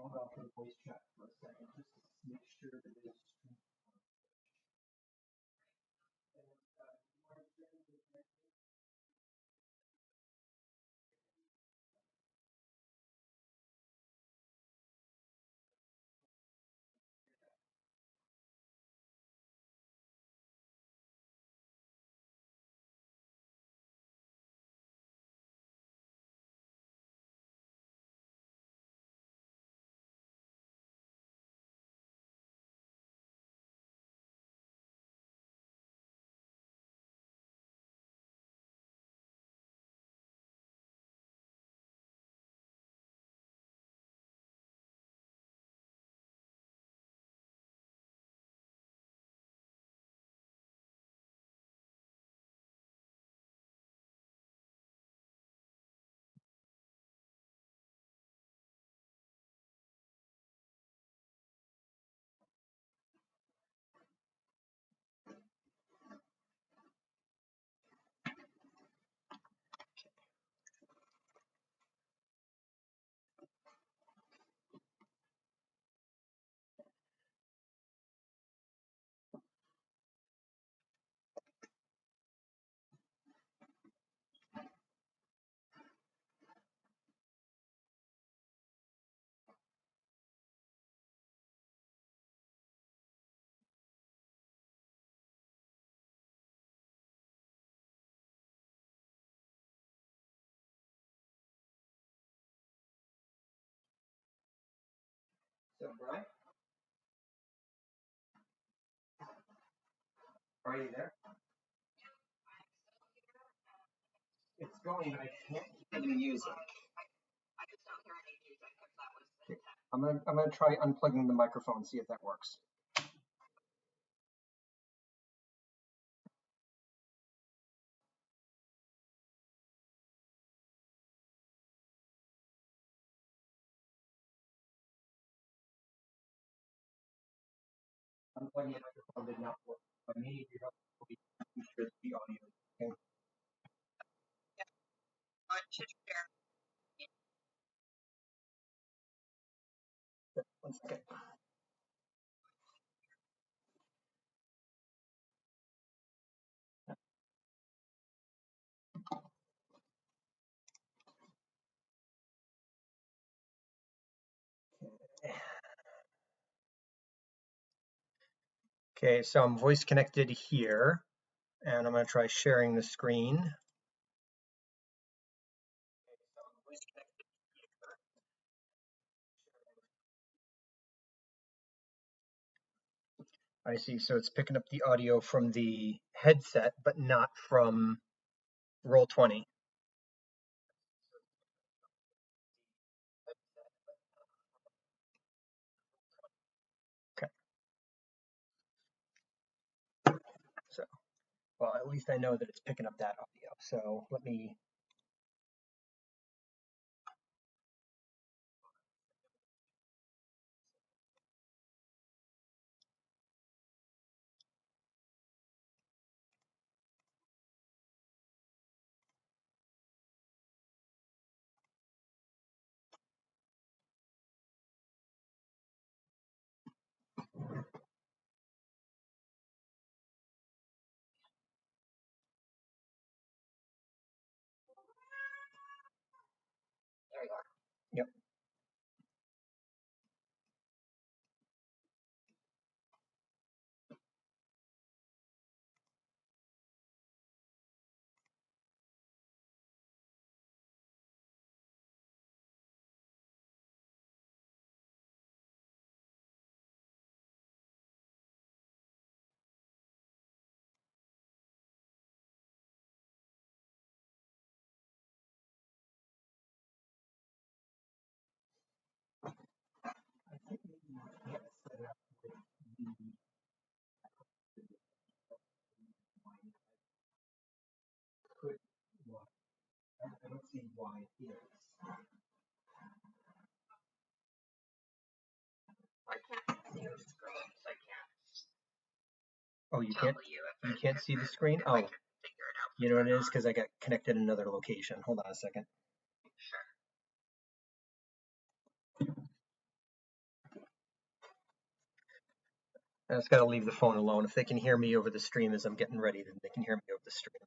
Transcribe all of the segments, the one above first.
log off of the voice chat for a second just to make sure that it is streaming. So, Brian, are you there? It's going, but I can't hear the music. Okay. I'm gonna try unplugging the microphone, see if that works. Unplugging the microphone did not work. But maybe you're not making sure that the audio is okay. One second. Okay, so I'm voice connected here, and I'm going to try sharing the screen. I see, so it's picking up the audio from the headset, but not from Roll20. Okay. So, well, at least I know that it's picking up that audio. So let me. There you are. Yep. I think maybe you can't set it up with the. Could why? I don't see why it is. I can't see your screen, so I can't. Oh, you can't see the screen? Oh, you know what it is? Because I got connected in another location. Hold on a second. I just got to leave the phone alone. If they can hear me over the stream as I'm getting ready, then they can hear me over the stream.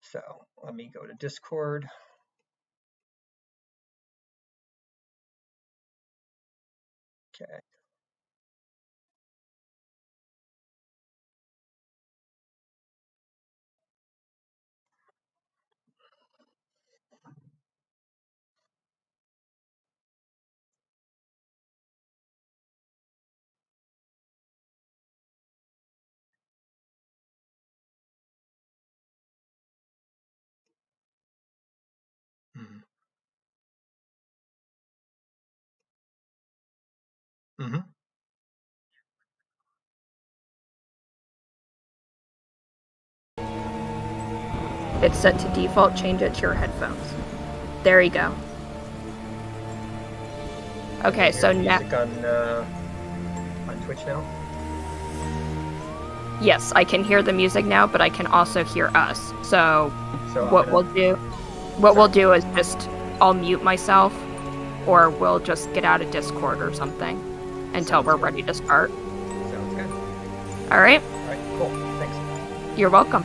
So let me go to Discord. Okay. Mm-hmm. Mm-hmm. It's set to default. Change it to your headphones. There you go. Okay, so now music on Twitch now. Yes, I can hear the music now, but I can also hear us. So what we'll do is just I'll mute myself, or we'll just get out of Discord or something until we're ready to start. Sounds good. All right. All right. Cool. Thanks. You're welcome.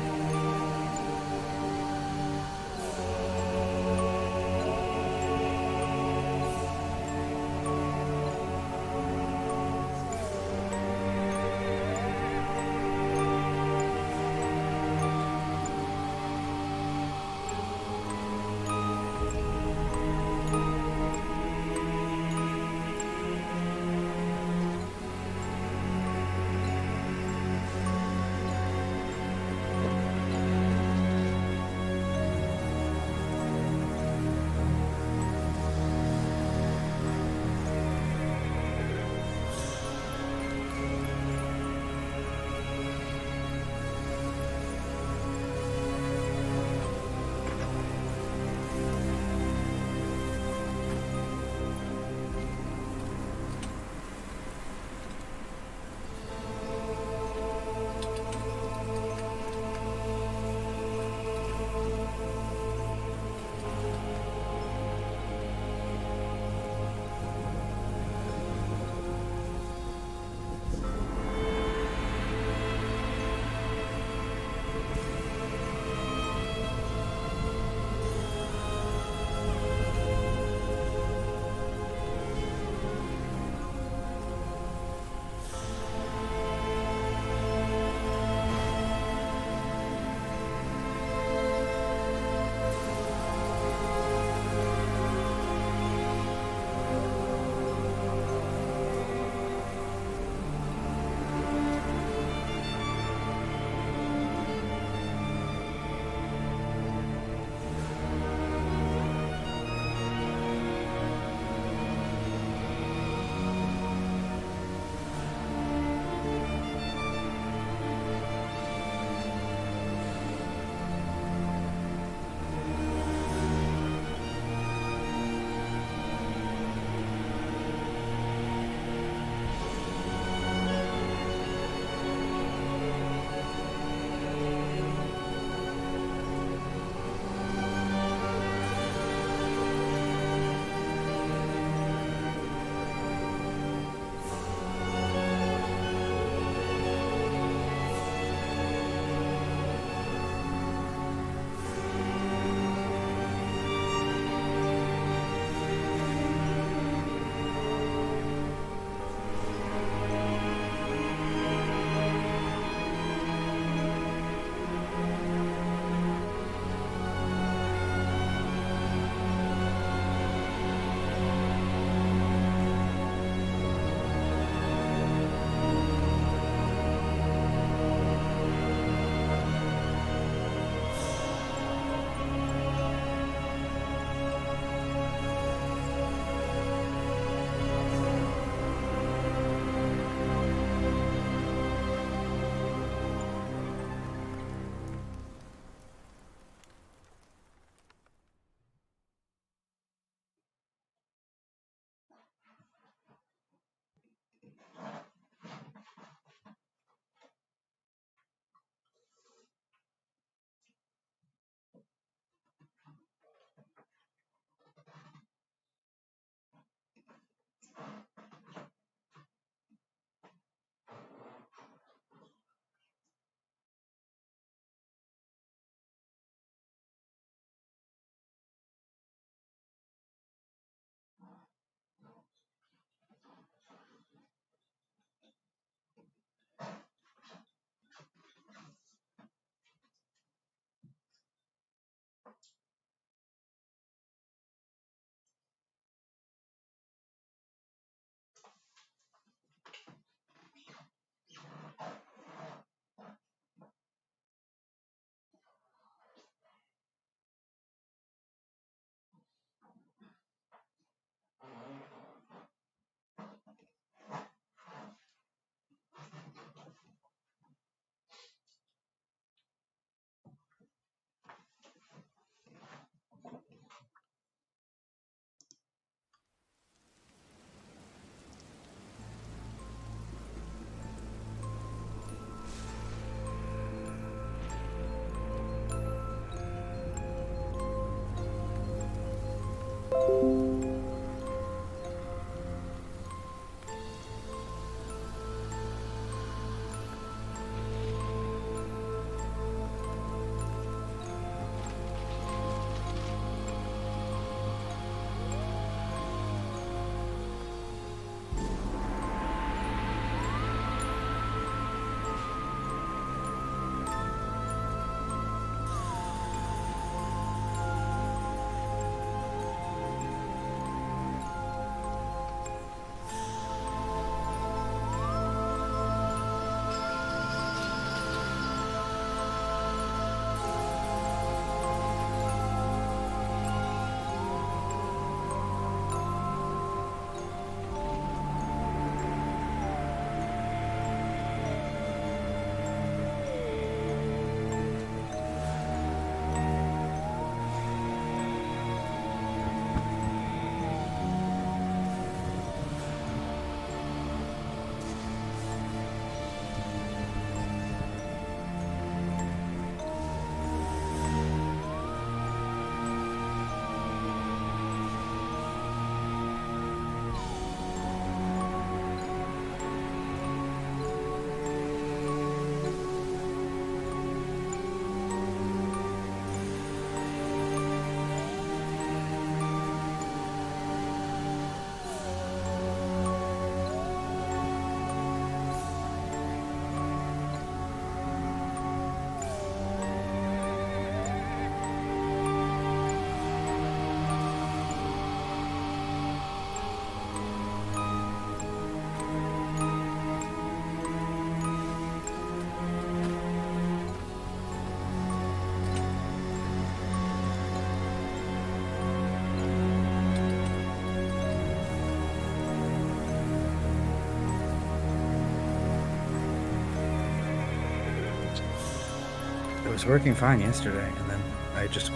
was working fine yesterday, and then I just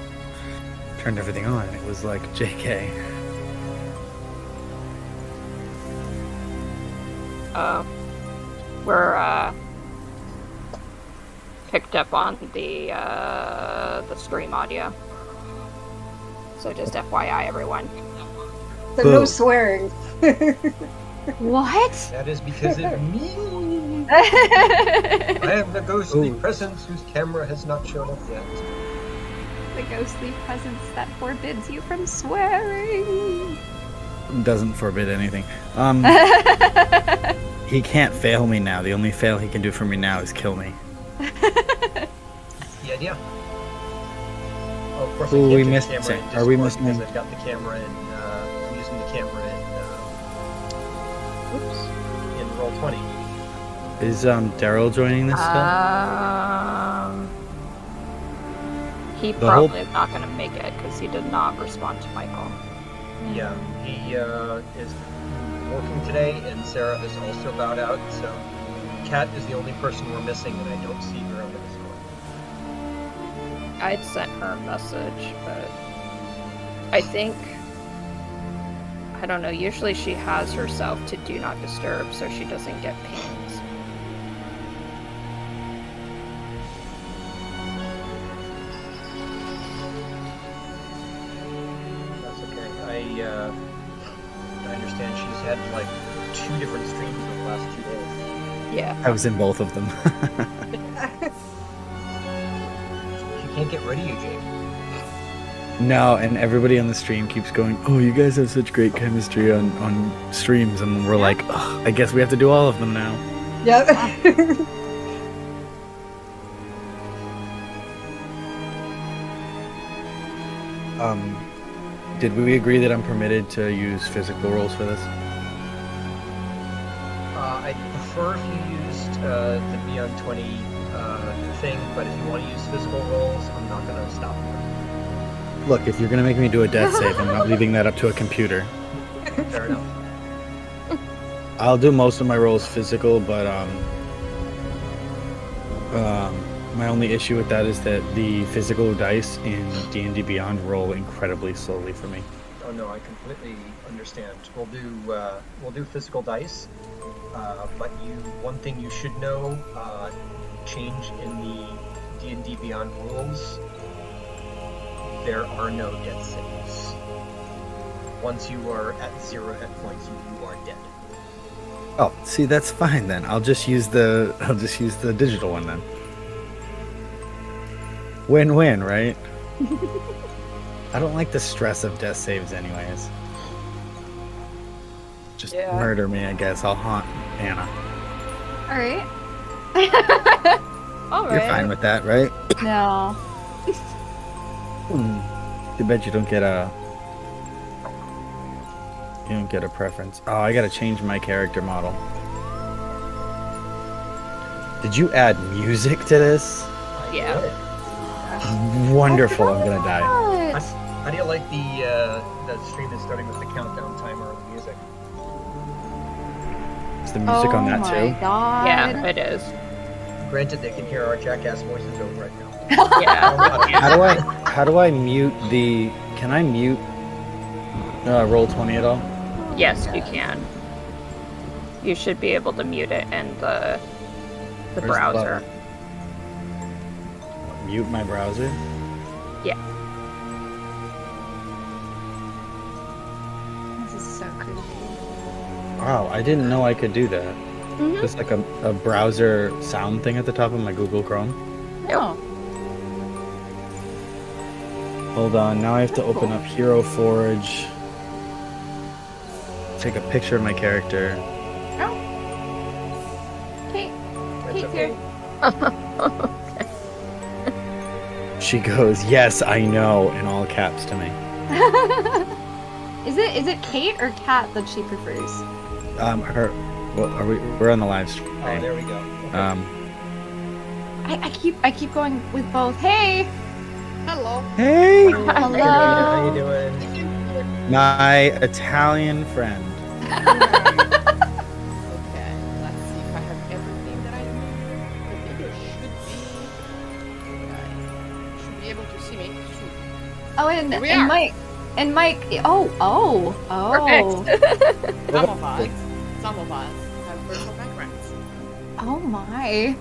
turned everything on, and it was like JK. We're picked up on the stream audio. So just FYI, everyone. So Boo. no swearing. What? That is because of me. I am the ghostly presence whose camera has not shown up yet. The ghostly presence that forbids you from swearing. Doesn't forbid anything. He can't fail me now. The only fail he can do for me now is kill me. The idea. Oh, of course, Ooh, I we can't missed do the camera it. in Are we Discord missing- because I've got the camera in. I'm using the camera in Roll20. Is Daryl joining this still? He The whole- probably is not going to make it because he did not respond to Michael. Yeah, he is working today, and Sarah is also bowed out. So, Kat is the only person we're missing, and I don't see her on the Discord. I'd sent her a message, but I think, I don't know, usually she has herself to do not disturb so she doesn't get pings. That's okay. I understand she's had like 2 different streams in the last 2 days. Yeah. I was in both of them. She can't get rid of you, Jake. No, and everybody on the stream keeps going, oh, you guys have such great chemistry on streams, and we're like, oh, I guess we have to do all of them now. Yep. Did we agree that I'm permitted to use physical rolls for this? I'd prefer if you used the Beyond 20 thing, but if you want to use physical rolls, I'm not going to stop you. Look, if you're gonna make me do a death save, I'm not leaving that up to a computer. Fair enough. I'll do most of my rolls physical, but my only issue with that is that the physical dice in D&D Beyond roll incredibly slowly for me. Oh no, I completely understand. We'll do physical dice, but one thing you should know, change in the D&D Beyond rules. There are no death saves. Once you are at 0 hit points, you are dead. Oh, see, that's fine then. I'll just use the digital one then. Win-win, right? I don't like the stress of death saves anyways. Just murder me, I guess. I'll haunt Anna. Alright. Alright. You're fine with that, right? No. Too bad you don't get a preference. Oh, I gotta change my character model. Did you add music to this? Yeah. Wonderful, I'm gonna die. What? How do you like the stream that's starting with the countdown timer of the music? Is the music on that Oh too? my god. Yeah, it is. Granted, they can hear our jackass voices over it now. Yeah. How do I mute the? Can I mute Roll20 at all? Yes, you can. You should be able to mute it in the Where's the browser. button? Mute my browser? Yeah. This is so creepy. Wow, I didn't know I could do that. Mhm. Just like a browser sound thing at the top of my Google Chrome. No. Hold on, now I have to open up Hero Forge. Take a picture of my character. Oh. Kate. That's Kate's okay. here. She goes, "Yes, I know," in all caps to me. Is it Kate or Kat that she prefers? Her. Well, we're on the live stream. Oh, there we go. Okay. I keep going with both. Hey. Hello. Hey, Hey, Rowena, how you doing? my Italian friend. Okay, let's see if I have everything that I need. I think it should be. be able to see me soon. Oh, Here we and are. Mike. Oh. Perfect. Some of us have virtual backgrounds. Oh my.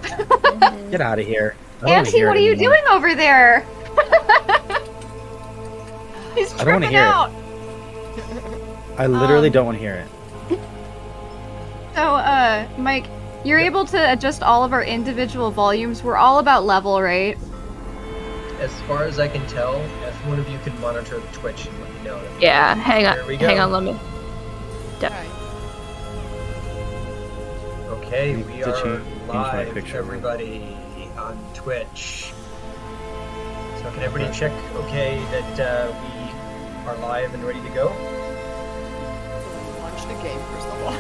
Get out of here. I don't wanna Auntie, hear what it are you anymore. doing over there? He's I don't wanna tripping hear it. out. I literally don't want to hear it. So, Mike, you're able to adjust all of our individual volumes. We're all about level, right? As far as I can tell, if one of you can monitor the Twitch and let me know. Yeah, hang on. There we go. Hang on, let me. Okay. Okay, I need we to are change my live, picture. everybody, on Twitch. So can everybody check, okay, that we are live and ready to go? Launch the game first of all.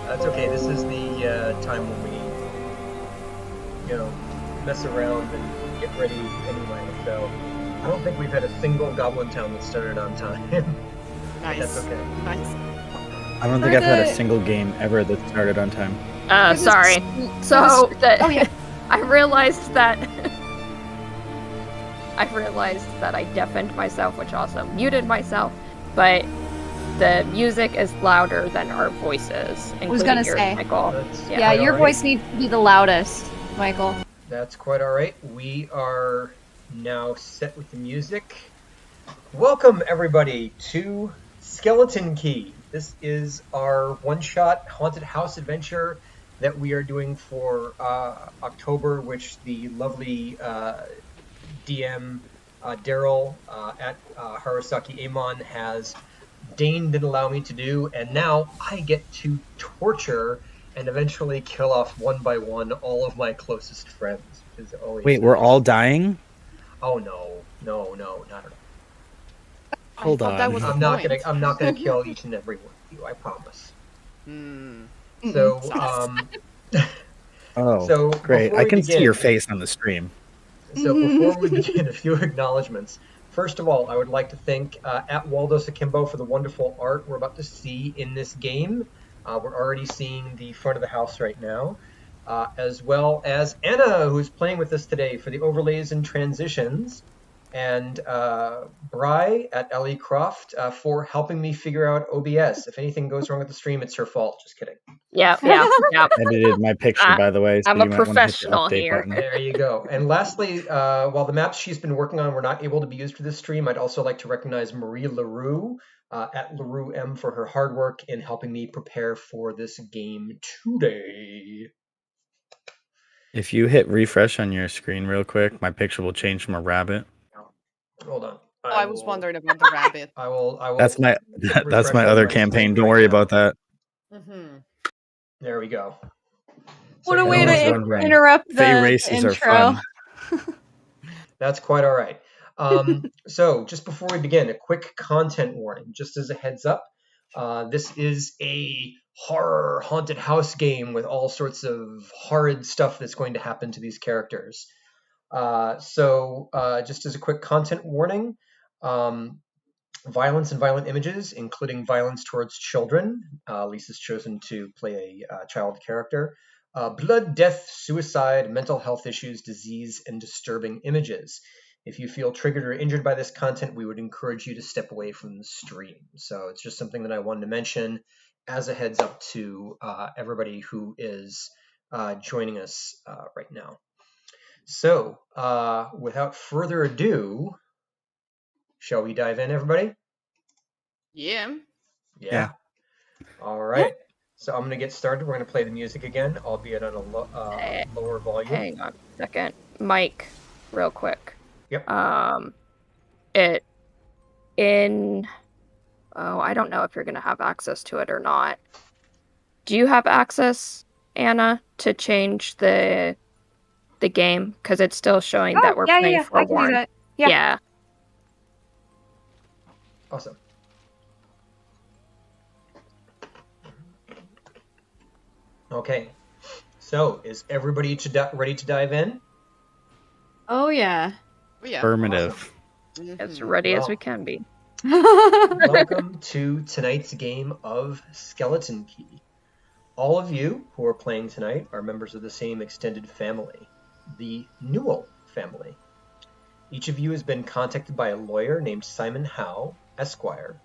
That's okay, this is the time when we, mess around and get ready anyway, so I don't think we've had a single Goblin Town that started on time. Nice. That's okay. Nice. I don't think I've had a single game ever that started on time. Sorry. So that Oh yeah. I realized that I deafened myself, which also muted myself, but the music is louder than our voices, including gonna yours, say. Michael. That's Yeah, Yeah, quite your all right. voice needs to be the loudest, Michael. That's quite all right. We are now set with the music. Welcome, everybody, to Skeleton Key. This is our one-shot haunted house adventure that we are doing for October, which the lovely DM Daryl at Harasaki Amon has deigned and allow me to do, and now I get to torture and eventually kill off one by one all of my closest friends, which is always Wait, we're all dying? Oh no, not at all. Hold I thought that on. was the I'm not point. gonna kill each and every one of you, I promise. Hmm. So Oh, so great. before I we can see begin- your face on the stream. So before we begin, a few acknowledgements. First of all, I would like to thank at Waldo Sakimbo for the wonderful art we're about to see in this game. We're already seeing the front of the house right now, as well as Anna, who's playing with us today for the overlays and transitions, and Bry at Ellie Croft for helping me figure out OBS. If anything goes wrong with the stream, it's her fault. Just kidding. yeah. Edited my picture, by the way, so I'm a you might want to hit the professional update here. button. There you go. And lastly, while the maps she's been working on were not able to be used for this stream, I'd also like to recognize Marie LaRue at LaRue M for her hard work in helping me prepare for this game today. If you hit refresh on your screen real quick, my picture will change from a rabbit. Hold on. Oh, I was wondering about the rabbit. I will. That's my refresh on other my campaign. screen Don't right worry now. about that. Mm-hmm. There we go. What a you way know, to wondering. interrupt the Fey races are intro. fun. That's quite all right. So just before we begin, a quick content warning, just as a heads up. This is a horror haunted house game with all sorts of horrid stuff that's going to happen to these characters. So just as a quick content warning, violence and violent images, including violence towards children. Lisa's chosen to play a child character. Blood, death, suicide, mental health issues, disease, and disturbing images. If you feel triggered or injured by this content, we would encourage you to step away from the stream. So it's just something that I wanted to mention as a heads up to everybody who is joining us right now. So without further ado, shall we dive in, everybody? Yeah. Yeah. All right. So I'm going to get started. We're going to play the music again, albeit on a lower volume. Hang on a second. Mike, real quick. Yep. I don't know if you're going to have access to it or not. Do you have access, Anna, to change the game? Because it's still showing that we're playing I can do Forewarned. that. Yeah. Awesome. Okay. So is everybody ready to dive in? Oh yeah. Oh, yeah. Affirmative. Mhm. As ready as Well. we can be. Welcome to tonight's game of Skeleton Key. All of you who are playing tonight are members of the same extended family, the Newell family. Each of you has been contacted by a lawyer named Simon Howe, Esquire,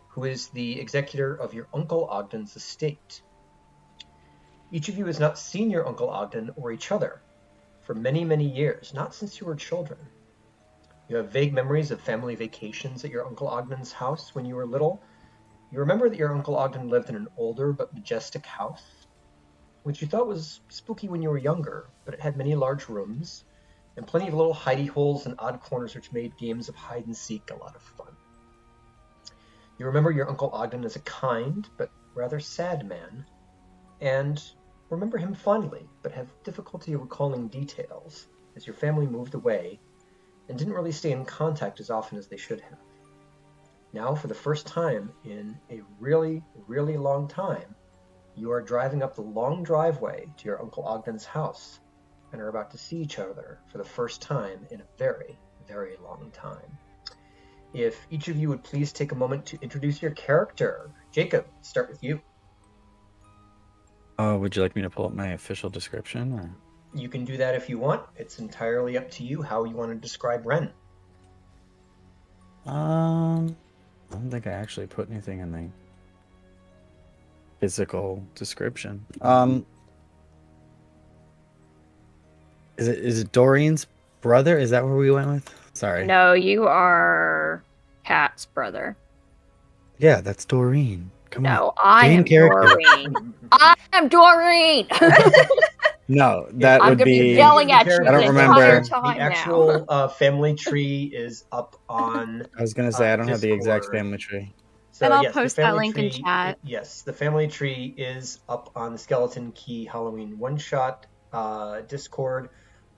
who is the executor of your Uncle Ogden's estate. Each of you has not seen your Uncle Ogden or each other for many, many years, not since you were children. You have vague memories of family vacations at your Uncle Ogden's house when you were little. You remember that your Uncle Ogden lived in an older but majestic house, which you thought was spooky when you were younger, but it had many large rooms and plenty of little hidey holes and odd corners which made games of hide and seek a lot of fun. You remember your Uncle Ogden as a kind but rather sad man, and remember him fondly, but have difficulty recalling details as your family moved away and didn't really stay in contact as often as they should have. Now, for the first time in a really, really long time, you are driving up the long driveway to your Uncle Ogden's house and are about to see each other for the first time in a very, very long time. If each of you would please take a moment to introduce your character. Jacob, start with you. Would you like me to pull up my official description? Or? You can do that if you want. It's entirely up to you how you want to describe Ren. I don't think I actually put anything in the physical description. Is it Doreen's brother? Is that where we went with? Sorry. No, you are Kat's brother. Yeah, that's Doreen. Come on. No, I Main am character. Doreen. I am Doreen. No, that I'm would gonna be be. yelling at you I the don't entire remember. time The actual family tree is up on. I was gonna say I don't have the exact Discord. family tree. So And I'll yes, the post that family link in tree- chat. Yes, the family tree is up on the Skeleton Key Halloween one-shot Discord,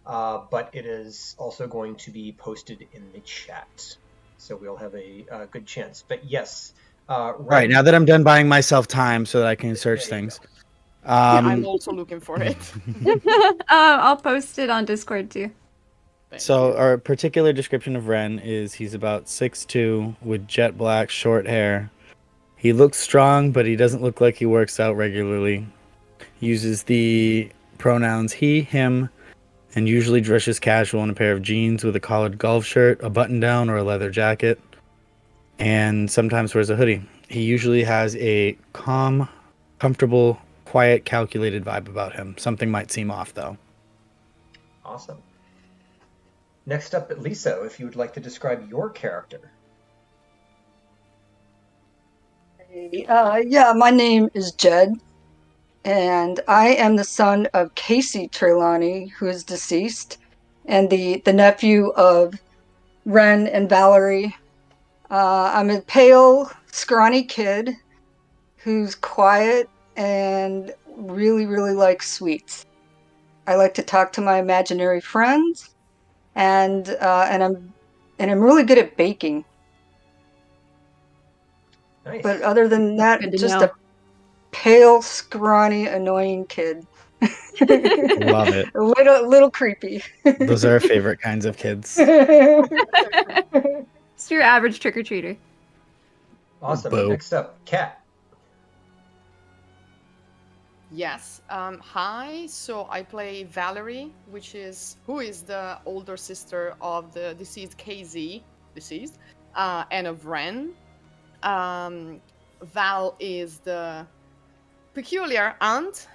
but it is also going to be posted in the chat, so we'll have a good chance. But yes, Right, now that I'm done buying myself time so that I can search There you things. I'm also looking for it. I'll post it on Discord too. Thank So you. our particular description of Ren is he's about 6'2", with jet black short hair. He looks strong, but he doesn't look like he works out regularly. He uses the pronouns he, him, and usually dresses casual in a pair of jeans with a collared golf shirt, a button-down, or a leather jacket, and sometimes wears a hoodie. He usually has a calm, comfortable, quiet, calculated vibe about him. Something might seem off, though. Awesome. Next up, Lisa, if you would like to describe your character. Yeah, my name is Jed, and I am the son of Casey Trelawney, who is deceased, and the nephew of Ren and Valerie. I'm a pale, scrawny kid who's quiet and really, really likes sweets. I like to talk to my imaginary friends, and I'm really good at baking. Nice. But other than that, Good to just know. a pale, scrawny, annoying kid. Love it. A little creepy. Those are our favorite kinds of kids. It's your average trick-or-treater. Awesome. Boo. Next up, Kat. Yes. Hi. So I play Valerie, who is the older sister of the deceased KZ, and of Ren. Val is the peculiar aunt.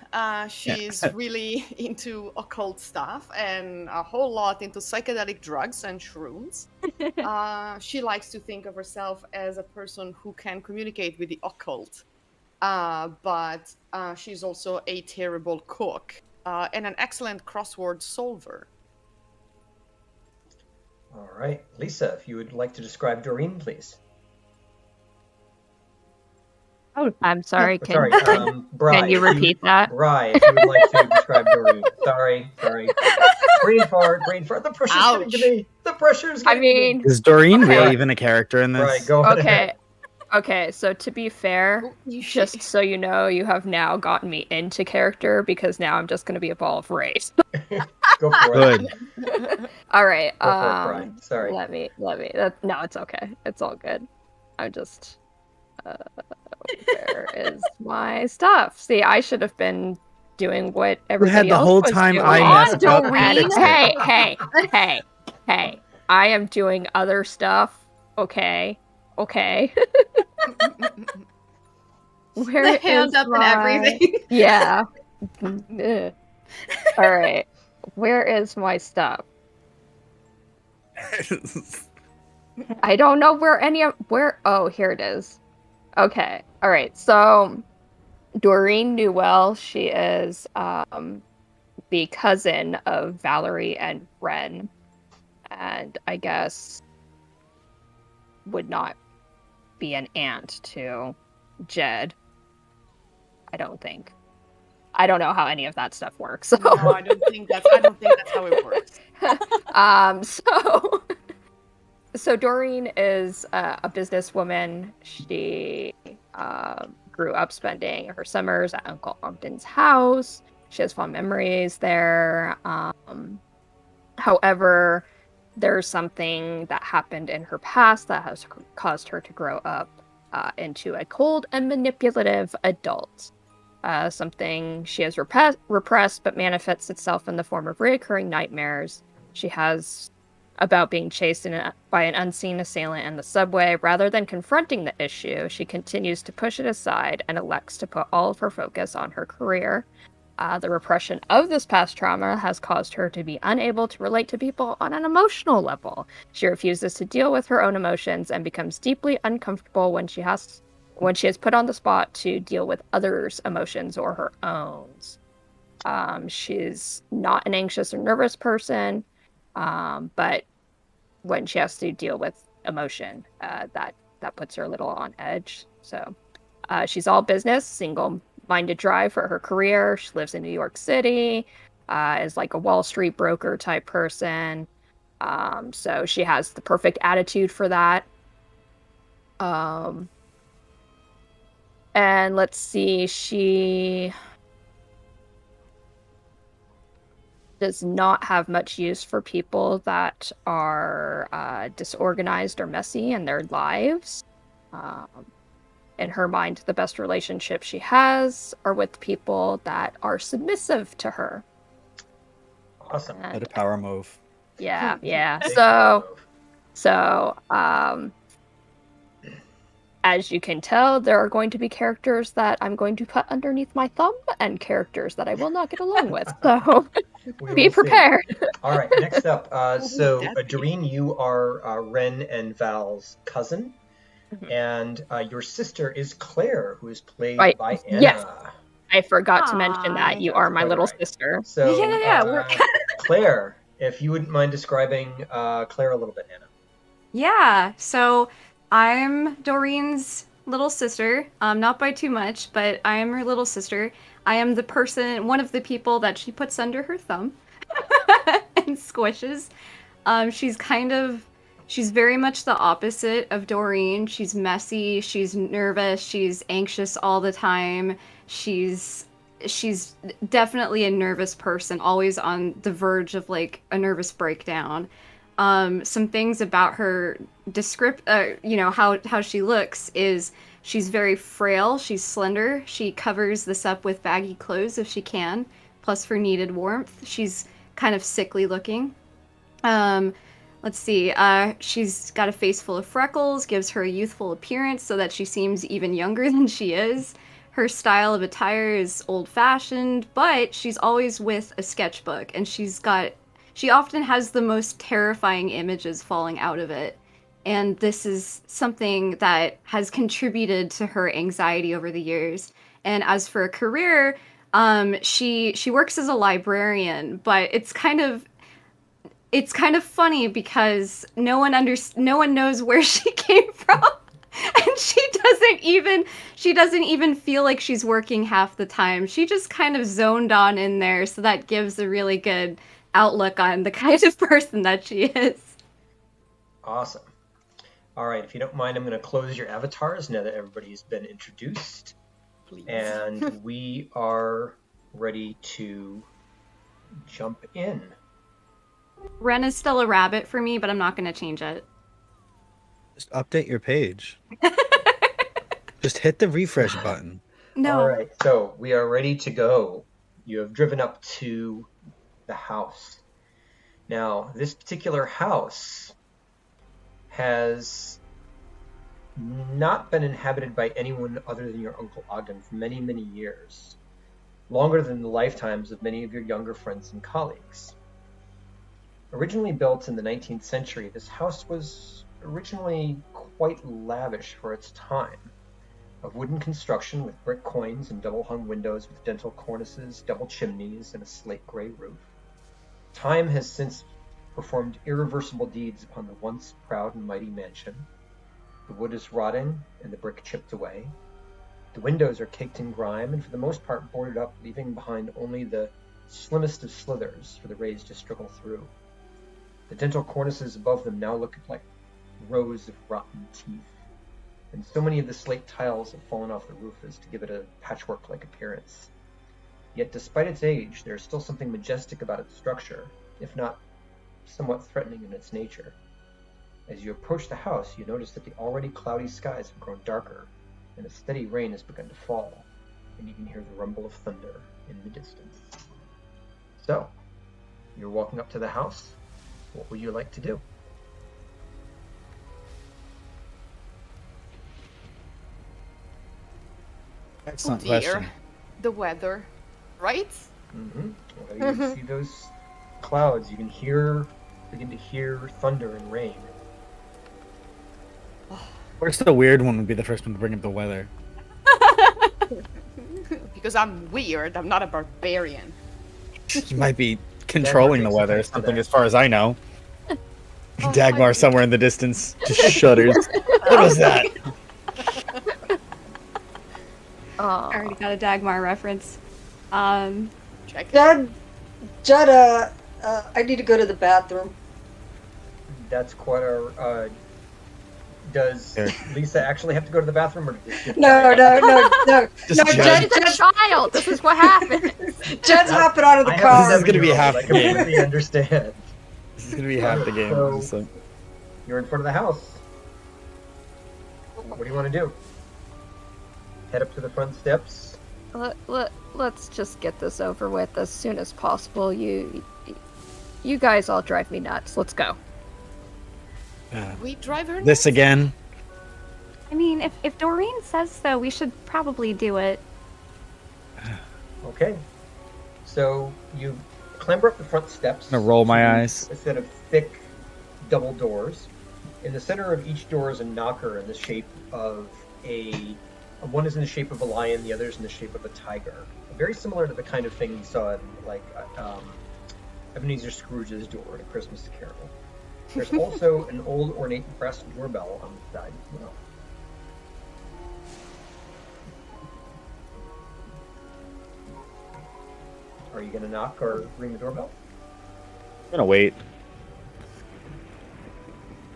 She's really into occult stuff and a whole lot into psychedelic drugs and shrooms. She likes to think of herself as a person who can communicate with the occult. But she's also a terrible cook and an excellent crossword solver. All right. Lisa, if you would like to describe Doreen, please. Oh, I'm sorry. Sorry, Bri. Can you repeat that? Bri, if you would like to describe Doreen. Sorry. Brain fart. The pressure's getting to me. The pressure's I getting to me. mean, Is Doreen Okay. really even a character in this? Right, go ahead. okay. So to be fair, just so you know, you have now gotten me into character because now I'm just going to be a ball of rage. Go for it. Good. All right. Go for it, Bri. Sorry. Let me. No, it's okay. It's all good. I'm just. Where is my stuff? See, I should have been doing what You everybody had the else whole was time doing. I Come on, messed up. Doreen. You fixed it. Hey. I am doing other stuff. Okay. Where The hand is up and everything. Yeah. Ugh. All right. Where is my stuff? I don't know where. Oh, here it is. Okay. All right. So Doreen Newell, she is the cousin of Valerie and Ren, and I guess would not be an aunt to Jed. I don't think. I don't know how any of that stuff works. So. No, I don't think that's how it works. So Doreen is a businesswoman. She grew up spending her summers at Uncle Ogden's house. She has fond memories there. However, there's something that happened in her past that has caused her to grow up into a cold and manipulative adult. Something she has repressed but manifests itself in the form of recurring nightmares. She has about being chased by an unseen assailant in the subway. Rather than confronting the issue, she continues to push it aside and elects to put all of her focus on her career. The repression of this past trauma has caused her to be unable to relate to people on an emotional level. She refuses to deal with her own emotions and becomes deeply uncomfortable when she is put on the spot to deal with others' emotions or her own. She's not an anxious or nervous person, but when she has to deal with emotion, that puts her a little on edge. So she's all business, single-minded drive for her career. She lives in New York City, is like a Wall Street broker type person. So she has the perfect attitude for that. And let's see, she does not have much use for people that are disorganized or messy in their lives. In her mind, the best relationships she has are with people that are submissive to her. Awesome. What a power move. Yeah. Big power move. So, as you can tell, there are going to be characters that I'm going to put underneath my thumb and characters that I will not get along with. So be prepared. All right, next up. Doreen, you are Ren and Val's cousin. And your sister is Claire, who is played by Anna. Yes. I forgot to mention that. You are my little sister. So, Claire, if you wouldn't mind describing Claire a little bit, Anna. Yeah, so I'm Doreen's little sister, not by too much, but I am her little sister. I am one of the people that she puts under her thumb and squishes. She's very much the opposite of Doreen. She's messy, she's nervous, she's anxious all the time. She's definitely a nervous person, always on the verge of like a nervous breakdown. Some things about her how she looks is she's very frail, she's slender, she covers this up with baggy clothes if she can, plus for needed warmth. She's kind of sickly looking. Let's see, she's got a face full of freckles, gives her a youthful appearance so that she seems even younger than she is. Her style of attire is old-fashioned, but she's always with a sketchbook, and she often has the most terrifying images falling out of it. And this is something that has contributed to her anxiety over the years. And as for a career, she works as a librarian, but it's kind of funny because no one knows where she came from. And she doesn't even feel like she's working half the time. She just kind of zoned on in there, so that gives a really good outlook on the kind of person that she is. Awesome. All right, if you don't mind, I'm going to close your avatars now that everybody's been introduced. Please. And we are ready to jump in. Ren is still a rabbit for me, but I'm not going to change it. Just update your page. Just hit the refresh button. No. All right, so we are ready to go. you have driven up to the house. Now, this particular house has not been inhabited by anyone other than your Uncle Ogden for many, many years, longer than the lifetimes of many of your younger friends and colleagues. Originally built in the 19th century, this house was originally quite lavish for its time. Of wooden construction with brick coins and double-hung windows with dental cornices, double chimneys, and a slate-gray roof. Time has since performed irreversible deeds upon the once proud and mighty mansion. The wood is rotting and the brick chipped away. The windows are caked in grime and for the most part boarded up, leaving behind only the slimmest of slithers for the rays to struggle through. The dental cornices above them now look like rows of rotten teeth, and so many of the slate tiles have fallen off the roof as to give it a patchwork-like appearance. Yet despite its age, there is still something majestic about its structure, if not somewhat threatening in its nature. As you approach the house, you notice that the already cloudy skies have grown darker, and a steady rain has begun to fall, and you can hear the rumble of thunder in the distance. So, you're walking up to the house. What would you like to do? Excellent Oh dear. question. The weather, right? Well, you can see those clouds. You can begin to hear thunder and rain. Where's the weird one would be the first one to bring up the weather. Because I'm weird. I'm not a barbarian. You might be controlling the takes weather, offense to something that. as far as I know. Oh, Dagmar I- somewhere in the distance just shudders. What was that? I already got a Dagmar reference. Check. Judd, I need to go to the bathroom. That's quite a. Does Here. Lisa actually have to go to the bathroom, or does she? No. Just No, Judd. She's a child. This is what happens. Judd's hopping out of the I have car. This is gonna be a 7-year-old, half I the game. completely understand. This is gonna be half the game. So- So, You're in front of the house. What do you want to do? Head up to the front steps. Let's just get this over with as soon as possible. You guys all drive me nuts. Let's go. We drive her. this again. I mean, if Doreen says so, we should probably do it. Okay. So you clamber up the front steps. I'm gonna roll my to eyes. A set of thick double doors. In the center of each door is a knocker in the shape of one is in the shape of a lion, the other is in the shape of a tiger. Very similar to the kind of thing you saw in Ebenezer Scrooge's door in A Christmas Carol. There's also an old ornate brass doorbell on the side as well. Are you going to knock or ring the doorbell? I'm gonna wait.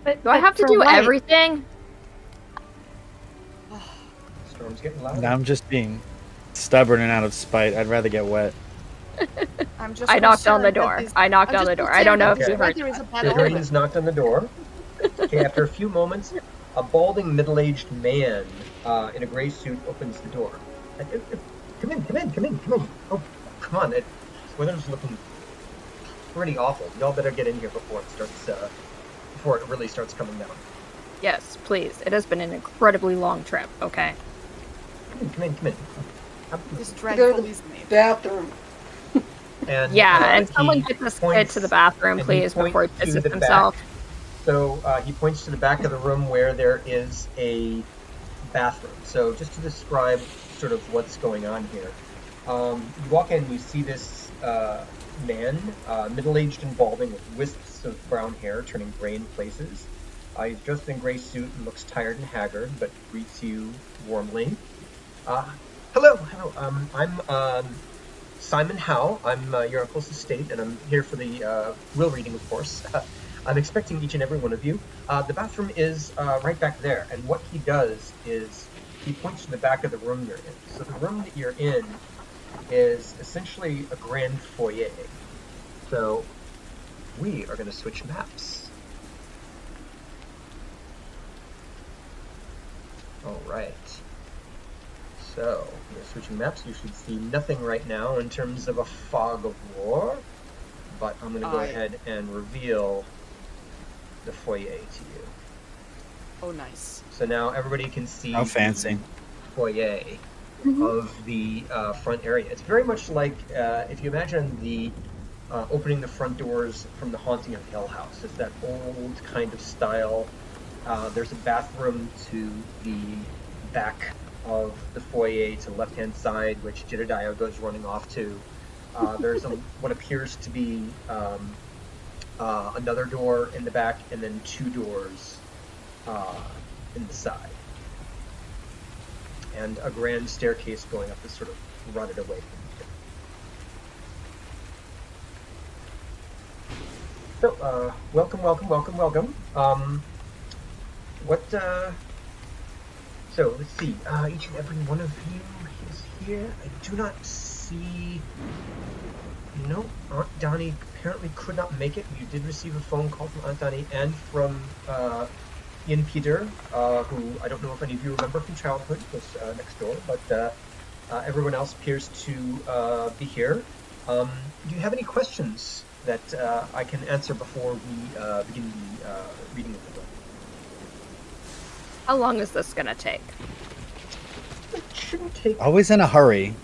But Do I have to for do what? everything? Storm's getting louder. Now I'm just being stubborn and out of spite. I'd rather get wet. I'm just. I knocked on the concerned that door. this- I knocked I'm on just the door. I don't know if concerned you that heard. there is a bad The omen. Dragon's knocked on the door. Okay, after a few moments, a balding, middle-aged man in a gray suit opens the door. Come in. Oh, come on. This weather's looking pretty awful. Y'all better get in here before it really starts coming down. Yes, please. It has been an incredibly long trip. Okay. Come in. This Go dreadful to the is made. bathroom. And, Yeah, and he someone get this kid points- to the bathroom, and he please, points before he to pisses the himself. back. So he points to the back of the room where there is a bathroom. So just to describe sort of what's going on here. You walk in, you see this man, middle-aged and balding with wisps of brown hair turning gray in places. He's dressed in a gray suit and looks tired and haggard, but greets you warmly. Hello. I'm Simon Howe. I'm your uncle's estate, and I'm here for the will reading, of course. I'm expecting each and every one of you. The bathroom is right back there, and what he does is he points to the back of the room you're in. So the room that you're in is essentially a grand foyer. So we are going to switch maps. All right. So, we're switching maps. You should see nothing right now in terms of a fog of war. But I'm going to go ahead and reveal the foyer to you. Oh, nice. So now everybody can see How fancy. the foyer of the front area. It's very much like if you imagine the opening the front doors from The Haunting of Hill House. It's that old kind of style. There's a bathroom to the back of the foyer to the left-hand side, which Jedediah goes running off to. There's what appears to be another door in the back, and then 2 doors in the side. And a grand staircase going up is sort of rotted away from here. So, welcome. So, let's see. Each and every one of you is here. I do not see... No, Aunt Donnie apparently could not make it. You did receive a phone call from Aunt Donnie and from Ian Peter, who I don't know if any of you remember from childhood, was next door, but everyone else appears to be here. Do you have any questions that I can answer before we begin the reading of the book? How long is this gonna take? It shouldn't take... Always in a hurry.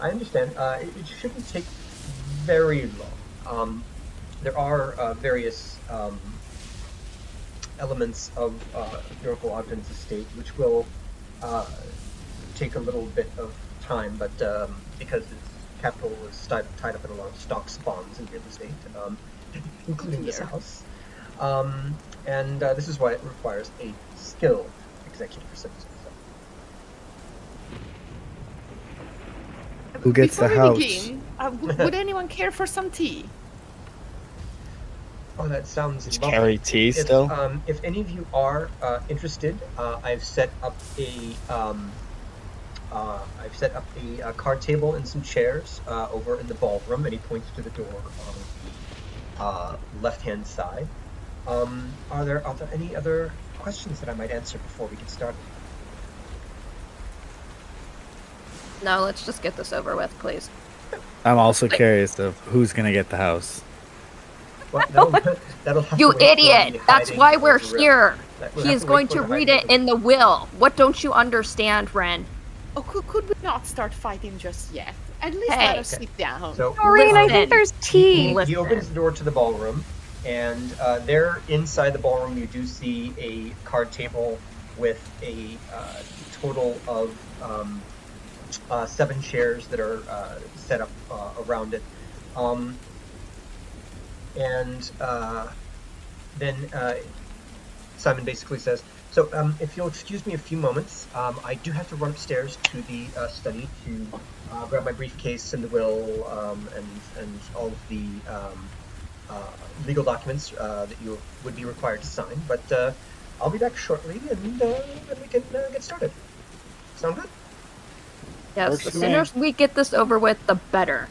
I understand. It shouldn't take very long. There are various elements of your Uncle Ogden's estate which will take a little bit of time, but because its capital is tied up in a lot of stocks, bonds, and real estate, including this house. And this is why it requires a skilled executive assistant. Who gets Before the we house? begin, would anyone care for some tea? Oh, that sounds Just lovely. carry tea If, still? if any of you are interested, I've set up a card table and some chairs over in the ballroom, and he points to the door on the left-hand side. Are there any other questions that I might answer before we get started? No, let's just get this over with, please. I'm also curious of who's gonna get the house. Well, that'll have You to wait for idiot! the That's hiding why of we're the will. here. We'll He have is wait going for to the read hiding it in the will. What don't you understand, Ren? Oh, could we not start fighting just yet? At least Hey. let us sit down. So Doreen, I Listen. think there's tea. he Listen. opens the door to the ballroom, and there inside the ballroom you do see a card table with a total of 7 chairs that are set up around it. Then Simon basically says, so if you'll excuse me a few moments, I do have to run upstairs to the study to grab my briefcase and the will and all of the legal documents that you would be required to sign. But I'll be back shortly, and then we can get started. Sound good? Yes, Works the for sooner me. we get this over with, the better.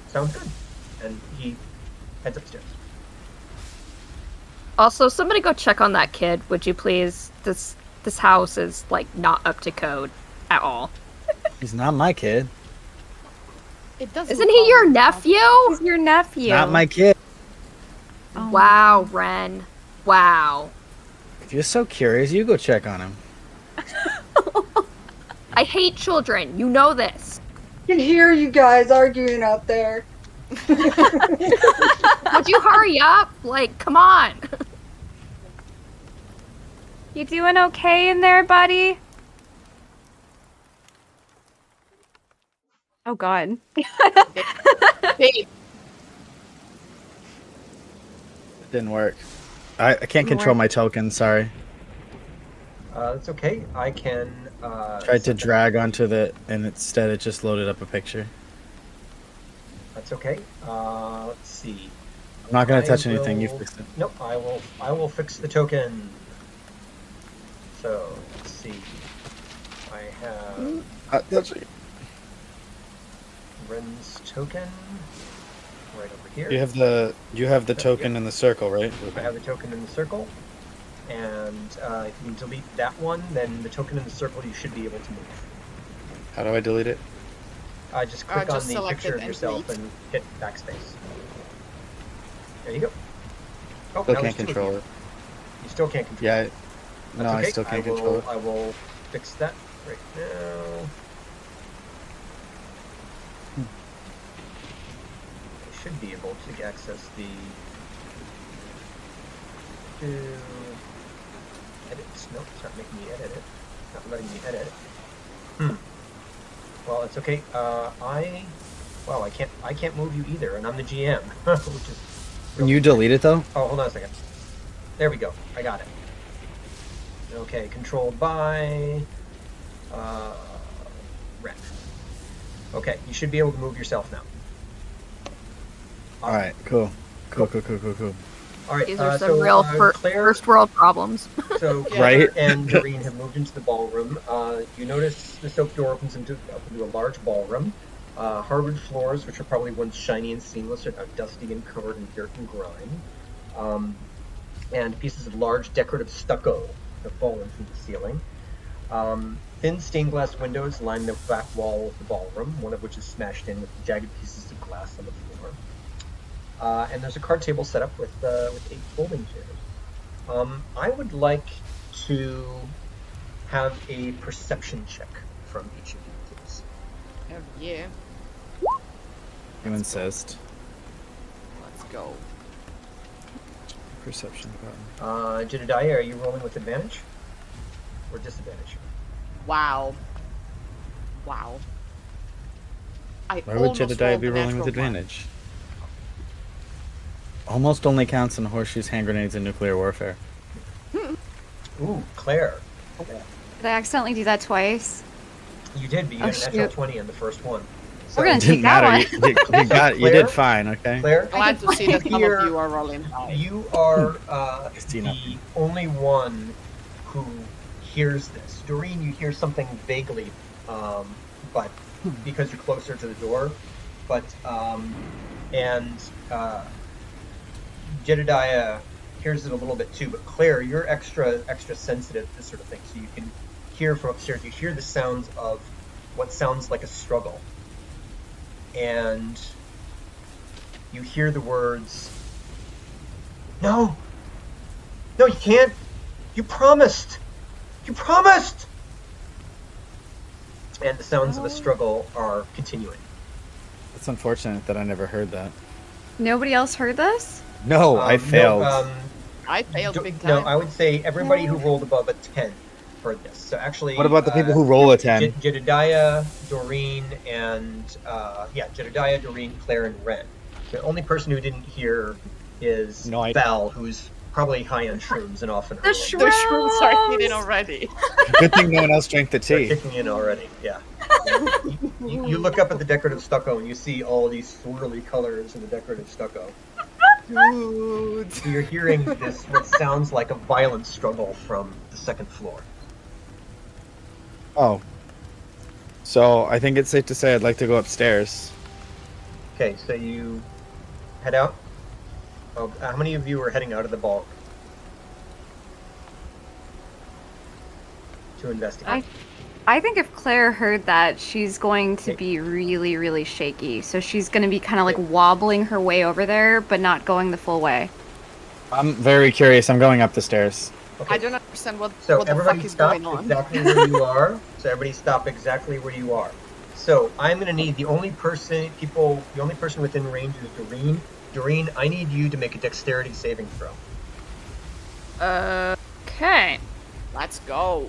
Sounds good. And he heads upstairs. Also, somebody go check on that kid, would you please? This house is, like, not up to code at all. He's not my kid. It does. Isn't he your nephew? He's your nephew. Not my kid. Oh. Wow, Ren. Wow. If you're so curious, you go check on him. I hate children. You know this. I can hear you guys arguing out there. Would you hurry up? Like, come on. You doing okay in there, buddy? Oh god. Babe, It didn't work. I can't control my token, sorry. That's okay. I can... Tried to drag onto the... and instead it just loaded up a picture. That's okay. Let's see. I'm not gonna I touch anything, you will- fix it. Nope, I will fix the token. So, let's see. I have Ren's token right over here. You have the token in the circle, right? I have the token in the circle. And if you can delete that one, then the token in the circle you should be able to move. How do I delete it? Just click just on the select picture it of and yourself delete. and hit backspace. There you go. Oh, Still now can't there's two of control you. it. You still can't control Yeah. it. No, That's okay. I still can't control it. I will fix that right now. I should be able to access the edits. Nope, it's not making me edit it. It's not letting me edit it. Well, it's okay. I can't move you either, and I'm the GM, which is. Can you delete it though? Oh, hold on a second. There we go. I got it. Okay, controlled by Ren. Okay, you should be able to move yourself now. All right, cool. Cool. All right, These are some so real Claire, first world problems. so Right? Claire and Doreen have moved into the ballroom. You notice the soap door opens up into a large ballroom. Hardwood floors, which are probably once shiny and seamless, are now dusty and covered in dirt and grime. And pieces of large decorative stucco have fallen from the ceiling. Thin stained glass windows line the back wall of the ballroom, one of which is smashed in with jagged pieces of glass on the floor. And there's a card table set up with 8 folding chairs. I would like to have a perception check from each of you, please. Oh, yeah. You insist. Let's go. Perception button. Jedediah, are you rolling with advantage or disadvantage? Wow. I Why would almost Jedediah rolled be a rolling with natural one. advantage? Almost only counts in horseshoes, hand grenades, and nuclear warfare. Ooh, Claire. Did I accidentally do that twice? You did, but you Oh, got a natural shoot. 20 on the first one. We're gonna Didn't take that matter. one. You got. You Claire? did fine. Okay. Claire, Glad to see that some of Here- you are rolling high. you are Christina. the only one who hears this. Doreen, you hear something vaguely, but because you're closer to the door. But Jedediah hears it a little bit too. But Claire, you're extra sensitive to this sort of thing, so you can hear from upstairs. You hear the sounds of what sounds like a struggle, and you hear the words, "No, you can't. You promised. And the sounds of a struggle are continuing. It's unfortunate that I never heard that. Nobody else heard this? No, I failed. I failed big No, time. I would say everybody who rolled above a 10 heard this. So actually, What about the people who roll a 10? Jedediah, Doreen, and Jedediah, Doreen, Claire, and Ren. The only person who didn't hear is No, I- Val, who's probably high on shrooms and often The early. The shrooms are hidden already. Good thing no one else drank the They're tea. kicking in already, yeah. You look up at the decorative stucco and you see all these swirly colors in the decorative stucco. Dude. So you're hearing this, what sounds like a violent struggle from the second floor. Oh. So I think it's safe to say I'd like to go upstairs. Okay, so you head out. Oh, how many of you are heading out of the ballroom to investigate? I think if Claire heard that, she's going to Okay. be really, really shaky. So she's going to be kind of like wobbling her way over there, but not going the full way. I'm very curious. I'm going up the stairs. Okay, I don't understand what so the fuck everybody is stop going on. exactly where you are. So everybody stop exactly where you are. So I'm gonna need the only person within range is Doreen. Doreen, I need you to make a dexterity saving throw. Okay. Let's go.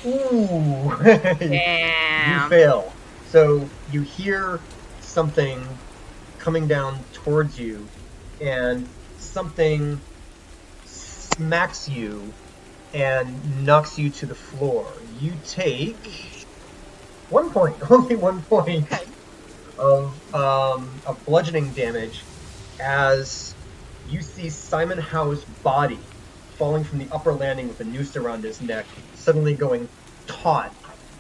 Ooh, Damn. you fail. So you hear something coming down towards you, and something smacks you and knocks you to the floor. You take 1 point, only 1 point of bludgeoning damage as you see Simon Howe's body falling from the upper landing with a noose around his neck, suddenly going taut,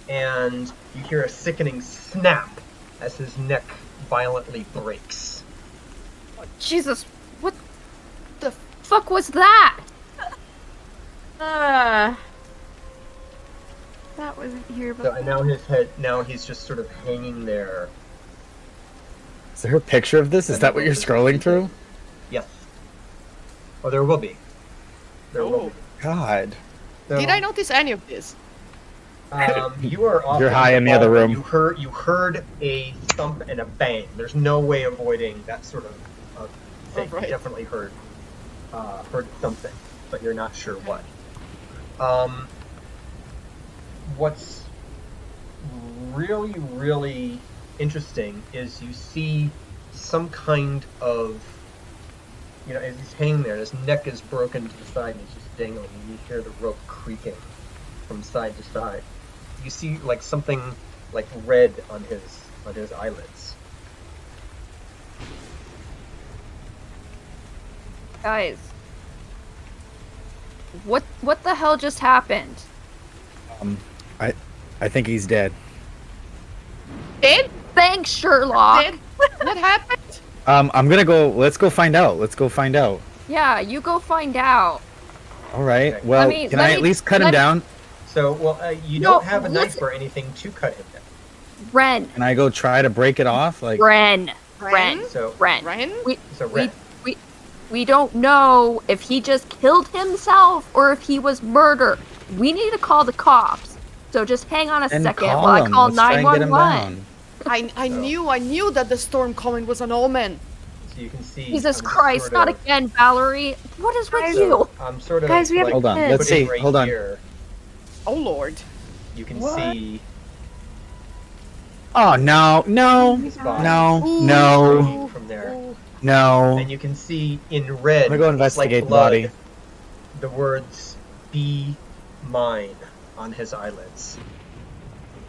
and you hear a sickening snap as his neck violently breaks. Jesus, what the fuck was that? That wasn't here So, before. and now his head, now he's just sort of hanging there. Is there a picture of this? Is that what you're scrolling through? Yes. Oh, there will be. There will Oh. be. God. So, Did I notice any of this? You are off You're high in the ball, other but room. You heard a thump and a bang. There's no way avoiding that sort of thing. Right. You definitely heard something, but you're not sure what. What's really, really interesting is you see some kind of, as he's hanging there, his neck is broken to the side and he's just dangling, and you hear the rope creaking from side to side. You see like something like red on his eyelids. Guys, what the hell just happened? I think he's dead. Dead? Thanks, Sherlock. Dead? What happened? I'm gonna go. Let's go find out. Let's go find out. Yeah, you go find out. All right. Okay. Well, Let can I me- at least cut him let- down? So, you No, don't have a knife listen- or anything to cut him down. Ren, Can I go try to break it off? Like, Ren, Ren? So, Ren. Ren? so Red. We don't know if he just killed himself or if he was murdered. We need to call the cops. So just hang on a then second call while I him. call Let's try and get him 911. down. I knew that the storm coming was an omen. So you can see. Jesus I'm Christ, sort not of- again, Valerie. What is with Guys, you? I'm sort of. Guys, we have a like, Hold on. kid. Let's putting see. right Hold on. here, Oh Lord. you can What? see Oh no, no, his body no, Ooh. no, from there. Ooh. no. And you can see in red, I'm gonna go investigate like the body. blood, the words "Be mine" on his eyelids.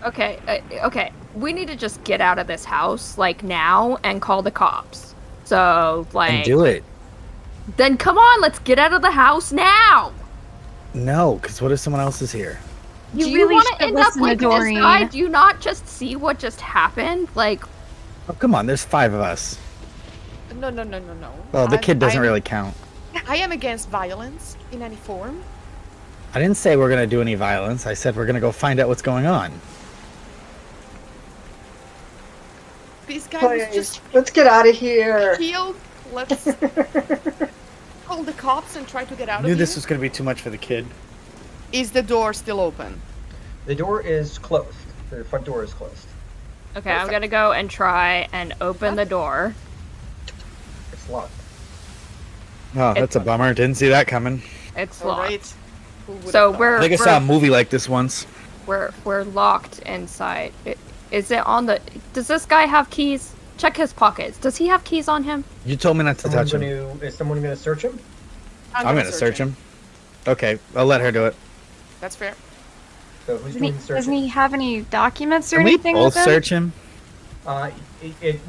Okay, okay. We need to just get out of this house, like, now, and call the cops. So, like... And do it. Then come on, let's get out of the house now! No, because what if someone else is here? You Do you really really want to should end up listen to like this Doreen. guy? Do you not just see what just happened? Like, Oh, come on. There's 5 of us. No. Oh, the I'm- kid doesn't I'm- really count. I am against violence in any form. I didn't say we're gonna do any violence. I said we're gonna go find out what's going on. This guy was just Let's get out of here. killed. Let's call the cops and try to get out I knew of this here. was gonna be too much for the kid. Is the door still open? The door is closed. The front door is closed. okay, I'm gonna go and try and open the door. It's locked. Oh, that's a bummer. Didn't see that coming. It's All locked. right. Who would've So thought? I think I saw a movie like this once. we're locked inside. Is it on the? Does this guy have keys? Check his pockets. Does he have keys on him? You told me not to touch him. Is someone going to search him? I'm gonna search him. Okay, I'll let her do it. That's fair. So who's Doesn't he, doing the searching? doesn't he have any documents or Can we anything both with him? search him?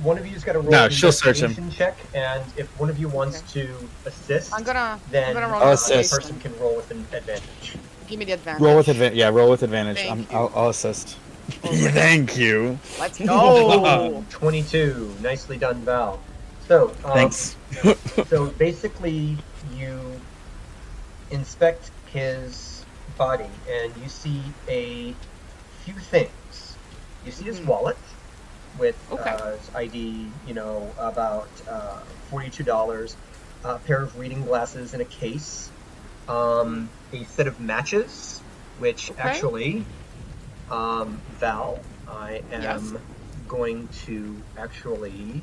One of you's got to roll No, an she'll search him. investigation check, and if one of you wants to assist, I'm gonna then roll I'll an assist. the investigation. person can roll with an advantage. Give me the advantage. Roll with advantage. Yeah, roll with advantage. Thank I'll assist. Thank you. Let's go. 22. Nicely done, Val. So, Thanks. So basically, you inspect his body, and you see a few things. You see his wallet with Okay. his ID, about $42, a pair of reading glasses in a case, a set of matches, which Okay. actually, Val, I am Yes. going to actually.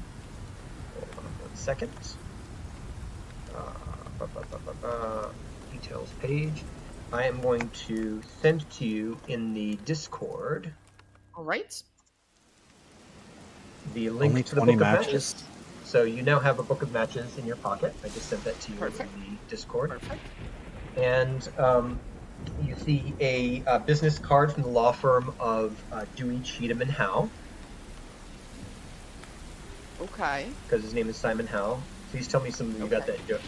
Hold on 1 second. Details page. I am going to send to you in the Discord All right. the link Only to the 20 book of matches? matches. So you now have a book of matches in your pocket. I just sent that to you Perfect. in the Discord. Perfect. And you see a business card from the law firm of Dewey, Cheatham, and Howe, Okay. because his name is Simon Howe. Please tell me some of you got that joke.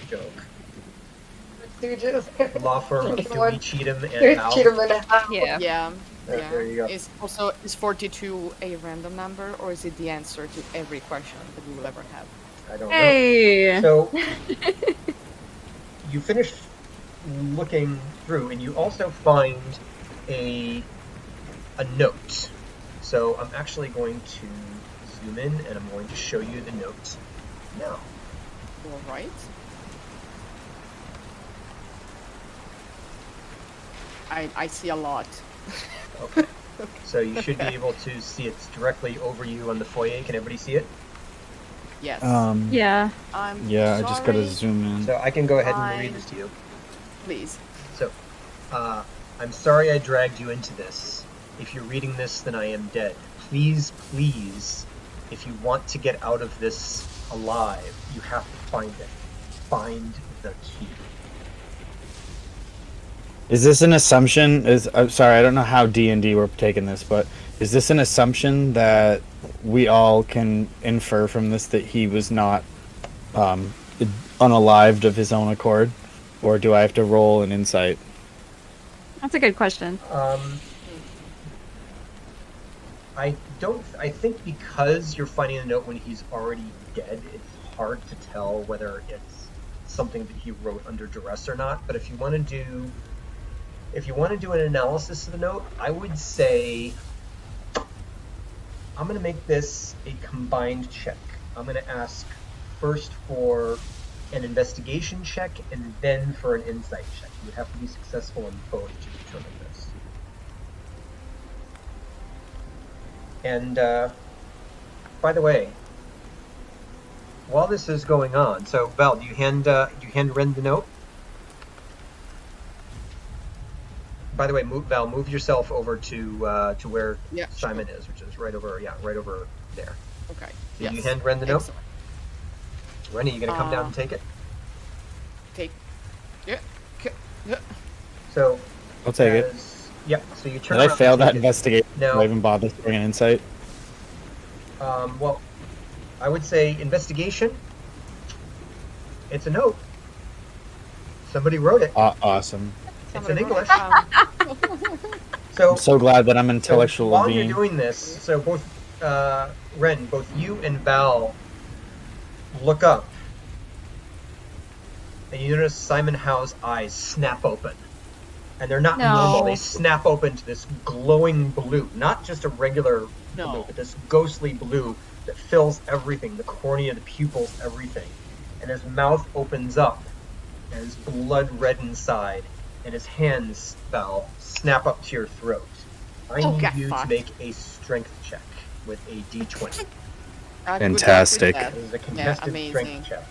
The law firm of Dewey, Cheatham, and Howe. Yeah. Yeah. There you go. Is 42 a random number, or is it the answer to every question that we will ever have? I don't Hey! know. So you finish looking through, and you also find a a note. So I'm actually going to zoom in and I'm going to show you the note now. All right. I see a lot. Okay. So you should be able to see it directly over you on the foyer. Can everybody see it? Yes. Yeah. I'm Yeah, I just gotta sorry. zoom in. So I can go ahead and read this to you. Please. So, I'm sorry I dragged you into this. If you're reading this, then I am dead. Please, please, if you want to get out of this alive, you have to find it. Find the key. Is this an assumption? I'm sorry, I don't know how D&D were taking this, but is this an assumption that we all can infer from this that he was not unalived of his own accord? Or do I have to roll an insight? That's a good question. I think because you're finding a note when he's already dead, it's hard to tell whether it's something that he wrote under duress or not. But if you want to do an analysis of the note, I would say I'm going to make this a combined check. I'm going to ask first for an investigation check and then for an insight check. You would have to be successful in both to determine this. And by the way, while this is going on, so Val, do you hand Ren the note? By the way, Val, move yourself over to where Simon is, which is right over there. Okay. Did you hand Ren the note? Excellent. Ren, are you going to come down and take it? Yeah. So I'll take it. Yep. So you turn. Did I around fail and that take it. investigation? No. Do I even bother throwing an insight? Well, I would say investigation. It's a note. Somebody wrote it. Awesome. It's in English. I'm so glad that I'm an So intellectual while being. you're doing this, so both Ren, both you and Val look up, and you notice Simon Howe's eyes snap open. And they're not normal. They snap open to this glowing blue. Not just a regular blue, but this ghostly blue that fills everything. The cornea, the pupils, everything. And his mouth opens up, and his blood red inside. And his hands, Val, snap up to your throat. I need you to make a strength check with a d20. Fantastic. This is a contested strength check.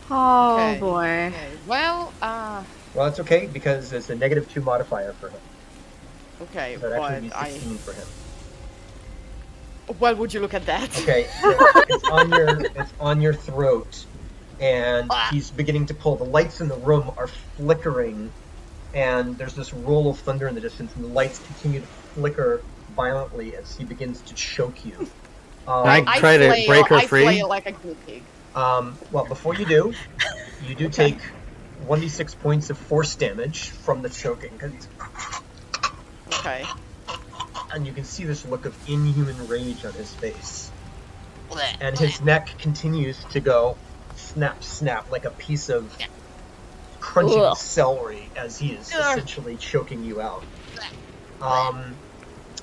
Oh Okay. boy. Okay. Well, Well, it's okay because it's a -2 modifier for him. okay, So it'd actually be but 16 for him. Well, would you look at that? Okay, so it's on your throat, and he's beginning to pull. The lights in the room are flickering, and there's this roll of thunder in the distance, and the lights continue to flicker violently as he begins to choke you. I try to break her free? I flail like a guinea pig. Well, before you do take 1d6 points of force damage from the choking, Okay. and you can see this look of inhuman rage on his face. And his neck continues to go snap, snap, like a piece of crunching celery as he is essentially choking you out.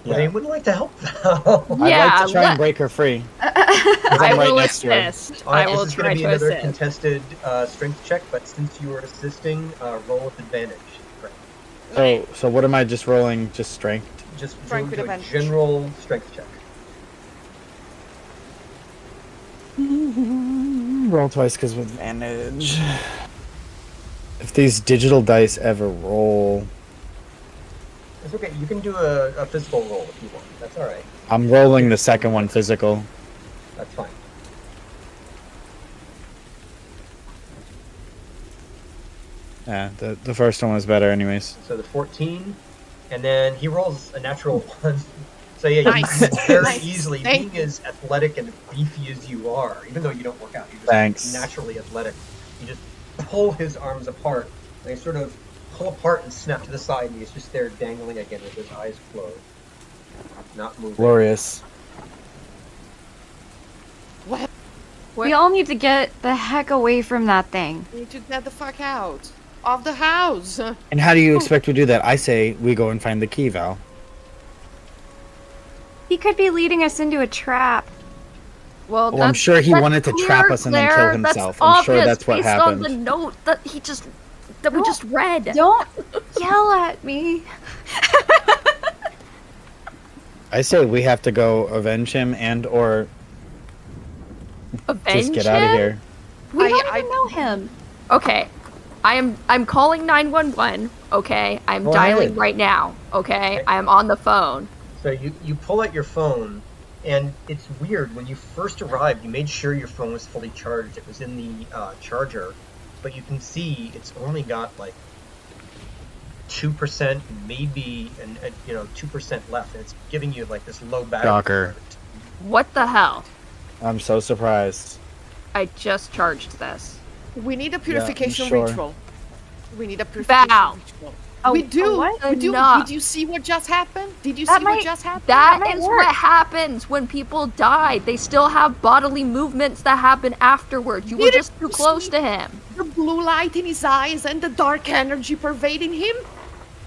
Would anyone like to help Val? I'd like to try and break her free. I right will next to her. assist. I will This is try going to be to another assist. contested strength check, but since you are assisting, roll with advantage. Right. So what am I just rolling? Just strength? Just Strength with do a advantage. general strength check. Roll twice because with advantage. If these digital dice ever roll, It's okay. You can do a physical roll if you want. That's all right. I'm rolling the second one physical. That's fine. Yeah, the first one was better anyways. So the 14, and then he rolls a natural 1. So yeah, Nice. you very Nice. easily, Thank being as athletic and beefy as you are, even though you don't work out, you're just Thanks. naturally athletic. You just pull his arms apart. They sort of pull apart and snap to the side, and he's just there dangling again with his eyes closed, not moving. Glorious. What? We all need to get the heck away from that thing. We need to get the fuck out of the house. And how do you expect we do that? I say we go and find the key, Val. He could be leading us into a trap. Well, I'm sure he wanted to trap us and then kill himself. I'm sure that's what happened. Based on the note that we just read. Don't yell at me. I say we have to go avenge him or Avenge just get out of here. We don't even know him. Okay. I'm calling 911, okay? I'm Go dialing ahead. right now, okay? I am on the phone. So you pull out your phone, and it's weird. When you first arrived, you made sure your phone was fully charged. It was in the charger, but you can see it's only got like 2%, maybe, 2% left, and it's giving you like this low battery. Shocker. What the hell? I'm so surprised. I just charged this. We need a purification sure. ritual. We need a purification Val. ritual. Oh, we do. what? We do. Enough. Did you see what just happened? Did you That see might- what just happened? That might is work. what happens when people die. They still have bodily movements that happen afterwards. You were Didn't just too you close see- to him. The blue light in his eyes and the dark energy pervading him.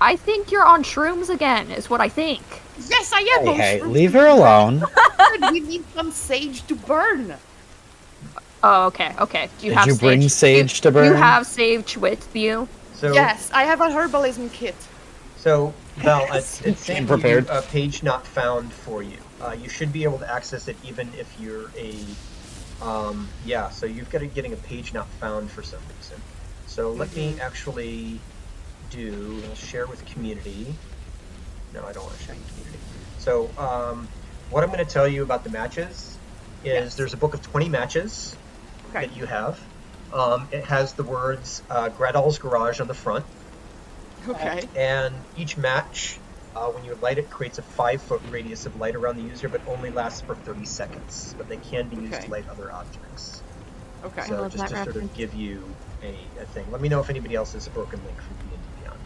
I think you're on shrooms again, is what I think. Yes, I am. Hey, on shrooms. leave her alone. We need some sage to burn. Oh, okay. Do Did you bring sage to You burn? have sage with you? So Yes, I have a herbalism kit. So Val, it's saying prepared. a page not found for you. You should be able to access it even if you're a so you've got getting a page not found for some reason. So let me actually I'll share with community. No, I don't want to share with community. So what I'm going to tell you about the matches is there's a book of 20 matches that you have. It has the words Gretel's Garage on the front. Okay. And each match, when you light it, creates a 5-foot radius of light around the user, but only lasts for 30 seconds. But they can be used to light other objects. Okay. So love just that to sort of reference. give you a thing. Let me know if anybody else has a broken link from D&D Beyond.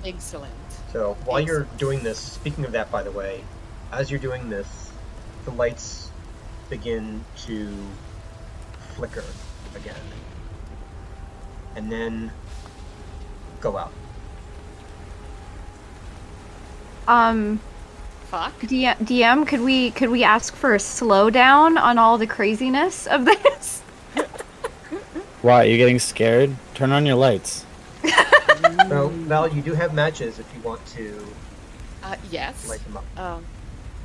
Excellent. So while you're doing this, speaking of that, by the way, as you're doing this, the lights begin to flicker again. And then go out. Fuck. DM, could we ask for a slowdown on all the craziness of this? Why? You getting scared? Turn on your lights. So Val, you do have matches if you want to Yes. light them up.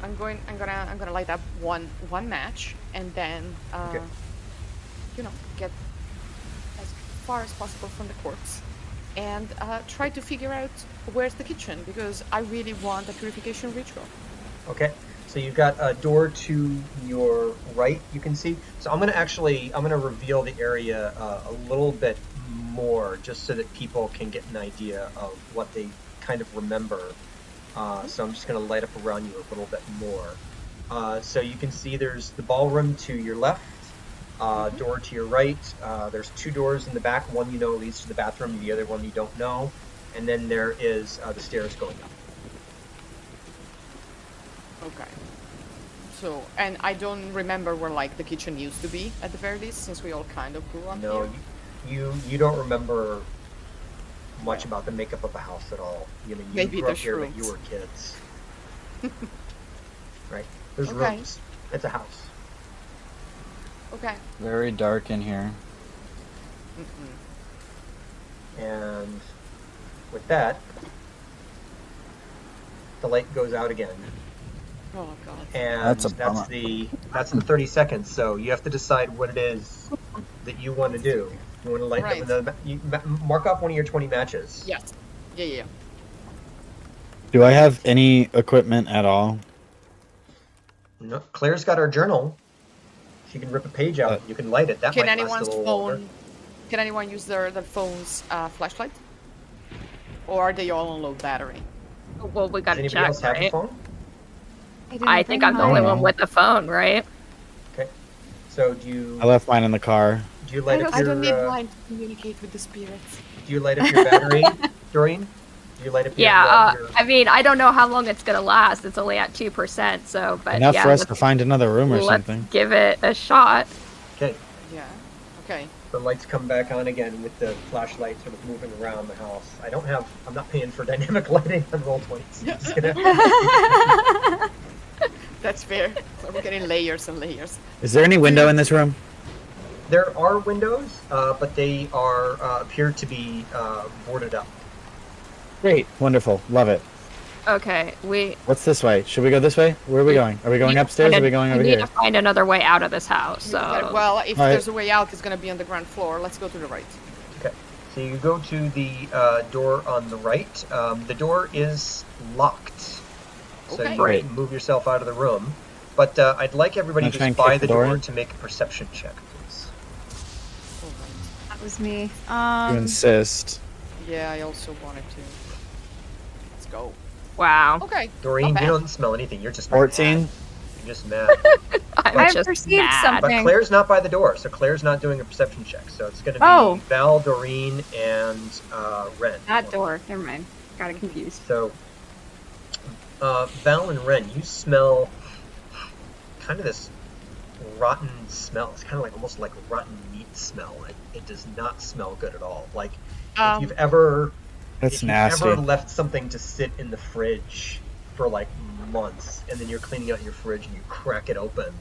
I'm gonna light up one match and then Okay. get as far as possible from the corpse and try to figure out where's the kitchen because I really want a purification ritual. Okay, so you've got a door to your right, you can see. So I'm gonna reveal the area a little bit more just so that people can get an idea of what they kind of remember. So I'm just gonna light up around you a little bit more. So you can see there's the ballroom to your left, door to your right. There's 2 doors in the back. One you know leads to the bathroom, the other one you don't know. And then there is the stairs going up. Okay. So, and I don't remember where like the kitchen used to be at the very least, since we all kind of grew up No, here. you don't remember much about the makeup of the house at all. You Maybe grew the up here, but shrooms. you were kids. Right? There's Okay. rooms. It's a house. Okay. Very dark in here. And with that, the light goes out again. Oh god. And That's a bummer. that's the 30 seconds. So you have to decide what it is that you want to do. You want to light Right. up another mark off one of your 20 matches. Yes. Yeah. Do I have any equipment at all? No, Claire's got her journal. She can rip a page out. You can light it. That Can might last a anyone's little longer. phone? Can anyone use their phone's flashlight? Or are they all on low battery? Well, we Does gotta anybody check, else have a right? phone? I think I'm the only one with the phone, right? Okay. So do you I left mine in the car. light up I your don't need mine to communicate with the spirits. do you light up your battery, Doreen? Do you light up your your I mean, I don't know how long it's gonna last. It's only at 2%, so, but Enough yeah, for us to find another room or let's something. give it a shot. Okay. Yeah. Okay. The lights come back on again with the flashlight sort of moving around the house. I'm not paying for dynamic lighting on Roll20. So I'm just gonna- That's fair. So we're getting layers and layers. Is there any window in this room? There are windows, but they are appear to be boarded up. Great. Wonderful. Love it. Okay, What's this way? Should we go this way? Where are we going? Are we going upstairs or are we going over We need here? to find another way out of this house, so... Well, if Alright. there's a way out, it's gonna be on the ground floor. Let's go to the right. Okay, so you go to the door on the right. The door is locked, so Okay. you Great. can move yourself out of the room. But I'd like everybody Wanna try just and by kick the the door door in? to make a perception check, please. That was me. You insist. Yeah, I also wanted to. Let's go. Wow. Okay. Doreen, not you bad. don't smell anything. You're just 14. mad. You're just mad. I'm I've just perceived mad. something. But Claire's not by the door, so Claire's not doing a perception check. So it's going to be Oh. Val, Doreen, and Ren. That door. Never mind. Got it confused. So, Val and Ren, you smell kind of this rotten smell. It's kind of like almost like rotten meat smell. It does not smell good at all. Like if you've ever That's if you've nasty. ever left something to sit in the fridge for like months, and then you're cleaning out your fridge and you crack it open,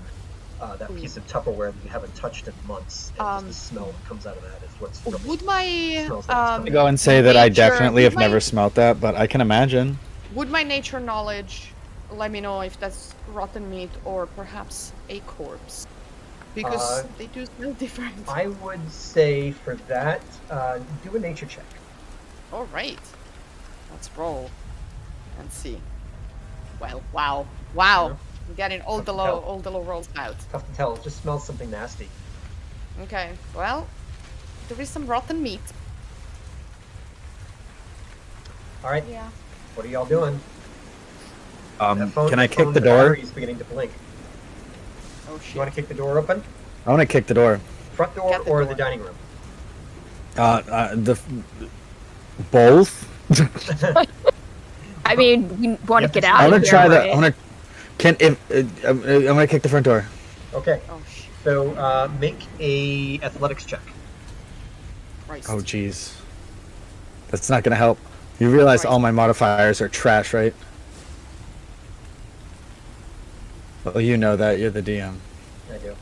that piece of Tupperware that you haven't touched in months, and just the smell that comes out of that is what's really Would my smells like it's I coming go and say that I Nature- definitely have my- never smelt that, but I can imagine. would my nature knowledge let me know if that's rotten meat or perhaps a corpse? Because they do smell different. I would say for that, do a nature check. All right. Let's roll and see. Well, wow. Yeah. We're getting all Tough the to low, tell. all the low rolls out. Tough to tell. It just smells something nasty. Okay. Well, there is some rotten meat. All right. Yeah. What are y'all doing? That phone- Can I kick phone's the door? battery's beginning to blink. Oh shit. You want to kick the door open? I want to kick the door. Front door Get the or door. the dining room? Both. I mean, we want to Yep. get I out I of want here, to try the. right? I want to. Can if I'm gonna kick the front door. Okay. Oh shit. So make a athletics check. Christ. Oh jeez. That's not gonna help. You realize Right. all my modifiers are trash, right? Well, you know that. You're the DM. I do.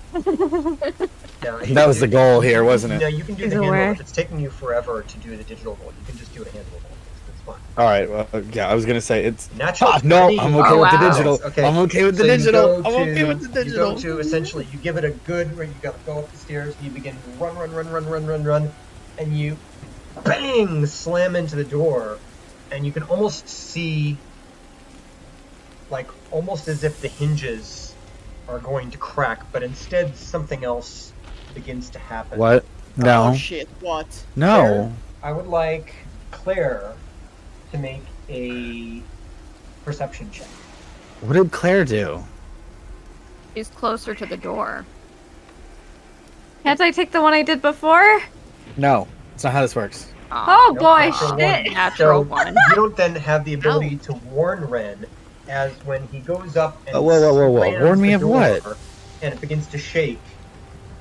Now, you That can was do- the goal here, wasn't No, it? you can do He's the hand roll. aware. If it's taking you forever to do the digital roll, you can just do a hand roll. It's fine. All right. Well, yeah. I was gonna say it's. Natural. No, 20. I'm okay Oh, with the wow. digital. Okay. I'm okay with the So you digital. go I'm okay to- with the You digital. go to essentially, you give it a good, where you got to go up the stairs, you begin to run, and you bang slam into the door, and you can almost see, like almost as if the hinges are going to crack, but instead something else begins to happen. What? No. Oh shit. What? No. I would like Claire to make a perception check. What did Claire do? She's closer to the door. Can't I take the one I did before? No. That's not how this works. Oh Nope, boy, natural shit. one. Natural So one. you don't then have the ability to warn Ren, as when he goes up and Whoa. slams Warn me the of what? door and it begins to shake,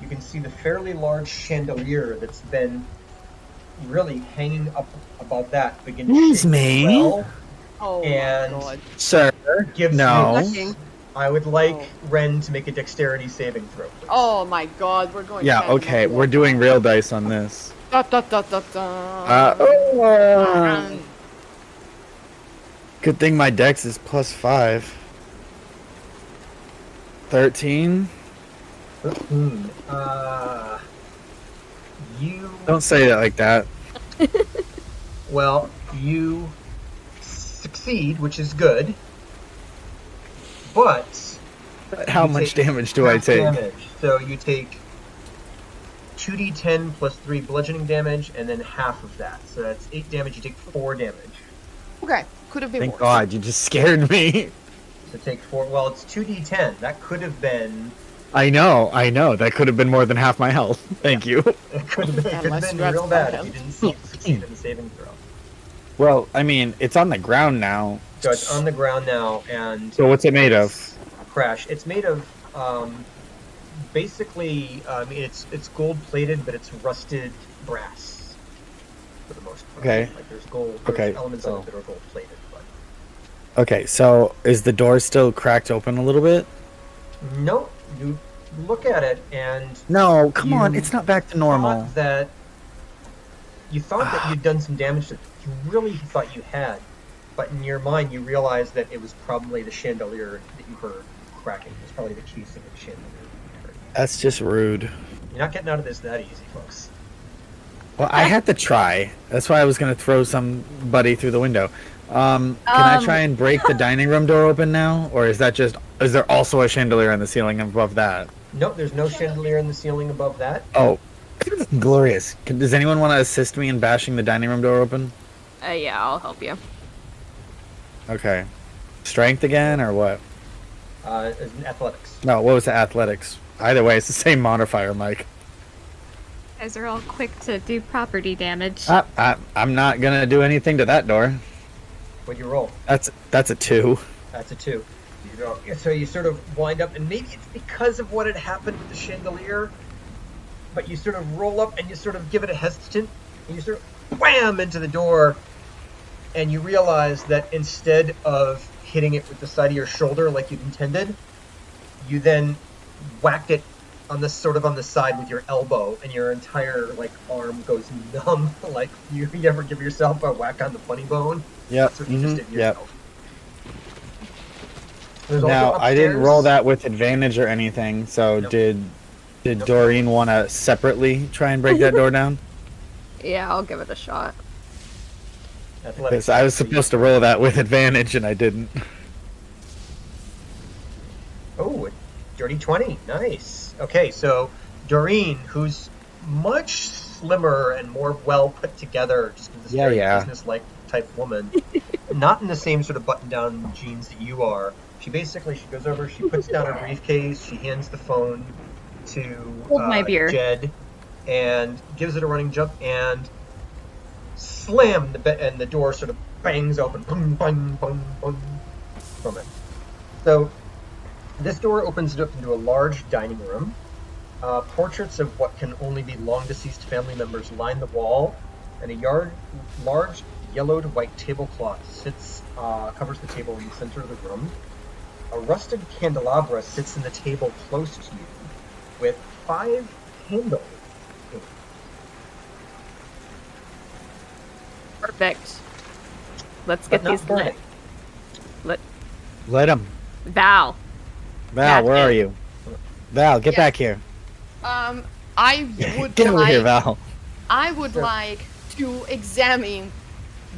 you can see the fairly large chandelier that's been really hanging up above that begin to Excuse shake me? as well. Oh And- my god. Sir. Gives No. you, I would like Oh. Ren to make a dexterity saving throw. Please. Oh my god, we're going. Yeah. down Okay. the We're doing real dice on this. Da, da, da, da, da. Good thing my dex is +5. 13. 13. You Don't say it like that. Well, you succeed, which is good, but How you much take damage do I half take? Damage. So you take 2d10 plus 3 bludgeoning damage, and then half of that. So that's 8 damage. You take 4 damage. Okay, could have been Thank worse. God, you just scared me. So take 4. Well, it's 2d10. That could have been. I know. That could have been more than half my health. Thank you. It could have been, Unless been you had real some bad if health. you didn't succeed in the saving throw. Well, I mean, it's on the ground now. So it's on the ground now, and So what's it made of? crash. It's made of basically it's gold plated, but it's rusted brass for the most part. Okay. Like there's gold. Okay, There's elements so- of it that are gold plated, but Okay, so is the door still cracked open a little bit? Nope. You look at it and No, come on, You it's not back to normal. you thought that you'd done some damage to it. You really thought you had, but in your mind you realized that it was probably the chandelier that you heard cracking. It was probably the casing of the chandelier that you heard. That's just rude. You're not getting out of this that easy, folks. Well, I had to try. That's why I was going to throw somebody through the window. Can I try and break the dining room door open now? Or is there also a chandelier on the ceiling above that? Nope, there's no chandelier in the ceiling above that. Oh, glorious. Does anyone want to assist me in bashing the dining room door open? Yeah, I'll help you. Okay. Strength again, or what? It's in athletics. No, what was the athletics? Either way, it's the same modifier, Mike. Guys are all quick to do property damage. I'm not going to do anything to that door. What'd you roll? That's a 2. That's a 2. So you sort of wind up, and maybe it's because of what had happened with the chandelier, but you sort of roll up and you sort of give it a hesitant, and you sort of wham into the door, and you realize that instead of hitting it with the side of your shoulder like you'd intended, you then whacked it on the side with your elbow, and your entire arm goes numb. Like you ever give yourself a whack on the funny bone? Yep. That's what you just did yourself. Now, I didn't roll that with advantage or anything, so Nope. did Doreen want to separately try and break that door down? Yeah, I'll give it a shot. Athletics. Because I was supposed to roll that with advantage, and I didn't. Oh, a dirty 20. Nice. Okay, so Doreen, who's much slimmer and more well put together, just this very business-like type woman, not in the same sort of button-down jeans that you are. She goes over, she puts down her briefcase, she hands the phone to Hold my beer. Jed, and gives it a running jump, and slam and the door sort of bangs open, boom, bang, boom, boom, from it. So this door opens it up into a large dining room. Portraits of what can only be long-deceased family members line the wall, and a large yellowed white tablecloth covers the table in the center of the room. A rusted candelabra sits in the table close to you, with 5 candles. Perfect. Let's get these lit. Let him. Val. Val, where are you? Val, get back here. I would Get over here, Val. I would like to examine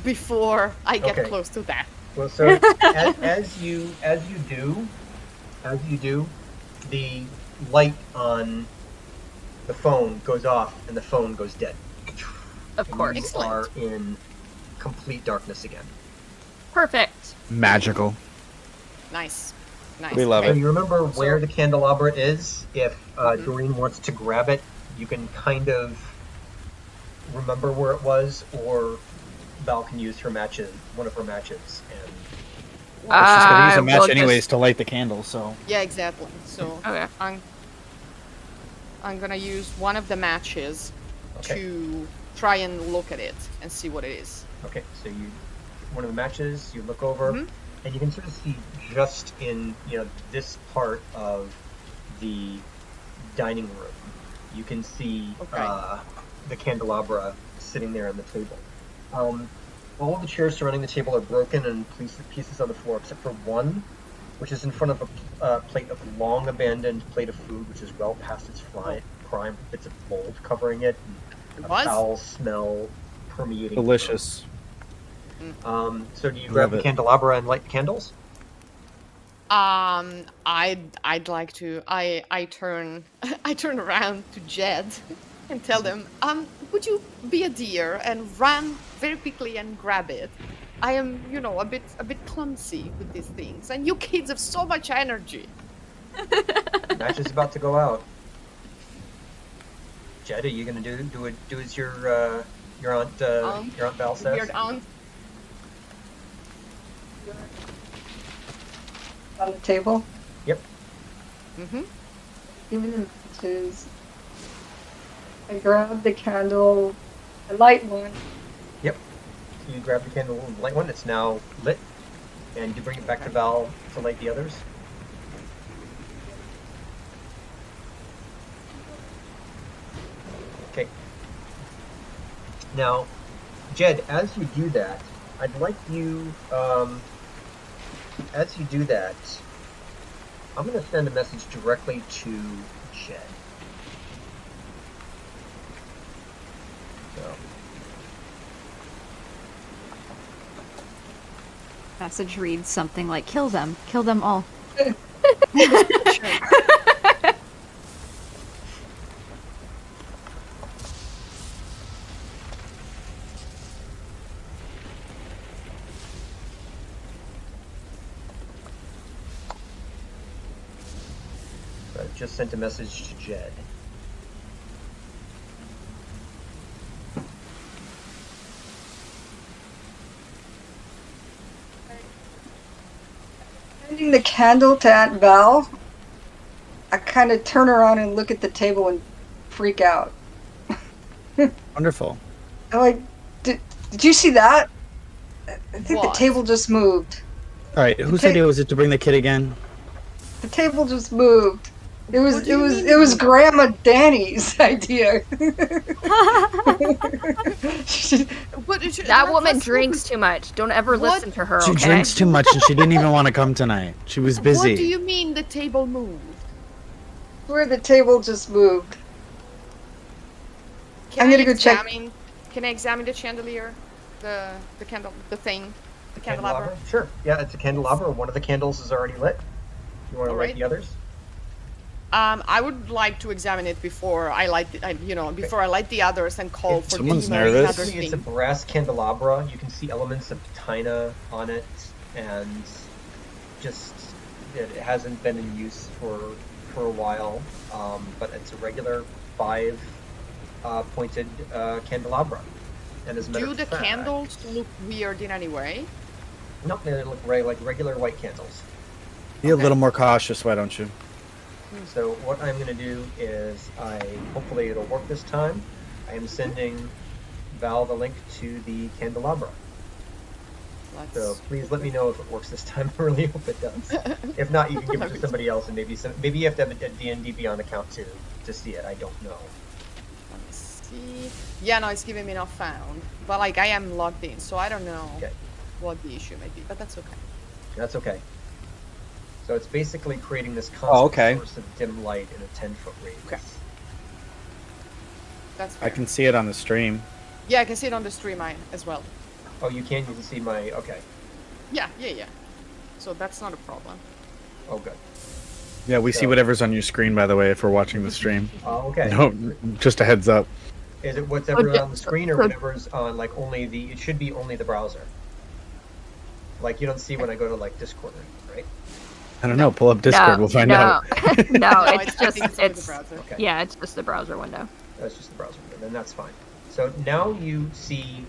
before I get Okay. close to that. Well, so as you do, the light on the phone goes off and the phone goes dead. Of course. You are in complete darkness again. Perfect. Magical. Nice. We love And it. you remember where the candelabra is? If Doreen wants to grab it, you can kind of remember where it was, or Val can use one of her matches, and She's gonna use a match we'll anyways to light the candle, so. Yeah, exactly. So Okay. I'm gonna use one of the matches to try and look at it and see what it is. Okay, so one of the matches, you look over, and you can sort of see just in this part of the dining room, you can see the candelabra sitting there on the table. All of the chairs surrounding the table are broken and pieces on the floor, except for one, which is in front of a plate of long abandoned plate of food, which is well past its prime, bits of mold covering it, and a foul smell permeating. Delicious. So do you grab the it. candelabra and light the candles? I'd like to. I turn around to Jed and tell them, would you be a dear and run very quickly and grab it? I am, a bit clumsy with these things, and you kids have so much energy. Match is about to go out. Jed, are you gonna do as your aunt Val says? Weird aunt. On the table. Yep. Even the matches. I grab the candle, I light one. Yep. You grab the candle and light one. It's now lit. And you bring it back to Val to light the others? Okay. Now, Jed, as you do that, I'd like you, as you do that, I'm going to send a message directly to Jed. So. Message reads something like, kill them all. I've just sent a message to Jed. Handing the candle to Aunt Val, I kind of turn around and look at the table and freak out. Wonderful. I'm like, did you see that? I think What? the table just moved. All right, whose idea was it to bring the kid again? The table just moved. It was What do you mean it was moved? Grandma Danny's idea. That woman drinks too much. Don't ever What? listen to her, She okay? drinks too much and she didn't even want to come tonight. She was busy. What do you mean the table moved? Where the table just moved. Can I'm I gonna go check. Can I examine the chandelier, the candle, the thing, the candelabra? Sure. Yeah, it's a candelabra. One of the candles is already lit. You want to light Alright. the others? I would like to examine it before I light, before I light the others and call for Someone's the other nervous. Basically, it's a thing. brass candelabra. You can see elements of patina on it, and just it hasn't been in use for a while. But it's a regular 5 pointed candelabra. And as a matter Do of the fact, candles look weird in any way? No, they look like regular white candles. Be a little more cautious, why don't you? So what I'm going to do is hopefully it'll work this time. I am sending Val the link to the candelabra. So please let me know if it works this time. I really hope it does. If not, you can give it to somebody else, and maybe you have to have a D&D Beyond account to see it. I don't know. Let me see. Yeah, no, it's giving me not found. But like I am logged in, so I don't know Okay, what the issue may be. But that's okay. that's okay. So it's basically creating this constant okay. source of dim light in a 10-foot radius. Okay. That's fair. I can see it on the stream. Yeah, I can see it on the stream as well. Oh, you can see my... Okay. Yeah. So that's not a problem. Oh, good. Yeah, we see So- whatever's on your screen, by the way, if we're watching the stream. Oh, okay. No, just a heads up. Is it whatever Okay. on the screen or whatever's on, like, only the... It should be only the browser. Like, you don't see when I go to, like, Discord, right? I don't know. Pull up Discord. We'll find out. No, No, it's I just think it's only the it's browser. Okay. yeah, it's just the browser window. That's just the browser window. Then that's fine. So now you see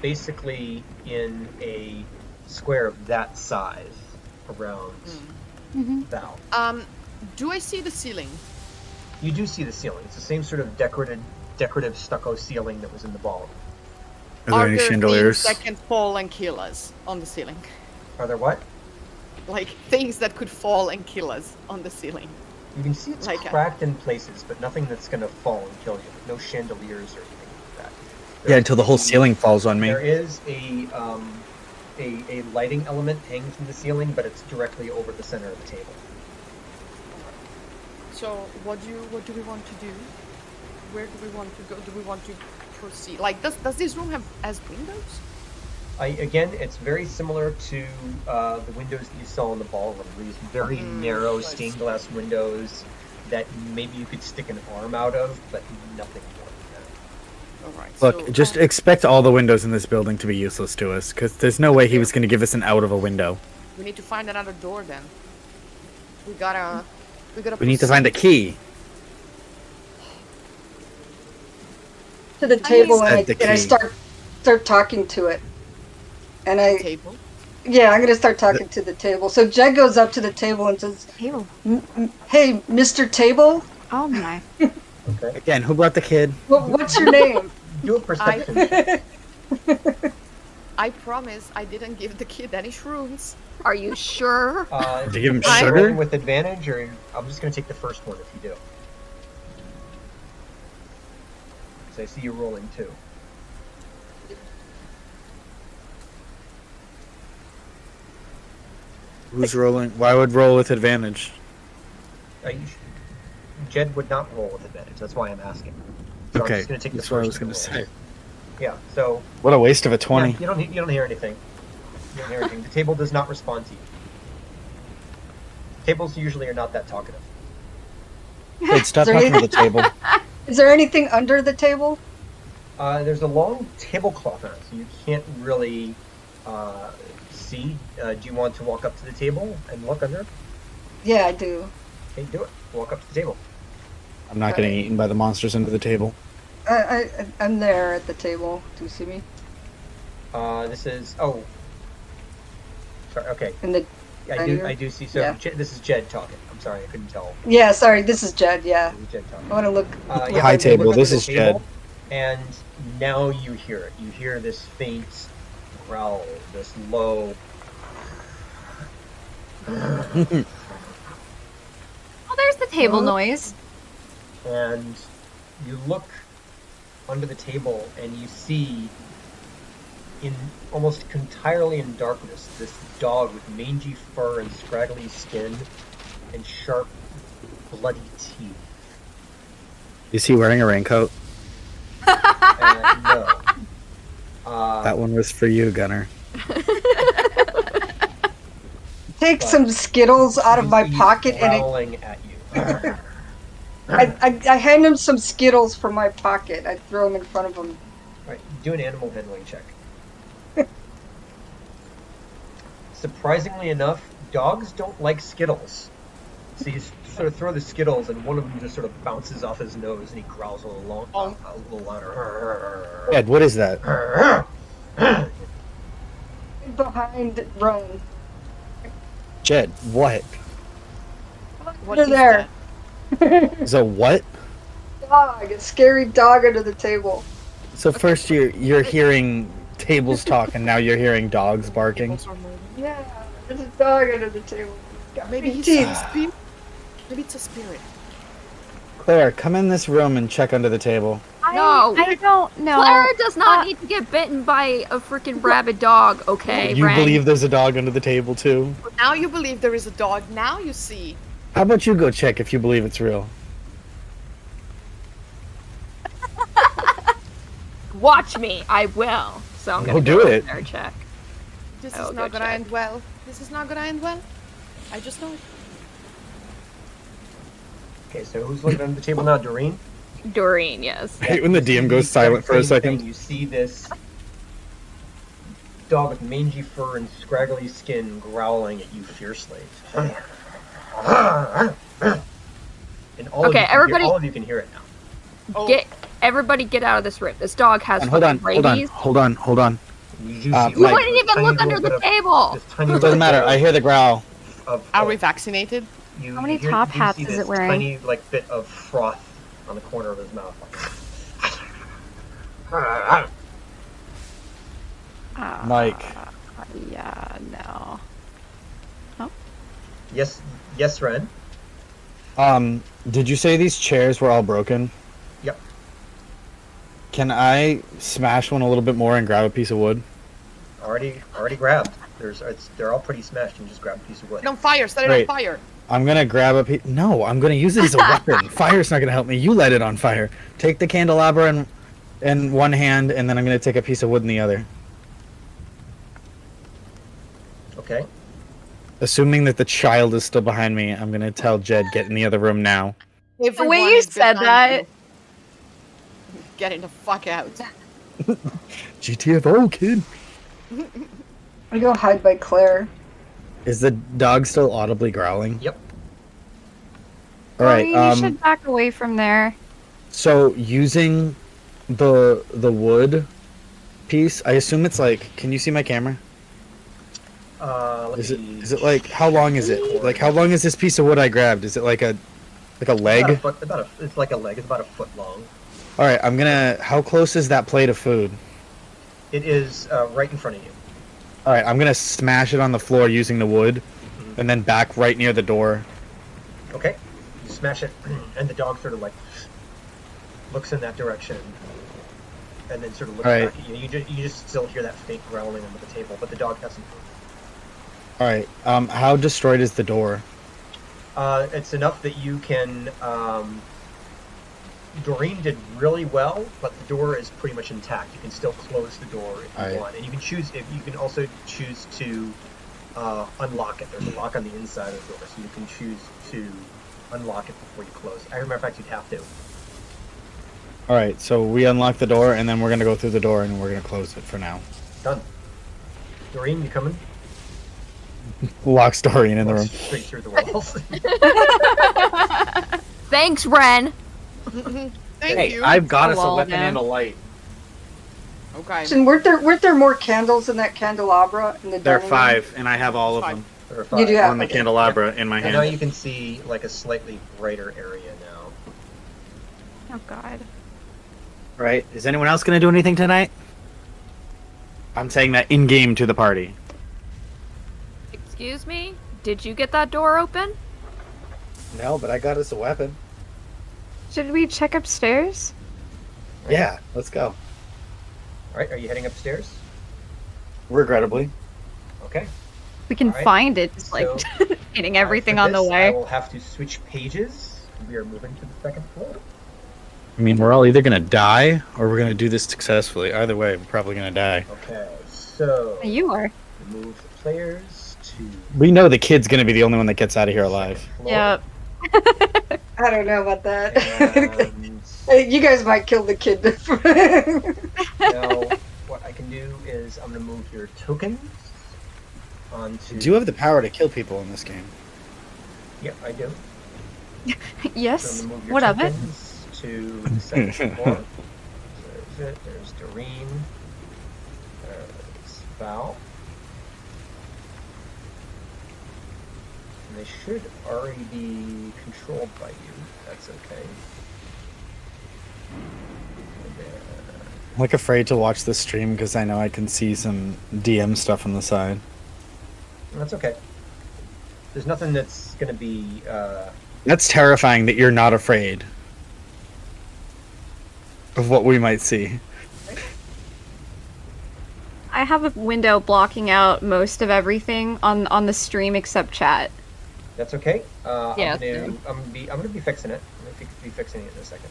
basically in a square of that size around Val. Do I see the ceiling? You do see the ceiling. It's the same sort of decorative stucco ceiling that was in the ballroom. Are there any there chandeliers? things that can fall and kill us on the ceiling? Are there what? Like things that could fall and kill us on the ceiling. You can see it's Like cracked in places, but nothing that's going to fall and kill you. No chandeliers or anything like that. Yeah, until the whole ceiling falls on me. There is a lighting element hanging from the ceiling, but it's directly over the center of the table. So what do we want to do? Where do we want to go? Do we want to proceed? Like does this room have as windows? Again, it's very similar to the windows that you saw in the ballroom. These very narrow nice. stained glass windows that maybe you could stick an arm out of, but nothing more than that. All right. Look, so, just expect all the windows in this building to be useless to us, because there's no way he was going to give us an out of a window. we need to find another door then. We gotta. We need to find a key. To the table Said and the I key. start talking to it. And I table. yeah, I'm gonna start talking to the table. So Jed goes up to the table and says, Ew. "Hey, Mr. Table, Oh my. Okay. Again, who brought the kid? what's your name?" Do a perception. check. I promise I didn't give the kid any shrooms. Are you sure? Did you give him Are you sugar? rolling with advantage, or I'm just going to take the first one if you do. Because I see you rolling too. Who's rolling? Why would roll with advantage? Jed would not roll with advantage. That's why I'm asking. So Okay, I'm just going to take the that's what I was first going to roll. say. Yeah. So What a waste of a 20. yeah, you don't hear anything. You don't hear anything. The table does not respond to you. Tables usually are not that talkative. Hey, stop Is there talking to the table. Is there anything under the table? There's a long tablecloth on it, so you can't really see. Do you want to walk up to the table and look under? Yeah, I do. Okay, do it. Walk up to the table. I'm not getting eaten by the monsters under the table. I'm there at the table. Do you see me? This is sorry. Okay, In the I do see. So Yeah. This is Jed talking. I'm sorry, I couldn't tell. Yeah, sorry, this is Jed, yeah. This is Jed talking. I want to look. Hi, you table. look This under is the table, Jed. And now you hear it. You hear this faint growl, this low. Oh, there's the table noise. And you look under the table and you see, in almost entirely in darkness, this dog with mangy fur and scraggly skin and sharp, bloody teeth. Is he wearing a raincoat? No. That one was for you, Gunner. Take some Skittles out of my He's pocket and growling at you. I hand him some Skittles from my pocket. I throw them in front of him. Right, do an animal handling check. Surprisingly enough, dogs don't like Skittles. So you sort of throw the Skittles, and one of them just sort of bounces off his nose, and he growls a little louder. Ed, what is that? Behind Rome. Jed, what? What Under is there. that? Is a what? Dog, a scary dog under the table. So first you're hearing tables talk, and now you're hearing dogs barking. Yeah, there's a dog under the table. Got Maybe big he's teeth. a spirit. Maybe it's a spirit. Claire, come in this room and check under the table. No. I don't know. Clara does not need to get bitten by a freaking rabid dog, okay, You Ren? believe there's a dog under the table too? Now you believe there is a dog. Now you see. How about you go check if you believe it's real? Watch me, I will. So I'm gonna Go do over it. there and check. This I will is go not gonna check. end well. This is not gonna end well. I just know it. Okay, so who's looking under the table now? Doreen? Doreen, yes. I hate when the DM goes silent for a Same thing, second. You see this dog with mangy fur and scraggly skin growling at you fiercely. And Okay, everybody- all of you can hear it now. Oh, Everybody get out of this room. This dog has Hold on, fucking rabies. hold on. You do Mike. see You like wouldn't this even tiny look under little the bit of- table. this tiny It little doesn't matter. bit I hear the growl. are we vaccinated? How many top hats you see is this it wearing? Tiny like bit of froth on the corner of his mouth. Mike. Yeah, no. Yes, Ren. Did you say these chairs were all broken? Yep. Can I smash one a little bit more and grab a piece of wood? Already grabbed. They're all pretty smashed. You can just grab a piece of wood. Set it on fire. Set it on Great. fire. I'm gonna grab a piece. No, I'm gonna use it as a weapon. Fire's not gonna help me. You light it on fire. Take the candelabra in one hand, and then I'm gonna take a piece of wood in the other. Okay. Assuming that the child is still behind me, I'm gonna tell Jed, get in the other room now. The way you said that, Getting the fuck out. GTFO, kid. I go hide by Claire. Is the dog still audibly growling? Yep. All right. you should back away from there. So using the wood piece, I assume it's like. Can you see my camera? Let's Is see. it like how long is it? Like how long is this piece of wood I grabbed? Is it like a leg? It's like a leg. It's about a foot long. All right. I'm gonna. How close is that plate of food? It is right in front of you. All right, I'm gonna smash it on the floor using the wood, and then back right near the door. Okay. You smash it, and the dog sort of like looks in that direction, and then sort of looks Right. back at you. You just still hear that faint growling under the table, but the dog hasn't moved. All right. How destroyed is the door? It's enough that you can. Doreen did really well, but the door is pretty much intact. You can still close the door if you Right. want, and you can choose. If you can also choose to unlock it. There's a lock on the inside of the door, so you can choose to unlock it before you close. As a matter of fact, you'd have to. All right, so we unlock the door, and then we're gonna go through the door, and we're gonna close it for now. Done. Doreen, you coming? Locks Doreen in the room. Straight through the walls. Thanks, Ren. Thank you. I've got A us a wall weapon now. and a light. Okay. And weren't there more candles in that candelabra in the There are dining room? 5, and I have all of Five. them There are 5. You do have on the okay. candelabra in my And now hand. you can see like a slightly brighter area now. Oh God. Right? Is anyone else gonna do anything tonight? I'm saying that in game to the party. Excuse me? Did you get that door open? No, but I got us a weapon. Should we check upstairs? Yeah, let's go. All right, are you heading upstairs? Regrettably. Okay. We can Alright, find it, just like so, hitting everything for on the this, I way. will have to switch pages. We are moving to the second floor. I mean, we're all either gonna die or we're gonna do this successfully. Either way, we're probably gonna die. Okay, so You are. move the players to We know the kid's gonna be the only one that gets out of here alive. floor. Yep. I don't know about that. And You guys might kill the kid. now, what I can do is I'm going to move your tokens onto. Do you have the power to kill people in this game? Yep, I do. Yes. So I'm gonna move your What of it? tokens to the second floor. So there's it. There's Doreen. There's Val. And they should already be controlled by you. That's okay. And then, I'm like afraid to watch this stream because I know I can see some DM stuff on the side. that's okay. There's nothing that's going to be. That's terrifying that you're not afraid of what we might see. I have a window blocking out most of everything on the stream except chat. That's okay. Yeah, I'm gonna be fixing it. I'm gonna be fixing it in a second.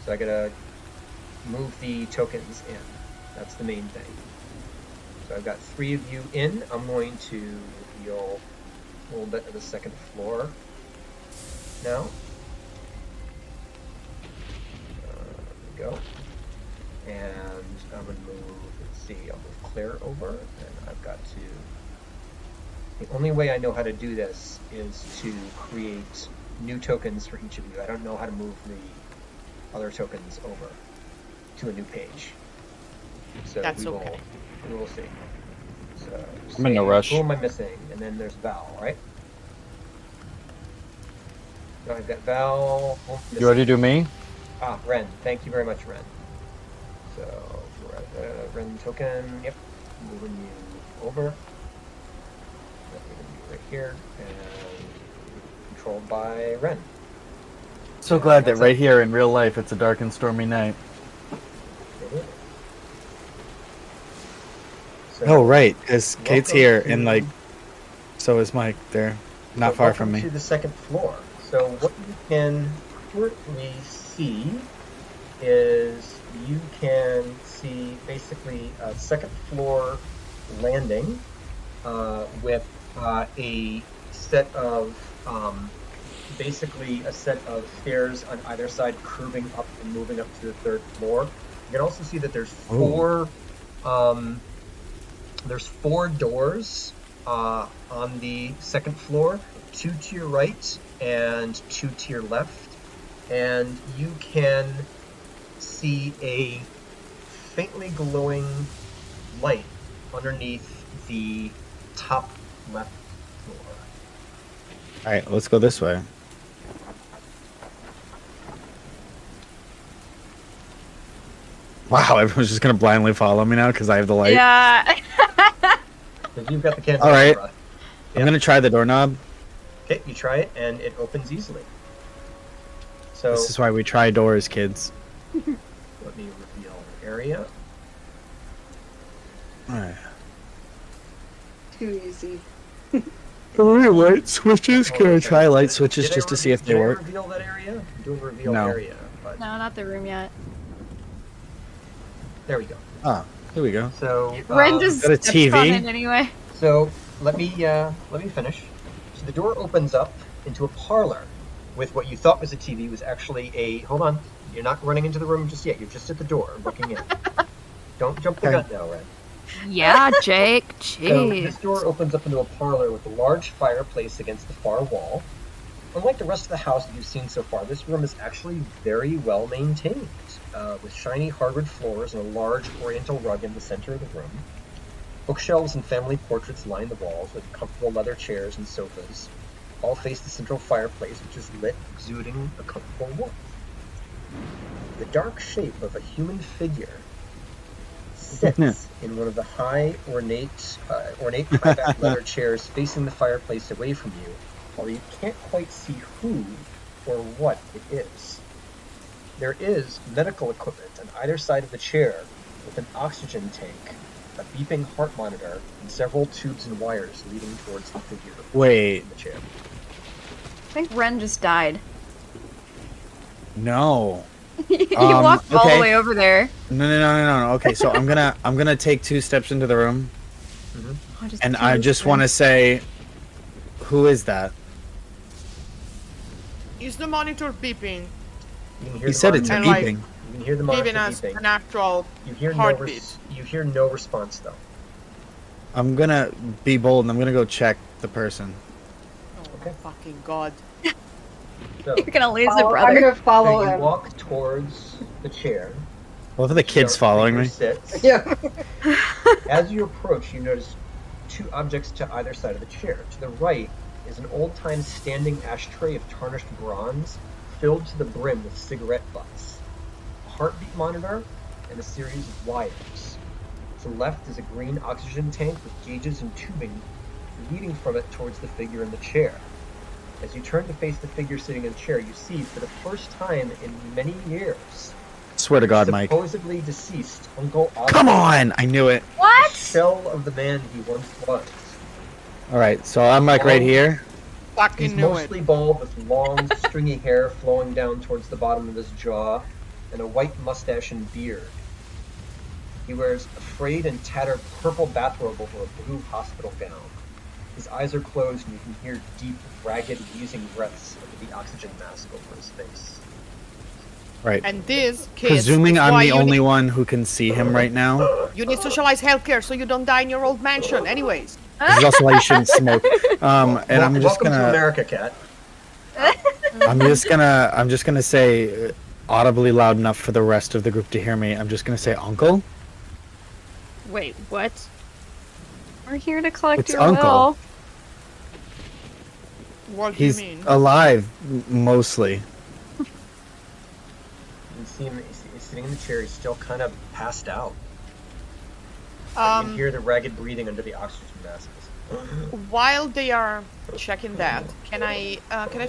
So I gotta move the tokens in. That's the main thing. So I've got 3 of you in. I'm going to reveal a little bit of the second floor now. There we go. And I'm gonna move. Let's see. I'll move Claire over, and I've got to. The only way I know how to do this is to create new tokens for each of you. I don't know how to move the other tokens over to a new page. So That's we okay. will see. So I'm in no rush. Who am I missing? And then there's Val, right? So I've got Val. Oh, You ready to do me? Ren. Thank you very much, Ren. So we're at the Ren token. Yep. Moving you over. Right here, and controlled by Ren. So glad that right here in real life it's a dark and stormy night. So, Oh, right, because Kate's welcome here, to- and like, so is Mike. They're not so far welcome from me. To the second floor. So what you can currently see is you can see basically a second floor landing with a set of basically a set of stairs on either side curving up and moving up to the third floor. You can also see that there's four doors on the second floor, 2 to your right and 2 to your left, and you can see a faintly glowing light underneath the top left floor. All right, let's go this way. Wow, everyone's just gonna blindly follow me now because I have the light. Yeah. Because you've got the candle. All right. Yep. I'm gonna try the doorknob. Okay, you try it, and it opens easily. So This is why we try doors, kids. let me reveal the area. Alright. Too easy. Alright, light switches. Can I Okay. try light switches Did I just to see if they did I work? reveal that area? I'm doing reveal No. area, but No, not the room yet. there we go. Ah, here we go. So Ren just got a steps on TV? it anyway. So let me finish. So the door opens up into a parlor with what you thought was a TV was actually a. Hold on, you're not running into the room just yet. You're just at the door looking in. Don't jump the Okay. gun now, Red. Yeah, Jake. So Jeez. this door opens up into a parlor with a large fireplace against the far wall. Unlike the rest of the house that you've seen so far, this room is actually very well maintained, with shiny hardwood floors and a large oriental rug in the center of the room. Bookshelves and family portraits line the walls with comfortable leather chairs and sofas. All face the central fireplace, which is lit, exuding a comfortable warmth. The dark shape of a human figure sits in one of the ornate high-back leather chairs facing the fireplace away from you, although you can't quite see who or what it is. There is medical equipment on either side of the chair, with an oxygen tank, a beeping heart monitor, and several tubes and wires leading towards the figure Wait, in the chair. I think Ren just died. no. You walked all the okay. way over there. No. Okay, so I'm gonna take 2 steps into the room, and I just want to say, who is that? Is the monitor beeping? You can hear He the said it's monitor And, like, beeping. You can hear the monitor Giving us beeping. an actual You hear heartbeat. you hear no response though. I'm gonna be bold and I'm gonna go check the person. Oh, Okay. fucking god. So, You're gonna lose a I'm brother. gonna so follow you him. walk towards the chair. What are the kids So following the me? figure sits. Yeah. As you approach, you notice 2 objects to either side of the chair. To the right is an old-time standing ashtray of tarnished bronze, filled to the brim with cigarette butts, a heartbeat monitor, and a series of wires. To the left is a green oxygen tank with gauges and tubing leading from it towards the figure in the chair. As you turn to face the figure sitting in the chair, you see, for the first time in many years, Swear to God, Mike. supposedly deceased Uncle Otto, Come on! I knew it. What? shell of the man he once was. Alright, so I'm like right here. Fucking He's knew mostly bald with long, stringy hair flowing down towards the bottom of his jaw, and a white mustache and beard. He wears a frayed and tattered purple bathrobe over a blue hospital gown. His eyes are closed, and you can hear deep, ragged, wheezing breaths under the oxygen mask over his face. Right. And this, kids, Presuming is I'm why the you only need, one who can see him right now. you need socialized healthcare so you don't die in your old mansion. Anyways. This is also why you shouldn't smoke. And I'm just Welcome to gonna America, Cat. I'm just gonna say audibly loud enough for the rest of the group to hear me. I'm just gonna say uncle. Wait, what? We're here to collect It's your Uncle. will. What do He's you mean? alive mostly. You can see him he's sitting in the chair. He's still kind of passed out. You can hear the ragged breathing under the oxygen masks. While they are checking that, can I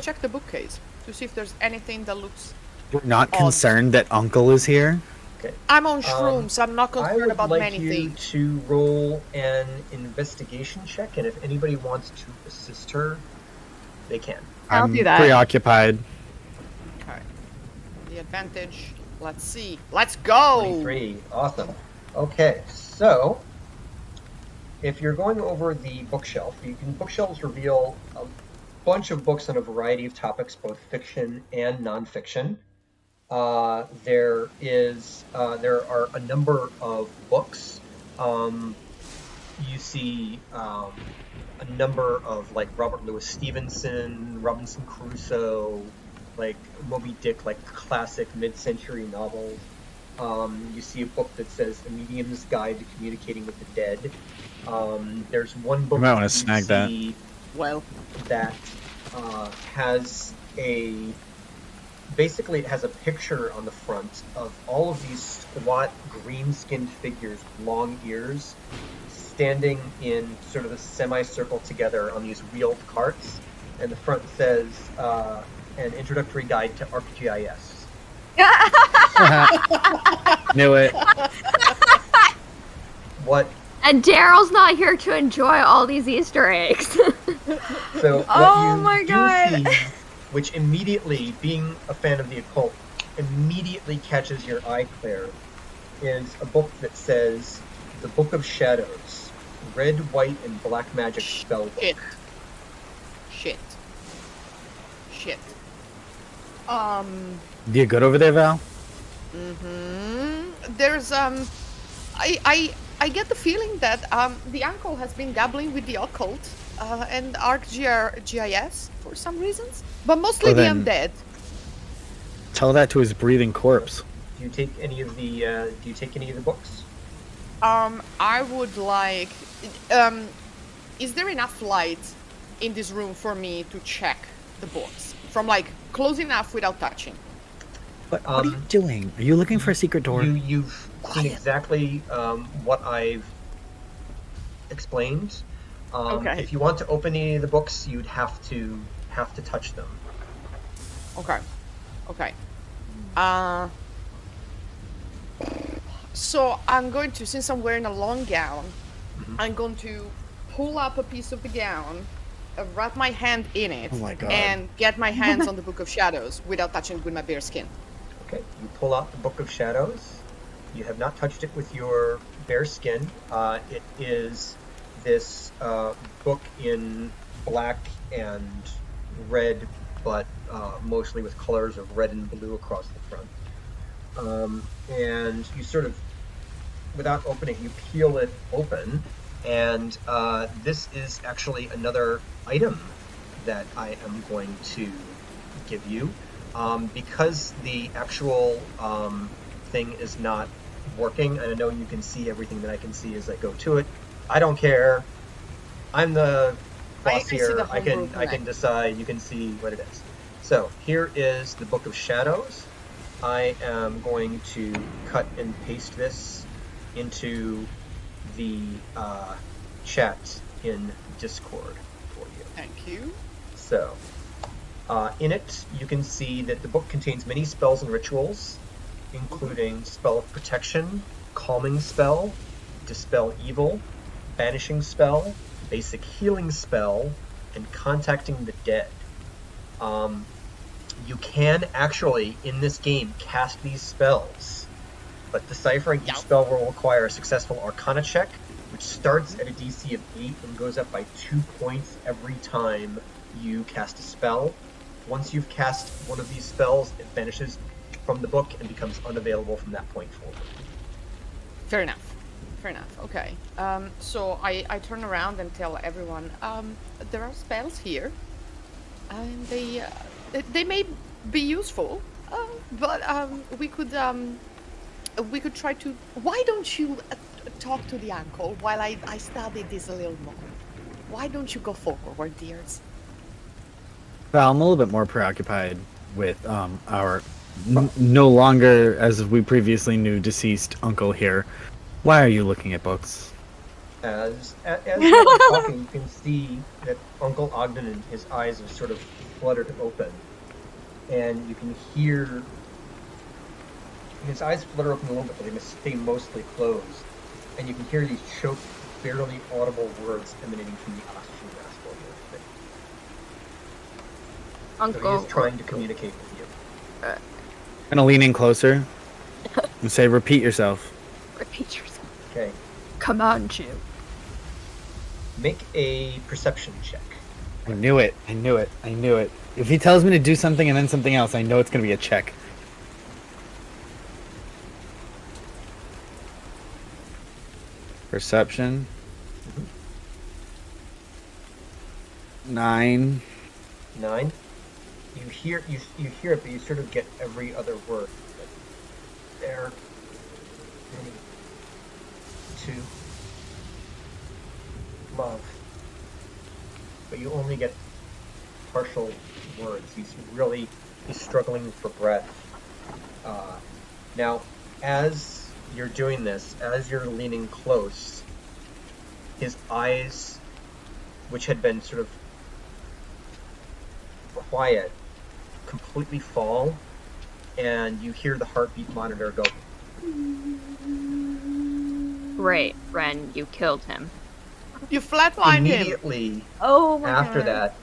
check the bookcase to see if there's anything that looks? You're not Odd. concerned that uncle is here? Okay. I'm on shrooms. I'm not I concerned would about like many you things. to roll an investigation check, and if anybody wants to assist her, they can. I'll I'm do that. preoccupied. Okay. The advantage. Let's see. Let's go. 23. Awesome. Okay, so if you're going over the bookshelf, bookshelves reveal a bunch of books on a variety of topics, both fiction and nonfiction. There are a number of books. You see a number of like Robert Louis Stevenson, Robinson Crusoe, like Moby Dick, like classic mid-century novels. You see a book that says A Medium's Guide to Communicating with the Dead. There's one book You might wanna that snag that. see Well, that has a basically it has a picture on the front of all of these squat, green-skinned figures with long ears standing in sort of a semicircle together on these wheeled carts. And the front says, an introductory guide to ArcGIS. Knew it. What? And Daryl's not here to enjoy all these Easter eggs. So what Oh you my do God. see, which immediately, being a fan of the occult, immediately catches your eye, Claire, is a book that says The Book of Shadows, Red, White, and Black Magic Spell Book. Shit. You good over there, Val? There's I get the feeling that the uncle has been dabbling with the occult and ArcGIS for some reasons, but mostly Well, the then- undead. Tell that to his breathing corpse. Do you take any of the books? I would like. Is there enough light in this room for me to check the books from like close enough without touching? What are you doing? Are you looking for a secret door? You've seen exactly what I've explained. Okay. If you want to open any of the books, you'd have to touch them. Okay. So I'm going to, since I'm wearing a long gown, I'm going to pull up a piece of the gown, wrap my hand in it, Oh my God. and get my hands on the Book of Shadows without touching it with my bare skin. Okay, you pull out the Book of Shadows. You have not touched it with your bare skin. It is this book in black and red, but mostly with colors of red and blue across the front. And you sort of, without opening, you peel it open, and this is actually another item that I am going to give you. Because the actual thing is not working, and I know you can see everything that I can see as I go to it. I don't care. I'm the boss see here. the whole group I can decide. You can see what it is. So here is the Book of Shadows. I am going to cut and paste this into the chat in Discord for you. Thank you. So, in it, you can see that the book contains many spells and rituals, including Spell of Protection, Calming Spell, Dispel Evil, Banishing Spell, Basic Healing Spell, and Contacting the Dead. You can actually, in this game, cast these spells, but deciphering each spell will require a successful Arcana check, which starts at a DC of 8 and goes up by 2 points every time you cast a spell. Once you've cast one of these spells, it vanishes from the book and becomes unavailable from that point forward. Fair enough. Okay. So I turn around and tell everyone, there are spells here, and they may be useful, but we could try to. Why don't you talk to the uncle while I study this a little more? Why don't you go forward, dears? Val, I'm a little bit more preoccupied with our no longer, as we previously knew, deceased uncle here. Why are you looking at books? As you're talking, you can see that Uncle Ogden and his eyes have sort of fluttered open, and you can hear his eyes flutter open a little bit, but they stay mostly closed, and you can hear these choked, barely audible words emanating from the oxygen mask while you're thinking. So Uncle. he is trying to communicate with you. I'm gonna lean in closer and say, "Repeat yourself." Repeat yourself. Okay, Command you. make a perception check. I knew it. If he tells me to do something and then something else, I know it's gonna be a check. Perception. 9. 9. You hear it, but you sort of get every other word. Like, there, many, to, love. But you only get partial words. He's He's struggling for breath. Now, as you're doing this, as you're leaning close, his eyes, which had been sort of quiet, completely fall, and you hear the heartbeat monitor go. Great, Ren, you killed him. You flatlined him. Immediately Oh my after God. that,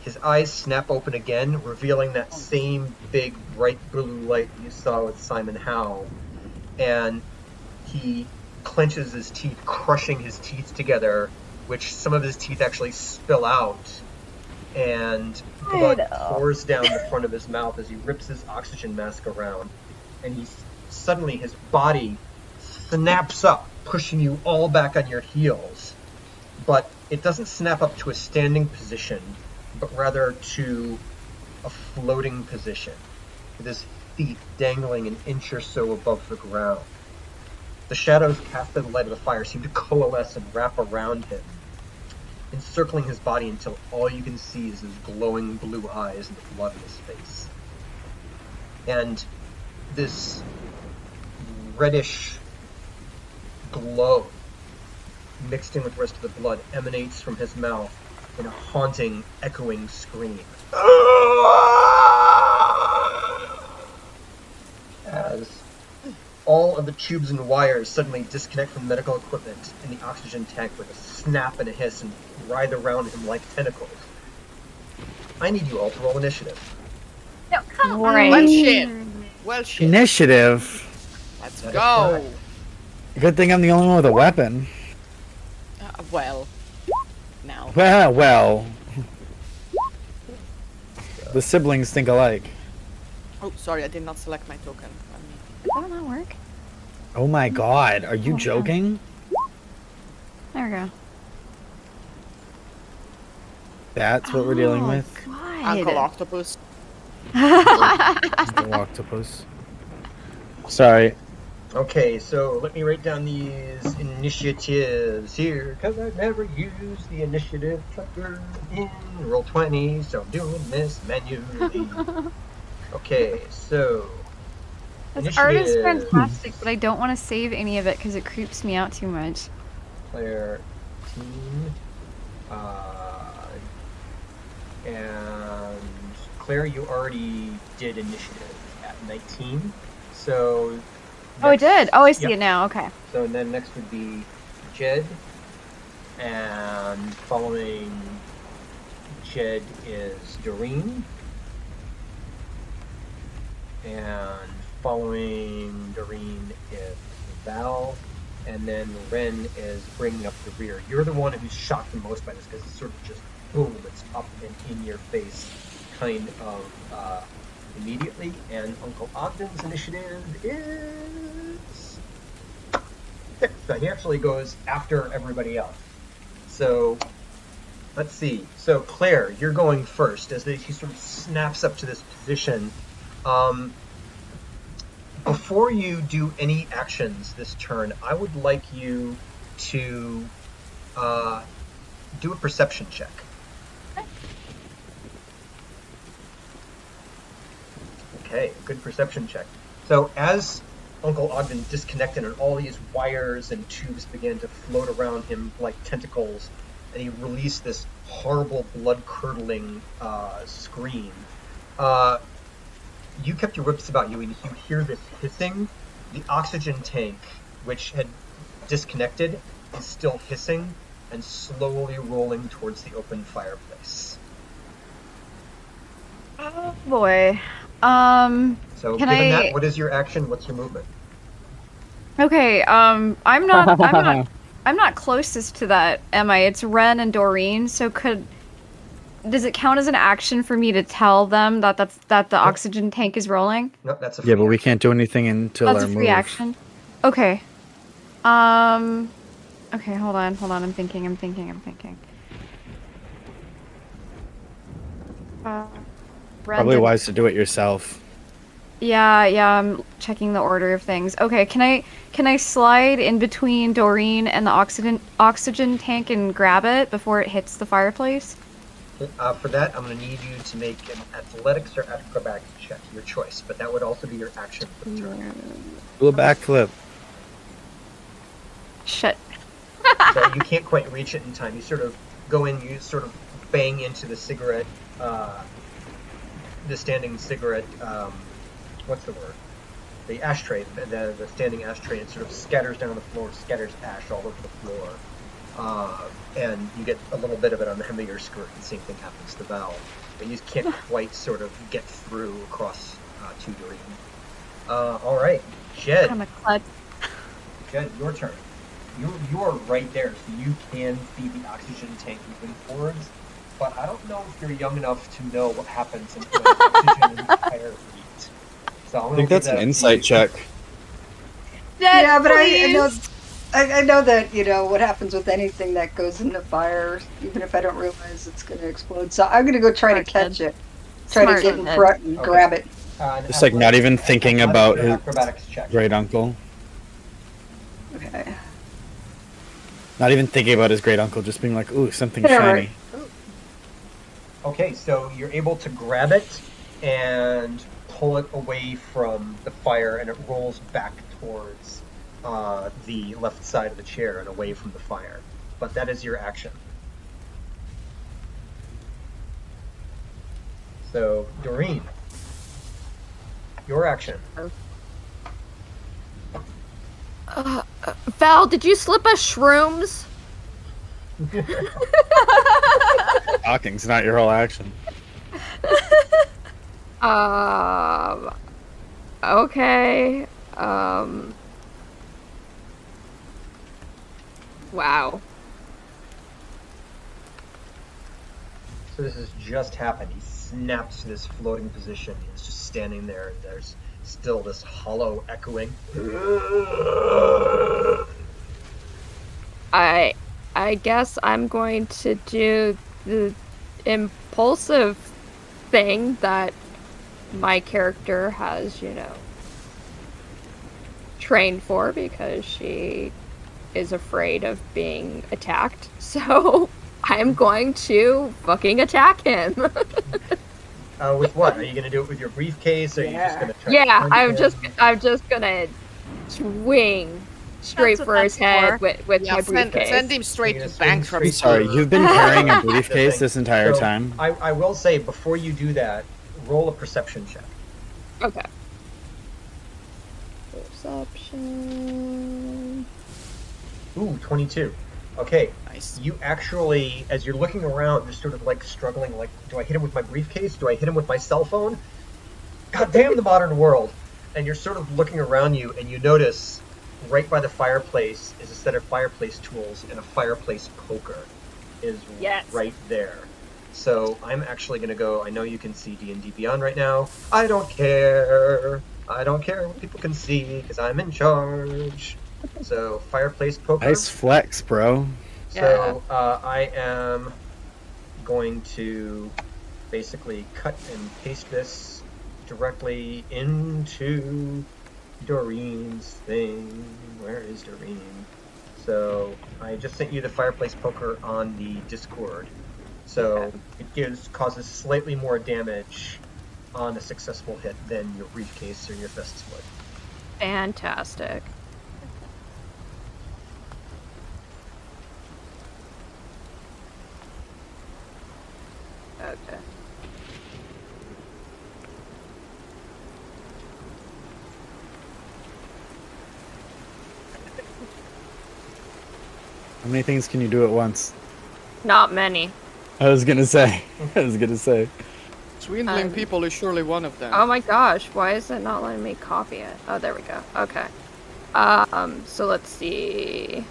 his eyes snap open again, revealing that same big, bright blue light you saw with Simon Howe. And he clenches his teeth, crushing his teeth together, which some of his teeth actually spill out. And blood pours down the front of his mouth as he rips his oxygen mask around. And suddenly his body snaps up, pushing you all back on your heels. But it doesn't snap up to a standing position, but rather to a floating position, with his feet dangling an inch or so above the ground. The shadows cast by the light of the fire seem to coalesce and wrap around him, encircling his body until all you can see is his glowing blue eyes and the blood in his face. And this reddish glow, mixed in with the rest of the blood, emanates from his mouth in a haunting, echoing scream. As all of the tubes and wires suddenly disconnect from medical equipment in the oxygen tank with a snap and a hiss and writhe around him like tentacles. I need you all to roll initiative. No, come on. Right. Well shit. Well shit. Initiative. Let's That is go. correct. Good thing I'm the only one with a weapon. Well. Now. Well. The siblings think alike. Oh, sorry, I did not select my token. Did that not work? Oh my god, are you Oh, joking? There we go. That's what we're dealing with? Uncle Octopus. The octopus. Sorry. Okay, so let me write down these initiatives here, because I've never used the initiative tracker in Roll20, so I'm doing this manually. Okay, so... This art is initiatives. fantastic, but I don't want to save any of it because it creeps me out too much. Claire, team, and Claire, you already did initiative at 19, so... Oh, I did? Oh, I see Yep. it now. Okay. So then next would be Jed, and following Jed is Doreen, and following Doreen is Val, and then Ren is bringing up the rear. You're the one who's shocked the most by this because it's sort of just boom, it's up and in your face kind of immediately, and Uncle Ogden's initiative is 6. So he actually goes after everybody else. So let's see. So Claire, you're going first as he sort of snaps up to this position. Before you do any actions this turn, I would like you to do a perception check. Okay, good perception check. So as Uncle Ogden disconnected and all these wires and tubes began to float around him like tentacles, and he released this horrible blood-curdling scream, you kept your wits about you, and you hear this hissing. The oxygen tank, which had disconnected, is still hissing and slowly rolling towards the open fireplace. Oh boy. So Can given I- that, what is your action? What's your movement? Okay. I'm not closest to that, am I? It's Ren and Doreen. So does it count as an action for me to tell them that the oxygen tank is rolling? No, that's a Yeah, but free we action. can't do anything until That's our a free move. action. Okay. Okay, hold on. I'm thinking. Probably Brendan. wise to do it yourself. Yeah, I'm checking the order of things. Okay, can I slide in between Doreen and the oxygen tank and grab it before it hits the fireplace? For that, I'm going to need you to make an athletics or acrobatics check, your choice. But that would also be your action for the turn. Do a backflip. Shit. So you can't quite reach it in time. You sort of go in, you sort of bang into the cigarette, the standing cigarette, what's the word? The ashtray, the standing ashtray, and sort of scatters down the floor, scatters ash all over the floor. And you get a little bit of it on the hem of your skirt. The same thing happens to Val. But you can't quite sort of get through across to Doreen. All right, Jed. I'm a clod. Jed, your turn. You are right there, so you can see the oxygen tank moving forwards. But I don't know if you're young enough to know what happens when oxygen and fire meet. So I think that's an insight check. Yeah, but I know that, what happens with anything that goes into fire, even if I don't realize it's going to explode. So I'm going to go try to catch it. Try to get in front and grab it. Just like not even thinking about his great uncle. Okay. Not even thinking about his great uncle, just being like, ooh, something shiny. Okay, so you're able to grab it and pull it away from the fire, and it rolls back towards the left side of the chair and away from the fire. But that is your action. So, Doreen, your action. Val, did you slip us shrooms? Talking's not your whole action. Okay. Wow. So this has just happened. He snaps to this floating position. He's just standing there, and there's still this hollow echoing. I guess I'm going to do the impulsive thing that my character has, trained for, because she is afraid of being attacked. So I'm going to fucking attack him. With what? Are you gonna do it with your briefcase, or are you just gonna try Yeah, to I'm just gonna swing straight for his head with my briefcase. Send him straight to bankruptcy. Sorry, you've been carrying a briefcase this entire time? I will say, before you do that, roll a perception check. Okay. Perception. Ooh, 22. Okay. Nice. You actually, as you're looking around, you're sort of like struggling, like, do I hit him with my briefcase? Do I hit him with my cell phone? God damn the modern world. And you're sort of looking around you, and you notice right by the fireplace is a set of fireplace tools, and a fireplace poker is right there. So I'm actually going to go, I know you can see D&D Beyond right now. I don't care. I don't care what people can see, because I'm in charge. So, fireplace poker. Nice flex, bro. So, I am going to basically cut and paste this directly into Doreen's thing. Where is Doreen? So, I just sent you the fireplace poker on the Discord. So, it causes slightly more damage on a successful hit than your briefcase or your fists would. Fantastic. Okay. How many things can you do at once? Not many. I was gonna say. Swindling people is surely one of them. Oh my gosh, why is it not letting me copy it? Oh, there we go. Okay. So let's see.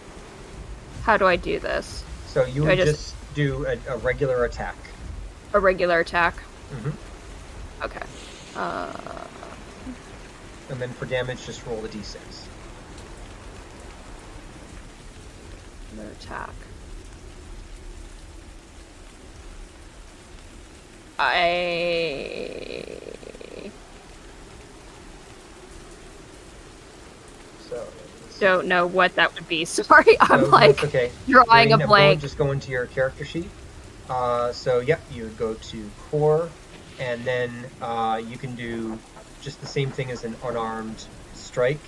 How do I do this? So you would just do a regular attack. A regular attack? Mm-hmm. Okay. And then for damage, just roll the d6. Another attack. So don't know what that would be. Sorry, I'm okay. drawing a blank. Just go into your character sheet. So yep, you would go to core, and then you can do just the same thing as an unarmed strike.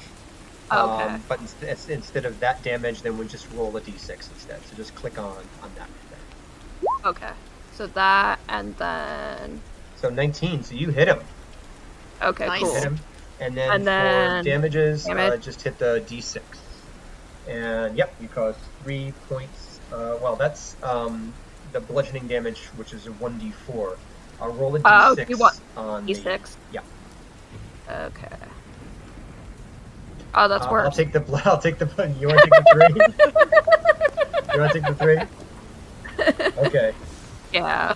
Okay. But instead of that damage, then we just roll a d6 instead. So just click on that there. Okay. So that, and then... So 19, so you hit him. Okay, Nice. cool. Hit him. And then, And then for damages, damage. just hit the d6. And yep, you cause 3 points. Well, that's the bludgeoning damage, which is a 1d4. I'll roll a d6 you want on D6? Yeah. Okay. Oh, that's worse. I'll take the You want to take the 3? You want to take the 3? Okay. Yeah.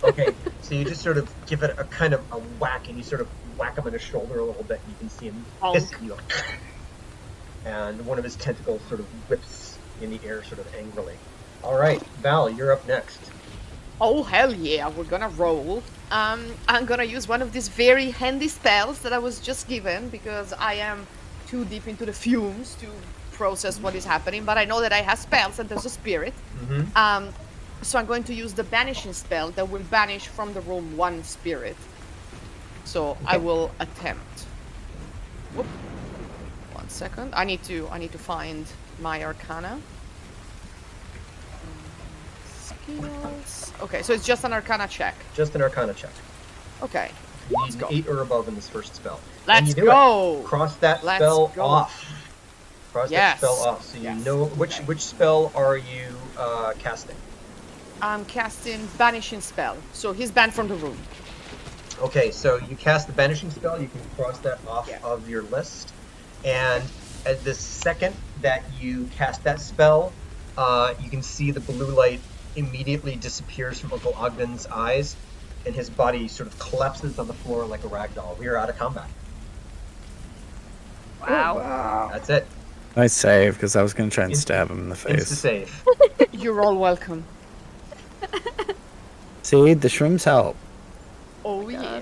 Okay. So you just sort of give it a kind of a whack, and you sort of whack him in the shoulder a little bit, and you can see him hiss at you. And one of his tentacles sort of whips in the air sort of angrily. All right, Val, you're up next. Oh, hell yeah, we're gonna roll. I'm gonna use one of these very handy spells that I was just given because I am too deep into the fumes to process what is happening, but I know that I have spells and there's a spirit. Mm-hmm. So I'm going to use the banishing spell that will banish from the room one spirit. So Okay. I will attempt. Whoop. 1 second. I need to find my arcana. Skills. Okay, so it's just an arcana check. Just an Arcana check. Okay. You Let's need go. an 8 or above in this first spell. Let's and you do go. It. Cross that Let's spell go. off. Cross Yes. that spell off, so you Yes. know which Okay. which spell are you casting. I'm casting banishing spell. So he's banned from the room. Okay, so you cast the banishing spell. You can cross that off Yeah. of your list, and at the second that you cast that spell, you can see the blue light immediately disappears from Uncle Ogden's eyes, and his body sort of collapses on the floor like a rag doll. We are out of combat. Wow. Wow. That's it. Nice save, because I was going to try and Insta- stab him in the Insta face. save. You're all welcome. See, the shrooms help. Oh yeah.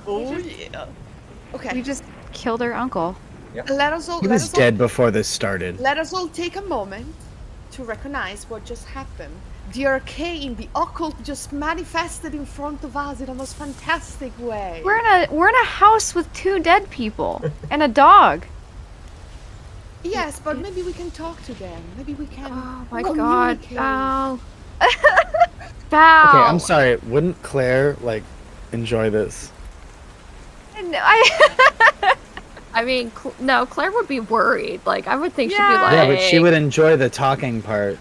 Oh yeah. Okay. We just killed our uncle. Let us all. He let was us all- dead before this started. Let us all take a moment to recognize what just happened. The arcane, the occult just manifested in front of us in a most fantastic way. We're in a house with 2 dead people and a dog. Yes, but maybe we can talk to them. Maybe we can. Oh my god, communicate. Val. Val. Okay, I'm sorry. Wouldn't Claire, like, enjoy this? And I mean, no, Claire would be worried. Like, I would think she'd be Yeah. like... Yeah, but she would enjoy the talking part.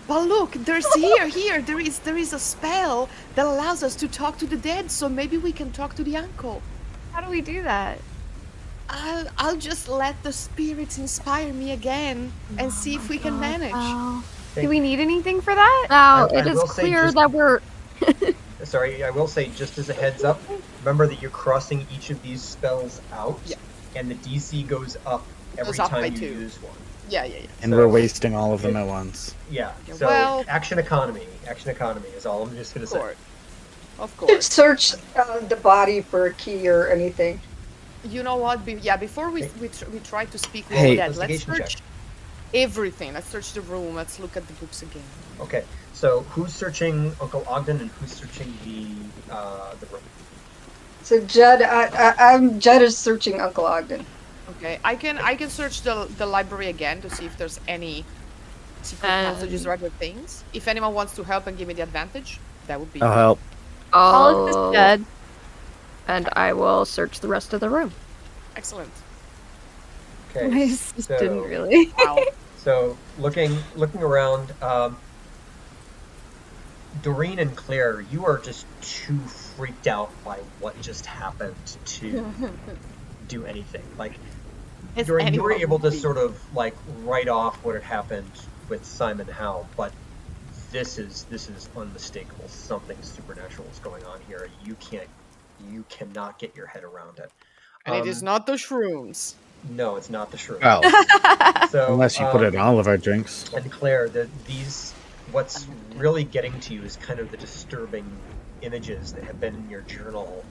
But look, there's here. There is a spell that allows us to talk to the dead. So maybe we can talk to the uncle. how do we do that? I'll just let the spirits inspire me again and see if we can manage. Oh. Do we need anything for that? Now, I it is will say clear just- that we're... Sorry, I will say, just as a heads up, remember that you're crossing each of these spells out, Yeah. and the DC goes up every Goes up by time you 2. use one. Yeah. And So- we're wasting all of them at once. Yeah, Yeah, so well- action economy is all I'm just going to Of say. course. Of Did course. search the body for a key or anything. You know what? Before we try to speak with Hey. the dead, let's Investigation search everything. Let's search the room. Let's look at the books again. Okay, so who's searching Uncle Ogden and who's searching the room? So Judd, Judd is searching Uncle Ogden. Okay, I can search the library again to see if there's any secret passages or other things. If anyone wants to help and give me the advantage, that would be. I'll help. All of this dead. And I will search the rest of the room. Excellent. Okay, My assistant so, really. Wow. so looking around, Doreen and Claire, you are just too freaked out by what just happened to do anything. Like, As Doreen, you were anyone able to would be. sort of like write off what had happened with Simon Howe, but this is unmistakable. Something supernatural is going on here. You cannot get your head around it. And it is not the shrooms. No, it's not the shroom. Well, So, unless you put it in all of our drinks. And Claire, what's really getting to you is kind of the disturbing images that have been in your journal.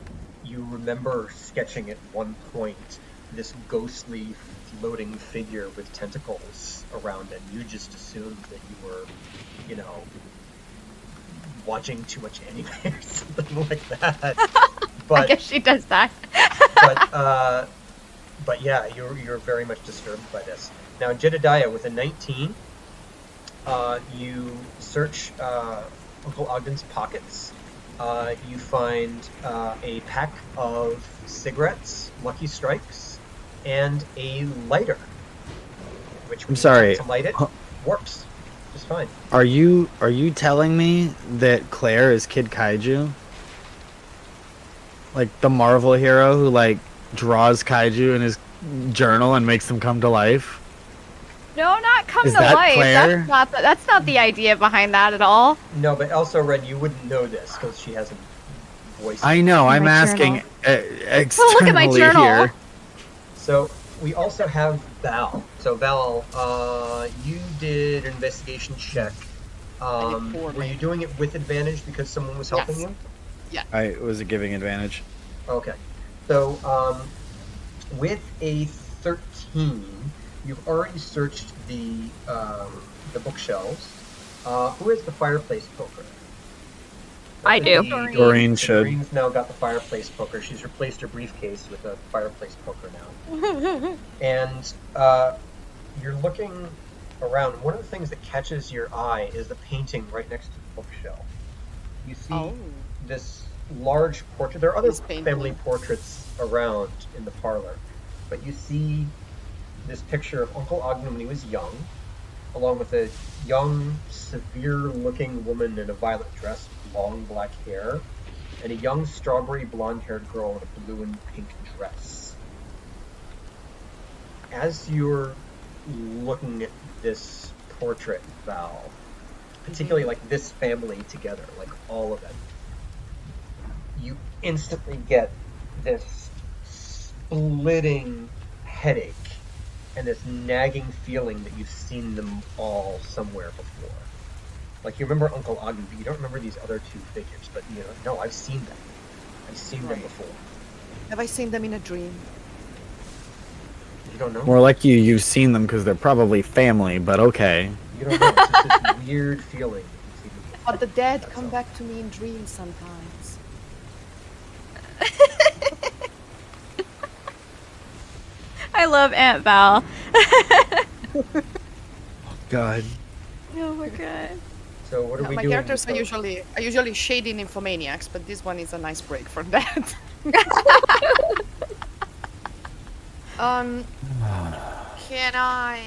You remember sketching at one point this ghostly floating figure with tentacles around it. You just assumed that you were, watching too much anime or something like that. But, I guess she does that. but yeah, you're very much disturbed by this. Now, Jedediah, with a 19, you search Uncle Ogden's pockets. You find a pack of cigarettes, Lucky Strikes, and a lighter. Which, when I'm sorry. to light it, warps just fine. Are you telling me that Claire is Kid Kaiju? Like the Marvel hero who like draws kaiju in his journal and makes them come to life? No, not come Is to that life. Claire? That's not the idea behind that at all. No, but also, Red, you wouldn't know this because she hasn't voiced I it. know. I'm My asking externally Oh, look at my journal. here. So we also have Val. So Val, you did an investigation check. Were you doing it with advantage because someone was helping Yes. you? I was a giving advantage. Okay. So with a 13, you've already searched the bookshelves. Who has the fireplace poker? I do. Doreen should. Doreen's now got the fireplace poker. She's replaced her briefcase with a fireplace poker now. And you're looking around. One of the things that catches your eye is the painting right next to the bookshelf. You see this large portrait. There are other This painting. family portraits around in the parlor, but you see this picture of Uncle Ogden when he was young, along with a young, severe-looking woman in a violet dress with long black hair, and a young strawberry blonde-haired girl in a blue and pink dress. As you're looking at this portrait, Val, particularly like this family together, like all of it, you instantly get this splitting headache and this nagging feeling that you've seen them all somewhere before. Like, you remember Uncle Ogden, but you don't remember these other two figures. But, you know, no, I've seen them. I've seen them before. Have I seen them in a dream? You don't know? More like you've seen them because they're probably family, but okay. You don't know. It's just this weird feeling. that you've seen them But the dead That's come all. back to me in dreams sometimes. I love Aunt Val. God. Oh my god. So what are No, we my doing? characters So- are usually shady nymphomaniacs, but this one is a nice break from that. Can I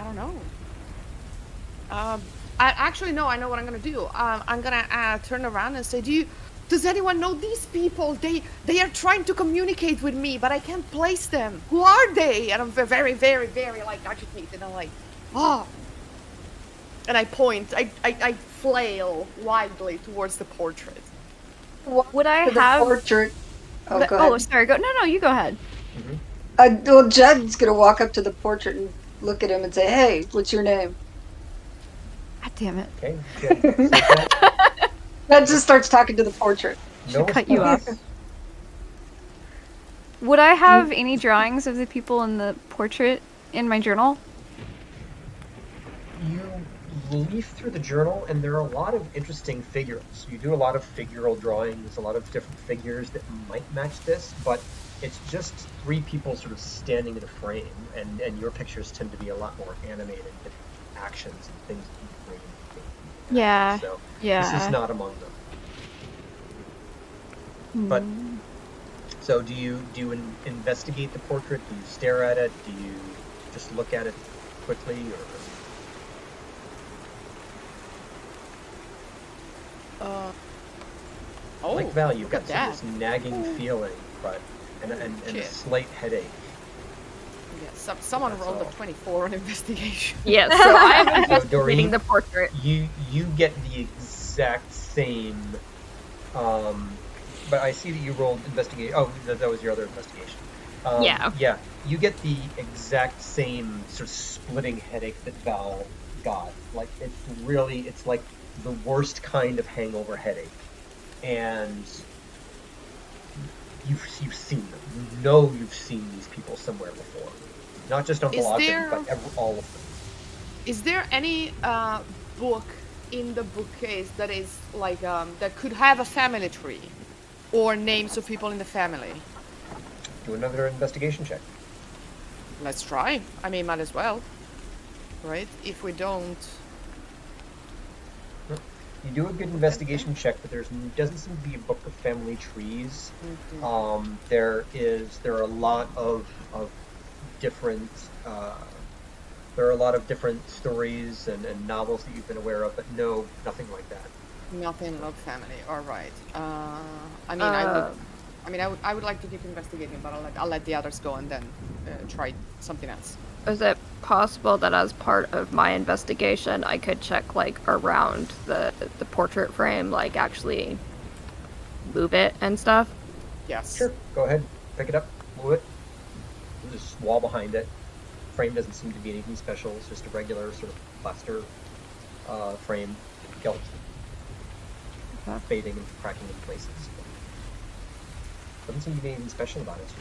don't know. Actually, no. I know what I'm gonna do. I'm gonna turn around and say, does anyone know these people? They are trying to communicate with me, but I can't place them. Who are they? And I'm very, very, very like agitated. I'm like, oh. And I point. I flail wildly towards the portrait. Would I For the have? portrait. Oh, go ahead. Oh, sorry. Go. No, you go ahead. Well, Jed's gonna walk up to the portrait and look at him and say, "Hey, what's your name?" God damn it. Okay. Jed, say that. Jed just starts talking to the portrait. No cut you off. response. Would I have any drawings of the people in the portrait in my journal? You leaf through the journal, and there are a lot of interesting figures. You do a lot of figural drawings, a lot of different figures that might match this, but it's just three people sort of standing in a frame, and your pictures tend to be a lot more animated with actions and things that you bring in. Yeah. So Yeah. this is not among them. But so do you investigate the portrait? Do you stare at it? Do you just look at it quickly, or? Like Val, you've got look sort at of this nagging feeling, but and a Shit. slight headache. Yeah, someone That's rolled a all. 24 on investigation. Yes. So I am So investigating Doreen, the portrait. you get the exact same. But I see that you rolled investigate. Oh, that was your other investigation. Yeah. Yeah, you get the exact same sort of splitting headache that Val got. Like it's like the worst kind of hangover headache, and you've seen them. You know you've seen these people somewhere before, not just Uncle Is Ogden, there- but all of them. Is there any book in the bookcase that is like that could have a family tree or names of people in the family? Do another investigation check. Let's try. I mean, might as well, right? If we don't, You do a good investigation check, but doesn't seem to be a book of family trees. There are a lot of different stories and novels that you've been aware of, but no, nothing like that. nothing like family. All right. I would like to keep investigating, but I'll let the others go and then try something else. Is it possible that as part of my investigation, I could check like around the portrait frame, like actually move it and stuff? Yes. Sure. Go ahead. Pick it up. Move it. There's a wall behind it. Frame doesn't seem to be anything special. It's just a regular sort of plaster frame, gilt, fading and cracking in places. Doesn't seem to be anything special about it. It's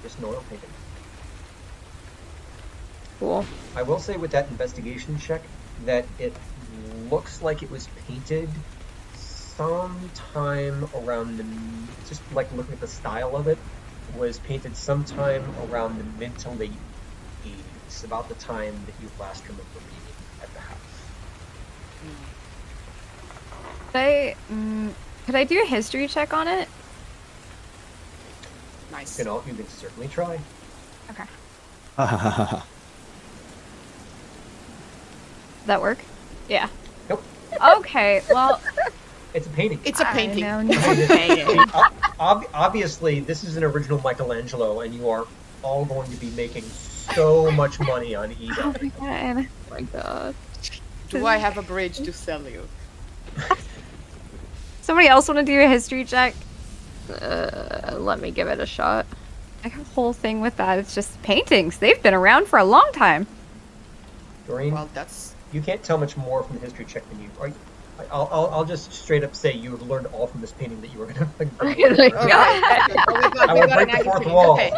just an oil painting. Cool. I will say with that investigation check that it looks like it was painted sometime around just like looking at the style of it, was painted sometime around the mid to late 80s, about the time that you last remember reading at the house. Could I do a history check on it? Nice. You can certainly try. Okay. That work? Yeah. Nope. Okay, well, It's a painting. It's a painting. I know, no. Obviously, this is an original Michelangelo, and you are all going to be making so much money on eBay. Oh my god. Oh my god. Do I have a bridge to sell you? Somebody else want to do a history check? Let me give it a shot. I have a whole thing with that. It's just paintings. They've been around for a long time. Doreen, Well, that's you can't tell much more from the history check than you. I'll just straight up say you have learned all from this painting that you were going to. all right. I will break the fourth wall. Okay.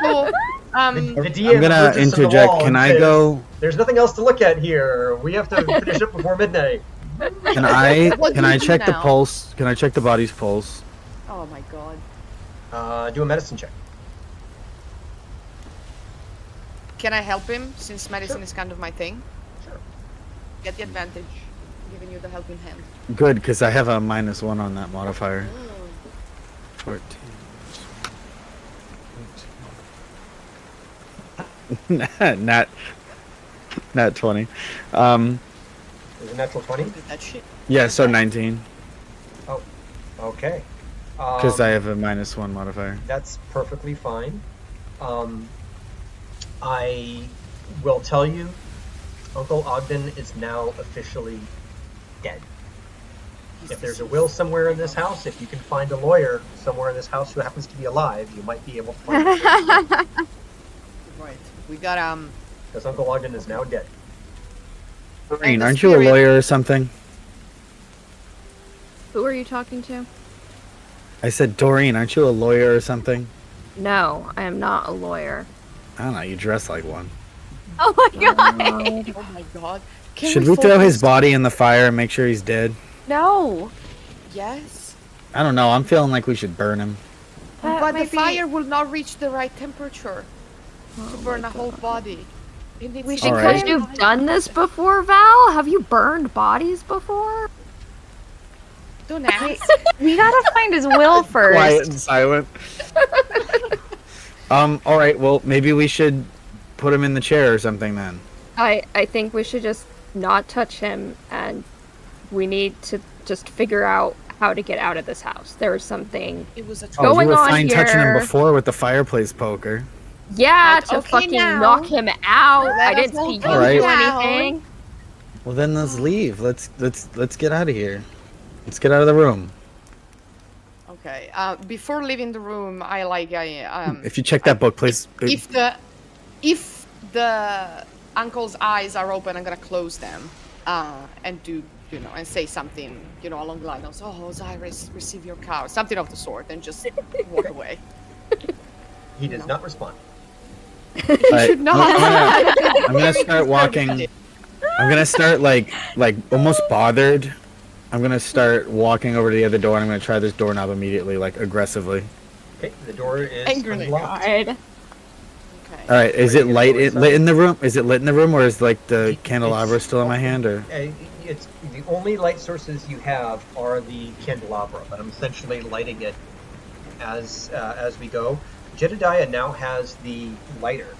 Cool. The DM I'm gonna emerges from the interject. wall Can and I says, go? There's nothing else to look at here. We have to finish up before midnight. Can I? What Can do I you do check the now? pulse? Can I check the body's pulse? Oh my god. Do a medicine check. Can I help him since medicine Sure. is kind of my thing? Sure. Get the advantage. Giving you the helping hand. Good, because I have a -1 on that modifier. 14. Nat 20. Is a natural 20? Look at that shit. Yeah, so 19. Okay. Because I have a -1 modifier. That's perfectly fine. I will tell you, Uncle Ogden is now officially dead. If there's a will somewhere in this house, if you can find a lawyer somewhere in this house who happens to be alive, you might be able to find it. Right. We got Because Uncle Ogden is now dead. Doreen, the aren't you a spirit- lawyer or something? Who are you talking to? I said, Doreen, aren't you a lawyer or something? No, I am not a lawyer. I don't know, you dress like one. Oh my god. oh my god. Can Should we throw focus? his body in the fire and make sure he's dead? No. Yes. I don't know, I'm feeling like we should burn him. That But the might be- fire will not reach the right temperature to burn a whole body. It needs We to should be Alright. Because you've done this before, Val? Have you burned bodies before? Don't ask. We gotta find his will first. Quiet and silent. Alright, well, maybe we should put him in the chair or something then. I think we should just not touch him, and we need to just figure out how to get out of this house. There was something, It was a Oh, Going you were on fine touching him here. before with the fireplace poker. yeah, But to okay fucking now. knock him out. Let I us didn't all see you go do now. anything. Well, then let's leave. Let's get out of here. Let's get out of the room. Okay. Before leaving the room, If you check that book, please. if the uncle's eyes are open, I'm gonna close them, and do and say something along the lines of, "Oh, Osiris, receive your cow," something of the sort, and just walk away. He does not respond. Alright, should not. I'm gonna start walking. I'm gonna start like almost bothered. I'm gonna start walking over to the other door, and I'm gonna try this doorknob immediately, like aggressively. Okay, the door is Angrily. unlocked. God. Okay. All right, is it lit in the room? Is it lit in the room, or is like the candelabra still in my hand, or? It's the only light sources you have are the candelabra, but I'm essentially lighting it as we go. Jedediah now has the lighter,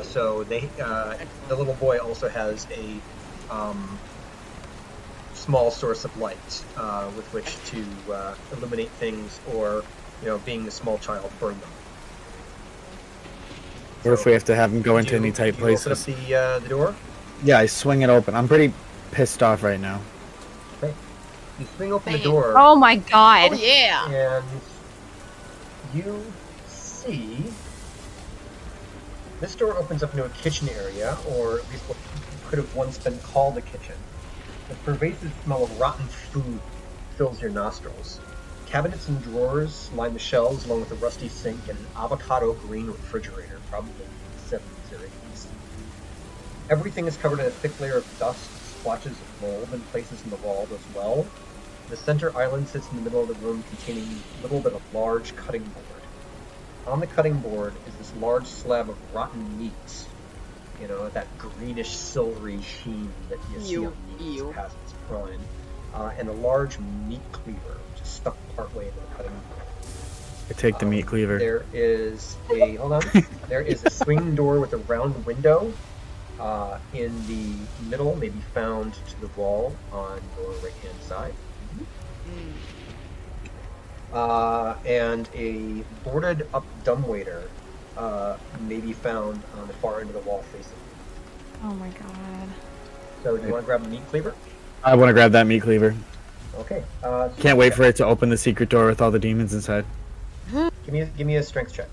so the little boy also has a small source of light with which to illuminate things, or being a small child, burn them. Or if we have to have him go into any tight do you open places. up the door? Yeah, I swing it open. I'm pretty pissed off right now. Okay. You swing open the Bam. door. Oh my god. Oh yeah. And you see this door opens up into a kitchen area, or at least what could have once been called a kitchen. The pervasive smell of rotten food fills your nostrils. Cabinets and drawers line the shelves, along with a rusty sink and an avocado green refrigerator, probably 70s or 80s. Everything is covered in a thick layer of dust, splotches of mold in places in the wall as well. The center island sits in the middle of the room, containing a little bit of large cutting board. On the cutting board is this large slab of rotten meat. That greenish silvery sheen that you see on meat past its prime. And a large meat cleaver, which is stuck partway into the cutting board. I take the meat cleaver. There is there is a swing door with a round window in the middle, maybe found to the wall on your right-hand side. And a boarded up dumbwaiter may be found on the far end of the wall facing. Oh my god. So do you want to grab the meat cleaver? I want to grab that meat cleaver. Okay. Can't wait for it to open the secret door with all the demons inside. Give me a strength check.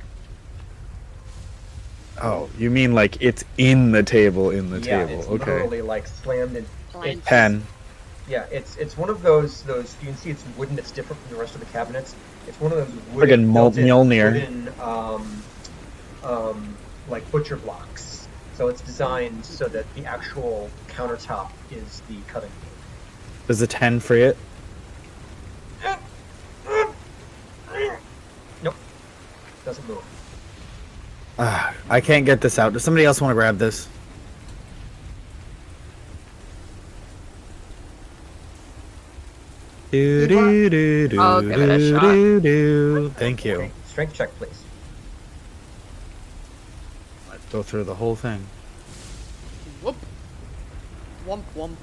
Oh, you mean like it's in the table Yeah, table? it's Okay. literally like slammed in. Blind. 10. Yeah, it's one of those you can see it's wooden. It's different from the rest of the cabinets. It's one of those wooden Mjolnir. Like butcher blocks. So it's designed so that the actual countertop is the cutting board. Does a 10 free it? Nope. Doesn't move. I can't get this out. Does somebody else want to grab this? I'll give it a shot. Thank you. Okay, strength check, please. Let's go through the whole thing. Whoop. Womp womp.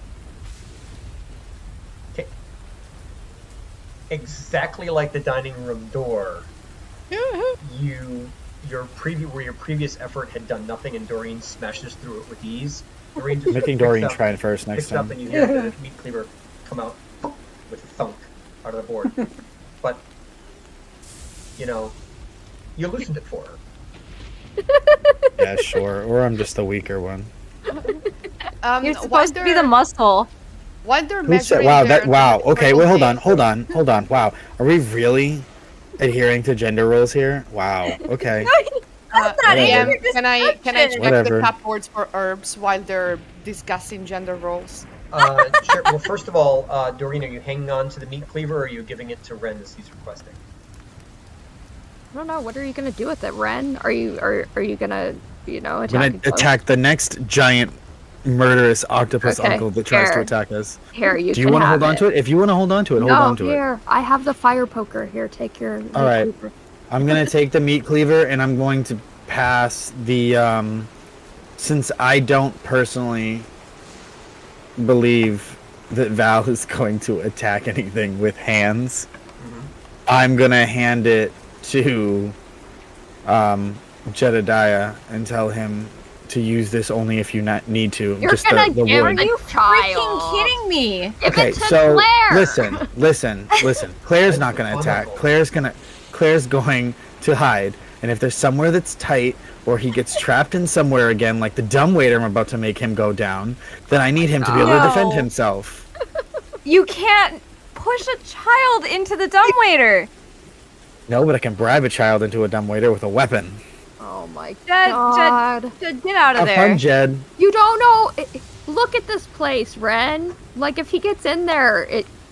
Okay. Exactly like the dining room door, your previous effort had done nothing, and Doreen smashes through it with ease. Doreen just Making picks Doreen up- try it first next picks up time. and you hear the meat cleaver come out with a thunk out of the board. But you loosened it for her. Yeah, sure. Or I'm just the weaker one. You're supposed to be the muscle. While they're Who said? measuring Wow. their Wow. Okay. Wait. Hold on. difficulty- Hold on. Wow. Are we really adhering to gender roles here? Wow. Okay. That's not Whatever. in your Can I check Whatever. the cupboards for herbs while they're discussing gender roles? Sure. Well, first of all, Doreen, are you hanging on to the meat cleaver, or are you giving it to Ren as he's requesting? I don't know. What are you gonna do with it, Ren? Are you gonna I'm attack? gonna each other? attack the next giant murderous octopus Okay, uncle that tries to here. attack us. Here, you Do you can want to have hold on to it? If you want to hold on to it, No, hold on to it. here. I have the fire poker. Here, take your. All right. cleaver. I'm gonna take the meat cleaver and I'm going to pass the since I don't personally believe that Val is going to attack anything with hands, I'm gonna hand it to Jedediah and tell him to use this only if you need to. You're Just gonna the give wood. it you child. freaking kidding me? Give Okay, it to so Claire. listen. Claire's not gonna attack. Claire's going to hide. And if there's somewhere that's tight, or he gets trapped in somewhere again, like the dumbwaiter I'm about to make him go down, then I need him to be able to defend No. himself. You can't push a child into the dumbwaiter. No, but I can bribe a child into a dumbwaiter with a weapon. Oh my Jed, god. Jed, get out of Have there. fun, Jed. You don't know. look at this place, Ren. Like, if he gets in there,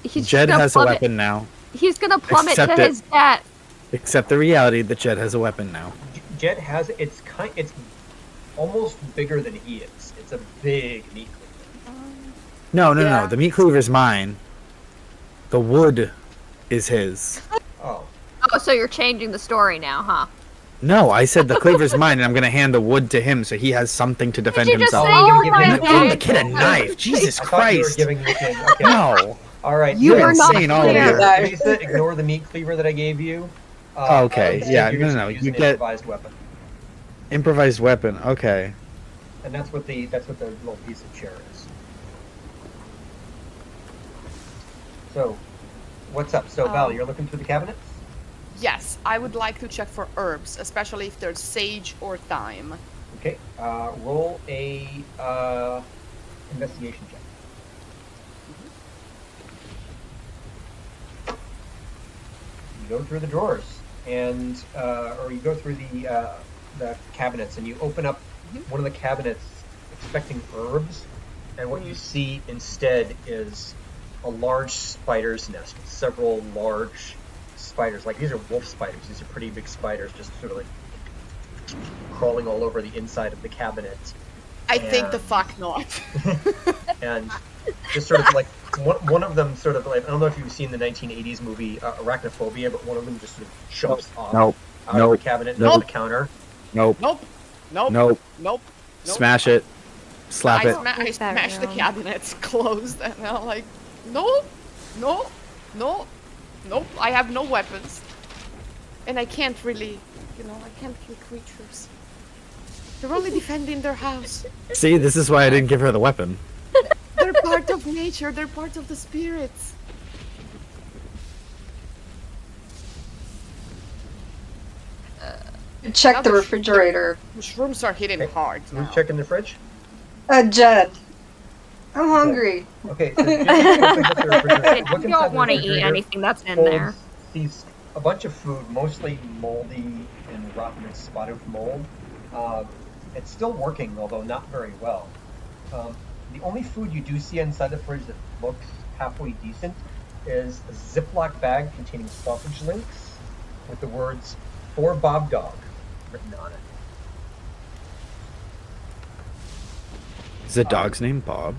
he's Jed gonna has a weapon now. He's gonna plummet Accept to it. his death. Accept the reality that Jed has a weapon now. Jed has it's almost bigger than he is. It's a big meat cleaver. No. Yeah. The meat cleaver's mine. The wood is his. Oh. Oh, so you're changing the story now, huh? No, I said the cleaver's mine, and I'm gonna hand the wood to him so he has something to defend Did you just himself. say you were my Give him Give the kid? kid a knife. Jesus I thought you were Christ. giving the kid. Okay. No. All right. You You're were not insane, all of clear. you. Lisa, ignore the meat cleaver that I gave you. Okay, instead yeah, you're no, just no, using you an get- improvised weapon, Improvised weapon. Okay. and that's what the little piece of chair is. So, what's up? So, Val, you're looking through the cabinets. Yes, I would like to check for herbs, especially if there's sage or thyme. Okay. Roll a investigation check. You go through the drawers, and or you go through the cabinets, and you open up one of the cabinets, expecting herbs, and what you see instead is a large spider's nest with several large spiders. Like, these are wolf spiders. These are pretty big spiders, just sort of like crawling all over the inside of the cabinet. I think the And- fuck not. and just sort of like one of them sort of like, I don't know if you've seen the 1980s movie Arachnophobia, but one of them just sort of jumps off Nope. out of Nope. the cabinet and Nope. on the counter. Nope. Nope. Nope. Nope. Nope. Nope. Smash it. Slap it. I Break that smashed the room. cabinets closed, and I'm like, no, no, no, nope. I have no weapons, and I can't really, I can't kill creatures. They're only defending their house. See, this is why I didn't give her the weapon. They're part of nature. They're part of the spirits. Check the refrigerator. Mushrooms are hitting Okay. hard Who's now. checking the fridge? Jed. I'm hungry. Okay, so Jim opens up the refrigerator. You Look inside don't the want to eat refrigerator, anything that's in holds there. Sees a bunch of food, mostly moldy and rotten and spotted with mold. It's still working, although not very well. The only food you do see inside the fridge that looks halfway decent is a Ziploc bag containing sausage links with the words "For Bob Dog" written on it. Is the dog's name Bob?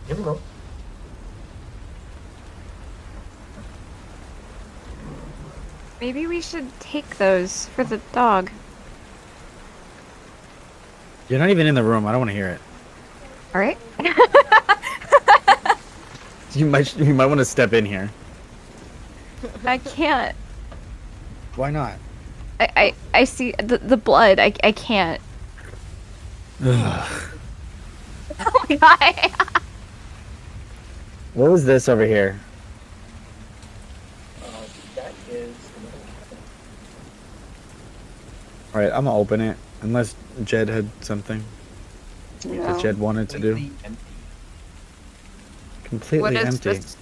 Here we go. Maybe we should take those for the dog. You're not even in the room. I don't want to hear it. All right. You might want to step in here. I can't. Why not? I see the blood. I can't. Ugh. Oh my god. What was this over here? That is another cabinet. All right, I'm gonna open it. Unless Jed had something that No. Jed wanted to do. Completely empty. Completely What is empty. this?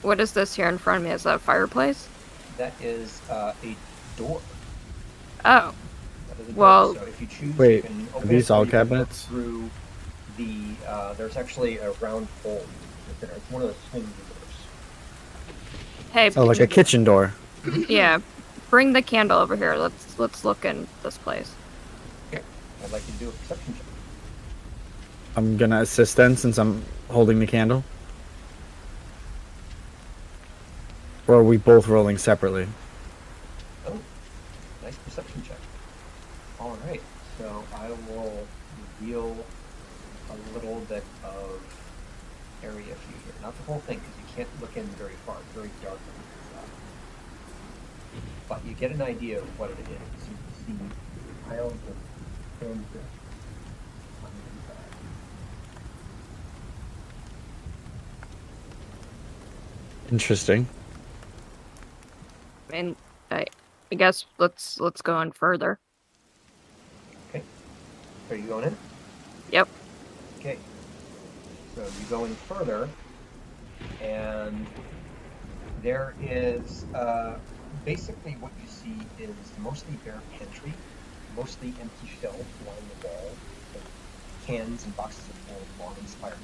What is this here in front of me? Is that a fireplace? That is a door. Oh, That is a door. Well- So if you choose, Wait, you can are open these it, or all you can look cabinets? Through the there's actually a round hole within it. It's one of the swing doors. hey, Oh, like a kitchen door. yeah. Bring the candle over here. Let's look in this place. Okay. I'd like you to do a perception check. I'm gonna assist then since I'm holding the candle. Or are we both rolling separately? Oh, nice perception check. All right. So I will reveal a little bit of area view here. Not the whole thing, because you can't look in very far. It's very dark on the inside. But you get an idea of what it is. You can see piles of filmed fish on the inside. Interesting. And I guess let's go in further. Okay. Are you going in? Yep. Okay. So you go in further, and there is basically what you see is mostly bare pantry, mostly empty shelves along the wall, with cans and boxes of old long-inspired food.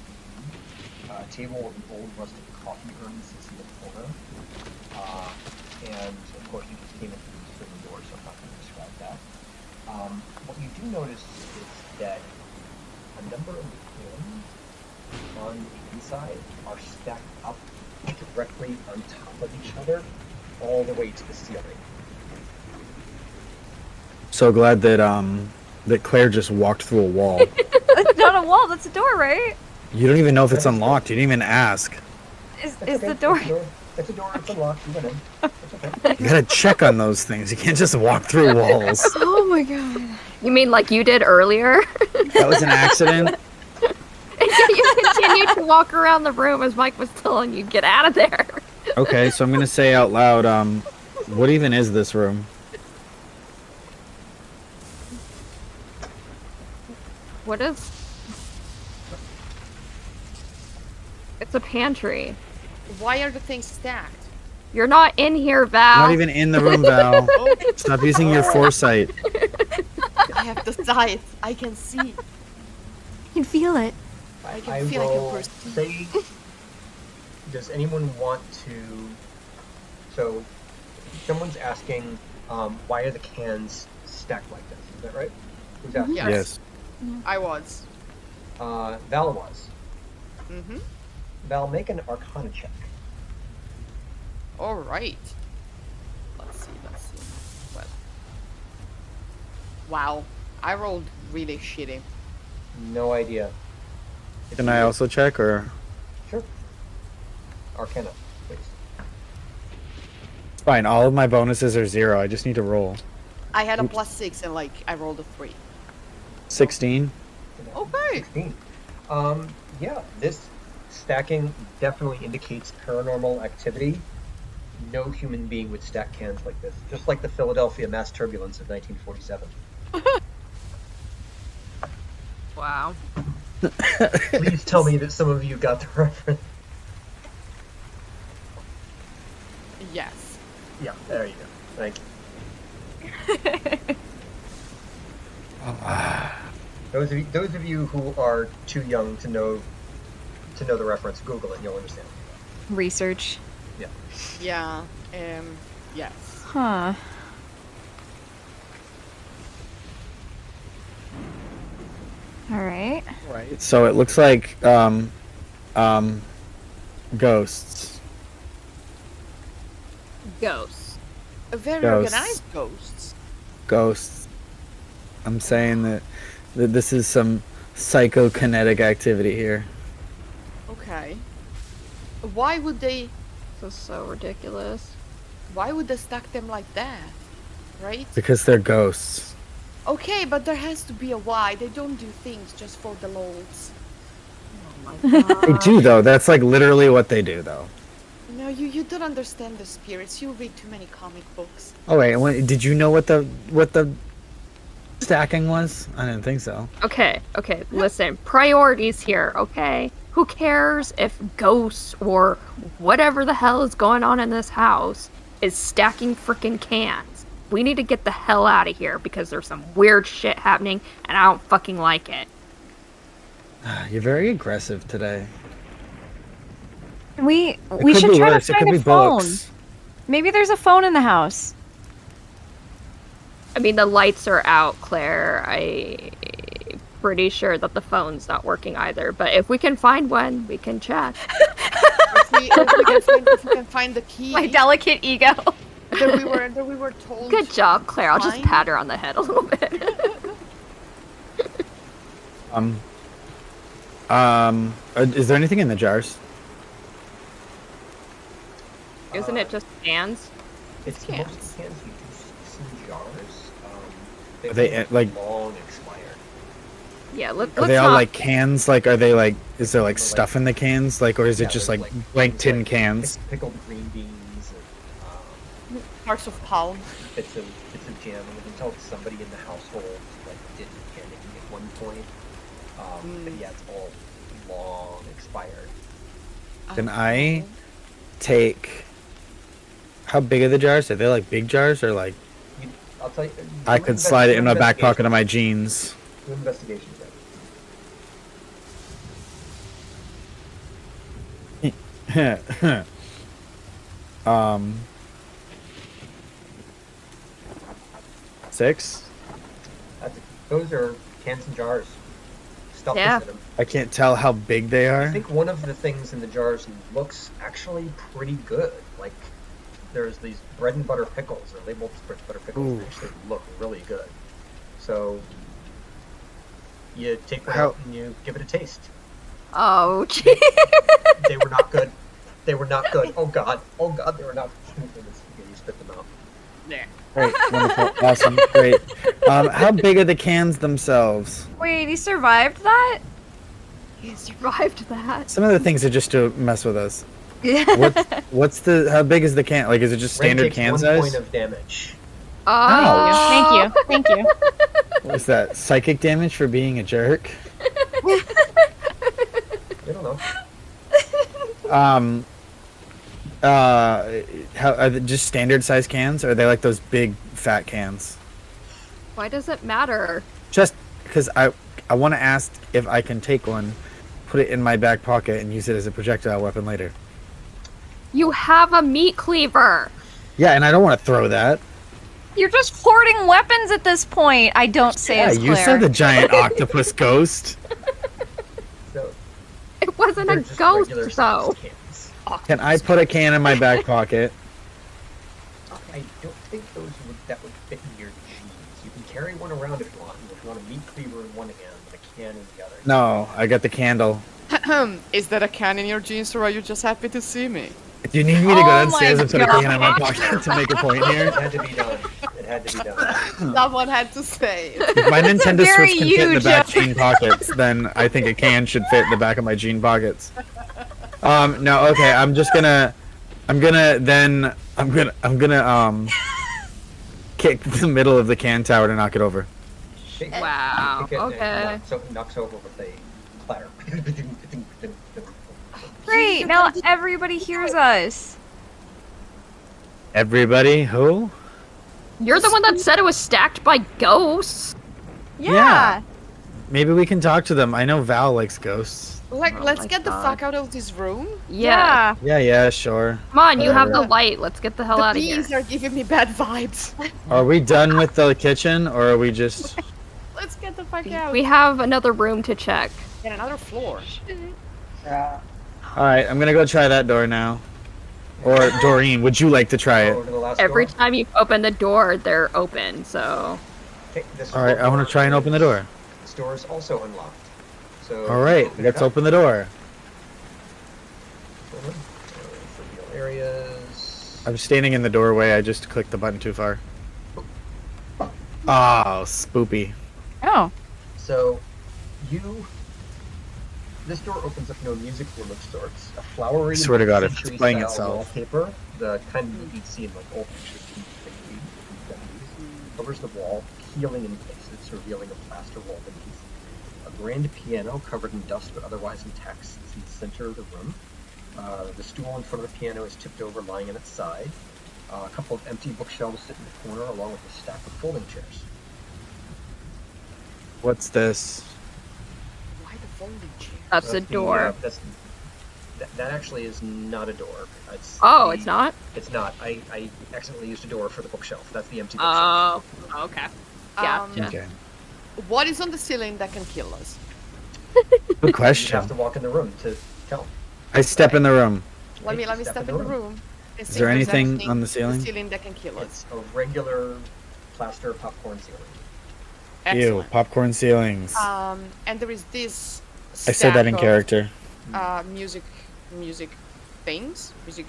A table with an old rusted coffee urn sits in the corner. And of course, you just came in through the swinging door, so I'm not going to describe that. What you do notice is that a number of cans on the inside are stacked up directly on top of each other, all the way to the ceiling. So glad that Claire just walked through a wall. It's not a wall, that's a door, right? You don't even know if it's unlocked. You didn't even ask. Is Okay, the door... It's a door, it's unlocked, you went in. It's okay. You gotta check on those things. You can't just walk through walls. Oh my god. You mean like you did earlier? That was an accident. You continued to walk around the room as Mike was telling you, get out of there. Okay, so I'm gonna say out loud, what even is this room? What is... It's a pantry. Why are the things stacked? You're not in here, Val. Not even in the room, Val. Stop using your foresight. I have the sight. I can see. You can feel it. I can feel like a will person. say, does anyone want to... So, someone's asking, why are the cans stacked like this? Is that right? Who's asking? Yes. Yes. I was. Val was. Mm-hmm. Val, make an Arcana check. All right. Let's see. Well. Wow. I rolled really shitty. No idea. Can I also check, or? Sure. Arcana, please. Fine, all of my bonuses are 0. I just need to roll. I had a Oops. +6 and I rolled a 3. 16. Okay. 16. Yeah, this stacking definitely indicates paranormal activity. No human being would stack cans like this. Just like the Philadelphia mass turbulence of 1947. Wow. Please tell me that some of you got the reference. Yes. Yeah, there you go. Thank you. Those of you who are too young to know the reference, Google it, you'll understand. Research. Yeah. Yeah. Yes. Huh. Alright. Right. So it looks like ghosts. Ghosts. Very Ghosts. organized ghosts. Ghosts. I'm saying that this is some psychokinetic activity here. Okay. Why would they This is so ridiculous. stack them like that? Right? Because they're ghosts. Okay, but there has to be a why. They don't do things just for the lols. They do, though. That's like literally what they do, though. No, you don't understand the spirits. You read too many comic books. Oh wait, did you know what the stacking was? I didn't think so. Okay, listen. Priorities here, okay? Who cares if ghosts or whatever the hell is going on in this house is stacking frickin' cans? We need to get the hell out of here because there's some weird shit happening and I don't fucking like it. You're very aggressive today. We It should could be try worse. to It could find be a phone. books. Maybe there's a phone in the house. I mean, the lights are out, Claire. I'm pretty sure that the phone's not working either. But if we can find one, we can check. If we can find the key My delicate ego. that we were told. Good job, Claire. I'll just Fine. pat her on the head a little bit. Is there anything in the jars? Isn't it just cans? It's Cans. most cans you do see jars. Are they, like- long expired? Yeah, let's Are they all not... like cans? Like, are they like? Is there like stuff in the cans? Like, or is Yeah, it just there's, like blank tin like, cans? Pickled green beans and Parts of palm. bits of jam. And you can tell somebody in the household like did canning at one point. But yeah, it's all long expired. Can I take? How big are the jars? Are they like big jars or like? I'll tell you. I could slide it in my back pocket of my jeans. Do investigation check. um, 6. Those are cans and jars. Stuff Yeah. in them. I can't tell how big they I are. think one of the things in the jars looks actually pretty good. Like, there's these bread and butter pickles. They're labeled as bread and butter pickles. Ooh. They actually look really good. So, you take one How- out and you give it a taste. Oh, gee. They were not good. They were not good. Oh god, they were not good. You spit them out. Great, wonderful, awesome, great. How big are the cans themselves? Wait, he survived that? You survived that. Some of the things are just to mess with us. Yeah. What's the? How big is the can? Like, is it just Ren standard takes can 1 size? point of damage. Oh. Thank you. What's that? Psychic damage for being a jerk? I don't know. How are they just standard size cans, or are they like those big fat cans? Why does it matter? Just because I want to ask if I can take one, put it in my back pocket, and use it as a projectile weapon later. You have a meat cleaver. Yeah, and I don't want to throw that. You're just hoarding weapons at this point. I don't say Yeah, as you Claire. said the giant octopus ghost. So, It wasn't they're a just ghost, regular though. sized cans. Can I put a can in my back pocket? I don't think that would fit in your jeans. You can carry one around if you want. If you want a meat cleaver in one hand and a can in the other. No, I got the candle. Is that a can in your jeans, or are you just happy to see me? Do you need me to go Oh downstairs my and put a can in my pocket to make a point here? It had to be done. It had to be done. Someone had to say it. If my Nintendo very Switch can fit in the you, back Jeff. jean pockets, then I think a can should fit in the back of my jean pockets. No, okay, I'm gonna kick the middle of the can tower to knock it over. Wow, Kick it and okay. it knocks over with a clatter. Great, now everybody hears us. Everybody, who? You're the one that said it was stacked by ghosts. Yeah. Maybe we can talk to them. I know Val likes ghosts. Like, Oh let's my get the God. fuck out of this room. Yeah. Yeah, sure. Come on, you have the Uh, light. Let's get the hell The out of here. bees are giving me bad vibes. Are we done with the kitchen, or are we just... Let's get the fuck out. We have another room to check. Get another floor. Alright, I'm gonna go try that door now. Or, Doreen, would you like to try Over it? to the last Every door. time you open the door, they're open, so... Okay, this Alright, I want to try and open the door. This door is also unlocked. So Alright, let's open the door. Reveal areas. I'm standing in the doorway, I just clicked the button too far. Oh, spoopy. Oh. So, this door opens up into a music room of sorts. A flowery, I swear to God, if it's century playing style itself. wallpaper, the kind that you'd see in like old pictures from the 60s and 70s, covers the wall, peeling in places, revealing a plaster wall beneath. A grand piano covered in dust but otherwise intact sits in the center of the room. The stool in front of the piano is tipped over, lying on its side. A couple of empty bookshelves sit in the corner, along with a stack of folding chairs. What's this? Why the folding chair? That's the door. That actually is not a door. It's not? It's not. I accidentally used a door for the bookshelf. That's the empty bookshelf. Oh, okay. Gotcha. Okay. What is on the ceiling that can kill us? Good You question. have to walk in the room to tell. I step in the room. Let me step in the room. And see Is there if there's anything on the on ceiling? that can kill us. It's a regular plaster popcorn ceiling. Ew, Excellent. popcorn ceilings. And there is this. I said that in stack of, character. Music things. Music.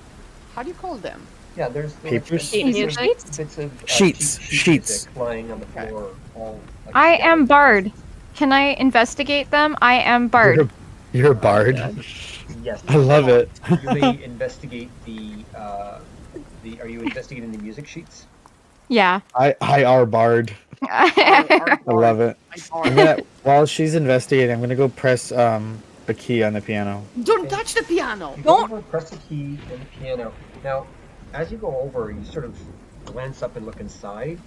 How do you call them? Yeah, there's Papers? bits of Sheets. cheap Sheets. music lying on the floor. All like, I scattered. am Bard. Can I investigate them? I am Bard. You're a bard. Yes. I love it. You may investigate the. Are you investigating the music sheets? Yeah. I are bard. I love it. While she's investigating, I'm gonna go press a key on the piano. Don't touch the piano. You go over, press the key on the piano. Now, as you go over, you sort of glance up and look inside,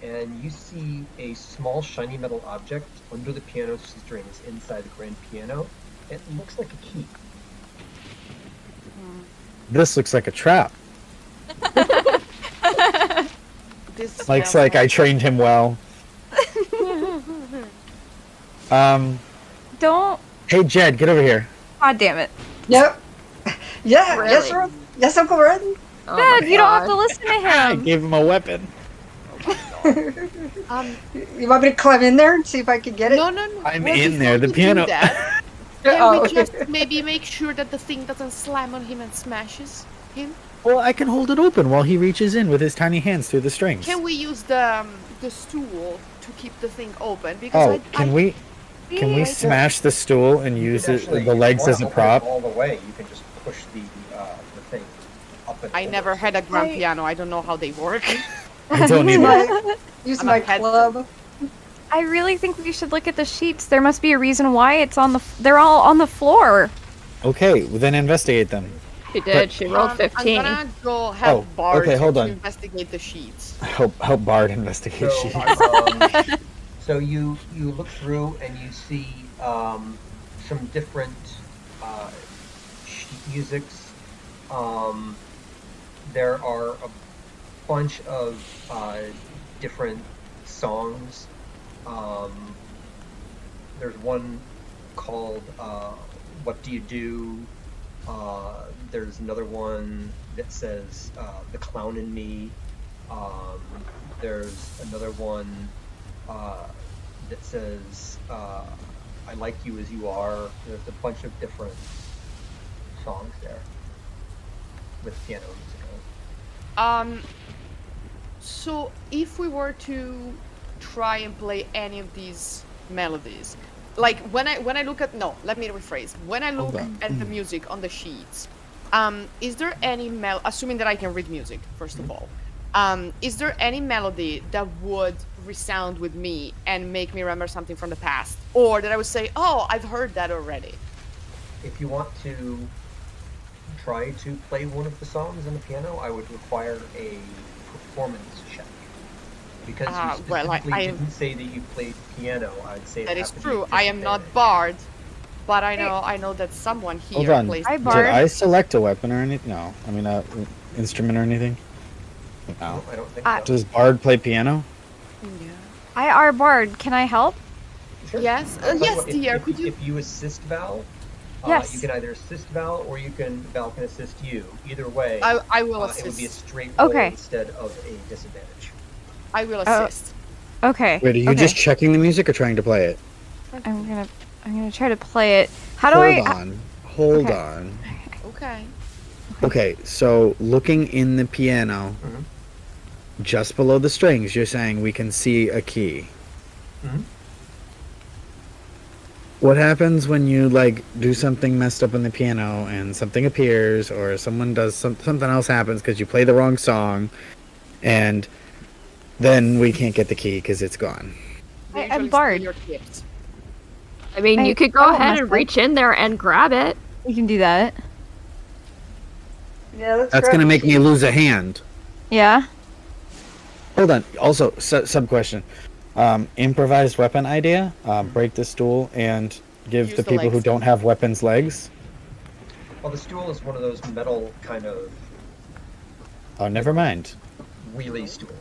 and you see a small shiny metal object under the piano strings inside the grand piano. It looks like a key. This looks like a trap. This Mike's smells like, I trained him well. Don't. Hey, Jed, get over here. God damn it. Yep. Yeah. Really? Yes, Red. Yes, Uncle Red. Oh Dad, my you don't have God. to listen to I him. gave him a weapon. You want me to climb in there and see if I can get it? No. I'm Well, in there, before the we do piano- that, can Oh. we just maybe make sure that the thing doesn't slam on him and smashes him? Well, I can hold it open while he reaches in with his tiny hands through the strings. Can we use the stool to keep the thing open? Because Oh, can we smash the stool and You use can it, actually, the if you legs wanna as a open it prop? all the way, you can just push the thing up and I over. never had a grand piano. I don't know how they work. I don't either. Use I'm my a head- club. I really think we should look at the sheets. There must be a reason why it's on the. They're all on the floor. Okay, well, then investigate them. She did. She rolled 15. I'm gonna go have Oh, Bart okay, hold to on. investigate the sheets. Help Bard investigate So, sheets. so you look through and you see some different sheet musics. There are a bunch of different songs. There's one called "What Do You Do?" There's another one that says "The Clown in Me." There's another one that says "I Like You As You Are." There's a bunch of different songs there with piano music on it. So if we were to try and play any of these melodies, like when I look at let me rephrase. When I look Hold on. at the music on the sheets, is there any assuming that I can read music first of all, is there any melody that would resound with me and make me remember something from the past, or that I would say, oh, I've heard that already? If you want to try to play one of the songs on the piano, I would require a performance check. Because you specifically didn't say that you played piano, I'd say That it is has to be true. a I am not disadvantage. Bard, but I know that someone here Hold on. plays. Hi, Did Bard. I select a weapon or anything? No. I mean, instrument or anything? No. No, I don't think so. Does Bard play piano? Yeah. I are Bard. Can I help? Sure. Yes, Tell you yes, what, dear. If, Could you? if you assist Val, Yes. you can either assist Val or Val can assist you. Either way, I will it would be a assist. straight roll Okay. instead of a disadvantage. I will Oh. assist. Okay. Wait, are you okay. just checking the music or trying to play it? I'm gonna try to play it. How do Hold Okay. on. Okay. Okay, so looking in the piano, Mhm. just below the strings, you're saying we can see a key. Mhm. What happens when you do something messed up on the piano and something appears, or someone does something else happens because you play the wrong song, and then we can't get the key because it's gone? They I'm usually Bard. steal your tips. I mean, you could go I won't ahead mess and up. reach in there and grab it. We can do that. Yeah, let's That's grab gonna the make me key. lose a hand. Yeah. Hold on. Also, sub question. Improvised weapon idea. Break the stool and give Use the the people who legs. don't have weapons legs. Well, the stool is one of those metal kind of Oh, never mind. wheelie stools.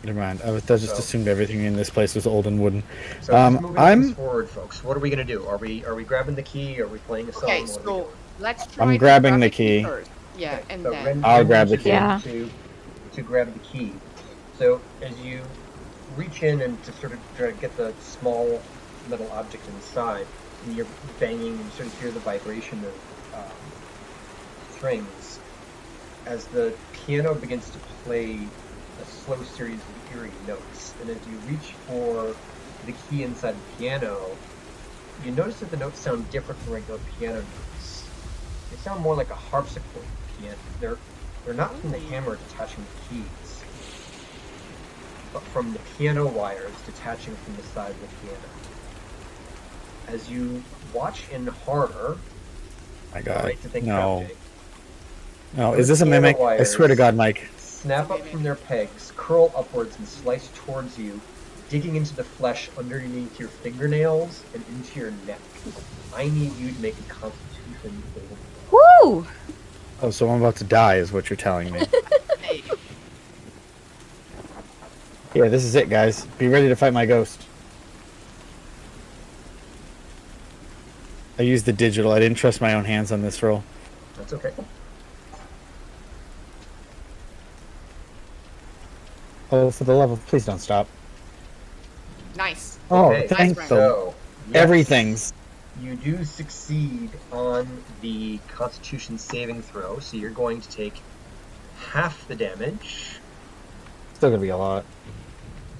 Never mind. I just So- assumed everything in this place was old and wooden. So just moving I'm- things forward, folks. What are we gonna do? Are we grabbing the key? Are we playing a song? Okay, What are we so doing? let's try. I'm to grabbing grab the key. first. Yeah, Okay, and so then. I'll grab the reaches key. in Yeah. To grab the key. So as you reach in and to sort of try to get the small metal object inside, and you're banging and you sort of hear the vibration of strings, as the piano begins to play a slow series of eerie notes, and as you reach for the key inside the piano, you notice that the notes sound different from regular piano notes. They sound more like a harpsichord piano. They're not from the hammer detaching the keys, but from the piano wires detaching from the side of the piano. As you watch in horror, My God. right to think No. about Jake, No. Is this a mimic? I swear to God, Mike. snap up from their pegs, curl upwards, and slice towards you digging into the flesh underneath your fingernails and into your neck. I need you to make a Constitution saving throw. Woo! Oh, so I'm about to die, is what you're telling me. Hey, Yeah, this is it, guys. Be ready to fight my ghost. I used the digital. I didn't trust my own hands on this roll. That's okay. Oh, for the love of... Please don't stop. nice. Oh, Okay, thank Nice, the... So, yes, Everything's... You do succeed on the Constitution saving throw, so you're going to take half the damage. Still gonna be a lot.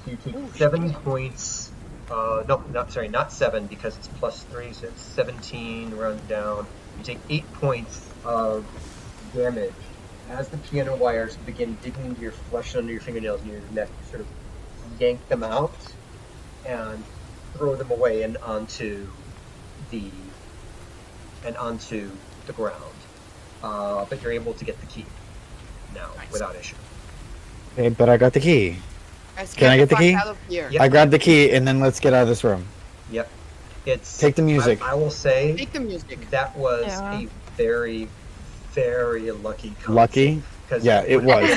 So you take 7 points. No, not 7 because it's +3, so it's 17 rounded down. You take 8 points of damage as the piano wires begin digging into your flesh under your fingernails and your neck. You sort of yank them out and throw them away and onto the ground. But you're able to get the key now Nice. without issue. Okay, but I got the key. Guys, Can I get the fuck key? Out of here. Yep. I grabbed the key, and then let's get out of this room. Yep. It's Take the music. I will say Take the music. that was Yeah. a very, very lucky con Lucky? because Yeah, it was.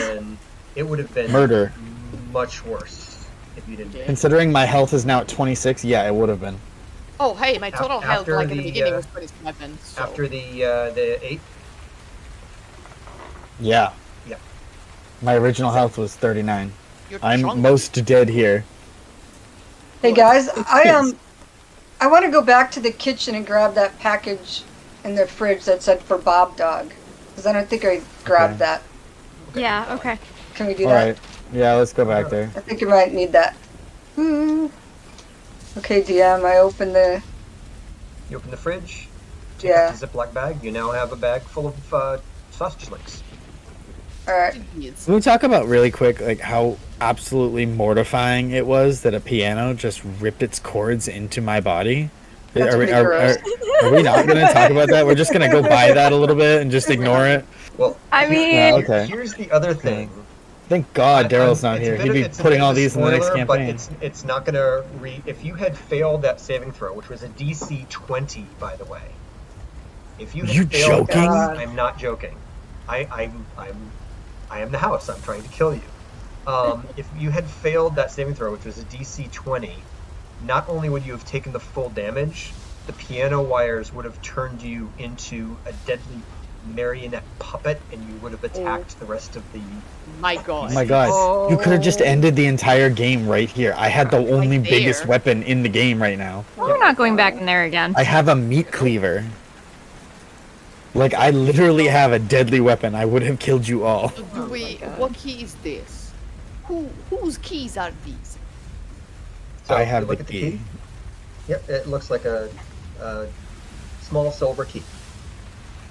It would have been Murder. much worse if you didn't. Okay. Considering my health is now at 26, yeah, it would have been. Oh, hey, my total health, after like in the, the beginning, uh, was 27. So. After the 8, Yeah. Yep. My original health was 39. You're I'm drunk. most dead here. Hey guys, I want to go back to the kitchen and grab that package in the fridge that said for Bob Dog, because I don't think I grabbed Okay. that. Yeah, okay. Can we do All that? right. Yeah, let's go back there. I think you might need that. Okay, DM, I open the... you open the fridge, take Yeah. out the Ziploc bag. You now have a bag full of sausage links. Alright. Yes. Can we talk about really quick, like how absolutely mortifying it was that a piano just ripped its cords into my body? That's Are we, pretty gross. are we not going to talk about that? We're just going to go by that a little bit and just ignore it. Well, I mean- Yeah, okay. here's the other thing. Thank God Daryl's not It's a here. bit He'd of- be it's a putting bit all of a these in the next spoiler, campaign. But it's not gonna if you had failed that saving throw, which was a DC 20, by the way. If you had You failed joking? that, I'm not joking. I am the house. I'm trying to kill you. If you had failed that saving throw, which was a DC 20, not only would you have taken the full damage, the piano wires would have turned you into a deadly marionette puppet, and you would have attacked the rest of the. My god. Oh my God. You could have just ended the entire game right here. I had the only Right biggest there. weapon in the game right now. We're not going back in there again. I have a meat cleaver. Like, I literally have a deadly weapon. I would have killed you all. Do we? What key is this? Whose keys are these? So I you have look the at key. Yep, it looks like a small silver key.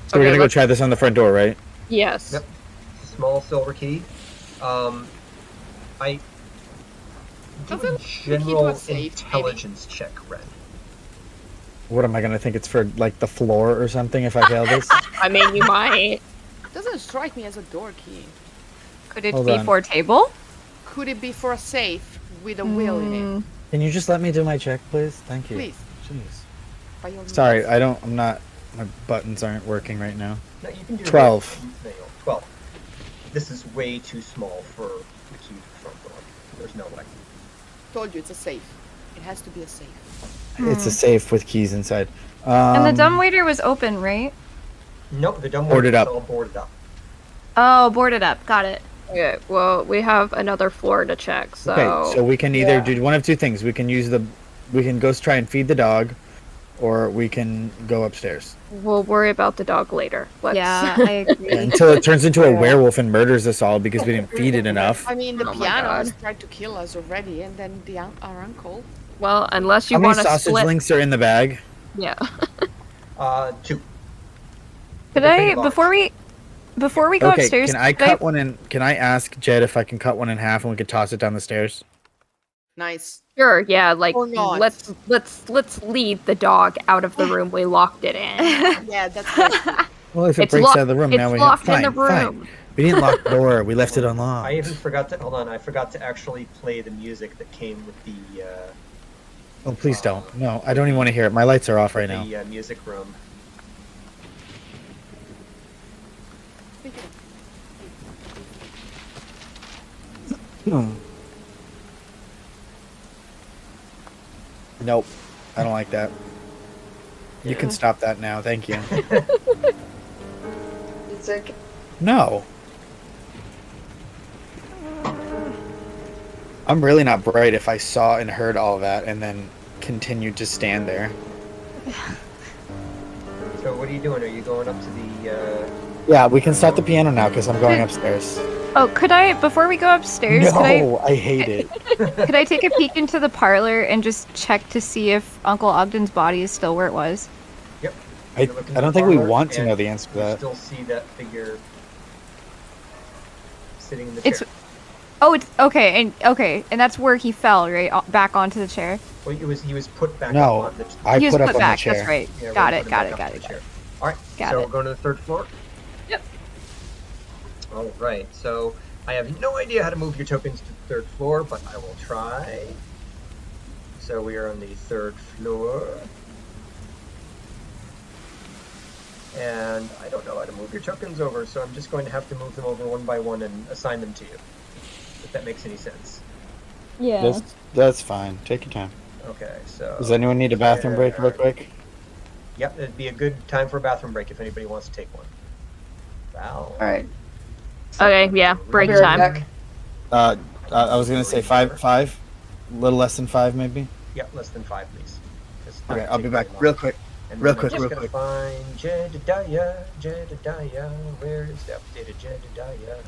So we're Okay, gonna go let's- try this on the front door, right? Yes. Yep. Small silver key. I do a Doesn't the key to a general safe, maybe? intelligence check, Ren. What am I gonna think it's for, like, the floor or something if I fail this? I mean, you might. Doesn't strike me as a door key. Could it Hold be on. for a table? Could it be for a safe with a wheel in it? Can you just let me do my check, please? Thank you. Please. Jeez. By all means. Sorry, I'm not, my buttons aren't working right now. No, you can do 12. No, 12. This is way too small for the key to the front door. There's no way. Told you it's a safe. It has to be a safe. It's a safe with keys inside. And the dumbwaiter was open, right? Nope, the dumb Boarded one is up. all boarded up. Oh, boarded up. Got it. Okay, well, we have another floor to check, so... Okay, so we can either do one of two things. We can go try and feed the dog, or we can go upstairs. We'll worry about the dog later. Let's... Yeah, I agree. Until it turns into a werewolf and murders us all because we didn't feed it enough. I mean, the Oh my pianos God. tried to kill us already, and then our uncle. Well, unless you How many want to sausage split... links are in the bag? Yeah. 2. Could They're I pretty large. before we go Okay, upstairs? can I could cut one in? Can I ask Jed if I can cut one in half and we could toss it down the stairs? Nice. Sure, yeah, like, Or not. let's lead the dog out of the room we locked it in. Yeah, that's right. Well, if it It's breaks locked- out of the room, it's now we locked have in the fine, room. We didn't lock the door. We left it unlocked. I even forgot to hold on. I forgot to actually play the music that came with the. Oh, please don't. No, I don't even want to hear it. My lights are off right now. The music room. Nope. I don't like that. You can stop that now. Thank you. Music. No. I'm really not bright if I saw and heard all that and then continued to stand there. So what are you doing? Are you going up to the? Yeah, we can stop the piano now because I'm going upstairs. Oh, could I, before we go upstairs, No, I hate it. could I take a peek into the parlor and just check to see if Uncle Ogden's body is still where it was? Yep. I don't think we want to know the answer to You that. still see that figure sitting in the It's chair. Oh, it's okay, and that's where he fell, right? Back onto the chair. Well, he was put back No, up on the. I He was put up put on back. the chair. That's right. Yeah, Got we're it. putting Got back it. up Got on it. the Got chair. it. All right. Got so it. we're going to the third floor. Yep. All right. So I have no idea how to move your tokens to the third floor, but I will try. So we are on the third floor. And I don't know how to move your tokens over, so I'm just going to have to move them over one by one and assign them to you. If that makes any sense. Yeah. That's fine. Take your time. Okay, so... Does anyone need a bathroom break real quick? Yep, it'd be a good time for a bathroom break if anybody wants to take one. Val. All right. Okay, yeah, break Be right time. back. I was gonna say five, a little less than 5 maybe. Yep, less than 5, please. 'Cause Okay, time I'll be takes back very real long. quick. And Real then quick, I'm real just gonna quick. find Jedediah. Where is the updated Jedediah?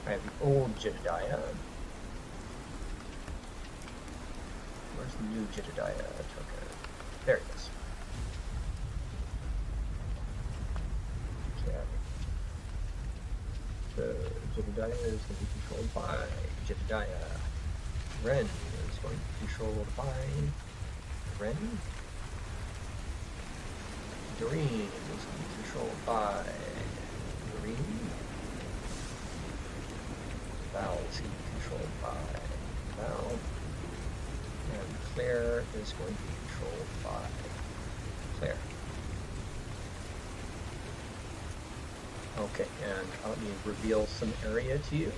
I have the old Jedediah. Where's the new Jedediah token? There it is. Okay. So Jedediah is going to be controlled by Jedediah. Ren is going to be controlled by Ren. Doreen is going to be controlled by Doreen. Val is going to be controlled by Val. And Claire is going to be controlled by Claire. Okay, and let me reveal some area to you.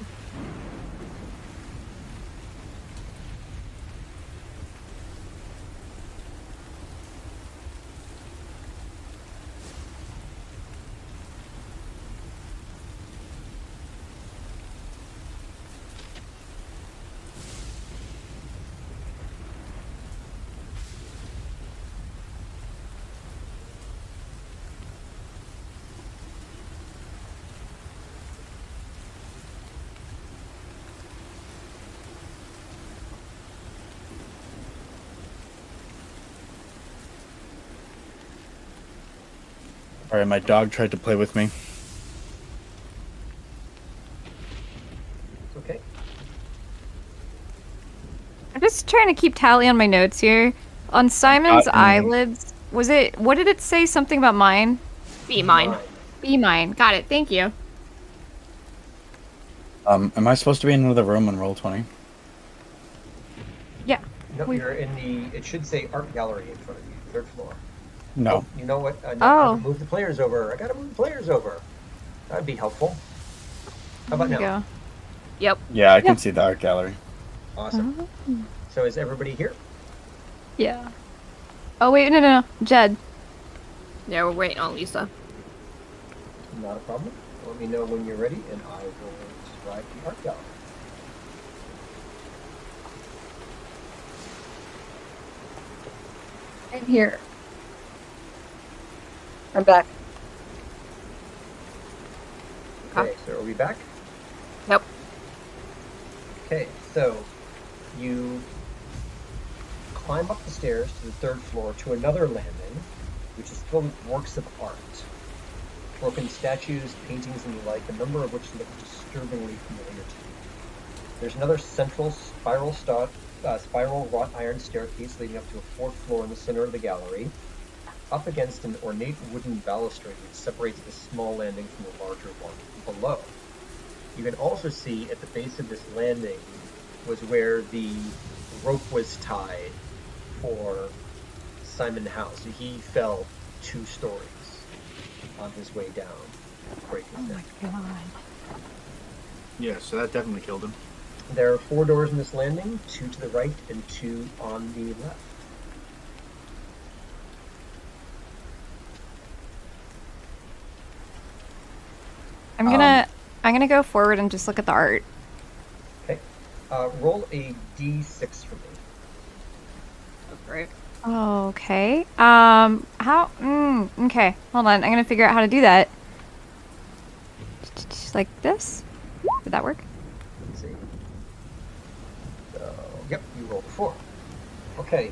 Alright, my dog tried to play with me. Okay. I'm just trying to keep tally on my notes here. On Simon's eyelids, was it? What did it say? Something about mine? Be mine. Be mine. Got it. Thank you. Am I supposed to be in another room on roll 20? Yeah. No, you're in the, it should say art gallery in front of you, third floor. No. You know what? I Oh. move the players over. I gotta move the players over. That'd be helpful. How about There we now? go. Yep. Yeah, I can see the art gallery. Awesome. So is everybody here? Yeah. Oh wait, no. Jed. Yeah, we're waiting on Lisa. Not a problem. Let me know when you're ready, and I will describe the art gallery. I'm here. I'm back. Okay, so are we back? Yep. Okay, so you climb up the stairs to the third floor to another landing, which is filled with works of art. Broken statues, paintings, and the like, a number of which look disturbingly familiar to you. There's another central spiral wrought iron staircase leading up to a fourth floor in the center of the gallery. up against an ornate wooden balustrade that separates the small landing from the larger one below. You can also see at the base of this landing was where the rope was tied for Simon House. He fell 2 stories on his way down. Break his neck. my god. Yeah, so that definitely killed him. There are 4 doors in this landing, 2 to the right and 2 on the left. I'm gonna go forward and just look at the art. Okay. Roll a d6 for me. Oh, great. Okay. How? Okay. Hold on. I'm gonna figure out how to do that. Like this? Would that work? Let's see. So, yep, you rolled a 4. Okay,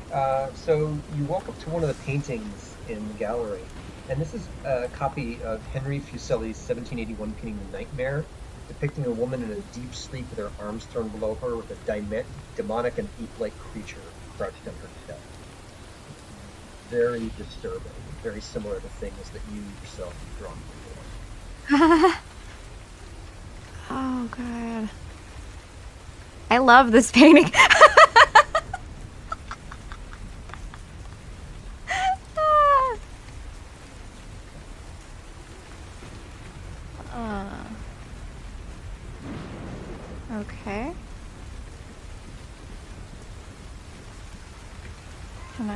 so you walk up to one of the paintings in the gallery, and this is a copy of Henry Fuseli's 1781 painting The Nightmare, depicting a woman in a deep sleep with her arms thrown below her with a demonic and ape-like creature crouched on her chest. Very disturbing, very similar to things that you yourself have drawn before. Oh god. I love this painting. Okay. Can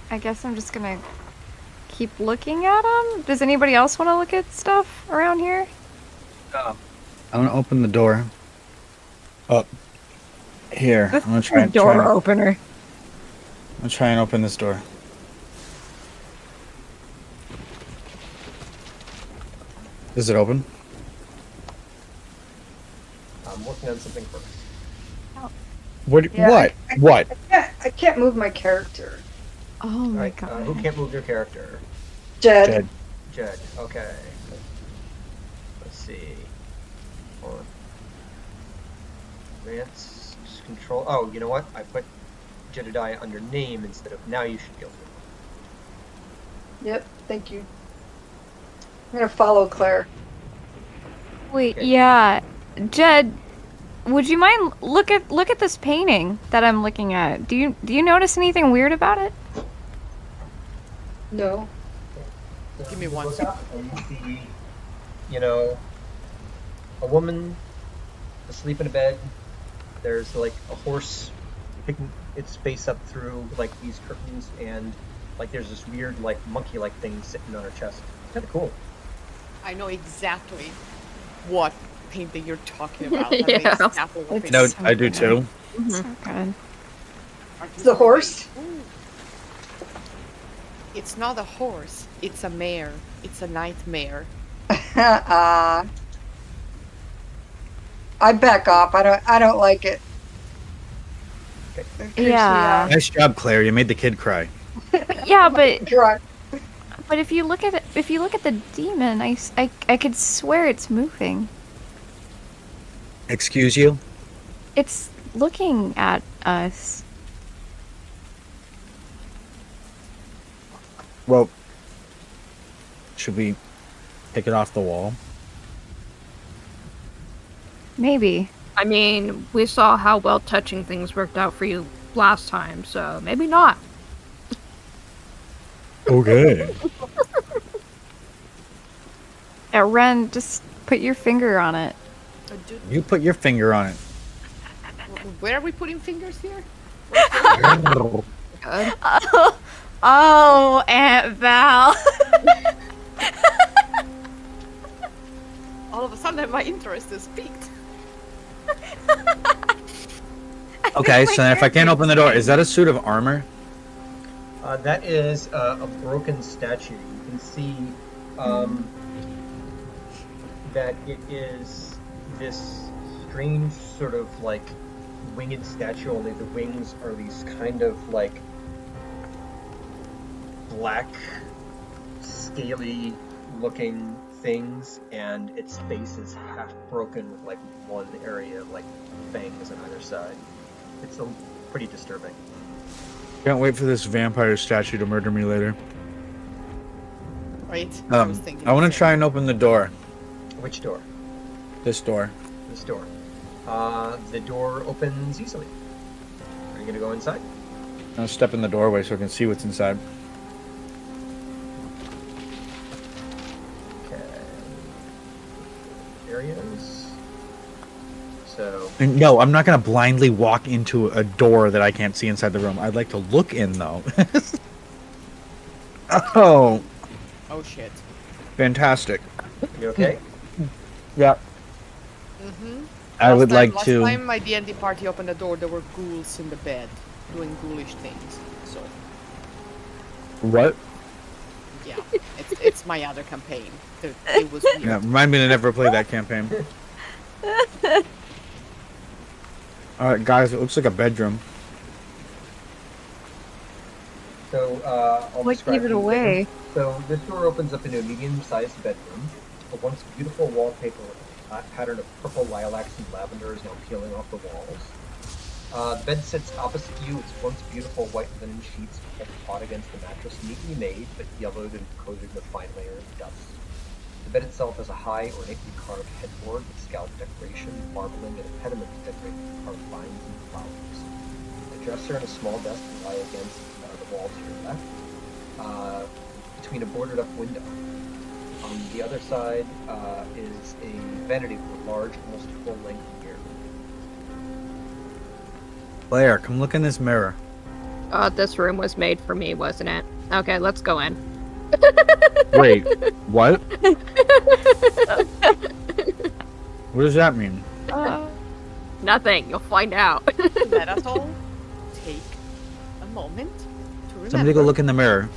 I guess I'm just gonna keep looking at them? Does anybody else want to look at stuff around here? I'm gonna open the door. Up here. I'm gonna try and Door opener. I'm gonna try and open this door. Is it open? I'm working on something first. What? Yeah, What? What? I can't move my character. Oh my Alright, god. who can't move their character? Jed. Jed, okay. Let's see. Hold on. Advanced control. Oh, you know what? I put Jedediah under name instead of now you should be able to. Yep, thank you. I'm gonna follow Claire. Wait, Okay. yeah. Jed, would you mind look at this painting that I'm looking at? Do you notice anything weird about it? No. So Give me you one look second. up and you see, you know, a woman asleep in a bed. There's like a horse picking its face up through like these curtains, and like there's this weird like monkey-like thing sitting on her chest. It's kind of cool. I know exactly what painting you're talking about. Yeah. I know exactly what It's No, painting. I do too. So good. The horse? Ooh. It's not a horse. It's a mare. It's a nightmare. I back off. I don't like it. It creeps me Yeah. out. Nice job, Claire. You made the kid cry. Yeah, but Dry. if you look at it, if you look at the demon, I could swear it's moving. Excuse you? It's looking at us. Well, should we take it off the wall? Maybe. I mean, we saw how well touching things worked out for you last time, so maybe not. Okay. Ren, just put your finger on it. You put your finger on it. Where are we putting fingers here? Good. Oh, Aunt Val. All of a sudden, my interest is piqued. Okay, so then if I can't open the door, is that a suit of armor? That is a broken statue. You can see that it is this strange sort of like winged statue, only the wings are these kind of like black, scaly looking things, and its face is half broken with like one area of like fangs on either side. It's pretty disturbing. Can't wait for this vampire statue to murder me later. right? I want to try and open the door. Which door? This door. This door. The door opens easily. Are you going to go inside? I'll step in the doorway so I can see what's inside. Okay. Areas. So. No, I'm not going to blindly walk into a door that I can't see inside the room. I'd like to look in, though. Oh. Oh, shit. Fantastic. You okay? Yeah. Mm-hmm. I would like to. Last time my D&D party opened the door, there were ghouls in the bed doing ghoulish things. So. What? Yeah, it's my other campaign. It was weird. Yeah, remind me to never play that campaign. Alright, guys, it looks like a bedroom. So, I'll Like, describe give it the away. bedroom. So, this door opens up into a medium-sized bedroom. The once beautiful wallpaper pattern of purple lilacs and lavender is now peeling off the walls. The bed sits opposite you. Its once beautiful white linen sheets fought against the mattress, neatly made, but yellowed and coated with fine layers of dust. The bed itself has a high, ornately carved headboard with scallop decoration, marbling, and a pediment decorated with carved vines and flowers. A dresser and a small desk lie against the wall to your left, between a boarded-up window. On the other side is a vanity with a large, almost full-length mirror. Claire, come look in this mirror. This room was made for me, wasn't it? Okay, let's go in. Wait, what? What does that mean? Nothing. You'll find out. Let us all take a moment to remember Somebody go look in the mirror.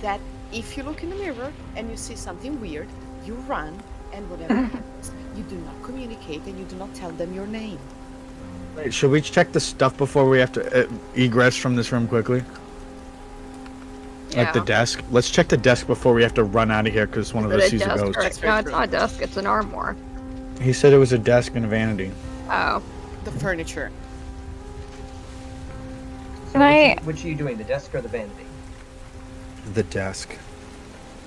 that if you look in the mirror and you see something weird, you run, and whatever happens, you do not communicate and you do not tell them your name. Wait, should we check the stuff before we have to egress from this room quickly? Like the desk? Let's check the desk before we have to run out of here because one of us sees a ghost. No, it's not a desk. It's an armoire. He said it was a desk and a vanity. Oh. The furniture. So Can which are you doing, the desk or the vanity? The desk.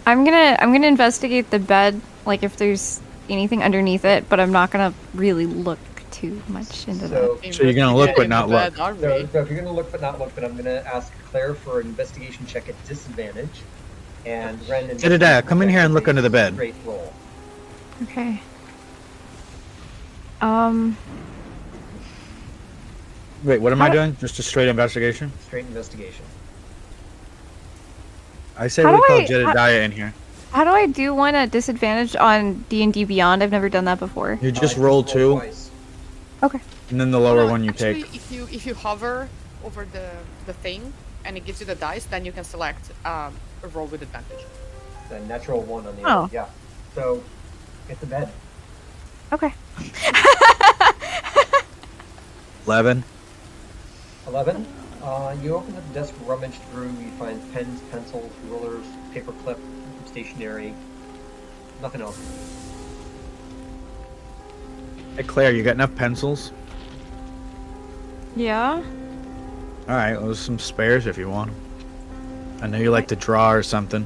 I'm gonna investigate the bed, like if there's anything underneath it, but I'm not gonna really look too much into that. So you're gonna look but not look. So if you're gonna look but not look, then I'm gonna ask Claire for an investigation check at disadvantage, and Ren and Jedediah, come in here and look under the bed. Straight roll. Okay. Wait, what am I doing? Just a straight investigation? Straight investigation. I say How we do call I- Jedediah in here. How do I do one at disadvantage on D&D Beyond? I've never done that before. You just roll two, twice. Okay. and then the lower No, one you actually, take. if you hover over the thing and it gives you the dice, then you can select a roll with advantage. The natural one on the Oh. end. Yeah. So, get the bed. Okay. 11. 11. You open up the desk, rummage through, you find pens, pencils, rulers, paper clip, stationery. Nothing else. Hey Claire, you got enough pencils? Yeah. Alright, well, there's some spares if you want 'em. I know you like to draw or something.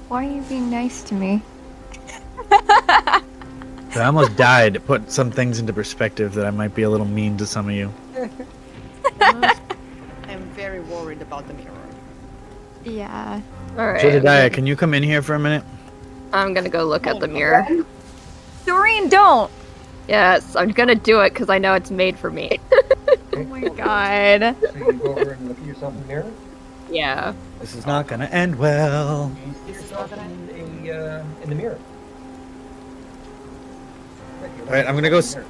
Why are you being nice to me? I almost died to put some things into perspective that I might be a little mean to some of you. I'm very worried about the mirror. Yeah. Alright. Jedediah, can you come in here for a minute? I'm gonna go look at the mirror. Doreen, don't! Yes, I'm gonna do it because I know it's made for me. Oh my god. So you go over and look at yourself in the mirror. Yeah. This is not gonna end well. You see yourself in the mirror. Alright, I'm gonna go Mirror.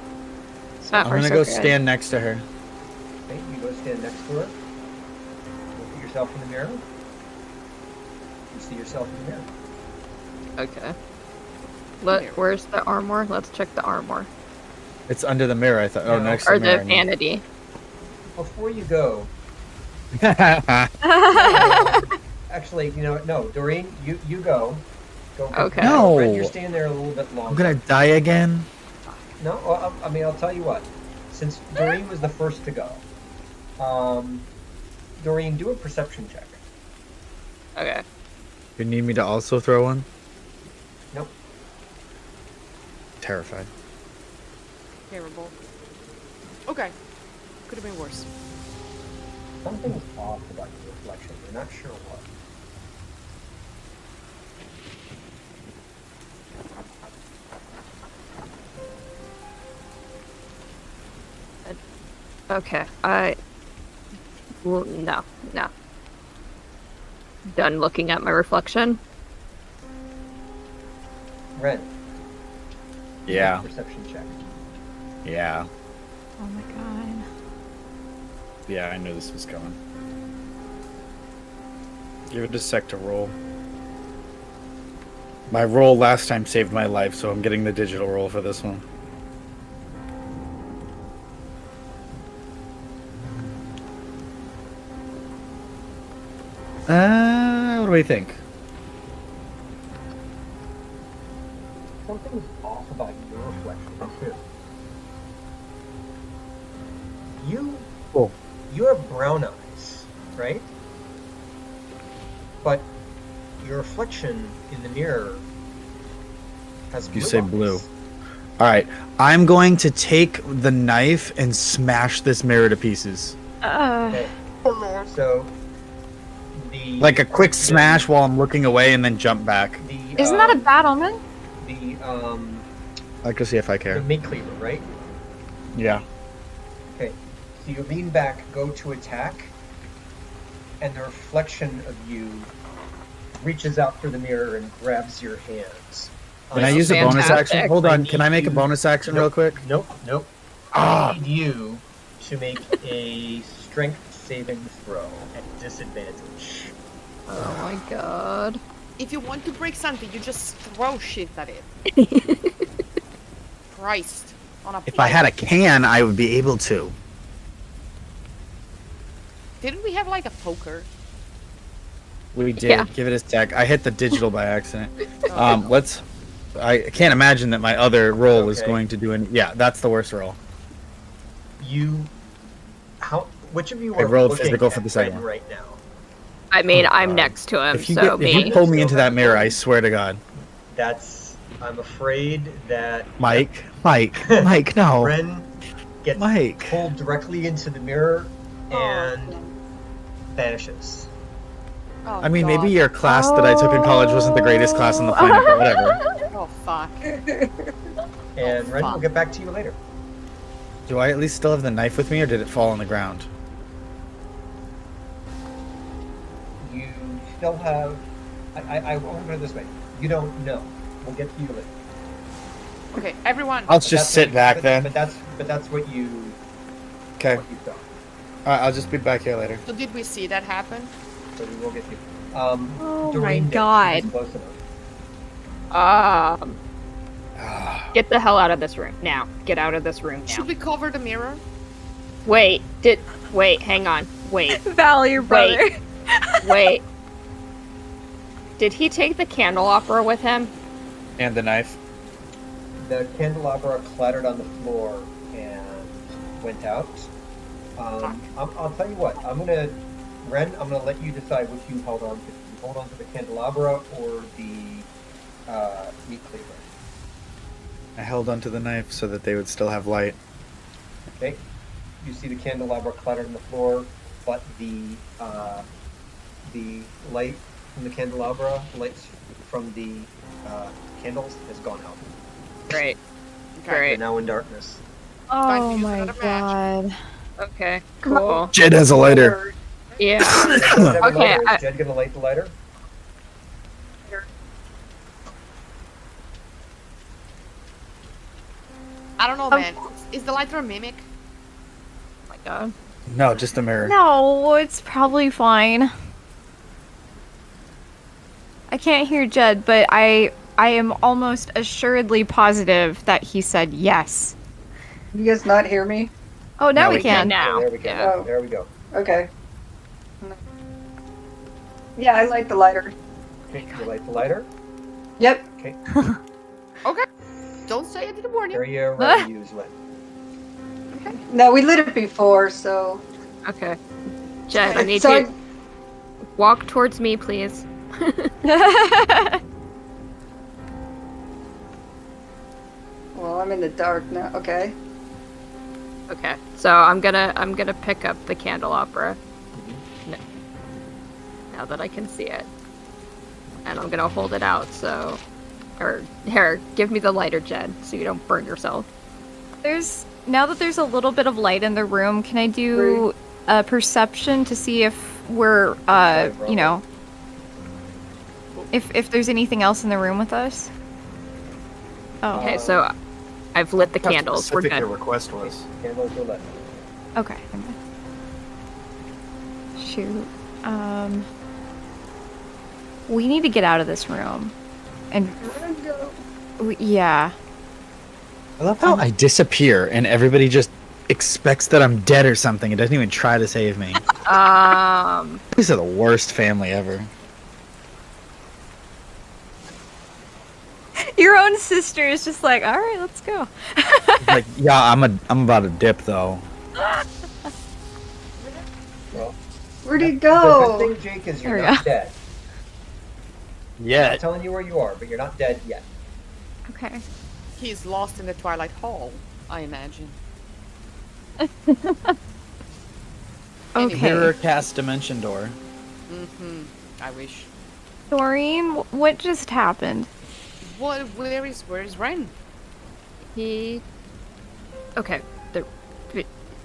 Not I'm gonna so go good. stand next to her. Okay, you go stand next to her. Look at yourself in the mirror. You see yourself in the mirror. Okay. Where's the armor? Let's check the armor. It's under the mirror, I thought. Oh, No. next to Or the mirror. the vanity. Before you go, actually, you know, no, Doreen, you go. Go. Okay. No. Red, you're staying there a little bit longer. I'm gonna die again. No, well, I mean, I'll tell you what. Since Doreen was the first to go, Doreen, do a perception check. Okay. You need me to also throw one? Nope. Terrified. Terrible. Okay. Could have been worse. Something's off about your reflection. You're not sure what. Okay, well, no. Done looking at my reflection. Ren. Yeah. Perception check. Yeah. Oh my god. Yeah, I knew this was coming. Give it a sec to roll. My roll last time saved my life, so I'm getting the digital roll for this one. What do we think? Something's off about your reflection too. You have brown eyes, right? But your reflection in the mirror has blue You say eyes. blue. Alright, I'm going to take the knife and smash this mirror to pieces. Okay. So Like a quick smash while I'm looking away and then jump back. Isn't that a bad omen? The I can see if I the care. meat cleaver, right? Yeah. Okay. So you lean back, go to attack, and the reflection of you reaches out for the mirror and grabs your hands. Can I use a bonus fantastic. action? Hold on, can I make a bonus action real quick? Nope. Ah. I need you to make a strength saving throw at disadvantage. Oh my god. If you want to break something, you just throw shit at it. Christ. On a If I had a plate. can, I would be able to. Didn't we have like a poker? We did. Yeah. Give it a sec. I hit the digital by accident. Let's. I can't imagine that my other roll was Okay. going to do any. Yeah, that's the worst roll. Which of you I are rolled looking physical at for the second Ren one. right now? I mean, Oh, I'm God. next to him, If you, so if you me. pull me into that mirror, I swear to God, I'm afraid that Mike, no, Ren gets Mike. pulled directly into the mirror and Oh, vanishes. oh, I mean, God. maybe your class that I took in college wasn't the greatest class on the planet, but whatever. Oh, fuck. And Ren will fuck. get back to you later. Do I at least still have the knife with me, or did it fall on the ground? You still have. I won't put it this way. You don't know. We'll get to you later. Okay, everyone. I'll just That's sit what- back but, then. But that's what you. Okay. What you thought. Alright, I'll just be back here later. So did we see that happen? So we will get to you. Oh Doreen my did. God. She was close enough. Get the hell out of this room now. Get out of this room now. Should we cover the mirror? Wait, hang on. Wait, Val, your brother. wait. Did he take the candelabra with him? And the knife. The candelabra clattered on the floor and went out. I'll tell you what. Ren, I'm gonna let you decide which you hold on to. You hold on to the candelabra or the meat cleaver. I held onto the knife so that they would still have light. Okay. You see the candelabra clattered on the floor, but the light from the candelabra, lights from the candles, has gone out. Great. Okay. They're Great. now in darkness. Time to Oh use my another match. god. Okay, cool. Jed has a lighter. Yeah. Okay. I- Is Jed gonna light the lighter? I don't know, man. Is the lighter a mimic? Oh my god. No, just a mirror. No, it's probably fine. I can't hear Jed, but I am almost assuredly positive that he said yes. You guys not hear me? Oh, now Now we we can. Now. Oh, there we go. Yeah. Oh. There we go. Okay. Yeah, I light the lighter. Okay, you light the lighter. Yep. Okay. Okay. Don't say I didn't warn you. Area around you is lit. No, we lit it before, so. Okay. Jed, I need So you walk towards me, please. Well, I'm in the dark now. Okay. Okay, so I'm gonna pick up the candelabra. Now that I can see it. And I'm gonna hold it out, so... Or, here, give me the lighter, Jed, so you don't burn yourself. Now that there's a little bit of light in the room, can I do a perception to see if we're, you know... If there's anything else in the room with us? Oh. Okay, so I've lit the candles. We're Specific good. your request was. Candles are lit. Okay. Shoot. We need to get out of this room. And yeah. I love how I disappear and everybody just expects that I'm dead or something. It doesn't even try to save me. These are the worst family ever. Your own sister is just like, all right, let's go. Like, yeah, I'm about to dip though. Well, Where'd he the go? good thing, Jake, is you're There we not go. dead. I'm Yeah. not telling you where you are, but you're not dead yet. Okay. He's lost in the Twilight Hall, I imagine. Okay. Mirror cast dimension door. Mm-hmm. I wish. Doreen, what just happened? Where is Ren? He... Okay,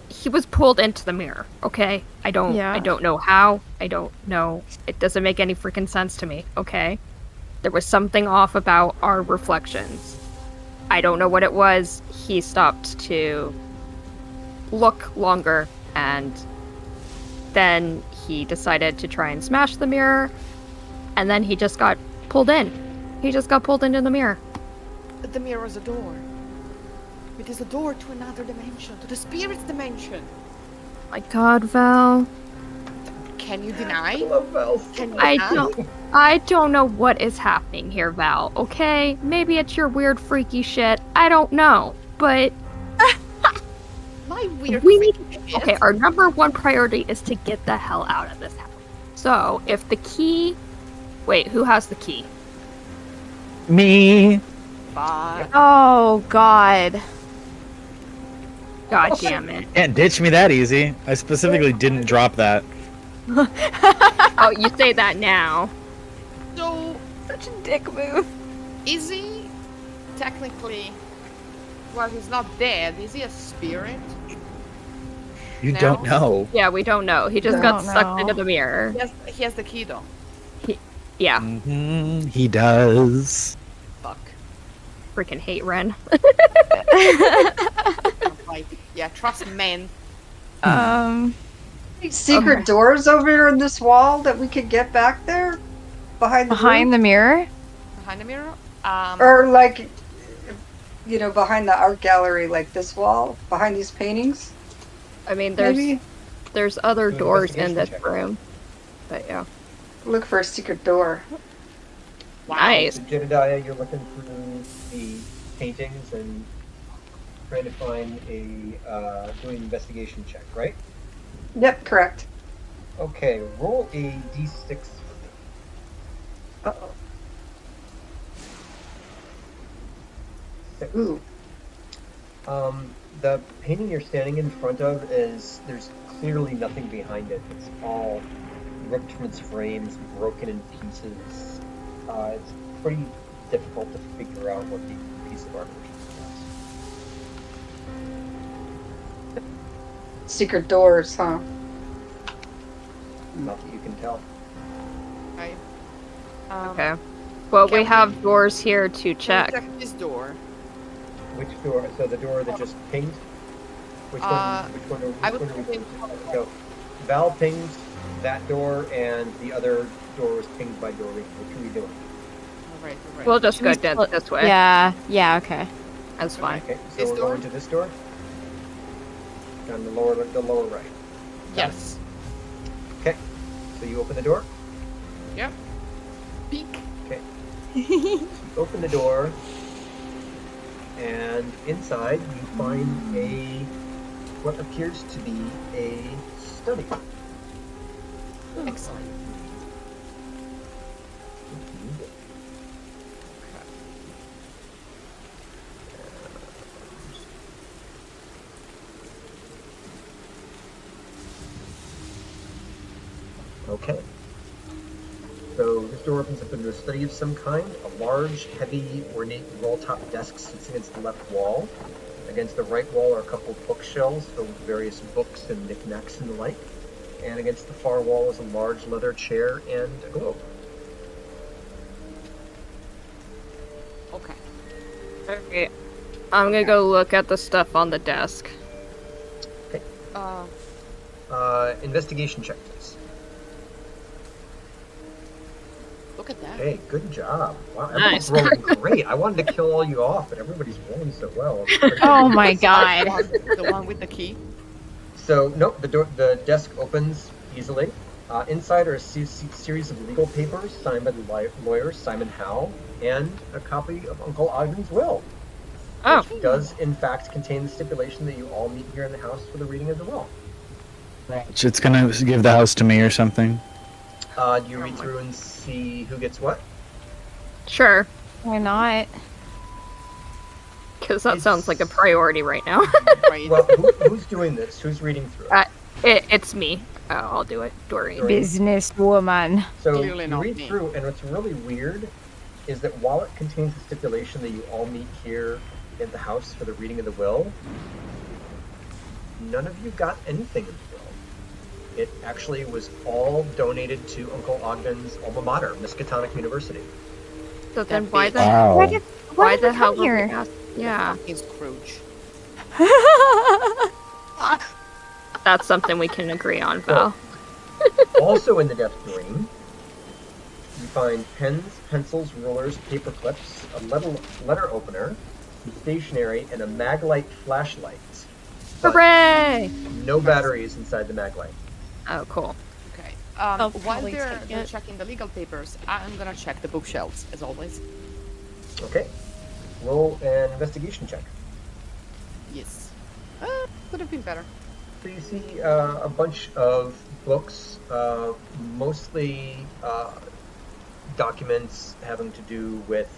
he was pulled into the mirror, okay? I don't know how. I don't know. It doesn't make any freaking sense to me, okay? There was something off about our reflections. I don't know what it was. He stopped to look longer, and then he decided to try and smash the mirror, and then he just got pulled in. He just got pulled into the mirror. The mirror is a door. It is a door to another dimension, to the spirit's dimension. My God, Val. Can you deny? Love Val. Can you deny? I don't know what is happening here, Val, okay? Maybe it's your weird freaky shit. I don't know. But My weird we need shit. okay, our number one priority is to get the hell out of this house. So if the key wait, who has the key? Me. Bye. Oh, God. God damn it. Can't ditch me that easy. I specifically didn't drop that. Oh, you say that now. So, Such a dick move. is he technically... Well, he's not dead. Is he a spirit? You No. don't know. Yeah, we don't know. He just got Don't sucked know. into the mirror. He has the key, though. Yeah. He does. Fuck. Freaking hate Ren. Like, yeah, trust men. Secret Okay. doors over here in this wall that we could get back there? Behind the Behind the mirror? Behind the mirror? Or like, you know, behind the art gallery, like this wall, behind these paintings? I mean, Maybe there's other Do an doors in investigation this check. room. But yeah. look for a secret door. Nice. So Jedediah, you're looking through the paintings and trying to find doing an investigation check, right? Yep, correct. Okay, roll a d6. Uh-oh. Six. Ooh. The painting you're standing in front of there's clearly nothing behind it. It's all ripped from its frames, broken in pieces. It's pretty difficult to figure out what the piece of art was. Secret doors, huh? Not that you can tell. Right. Okay. Well, we can have doors here to Check check. this door. Which door? So the door that just pinged? Which one? I would Which one are we think- doing? So Val pinged that door, and the other door was pinged by Doreen. Which are we doing? Alright, alright. We'll just Should go we dead split- this way. Yeah, okay. That's fine. Okay, so This we're door? going to this door. Down the lower right. Yes. Okay. So you open the door. Yep. Peek. Okay. You open the door, and inside you find what appears to be a study. Excellent. Okay. So this door opens up into a study of some kind. A large, heavy, ornate roll-top desk sits against the left wall. Against the right wall are a couple of bookshelves filled with various books and knickknacks and the like. And against the far wall is a large leather chair and a globe. Okay. Okay. I'm gonna go look at the stuff on the desk. Okay. Uh, Investigation check, please. look at that. Hey, good job. Wow, Nice. everyone's rolling great. I wanted to kill all you off, but everybody's rolling so well. Oh my god. The one with the key. So, nope, the desk opens easily. Inside are a series of legal papers signed by the lawyer Simon Howe and a copy of Uncle Ogden's will. Oh. Which does, in fact, contain the stipulation that you all meet here in the house for the reading of the will. It's gonna give the house to me or something. Do you read through and see who gets what? Sure. Why not? Because that sounds like a priority right now. Right. Well, who's doing this? Who's reading through it? It's me. I'll do it, Doreen. Businesswoman. So Clearly you not read me. through, and what's really weird is that while it contains the stipulation that you all meet here in the house for the reading of the will, none of you got anything in the will. It actually was all donated to Uncle Ogden's alma mater, Miskatonic University. So then That why bitch. the Wow. why the hell come were we here? asked? Yeah, Is Scrooge. that's something we can agree on, Val. Also in the desk, Doreen, you find pens, pencils, rulers, paper clips, a letter opener, some stationery, and a Maglite flashlight. But Hooray! no batteries inside the Maglite. Oh, cool. Okay. I'll While probably they're take it. checking the legal papers, I'm gonna check the bookshelves as always. Okay. Roll an investigation check. Yes. Could have been better. So you see a bunch of books, mostly documents having to do with,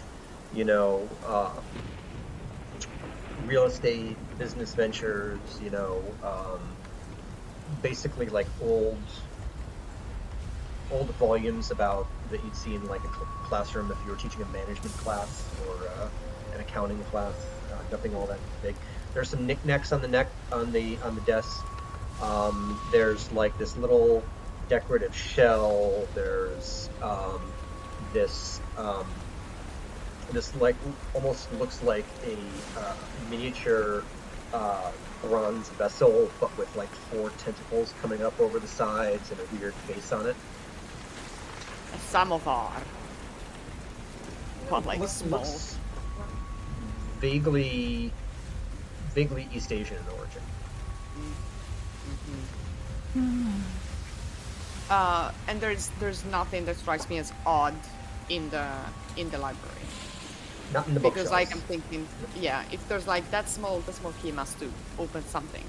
real estate, business ventures, basically like old volumes about that you'd see in like a classroom if you were teaching a management class or an accounting class. Nothing all that big. There's some knickknacks on the desk. There's like this little decorative shell. There's this like almost looks like a miniature bronze vessel, but with like 4 tentacles coming up over the sides and a weird face on it. A samovar. But like small. Looks vaguely East Asian in origin. And there's nothing that strikes me as odd in the library. Not in the Because bookshelves. like I'm thinking, yeah, if there's like that small key must to open something.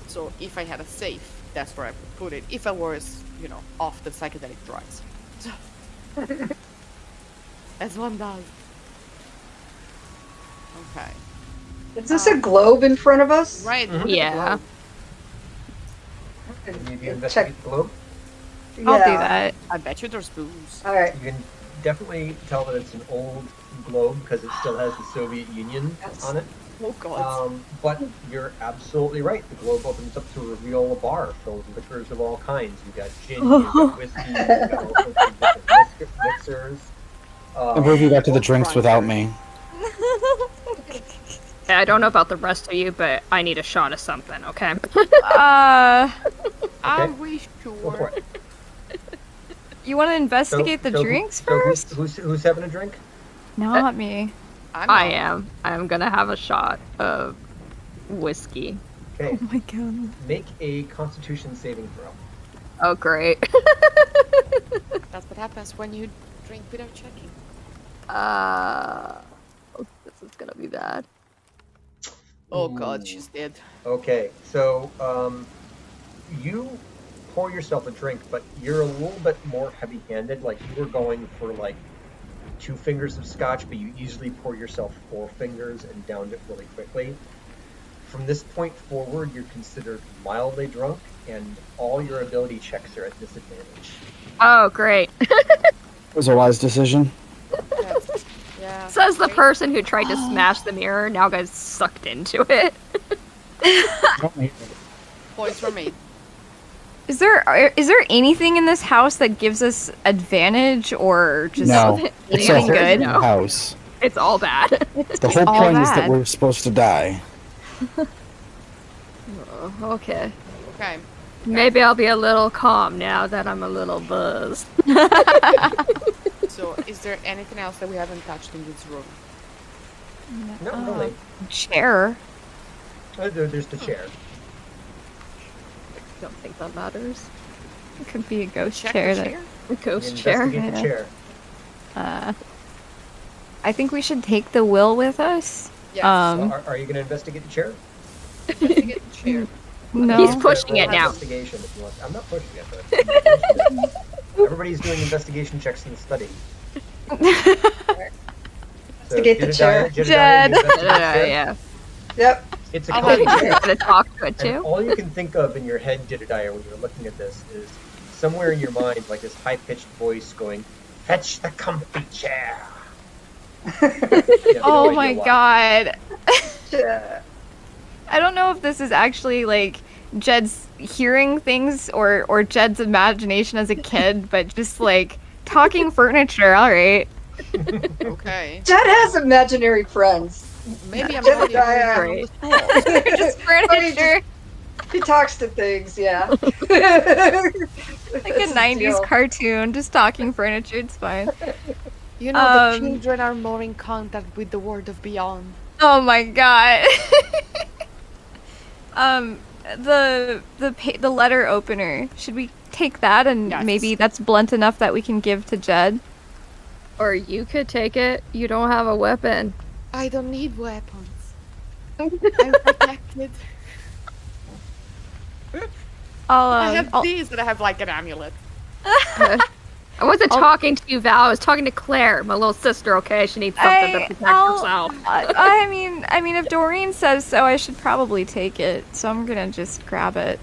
So if I had a safe, that's where I would put it. If I was, off the psychedelic drugs. As one does. Okay. Is this a globe in front of us? Right. Mhm. Yeah. Can you Check. investigate the globe? I'll do Yeah. that. I bet you there's booze. All right. You can definitely tell that it's an old globe because it still has the Soviet Union on it. Oh god. But you're absolutely right. The globe opens up to reveal a bar filled with liquors of all kinds. You got gin, you got whiskey, you got all sorts of different mixers. I believe you got to the drinks without me. I don't know about the rest of you, but I need a shot of something, okay? Are Okay. we Go for sure? it. You want to investigate the So drinks who- first? Who's having a drink? Not me. I am. I'm gonna have a shot of whiskey. Okay. Oh my god. Make a Constitution saving throw. Oh, great. That's what happens when you drink without checking. This is gonna be bad. Oh god, Ooh. she's dead. Okay, so you pour yourself a drink, but you're a little bit more heavy-handed. Like you were going for like 2 fingers of scotch, but you easily pour yourself 4 fingers and downed it really quickly. from this point forward, you're considered mildly drunk, and all your ability checks are at disadvantage. Oh, great. It was a wise decision. Yeah. Says the person who tried to smash the mirror, now got sucked into it. Points were made. Is there anything in this house that gives us advantage or just No. It's a anything good? whole house. It's all bad. The whole all point is that bad. we're supposed to die. Oh, okay. Okay. Maybe I'll be a little calm now that I'm a little buzzed. So, is there anything else that we haven't touched in this room? Not really. Chair. There's the chair. Don't think that matters. It could be a ghost Check chair. the That chair? A ghost chair. Investigate the chair. I think we should take the will with us. Yes. So are you going to investigate the chair? Investigate the chair. No. He's pushing Roll it now. Investigation if you want. I'm not pushing it, but everybody's doing investigation checks in the study. Investigate the chair. Jed. Yeah. Yep. It's a I'm comfy chair. gonna talk to it And too. all you can think of in your head, Jedediah, when you're looking at this is somewhere in your mind, like this high-pitched voice going, "Fetch the comfy chair." You have no Oh idea my why. god. Yeah. I don't know if this is actually like Jed's hearing things or Jed's imagination as a kid, but just like talking furniture, alright. Okay. Jed has imaginary friends. Maybe I'm Just not even Great. Just furniture. He talks to things, yeah. Like a 90s cartoon, just talking furniture, it's fine. You know, the Um, children are more in contact with the world of beyond. Oh my god. The letter opener. Should we take that and Yes. maybe that's blunt enough that we can give to Jed? Or you could take it. You don't have a weapon. I don't need weapons. I'm protected. I have these that I have like an amulet. I wasn't talking to you, Val. I was talking to Claire, my little sister. Okay, she needs something to protect herself. I mean, if Doreen says so, I should probably take it. So I'm gonna just grab it.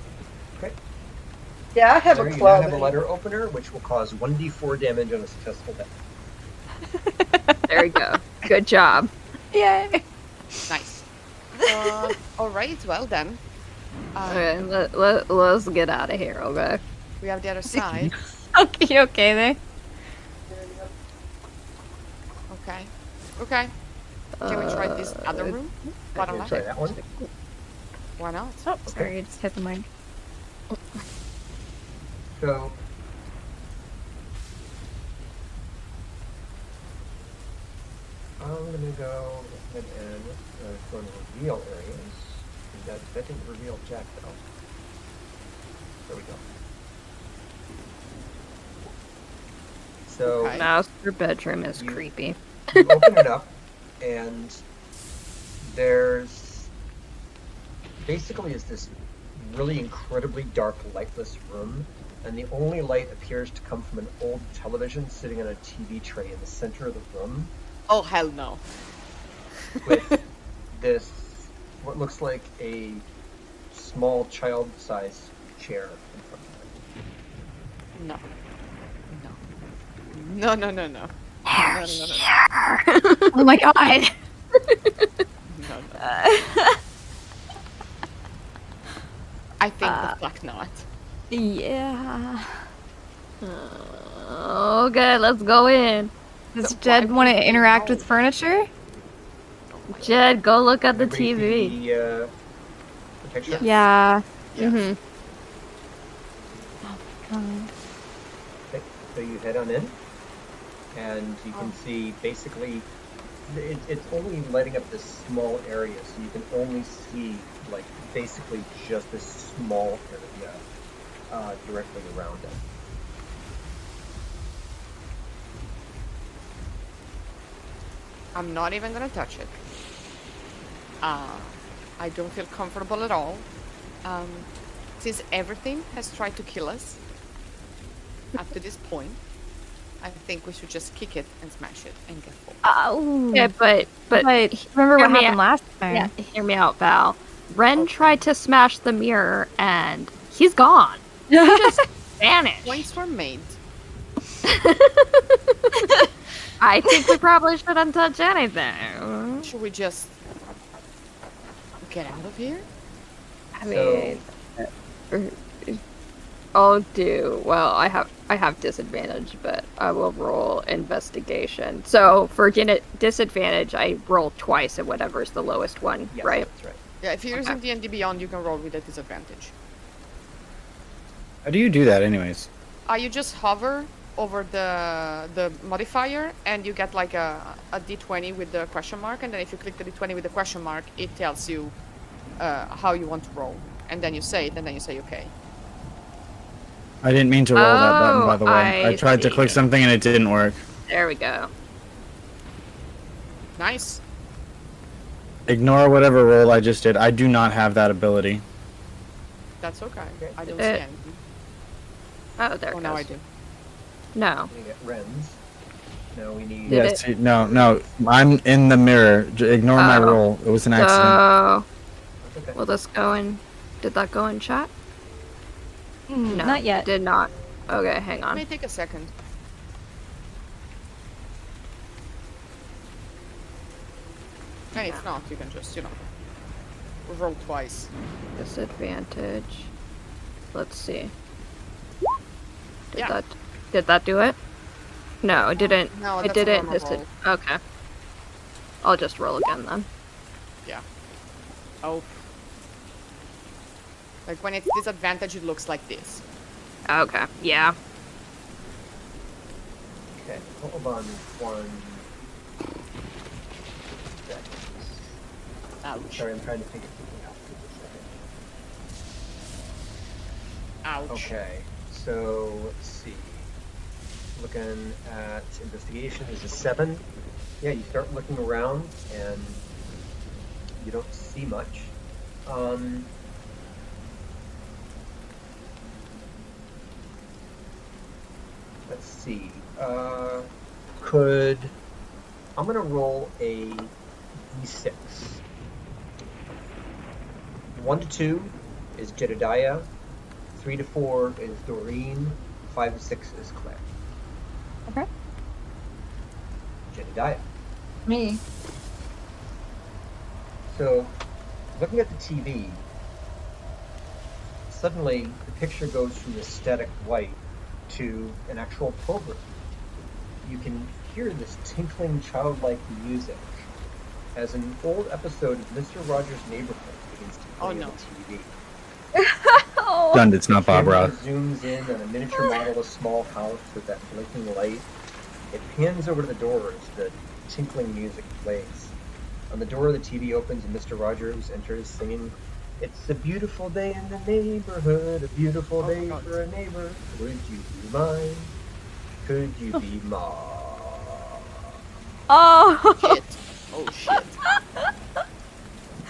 Yeah, I have There a you now club. have a letter opener, which will cause 1d4 damage on a successful death. There you go. Good job. Yay. Nice. All right. Well then, Okay, let's get out of here. Okay. we have the other side. Okay, okay there. Okay. Okay. Can we try this other room? Why Can not? you try that one? Why not? Oh, sorry, I just hit the mic. So, I'm gonna go ahead and go to reveal areas. That didn't reveal Jack though. There we go. So Okay. Master bedroom is You- creepy. you open it up, and there's basically is this really incredibly dark, lightless room, and the only light appears to come from an old television sitting on a TV tray in the center of the room, Oh hell no. with this what looks like a small child-sized chair in front of it. No. No. No. No. No. No. No. Oh my god. No. I think the fuck not. Yeah. Okay, let's go in. Does Jed want to interact with furniture? Jed, go look at the Everybody TV. see the picture? Yeah. Mm-hmm. Okay, so you head on in, and you can see basically it's only lighting up this small area, so you can only see like basically just this small area directly around it. I'm not even gonna touch it. I don't feel comfortable at all. Since everything has tried to kill us up to this point, I think we should just kick it and smash it and get full. Oh. Yeah, but But remember hear what me happened out. last time? Yeah, hear me out, Val. Ren tried to smash the mirror and he's gone. He just vanished. Points were made. I think we probably shouldn't touch anything. Should we just get out of here? I mean, I'll do well. I have disadvantage, but I will roll investigation. So for disadvantage, I roll twice at whatever's the lowest one, Yes, right? that's right. Yeah, if you're using D&D Beyond, you can roll with a disadvantage. How do you do that, anyways? You just hover over the modifier, and you get like a D20 with the question mark, and then if you click the D20 with the question mark, it tells you how you want to roll, and then you say it, and then you say okay. I didn't mean to roll that button, by the way. I tried to see. click something and it didn't work. There we go. Nice. Ignore whatever roll I just did. I do not have that ability. That's okay. I don't Uh, see anything. Oh, there it Oh, goes. now I do. No. We get Ren's. No, we need. Did Yes, no. I'm in the mirror. Ignore my Oh. roll. It was an accident. So, Okay. will this go in? Did that go in chat? No, Not yet. Did not. Okay, hang It on. may take a second. And if not, you can just, roll twice. Disadvantage. Let's see. Yeah. Did that do it? No, it didn't. No, it that's a didn't. normal roll. Okay. I'll just roll again then. Yeah. Oh. Like when it's disadvantage, it looks like this. Okay. Yeah. Okay, hold on one second. Ouch. Sorry, I'm trying to figure something out. Ouch. Okay, so let's see. Looking at investigation is a 7. Yeah, you start looking around and you don't see much. Let's see. I'm gonna roll a d6. 1 to 2 is Jedediah. 3 to 4 is Doreen. 5 to 6 is Claire. Okay. Jedediah. Me. So, looking at the TV, suddenly the picture goes from a static white to an actual program. You can hear this tinkling childlike music as an old episode of Mr. Rogers' Neighborhood begins to play on the TV. Oh. Stunned, it's not Bob Camera Ross. zooms in on a miniature model of a small house with that blinking light. It pans over to the door as the tinkling music plays. On the door, the TV opens and Mr. Rogers enters singing, "It's a beautiful day in the neighborhood, a beautiful day for a neighbor. Would you be mine? Could you be mine?" Oh. Shit. Oh shit.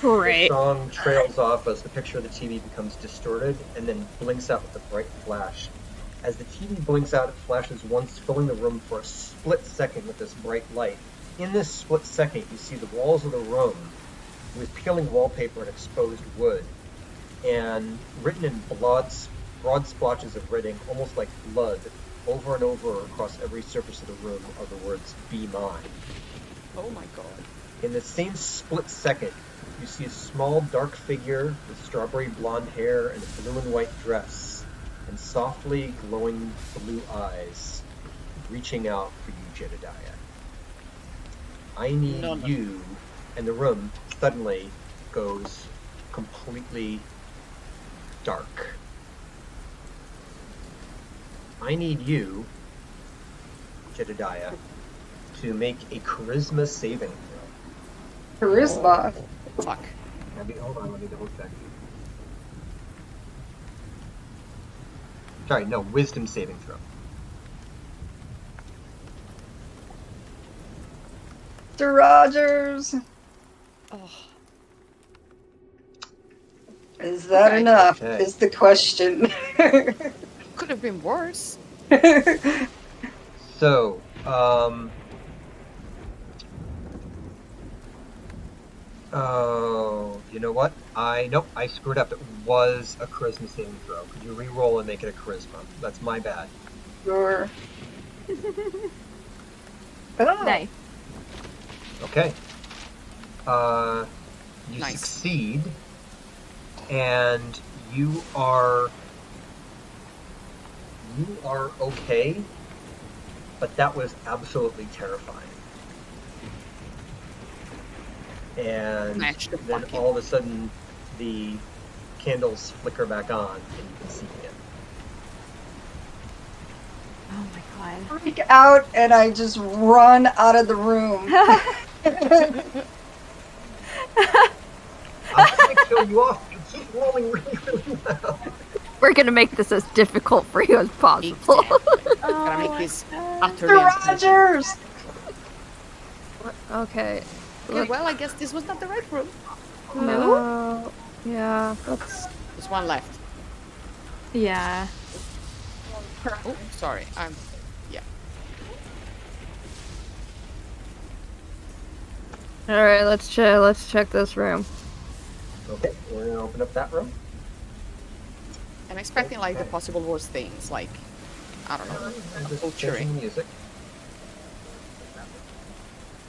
Great. The song trails off as the picture of the TV becomes distorted and then blinks out with a bright flash. As the TV blinks out, it flashes once, filling the room for a split second with this bright light. In this split second, you see the walls of the room with peeling wallpaper and exposed wood, and written in broad splotches of red ink, almost like blood, over and over across every surface of the room are the words, "Be mine." Oh my god. In the same split second, you see a small dark figure with strawberry blonde hair and a blue and white dress, and softly glowing blue eyes, reaching out for you, Jedediah. I need you, and the room suddenly goes completely dark. I need you, Jedediah, to make a charisma saving throw. Charisma. Fuck. Hold on, let me double check. Sorry, no, wisdom saving throw. Mr. Rogers. Oh. Is that Okay. enough? Okay. Is the question. Could have been worse. So, oh, you know what? Nope, I screwed up. It was a charisma saving throw. Could you re-roll and make it a charisma? That's my bad. Sure. Nice. Okay. You Nice. succeed, and you are okay, but that was absolutely terrifying. And Smash the then fucking- all of a sudden, the candles flicker back on, and you can see again. Oh my god. Freak out, and I just run out of the room. I'm trying to kill you off. You keep rolling really, really well. We're gonna make this as difficult for you as possible. Exactly. Oh Gotta make my this God. utterly Mr. unpleasant. Rogers! Okay. Okay, well, I guess this was not the right room. No. Yeah, that's. There's one left. Yeah. Oh, sorry. Yeah. All right. Let's check this room. Okay, we're gonna open up that room. I'm expecting like the possible worst things, like I don't know, I'm just butchery. changing the music.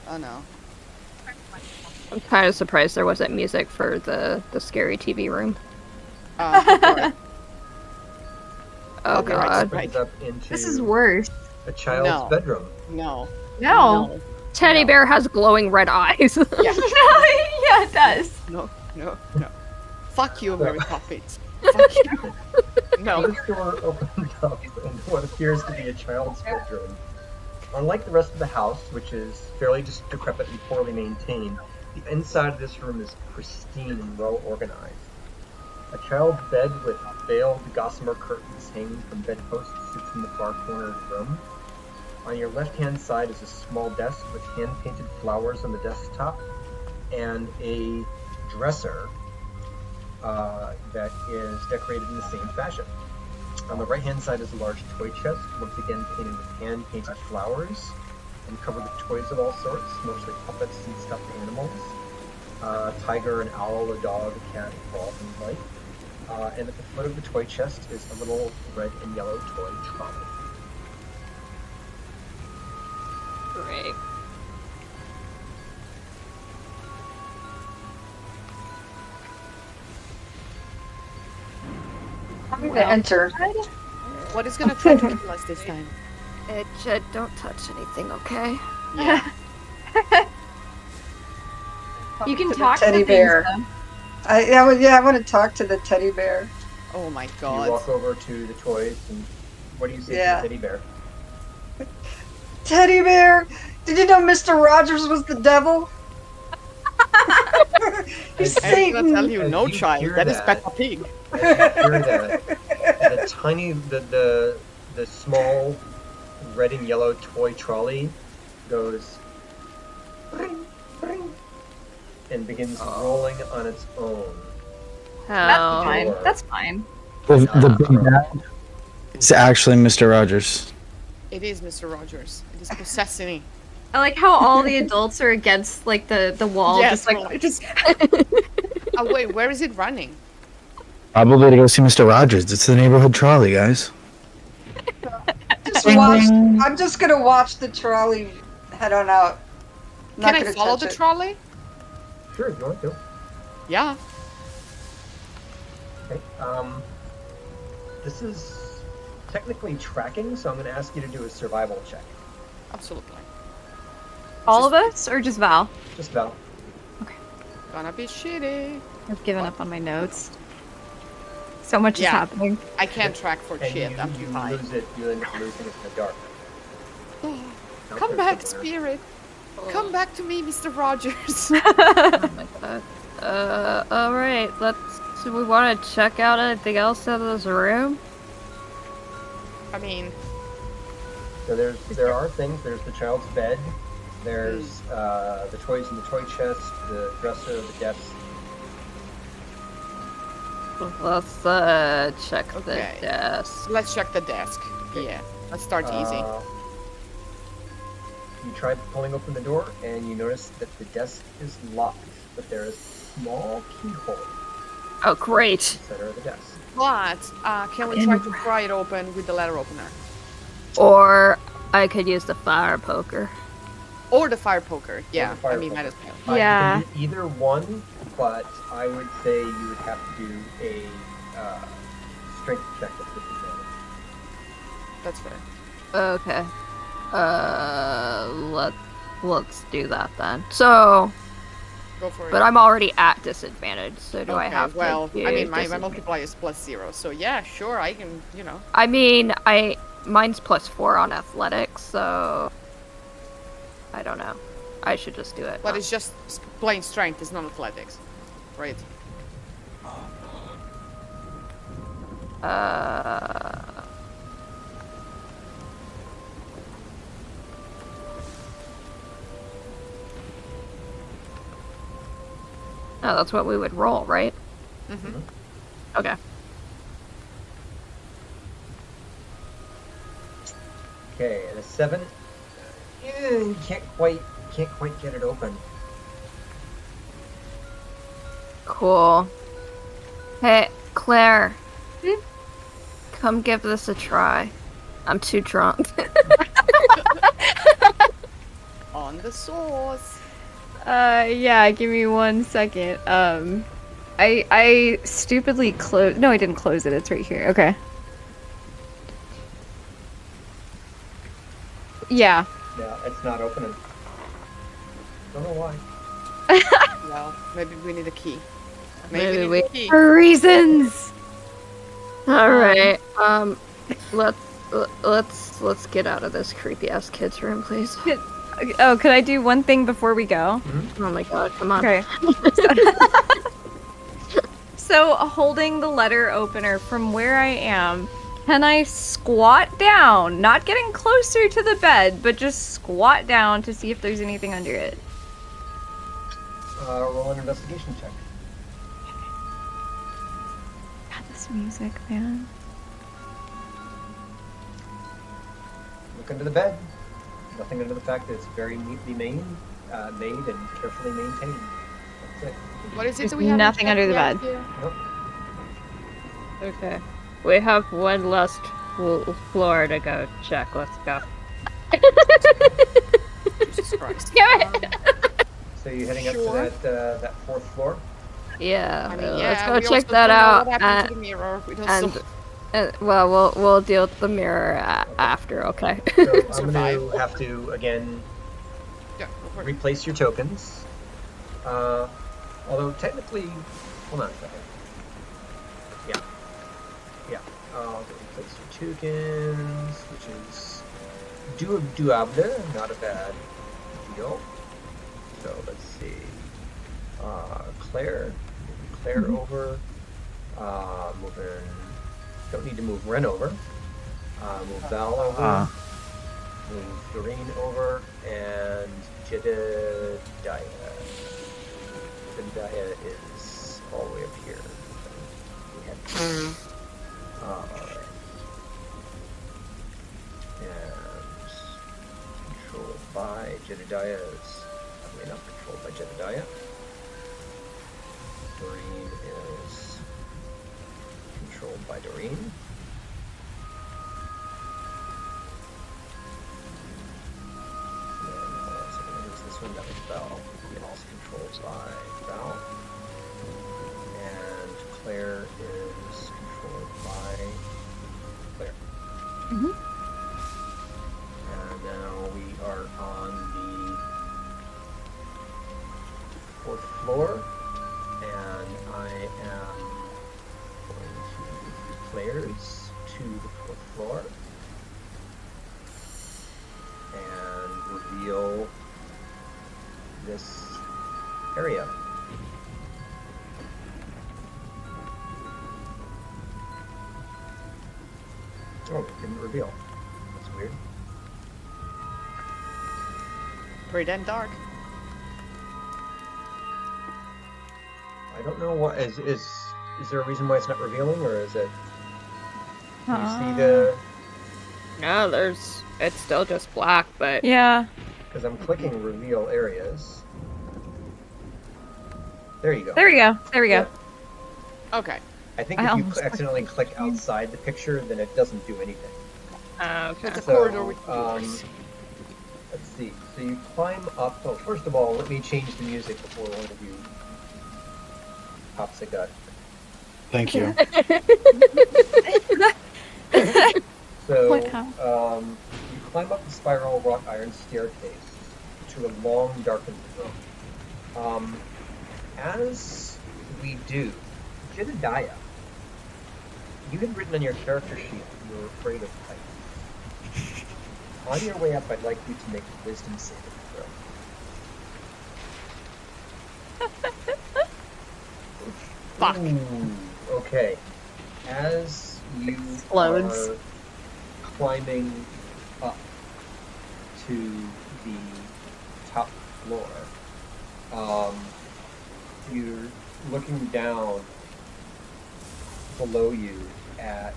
Oh no. I'm kind of surprised there wasn't music for the scary TV room. Sorry. Oh Okay, right, god. Brings up into This is worse. a child's No. bedroom. No. No. Teddy bear has glowing red eyes. Yeah. Yeah, it does. No. Fuck you, Mary Poppins. Fuck you. No. This door opens up into what appears to be a child's bedroom. Unlike the rest of the house, which is fairly just decrepit and poorly maintained, the inside of this room is pristine and well organized. A child's bed with veiled gossamer curtains hanging from bedposts sits in the far corner of the room. On your left-hand side is a small desk with hand-painted flowers on the desktop and a dresser that is decorated in the same fashion. On the right-hand side is a large toy chest, once again painted with hand-painted flowers and covered with toys of all sorts, mostly puppets and stuffed animals. A tiger, an owl, a dog, a cat, a frog, and like. And at the foot of the toy chest is a little red and yellow toy trolley. Great. I'm gonna enter. What is gonna try to kill us this time? Jed, don't touch anything, okay? Yeah. You can To the talk teddy to bear. things, I want to talk to the teddy bear. Oh my You god. walk over to the toys, and what do you say Yeah. to the teddy bear? Teddy bear, did you know Mr. Rogers was the devil? He's And- I'm gonna tell Satan. you, As no you child. hear That is that- Peppa Pig. As you hear that, the tiny, the small red and yellow toy trolley goes ring, ring, and begins rolling on its own. That's Oh. fine. Sure. That's fine. The big bad is actually Mr. Rogers. It is Mr. Rogers. It is possessing me. I like how all the adults are against like the wall, Yes, just like we're like- Oh wait, where is it running? Probably to go see Mr. Rogers. It's the neighborhood trolley, guys. I'm just gonna watch the trolley head on out. Not Can I gonna follow touch the it. trolley? Sure, if you want to. Yeah. Okay. This is technically tracking, so I'm going to ask you to do a survival check. Absolutely. all of us, or just Val? Just about. Gonna be shitty. I've given up on my notes. So much is Yeah. happening. I can't track for And shit. I'm too you high. lose it. You end up losing it in the dark. Come back, Spirit. spirit. Come back to me, Mr. Rogers. Oh my god. Alright, so we want to check out anything else out of this room? I mean, So there are things. There's the child's bed. There's the toys in the toy chest, the dresser, the desk. Let's check Okay. the desk. let's check the desk. Yeah, let's start easy. You try pulling open the door, and you notice that the desk is locked, but there is a small keyhole Oh, great. Center of the desk. But can we try to pry it open with the letter opener? Or I could use the fire poker. Or the fire poker. Yeah, fire I mean, poker. might as well. Yeah. You can do either one, but I would say you would have to do a strength check with disadvantage. That's fair. Okay. Let's do that then. So, Go for it. but I'm already at disadvantage, so do I have well, to do I mean, my disadvantage? multiplier is +0, so yeah, sure, I can, you know. I mean, mine's +4 on athletics, so I don't know. I should just do it. But it's just plain strength, it's not athletics, right? Oh, that's what we would roll, right? Mm-hmm. Okay. Okay, and a 7. You can't quite get it open. Cool. Hey, Claire. Come give this a try. I'm too drunk. On the sauce. Yeah, give me 1 second. I stupidly closed. No, I didn't close it. It's right here. Okay. Yeah. Yeah, it's not opening. Don't know why. Well, maybe we need a key. Maybe Maybe we we- need a key. For reasons. All right. Let's get out of this creepy ass kid's room, please. Oh, could I do one thing before we go? Oh my god, come on. Okay. So, holding the letter opener from where I am, can I squat down? Not getting closer to the bed, but just squat down to see if there's anything under it. Roll an investigation check. God, this music, man. Look under the bed. Nothing under the fact that it's very neatly made and carefully maintained. That's it. What is it There's that we have? nothing under the bed. Nope. Okay. We have one last floor to go check. Let's go. Jesus Christ. So you're heading Sure. up to that 4th floor? Yeah, I mean, let's yeah, go we check also that don't know out. What happened to the mirror? We don't And know. well, we'll deal with the mirror after. Okay. So I'm going to Survive. have to, again, Yeah, go for it. replace your tokens. Although technically, hold on a second. Yeah. I'll replace your tokens, which is doable, not a bad deal. So let's see. Claire over. Moving. Don't need to move Ren over. Move Val over. Move Doreen over, and Jedediah. Jedediah is all the way up here. We had alright. And controlled by Jedediah is probably not controlled by Jedediah. Doreen is controlled by Doreen. This one, that was Val. It is controlled by Val. And Claire is controlled by Claire. And now we are on the 4th floor. And I am going to move Claire's to the 4th floor. And reveal this area. Oh, it didn't reveal. That's weird. Pretty damn dark. I don't know what is there a reason why it's not revealing, or is it? Can you see the? No, it's still just black, but Yeah. Because I'm clicking reveal areas. There you go. There we go. There we go. Okay. I think if you accidentally click outside the picture, then it doesn't do anything. Okay. It's a corridor with let's see. So you climb up. Oh, first of all, let me change the music before one of you pops a gut. Thank you. So, you climb up the spiral wrought iron staircase to a long, darkened room. As we do, Jedediah, you had written on your character sheet that you were afraid of heights. On your way up, I'd like you to make a wisdom saving throw. Fuck. Ooh, okay. As you Explodes. are climbing up to the top floor, you're looking down below you at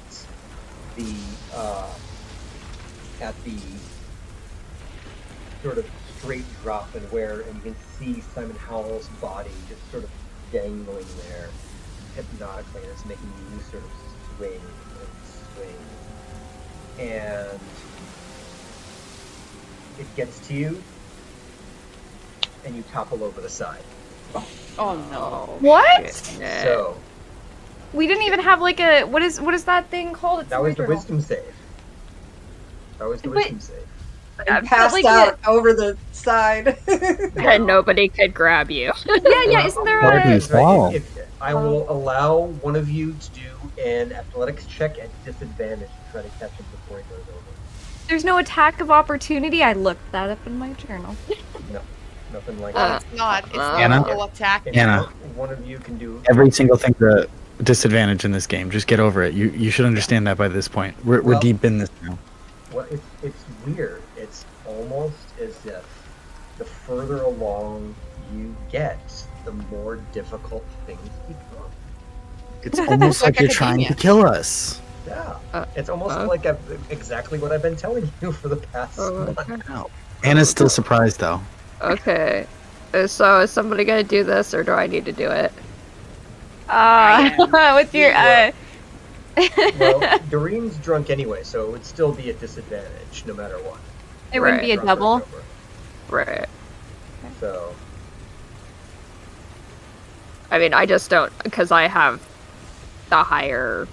the sort of straight drop and you can see Simon Howell's body just sort of dangling there hypnotically, and it's making you sort of swing and swing. And it gets to you, and you topple over the side. Oh no. What? So We didn't even have like a what is that thing called? It's that in was the journal. wisdom save. That was the But- wisdom save. I passed out over the side. And nobody could grab you. Yeah, isn't there Pardon a me. Wow. I will allow one of you to do an athletics check at disadvantage to try to catch him before he goes over. there's no attack of opportunity? I looked that up in my journal. No, nothing like Well, that. it's not. It's Anna? no attack. If Anna. one of you can do. Every single thing's a disadvantage in this game. Just get over it. You should understand that by this point. We're Well- deep in this now. Well, it's weird. It's almost as if the further along you get, the more difficult things become. It's almost like Like you're trying to academia. kill us. Yeah, it's almost like exactly what I've been telling you for the past month. Wow. Anna's still surprised though. Okay. So is somebody gonna do this, or do I need to do it? With your Well, Doreen's drunk anyway, so it would still be a disadvantage no matter what. it wouldn't be a Drunk or double. sober. Right. So, I mean, I just don't, because I have the higher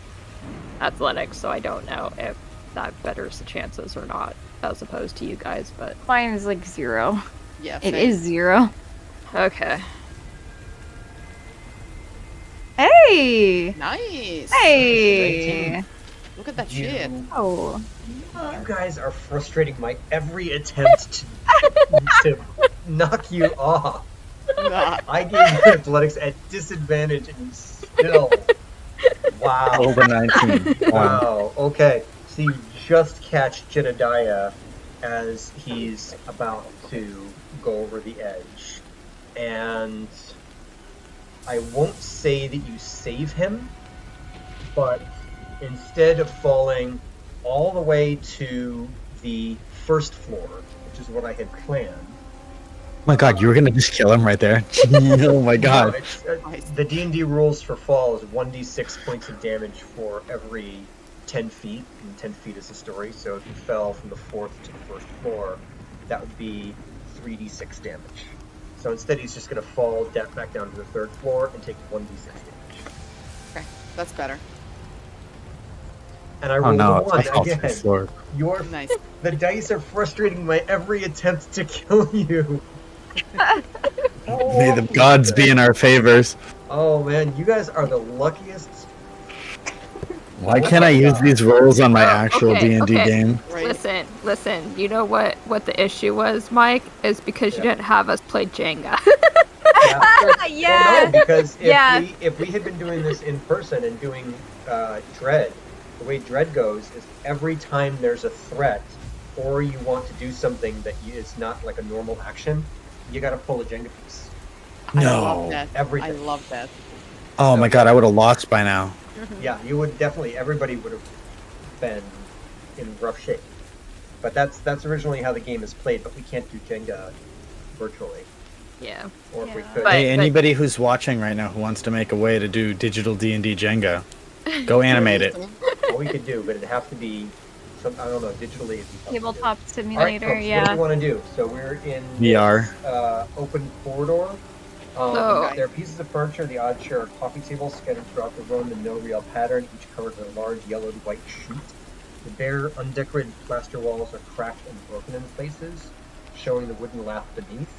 athletics, so I don't know if that betters the chances or not, as opposed to you guys, but... Mine is like 0. Yeah. It same. is 0. Okay. Hey! Nice. Hey! 19. Look at that You, shit. Oh. you guys are frustrating my every attempt to knock you off. Nah. I gave you athletics at disadvantage, and you still. Wow. Over 19. Wow. Wow. Okay. So you just catch Jedediah as he's about to go over the edge, and I won't say that you save him, but instead of falling all the way to the first floor, which is what I had planned. Oh my god, you were gonna just kill him right there. Oh my No, god. it's, the D&D rules for fall is 1d6 points of damage for every 10 feet, and 10 feet is a story, so if you fell from the 4th to the first floor, that would be 3d6 damage. So instead he's just going to fall back down to the 3rd floor and take 1d6 damage. Okay, that's better. And I Oh rolled no, a 1 it's all to the again. floor. Nice. The dice are frustrating my every attempt to kill you. May the gods be in our favors. Oh man, you guys are the luckiest. Why can't I use these rolls on my actual okay, D&D okay. game? Right. Listen, you know what the issue was, Mike? Is because you didn't have us play Jenga. Yeah. Well, no, because if, Yeah. if we had been doing this in person and doing Dread, the way Dread goes is every time there's a threat or you want to do something that is not like a normal action, you gotta pull a Jenga piece. I love No. that. Everything. I love that. Oh my god, I would have lost by now. Yeah, you would definitely, everybody would have been in rough shape. But that's originally how the game is played, but we can't do Jenga virtually. Yeah. Or if we Yeah. could. But- Hey, anybody who's watching right now who wants to make a way to do digital D&D Jenga, go animate it. What we could do, but it'd have to be some, I don't know, digitally. It'd be tough to do. Tabletop All right, simulator, folks, what do yeah. we want to do? So we're in VR. this, open corridor. So- There are pieces of furniture, the odd chair or coffee table scattered throughout the room in no real pattern, each covered with a large yellowed white sheet. The bare, undecorated plaster walls are cracked and broken in places, showing the wooden lap beneath.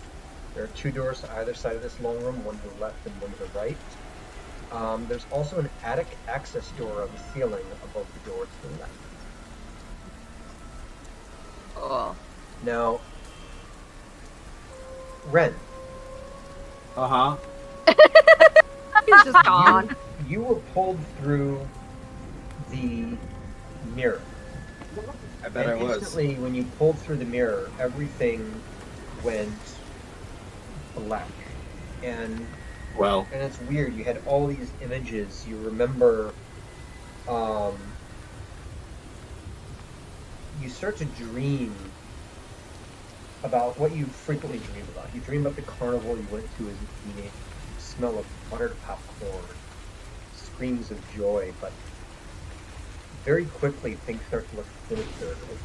There are 2 doors to either side of this long room, one to the left and one to the right. There's also an attic access door on the ceiling above the door to the left. Cool. Now, Ren, Uh-huh. He's just gone. you were pulled through the mirror. I bet I And was. instantly, when you pulled through the mirror, everything went black. And Well, it's weird. You had all these images. You remember, you start to dream about what you frequently dream about. You dream about the carnival you went to as a teenager. The smell of buttered popcorn, screams of joy, but very quickly things start to look sinister as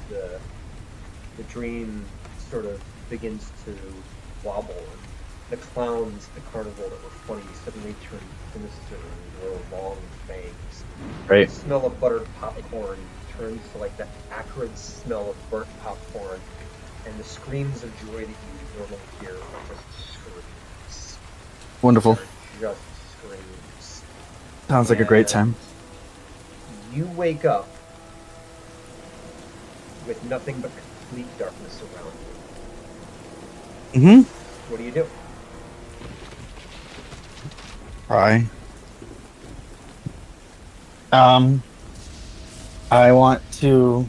the dream sort of begins to wobble. The clowns at the carnival that were funny suddenly turn sinister and grow long fangs. Right. The smell of buttered popcorn turns to like that acrid smell of burnt popcorn, and the screams of joy that you normally hear are just screams. Wonderful. They're just screams. Sounds like a great time. You wake up with nothing but complete darkness around you. Mm-hmm. What do you do? I want to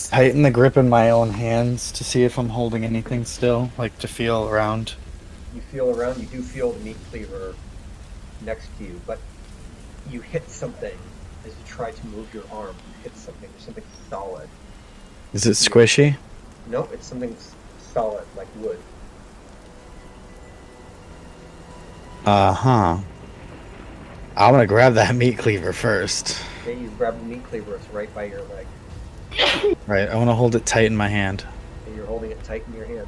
tighten the grip in my own hands to see if I'm holding anything still, like to feel around. You feel around, you do feel the meat cleaver next to you, but you hit something as you try to move your arm. You hit something, there's something solid. Is it squishy? Nope, it's something solid, like wood. Uh-huh. I'm gonna grab that meat cleaver first. Okay, you grab the meat cleaver, it's right by your leg. Right, I want to hold it tight in my hand. And you're holding it tight in your hand.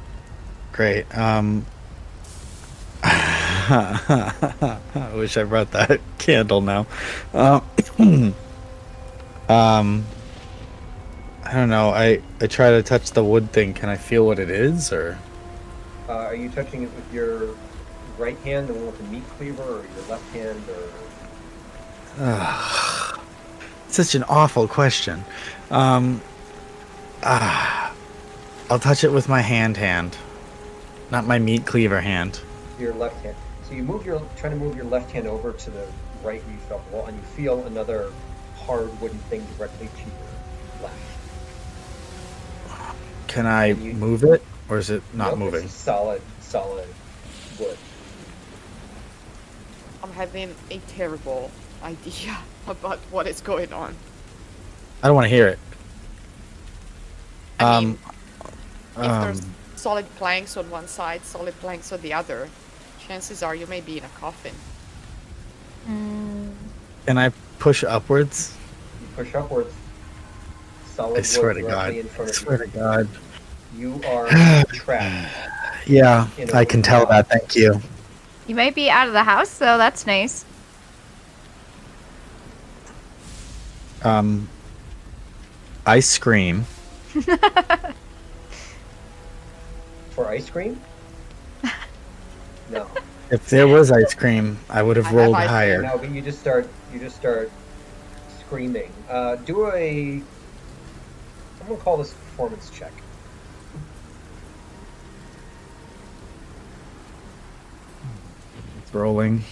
Great. I wish I brought that candle now. I don't know. I try to touch the wood thing. Can I feel what it is, or? Are you touching it with your right hand, the one with the meat cleaver, or your left hand, or... Such an awful question. I'll touch it with my hand, not my meat cleaver hand. Your left hand. So you try to move your left hand over to the right where you felt the wall, and you feel another hard wooden thing directly to your left. Can I move it, or is it not Nope, moving? It's solid wood. I'm having a terrible idea about what is going on. I don't want to hear it. I mean, if there's solid planks on one side, solid planks on the other, chances are you may be in a coffin. Can I push upwards? You push upwards. Solid I swear wood to directly God. in front I of swear you. to God. You are trapped. Yeah, in a I can room. tell that. Thank you. You might be out of the house, so that's nice. I scream. For ice cream? No. If there was ice cream, I would have I have rolled ice cream higher. No, but you just start screaming. Do a... I'm gonna call this a performance check. It's rolling.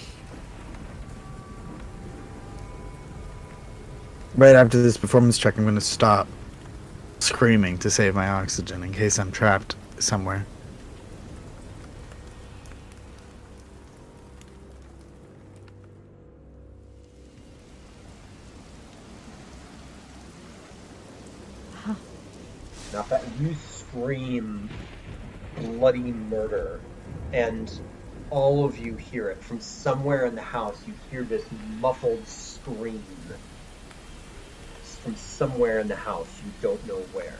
Right after this performance check, I'm going to stop screaming to save my oxygen in case I'm trapped somewhere. Now that you scream bloody murder, and all of you hear it from somewhere in the house. You hear this muffled scream from somewhere in the house. You don't know where.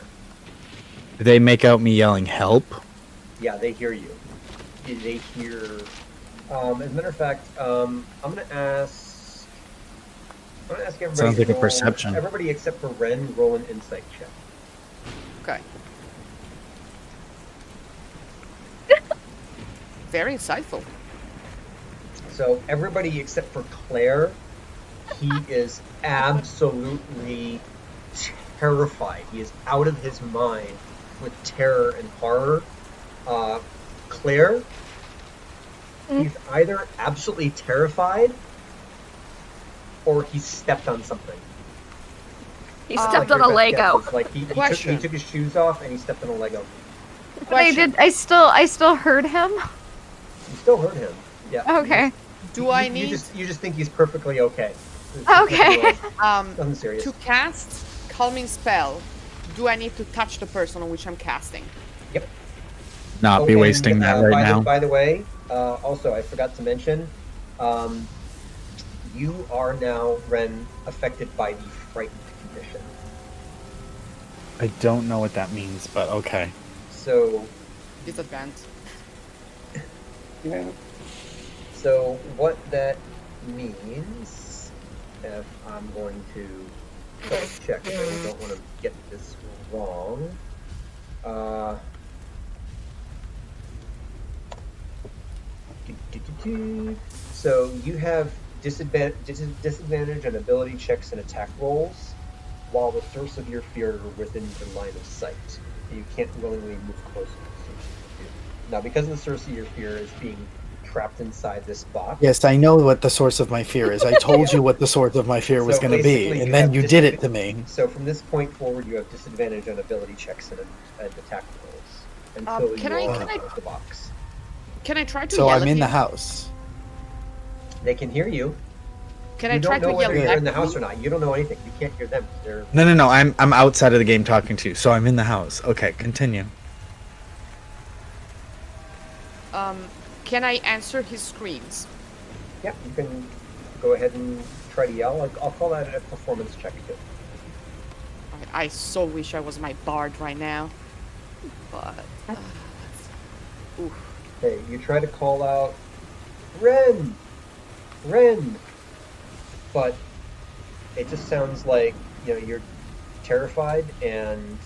Do they make out me yelling help? Yeah, they hear you. They hear. As a matter of fact, I'm gonna ask everybody. Sounds like a roll, perception. Everybody except for Ren, roll an insight check. Okay. Very insightful. So everybody except for Claire, he is absolutely terrified. He is out of his mind with terror and horror. Claire, he's either absolutely terrified or he stepped on something. He stepped on a Lego. Like he took his shoes off and he stepped on a Lego. But I still heard him. You still heard him. Yeah. Okay. You just think he's perfectly okay. Okay. Nothing serious. To cast calming spell, do I need to touch the person on which I'm casting? Yep. Not be wasting that right now. By the way, also I forgot to mention, you are now, Ren, affected by the frightened condition. I don't know what that means, but okay. So. Disadvantage. Yeah. So what that means, if I'm going to double check, I don't want to get this wrong. So you have disadvantage on ability checks and attack rolls, while the source of your fear are within the line of sight. You can't willingly move closer to the source of your fear. Now, because the source of your fear is being trapped inside this box. Yes, I know what the source of my fear is. I told you what the source of my fear was going to be, and then you did it to me. So from this point forward, you have disadvantage on ability checks and attack rolls until you are out of the box. Can I try to So yell I'm at in him? the house. They can hear you. Can I try to yell? You don't know whether you're in the at house him? or not. You don't know anything. You can't hear them. They're... No. I'm outside of the game talking to you, so I'm in the house. Okay, continue. Can I answer his screams? Yeah, you can go ahead and try to yell. I'll call that a performance check too. I so wish I was my bard right now. But Okay, you try to call out, Ren! Ren! But it just sounds like, you're terrified, and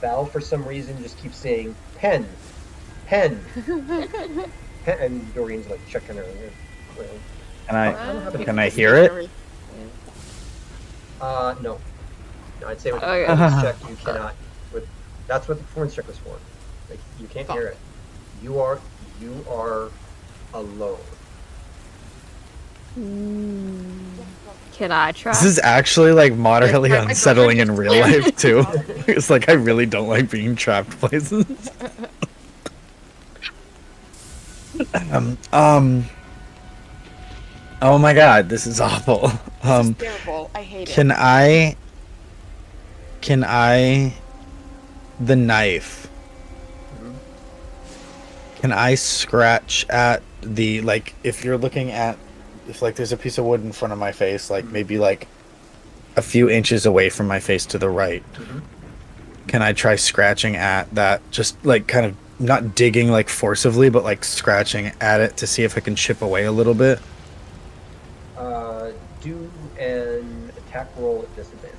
Val, for some reason, just keeps saying, Pen! Pen! Pen! And Doreen's like checking her. Can I hear it? No. I'd say with the performance check, you cannot. That's what the performance check was for. Like, you can't hear it. You are alone. Can I try? This is actually like moderately unsettling in real life too. It's like I really don't like being trapped places. Oh my god, this is awful. This is terrible. I hate it. Can I the knife? Can I scratch at the, like, if you're looking at, if like there's a piece of wood in front of my face, like maybe like a few inches away from my face to the right, can I try scratching at that? Just like kind of not digging like forcibly, but like scratching at it to see if I can chip away a little bit. Do an attack roll at disadvantage.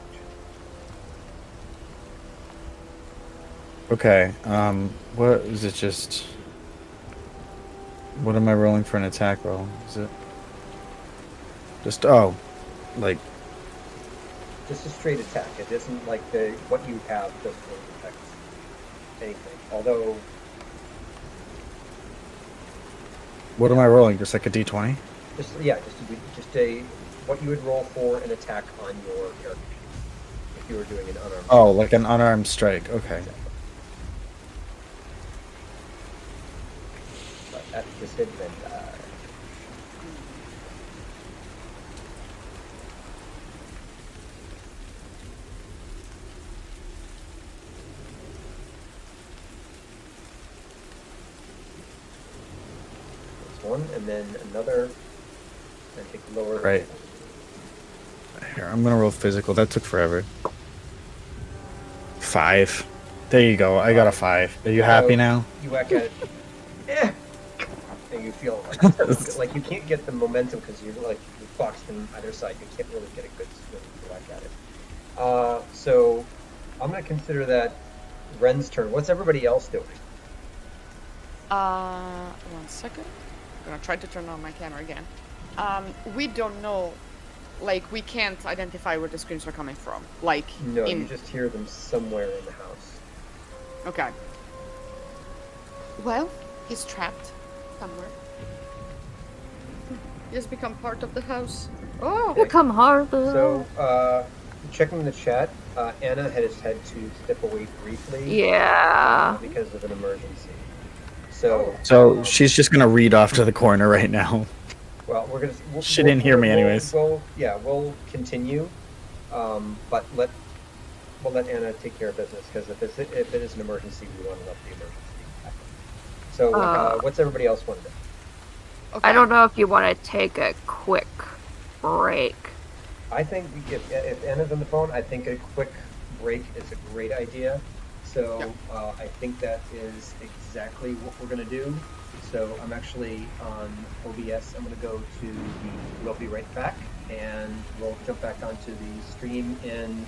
Okay. What is it? Just what am I rolling for an attack roll? Is it just like just a straight attack? It isn't like what you have doesn't really affect anything. Although, what am I rolling? Just like a d20? Just a what you would roll for an attack on your character if you were doing an unarmed. Oh, like an unarmed strike. Okay. Exactly. But at disadvantage. one, and then another, and take the lower. Right. Here, I'm gonna roll physical. That took forever. 5. There you go. I got a 5. Are you happy now? You whack at it. Yeah. And you feel like you can't get the momentum because you're like you boxed from either side. You can't really get a good swing to whack at it. So I'm gonna consider that Ren's turn. What's everybody else doing? 1 second. I'm gonna try to turn on my camera again. We don't know, like, we can't identify where the screams are coming from. Like, no, you just hear them somewhere in the house. Okay. Well, he's trapped somewhere. He has become part of the house. Oh, Become harder. So, checking the chat, Anna had to step away briefly. Yeah. Because of an emergency. So she's just gonna read off to the corner right now. Well, we're gonna. She didn't hear me anyways. We'll continue, but we'll let Anna take care of business because if it is an emergency, we want to let the emergency happen. So, what's everybody else want to do? Okay. I don't know if you want to take a quick break. I think if Anna's on the phone, I think a quick break is a great idea. So I think that is exactly what we're going to do. So I'm actually on OBS. I'm going to go to the We'll Be Right Back, and we'll jump back onto the stream in,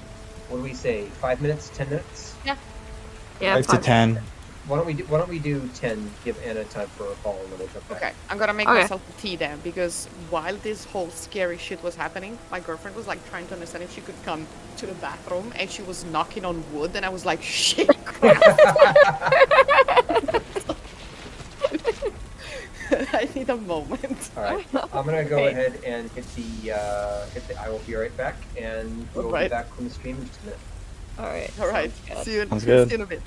what do we say, 5 minutes, 10 minutes? Yeah. 5 to 10. Why don't we do 10? Give Anna time for a call, and then we'll jump back. Okay, I'm gonna make myself a tea then, because while this whole scary shit was happening, my girlfriend was like trying to understand if she could come to the bathroom, and she was knocking on wood, and I was like, shit. I need a moment. All right, I'm gonna go ahead and hit the I will be right back, and we'll be back from the stream in just a minute. All right. See you in a bit.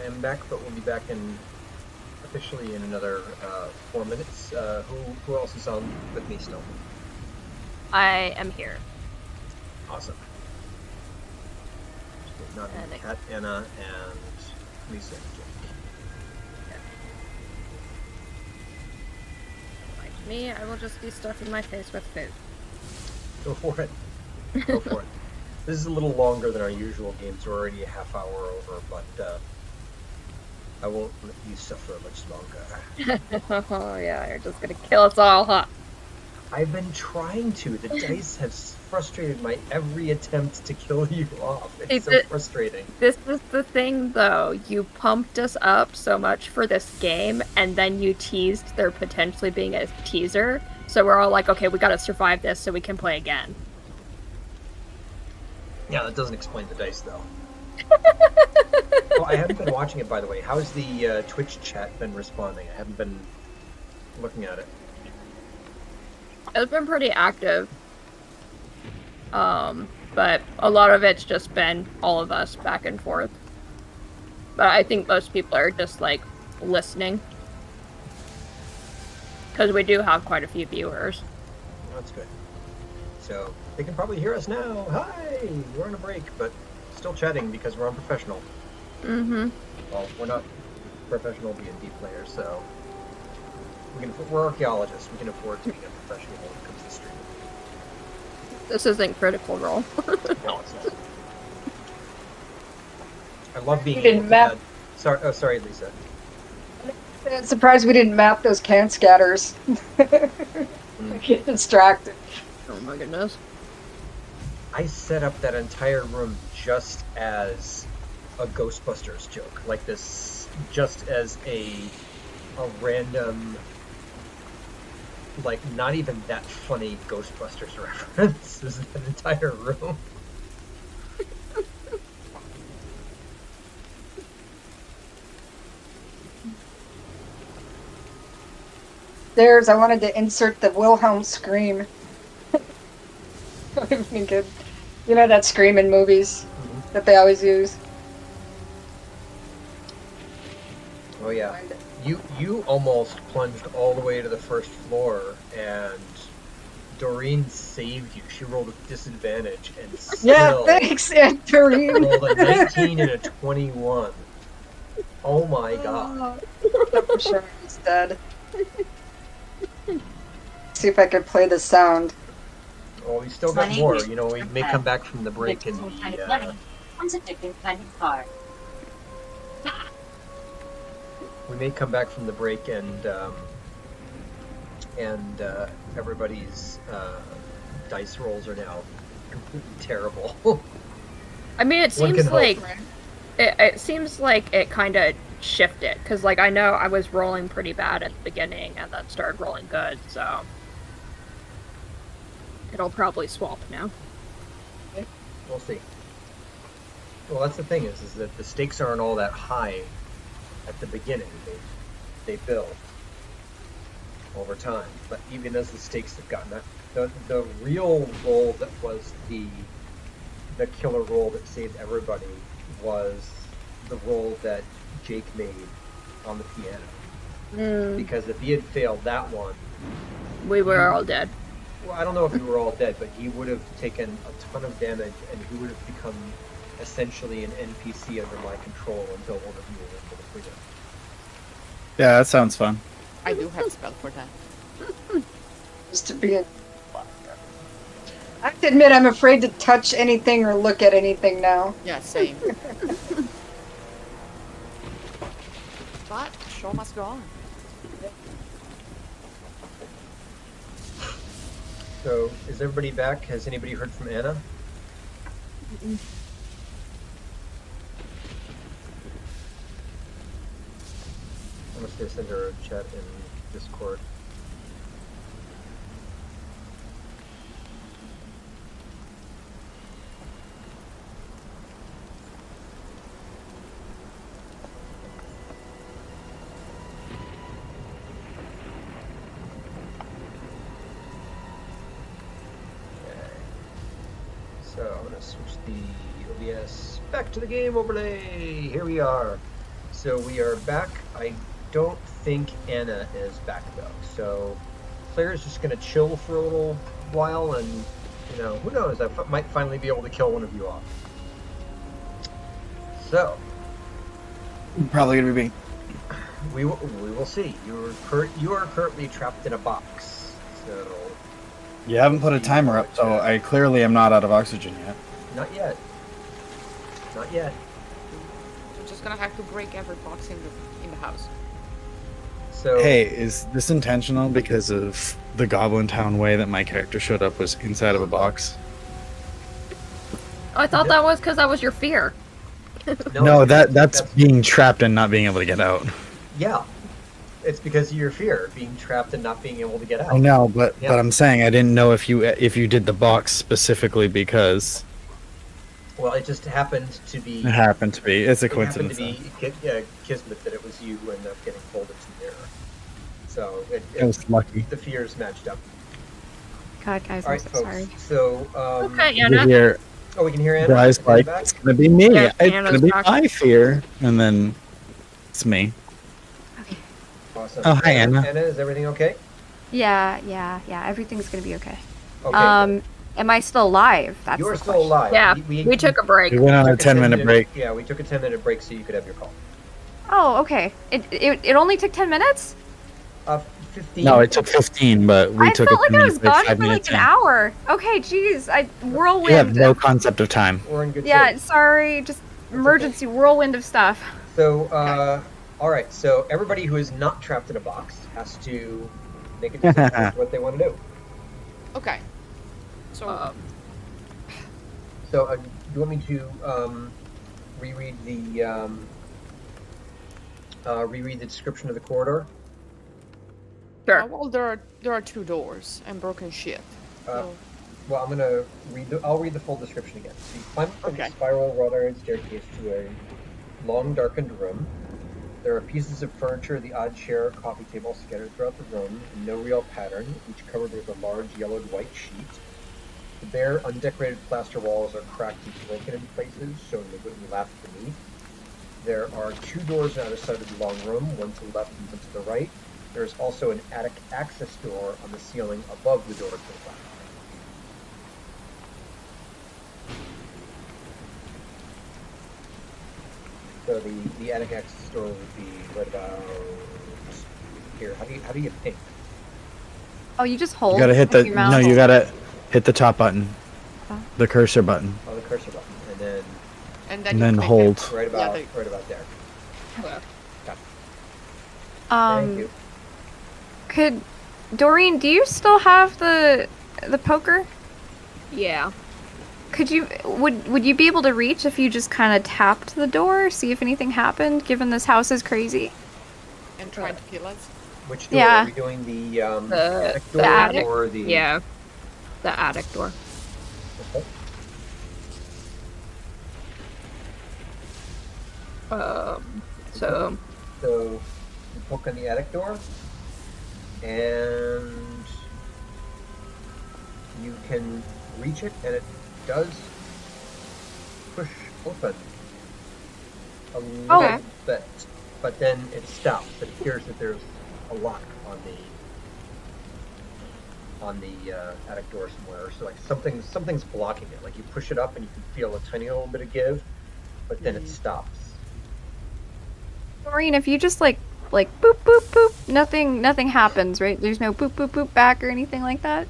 am back, but we'll be back officially in another 4 minutes. Who else is on with me still? I am here. Awesome. Not Kat, Anna, and Lisa and Jake. Like me, I will just be stuffing my face with food. Go for it. Go for it. This is a little longer than our usual games. We're already a half hour over, but I won't let you suffer much longer. Oh yeah, you're just gonna kill us all, huh? I've been trying to. The dice have frustrated my every attempt to kill you off. It's so frustrating. This is the thing, though. You pumped us up so much for this game, and then you teased there potentially being a teaser. So we're all like, okay, we gotta survive this so we can play again. Yeah, that doesn't explain the dice, though. Oh, I haven't been watching it, by the way. How's the Twitch chat been responding? I haven't been looking at it. It's been pretty active. But a lot of it's just been all of us back and forth. But I think most people are just, like, listening. Because we do have quite a few viewers. That's good. So, they can probably hear us now. Hi! We're on a break, but still chatting because we're unprofessional. Mm-hmm. Well, we're not professional D&D players, so... We're archaeologists. We can afford to be unprofessional when it comes to streaming. This isn't Critical Role. No, it's not. I love being didn't able to map. sorry, Lisa. I'm surprised we didn't map those can scatters. I get distracted. Oh my goodness. I set up that entire room just as a Ghostbusters joke. Like this, just as a random, like, not even that funny Ghostbusters reference. This is an entire room. I wanted to insert the Wilhelm scream. That would have been good. You know that scream in movies that they always use? Oh yeah. You almost plunged all the way to the first floor, and Doreen saved you. She rolled a disadvantage and still thanks, Aunt Doreen. rolled a 19 and a 21. Oh my god. I'm sure he's dead. See if I could play the sound. Well, we still got more. You know, we may come back from the break and the. We may come back from the break and everybody's dice rolls are now completely terrible. I mean, it seems like it seems like it kind of shifted because, like, I know I was rolling pretty bad at the beginning and then started rolling good, so it'll probably swap now. We'll see. Well, that's the thing is that the stakes aren't all that high at the beginning. They build over time, but even as the stakes have gotten up, the real roll that was the killer roll that saved everybody was the roll that Jake made on the piano. Because if he had failed that one, we were all dead. Well, I don't know if we were all dead, but he would have taken a ton of damage, and he would have become essentially an NPC under my control until one of you were able to freedom. Yeah, that sounds fun. I do have a spell for that. Just to be I have to admit, I'm afraid to touch anything or look at anything now. Yeah, same. But show must go on. So, is everybody back? Has anybody heard from Anna? I'm just gonna send her a chat in Discord. So I'm gonna switch the OBS back to the game overlay. Here we are. So we are back. I don't think Anna is back though. So Claire's just gonna chill for a little while, and who knows? I might finally be able to kill one of you off. So Probably gonna be. we will see. You are currently trapped in a box. So You haven't put a timer up, so I clearly am not out of oxygen yet. not yet. Not yet. I'm just gonna have to break every box in the house. So Hey, is this intentional because of the Goblin Town way that my character showed up was inside of a box? I thought that was because that was your fear. No, that's being trapped and not being able to get out. Yeah. It's because of your fear, being trapped and not being able to get out. I know, but Yeah. I'm saying I didn't know if you did the box specifically because Well, it just happened to be. it happened to be. It's a It happened coincidence. to be kismet that it was you who ended up getting folded to there. So It was lucky. the fears matched up. God, guys, All I'm right, so folks. sorry. So Okay, You Anna. hear oh, we can hear Anna. guys Is Anna like back? it's gonna be me. Yeah, It's Anna's gonna be back. my fear, and then it's me. Awesome. Oh, hi, Anna. Anna, is everything okay? Yeah. Everything's gonna be okay. Okay. Am I still alive? That's you are the still question. alive. Yeah, we took a break. We went on a took 10-minute break. Yeah, we took a 10-minute break so you could have your call. Oh, okay. It only took 10 minutes? 15. No, it took 15, but we I took felt a like I 10-minute was break gone 5 for like minutes an in. hour. Okay, jeez. You have Whirlwind. no concept of time. We're in good Yeah, shape. sorry. Just emergency whirlwind of stuff. So, all right. So everybody who is not trapped in a box has to make a decision as to what they want to do. Okay. So So, do you want me to reread the description of the corridor? Sure. well, there are two doors and broken shit. So, Well, I'm gonna I'll read the full description again. So you climb up Okay. a spiral wrought iron staircase to a long, darkened room. There are pieces of furniture, the odd chair, coffee table scattered throughout the room, in no real pattern, each covered with a large yellowed white sheet. The bare, undecorated plaster walls are cracked and broken in places, showing the wooden lath beneath. There are two doors on either side of the long room, one to the left and one to the right. There is also an attic access door on the ceiling above the door to the left. So the attic access door would be right about here. How do you think? Oh, you just hold. You gotta hit with the your mouse? you gotta hit the top button, the cursor button, Oh, the cursor button, and then and and you then click hold. it. right about Yeah, right about there. Thank you. Could Doreen, do you still have the poker? Yeah. Could you would you be able to reach if you just kind of tapped the door, see if anything happened, given this house is crazy? And trying to kill us. Which door Yeah. are we doing? The The attic door attic. or the Yeah. The attic door. Okay. So So you poke on the attic door, and you can reach it, and it does push open a little Okay. bit, but then it stops. It appears that there's a lock on the attic door somewhere. So like something's blocking it. Like you push it up, and you can feel a tiny little bit of give, but then it stops. Doreen, if you just like boop boop boop, nothing happens, right? There's no boop boop boop back or anything like that.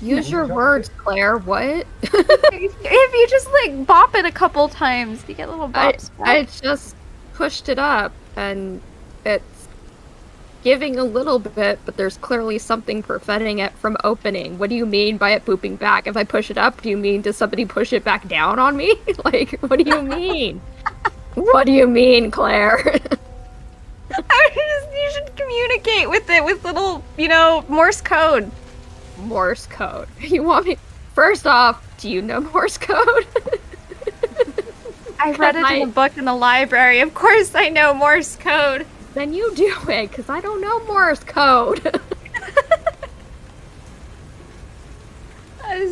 use your words, Claire. What? If you just like bop it a couple times, you get little bops. I just pushed it up and it's giving a little bit, but there's clearly something preventing it from opening. What do you mean by it booping back? If I push it up, do you mean does somebody push it back down on me? Like, what do you mean? What do you mean, Claire? You should communicate with it with little, Morse code. Morse code. You want me? First off, do you know Morse code? I read it in a book in the library. Of course I know Morse code. Then you do it, because I don't know Morse code.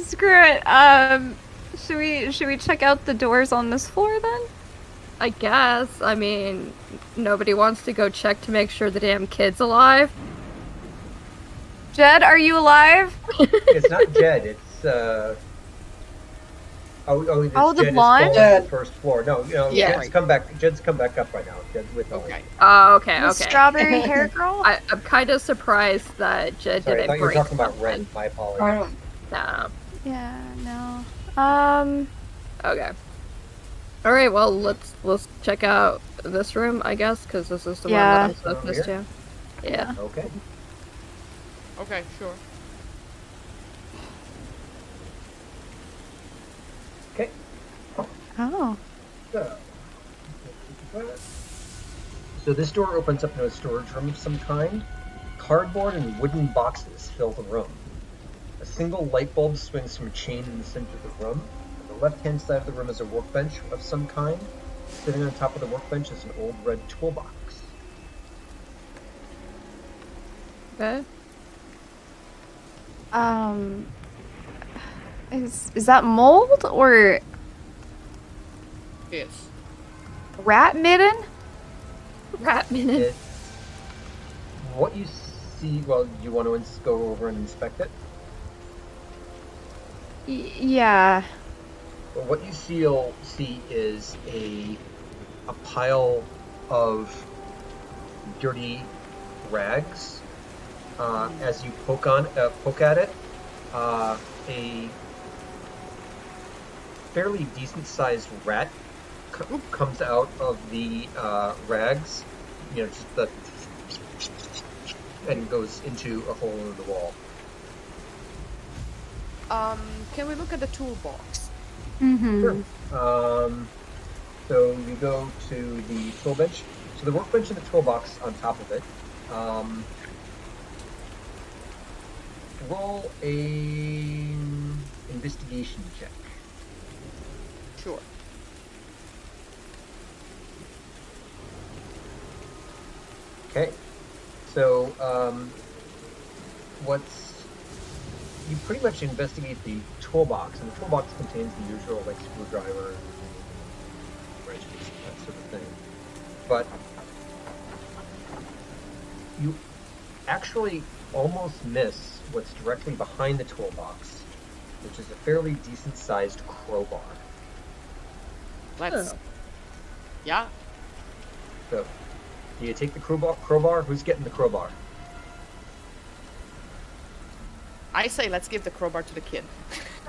Screw it. Should we check out the doors on this floor then? I guess. I mean, nobody wants to go check to make sure the damn kid's alive. Jed, are you alive? It's not Jed. It's it's the Jed blonde? is falling to the first floor. No, Yeah. Jed's come back. Jed's come back up right now. Jed's with Owen. Okay. Oh, okay, The okay. strawberry hair girl? I'm kind of surprised that Jed Sorry, I didn't thought you were break talking about something. Ren. My apologies. No. Yeah, no. Okay. All right. Well, let's check out this room, I guess, because this is the Yeah. one that I'm closest to. Yeah. Okay. Okay, sure. Okay. Oh. So this door opens up into a storage room of some kind. Cardboard and wooden boxes fill the room. A single light bulb swings from a chain in the center of the room. On the left-hand side of the room is a workbench of some kind. Sitting on top of the workbench is an old red toolbox. Okay. Is that mold or Yes. rat midden? Rat minute. It's what you see. Well, you want to go over and inspect it. Yeah. Well, what you see is a pile of dirty rags. As you poke at it, a fairly decent-sized rat comes out of the rags. Just and goes into a hole in the wall. Can we look at the toolbox? Mm-hmm. Sure. So you go to the tool bench. So the workbench and the toolbox on top of it. Roll a investigation check. Sure. Okay. So you pretty much investigate the toolbox, and the toolbox contains the usual screwdriver, wrenches, that sort of thing. But you actually almost miss what's directly behind the toolbox, which is a fairly decent-sized crowbar. Let's. Yeah. So, do you take the crowbar? Who's getting the crowbar? I say let's give the crowbar to the kid.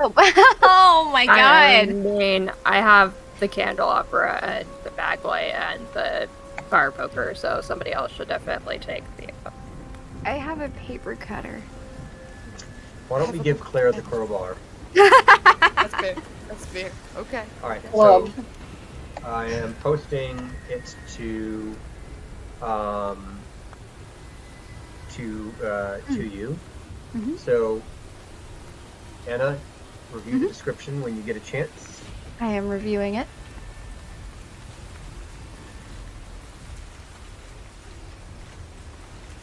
Oh my I god. mean, I have the candelabra and the baglight and the fire poker, so somebody else should definitely take the. I have a paper cutter. Why don't we give Claire the crowbar? That's fair. That's fair. Okay. All right. Club. So I am posting it to you. Mhm. So Anna, review the description when you get a chance. I am reviewing it.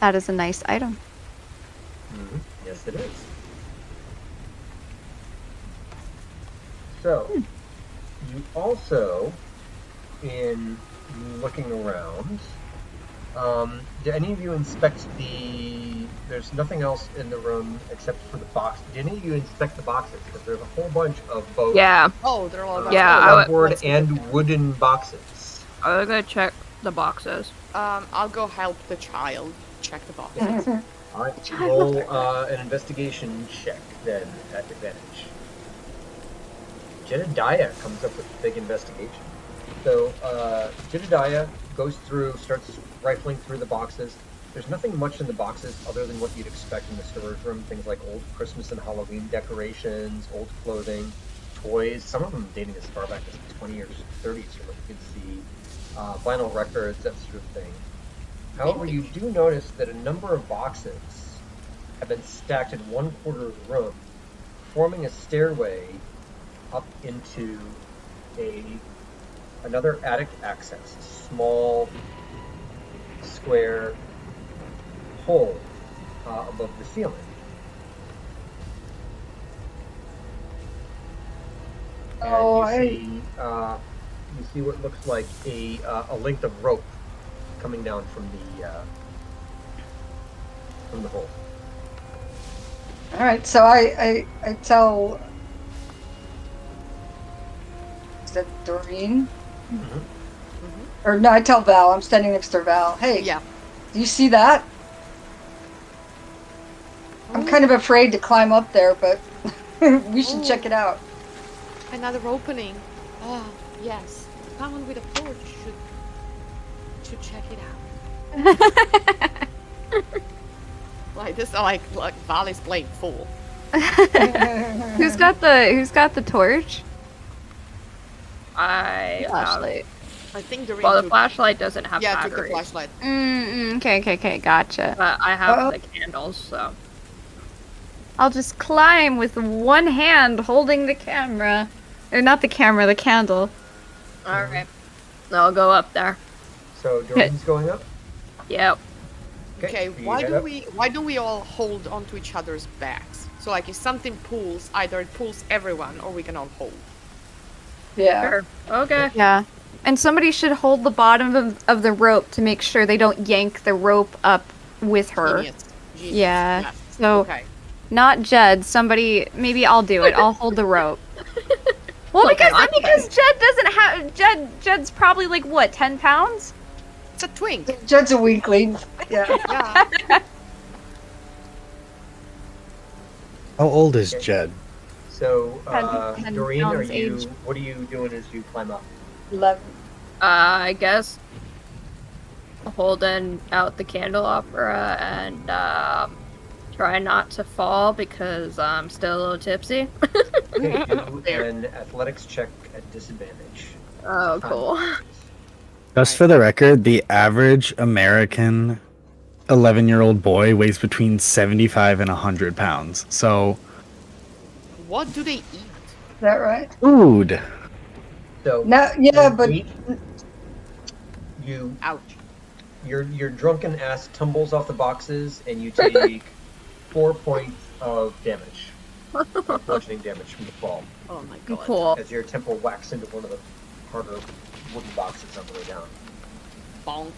That is a nice item. Yes, it is. So, you also, in looking around, do any of you inspect there's nothing else in the room except for the box. Did any of you inspect the boxes? Because there's a whole bunch of both Yeah, Oh, they're all. Yeah, I cardboard and wooden boxes. I was gonna check the boxes. I'll go help the child check the boxes. All right, roll an investigation check then at advantage. Jedediah comes up with a big investigation. So Jedediah goes through, starts rifling through the boxes. There's nothing much in the boxes other than what you'd expect in the storage room. Things like old Christmas and Halloween decorations, old clothing, toys. Some of them dating as far back as the 20s or 30s from what you can see. Vinyl records, that sort of thing. However, you do notice that a number of boxes have been stacked in one corner of the room, forming a stairway up into another attic access, a small square hole above the ceiling. and you see what looks like a length of rope coming down from the hole. All right, so I tell. Is that Doreen? Or no, I tell Val. I'm standing next to Val. Hey, Yeah. do you see that? I'm kind of afraid to climb up there, but we should check it out. Another opening. Oh, yes. Someone with a torch should check it out. Like this, like Val is playing fool. Who's got the torch? Flashlight. I think the Well, the flashlight doesn't have Yeah, I took the batteries. flashlight. Okay, gotcha. But I have the candles, so. I'll just climb with one hand holding the camera. Or not the camera, the candle. Alright. I'll go up there. So Doreen's going up? Yep. Okay, so you why head up. do we all hold onto each other's backs? So like if something pulls, either it pulls everyone or we can all hold. Yeah. Sure. Okay. Yeah. And somebody should hold the bottom of the rope to make sure they don't yank the rope up with her. Genius. Yeah. So, Okay. not Jed. Somebody, maybe I'll do it. I'll hold the rope. Well, Okay, because Jed doesn't have Jed's probably like what, 10 pounds? It's a twink. Jed's a weakling. Yeah. Yeah. How old is Jed? So, 10 Doreen, pounds age. what are you doing as you climb up? 11. I guess holding out the candelabra and try not to fall because I'm still a little tipsy. Okay, do an athletics check at disadvantage. Oh, cool. Just for the record, the average American 11-year-old boy weighs between 75 and 100 pounds. So, What do they eat? Is that right? food. So No, yeah, you but eat, you Ouch. your drunken ass tumbles off the boxes and you take 4 points of damage, bludgeoning damage from the fall, Oh my god. Cool. as your temple whacks into one of the harder wooden boxes on the way down. Bonk.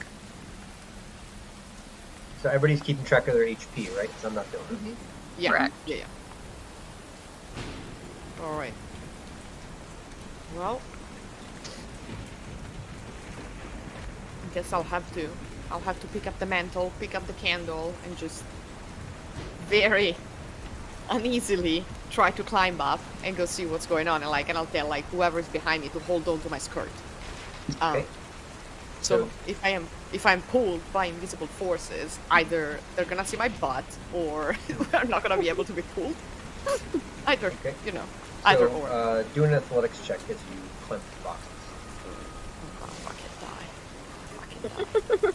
So everybody's keeping track of their HP, right? Because I'm not doing it. Yeah. Correct. Yeah. All right. Well, I guess I'll have to pick up the mantle, pick up the candle, and just very uneasily try to climb up and go see what's going on. And I'll tell like whoever's behind me to hold on to my skirt. Okay. So if I'm pulled by invisible forces, either they're gonna see my butt or I'm not gonna be able to be pulled. Either, Okay. either So, or. do an athletics check as you climb the boxes. Oh, fucking die.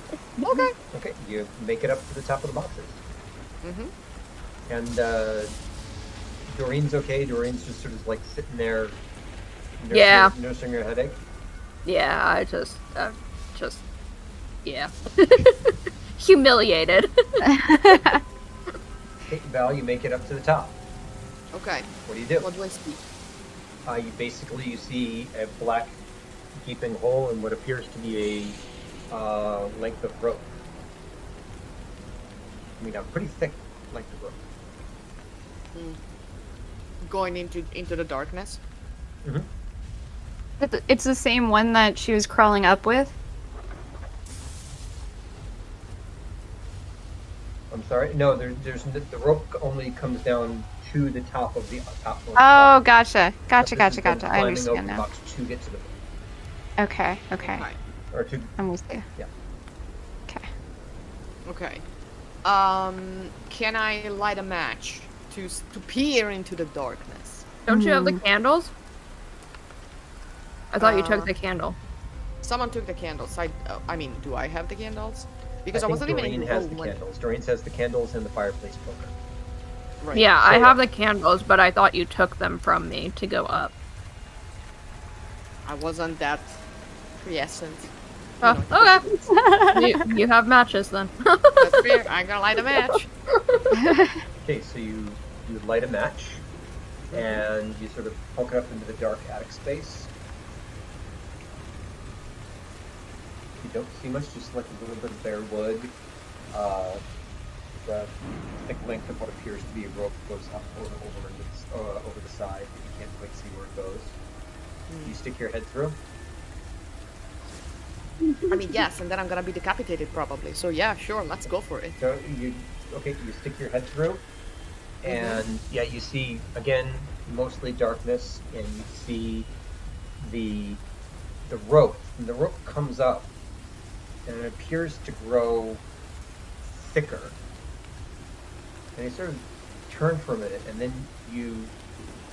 Okay. Okay, you make it up to the top of the boxes. Mm-hmm. And Doreen's okay. Doreen's just sort of like sitting there, nursing her headache. Yeah, I just, yeah. Humiliated. Okay, Val, you make it up to the top. Okay. What do you do? What do I see? You see a black gaping hole in what appears to be a length of rope. I mean, a pretty thick length of rope. Going into the darkness. Mm-hmm. It's the same one that she was crawling up with. I'm sorry. No, there's the rope only comes down to the top of the top. Oh, gotcha. But this is Gotcha. them I climbing understand over the now. box to get to the rope. Okay. Right. Or to I'm with you. Yeah. Okay. Okay. Can I light a match to peer into the darkness? Don't you have the candles? I thought you took the candle. Someone took the candles. I mean, do I have the candles? Because I, think wasn't even Doreen in the has room the when. candles. Doreen has the candles and the fireplace poker. Right. Yeah, I So- have the candles, but I thought you took them from me to go up. I wasn't that quiescent. Oh, okay. you have matches then. That's fair. I'm gonna light a match. Okay, so you light a match. and you sort of poke it up into the dark attic space. You don't see much, just like a little bit of bare wood. The thick length of what appears to be a rope goes up over the side, but you can't quite see where it goes. You stick your head through? I mean, yes, and then I'm gonna be decapitated probably. So yeah, sure, let's go for it. So you stick your head through, and yeah, you see again mostly darkness, and you see the rope, and the rope comes up, and it appears to grow thicker. And you sort of turn for a minute, and then you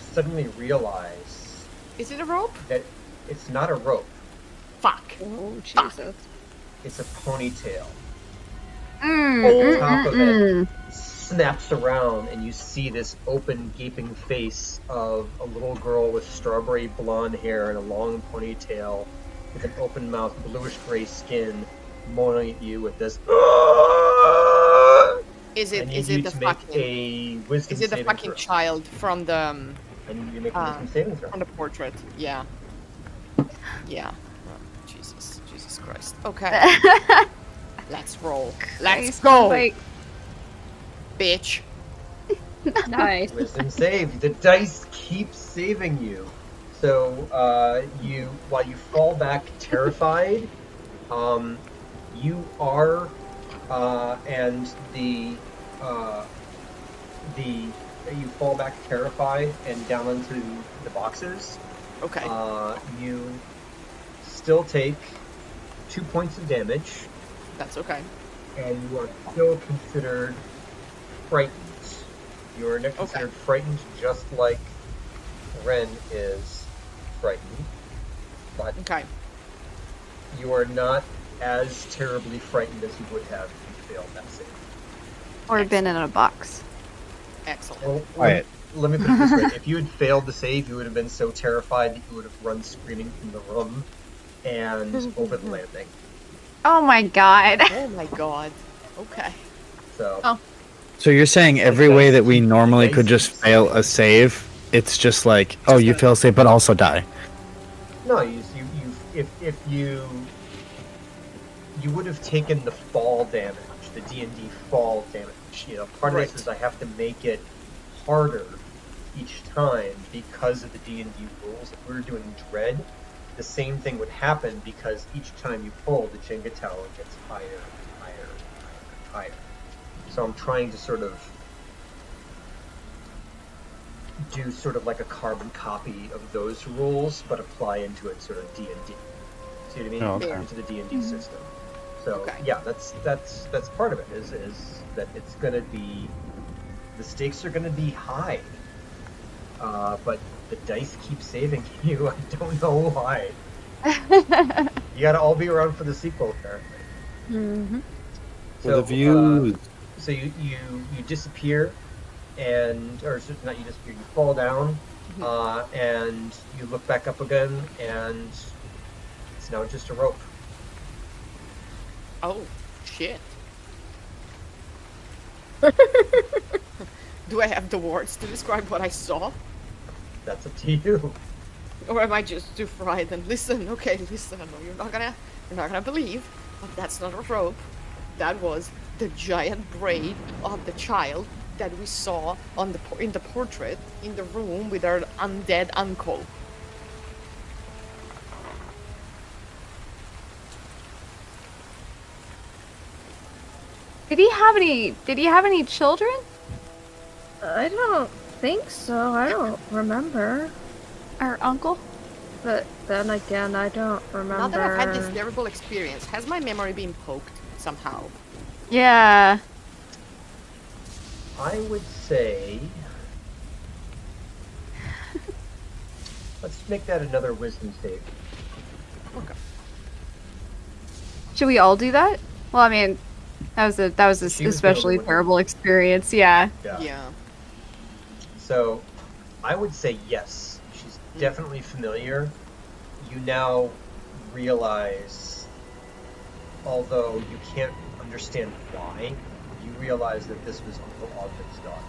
suddenly realize Is it a rope? that it's not a rope. Fuck. Oh, Jesus. It's a ponytail. Oh, Top of it snaps around, and you see this open, gaping face of a little girl with strawberry blonde hair and a long ponytail, with an open mouth, bluish-gray skin, moaning at you with this. Is it? I need Is you it the to make fucking? a wisdom Is it the saving fucking throw. child from the I need you to make a wisdom saving throw. from the portrait? Yeah. Yeah. Oh, Jesus Christ. Okay. Let's roll. Let's go, Wait. bitch. Nice. Wisdom save. The dice keep saving you. So while you fall back terrified, you are and you fall back terrified and down into the boxes. Okay. You still take 2 points of damage, That's okay. and you are still considered frightened. You are not considered frightened, just like Ren is frightened, but Okay. you are not as terribly frightened as you would have if you failed that save. Or been in a box. Excellent. Well, Quiet. let me put it this way. If you had failed the save, you would have been so terrified that you would have run screaming from the room and over the landing. Oh my god. Oh my god. Okay. So, Oh. So you're saying every way that we normally could just fail a save, it's just like, oh, you fail a save, but also die. no, if you would have taken the fall damage, the D&D fall damage. You know, part of this is I have to make it harder each time because of the D&D rules. If we were doing Dread, the same thing would happen because each time you pull, the Jenga tower gets higher and higher and higher and higher. So I'm trying to sort of do sort of like a carbon copy of those rules, but apply into it sort of D&D. See what I mean? Oh, okay. Into the D&D system. So Okay. yeah, that's part of it. Is that it's gonna be, the stakes are gonna be high, but the dice keep saving you. I don't know why. You gotta all be around for the sequel, apparently. Mm-hmm. For the views. So you disappear, or not you disappear, you fall down, and you look back up again, and it's now just a rope. Oh, shit. Do I have the words to describe what I saw? That's up to you. Or am I just too frightened? Listen, okay, listen. I know you're not gonna believe, but that's not a rope. That was the giant braid of the child that we saw in the portrait in the room with our undead uncle. Did he have any children? I don't think so. I don't remember. Our uncle? But then again, I don't remember. Now that I've had this terrible experience, has my memory been poked somehow? Yeah. I would say, let's make that another wisdom save. Okay. Should we all do that? Well, I mean, that was a She was especially the only one. terrible experience. Yeah. Yeah. So, I would say yes. She's definitely familiar. You now realize, although you can't understand why, you realize that this was Uncle Ogden's daughter.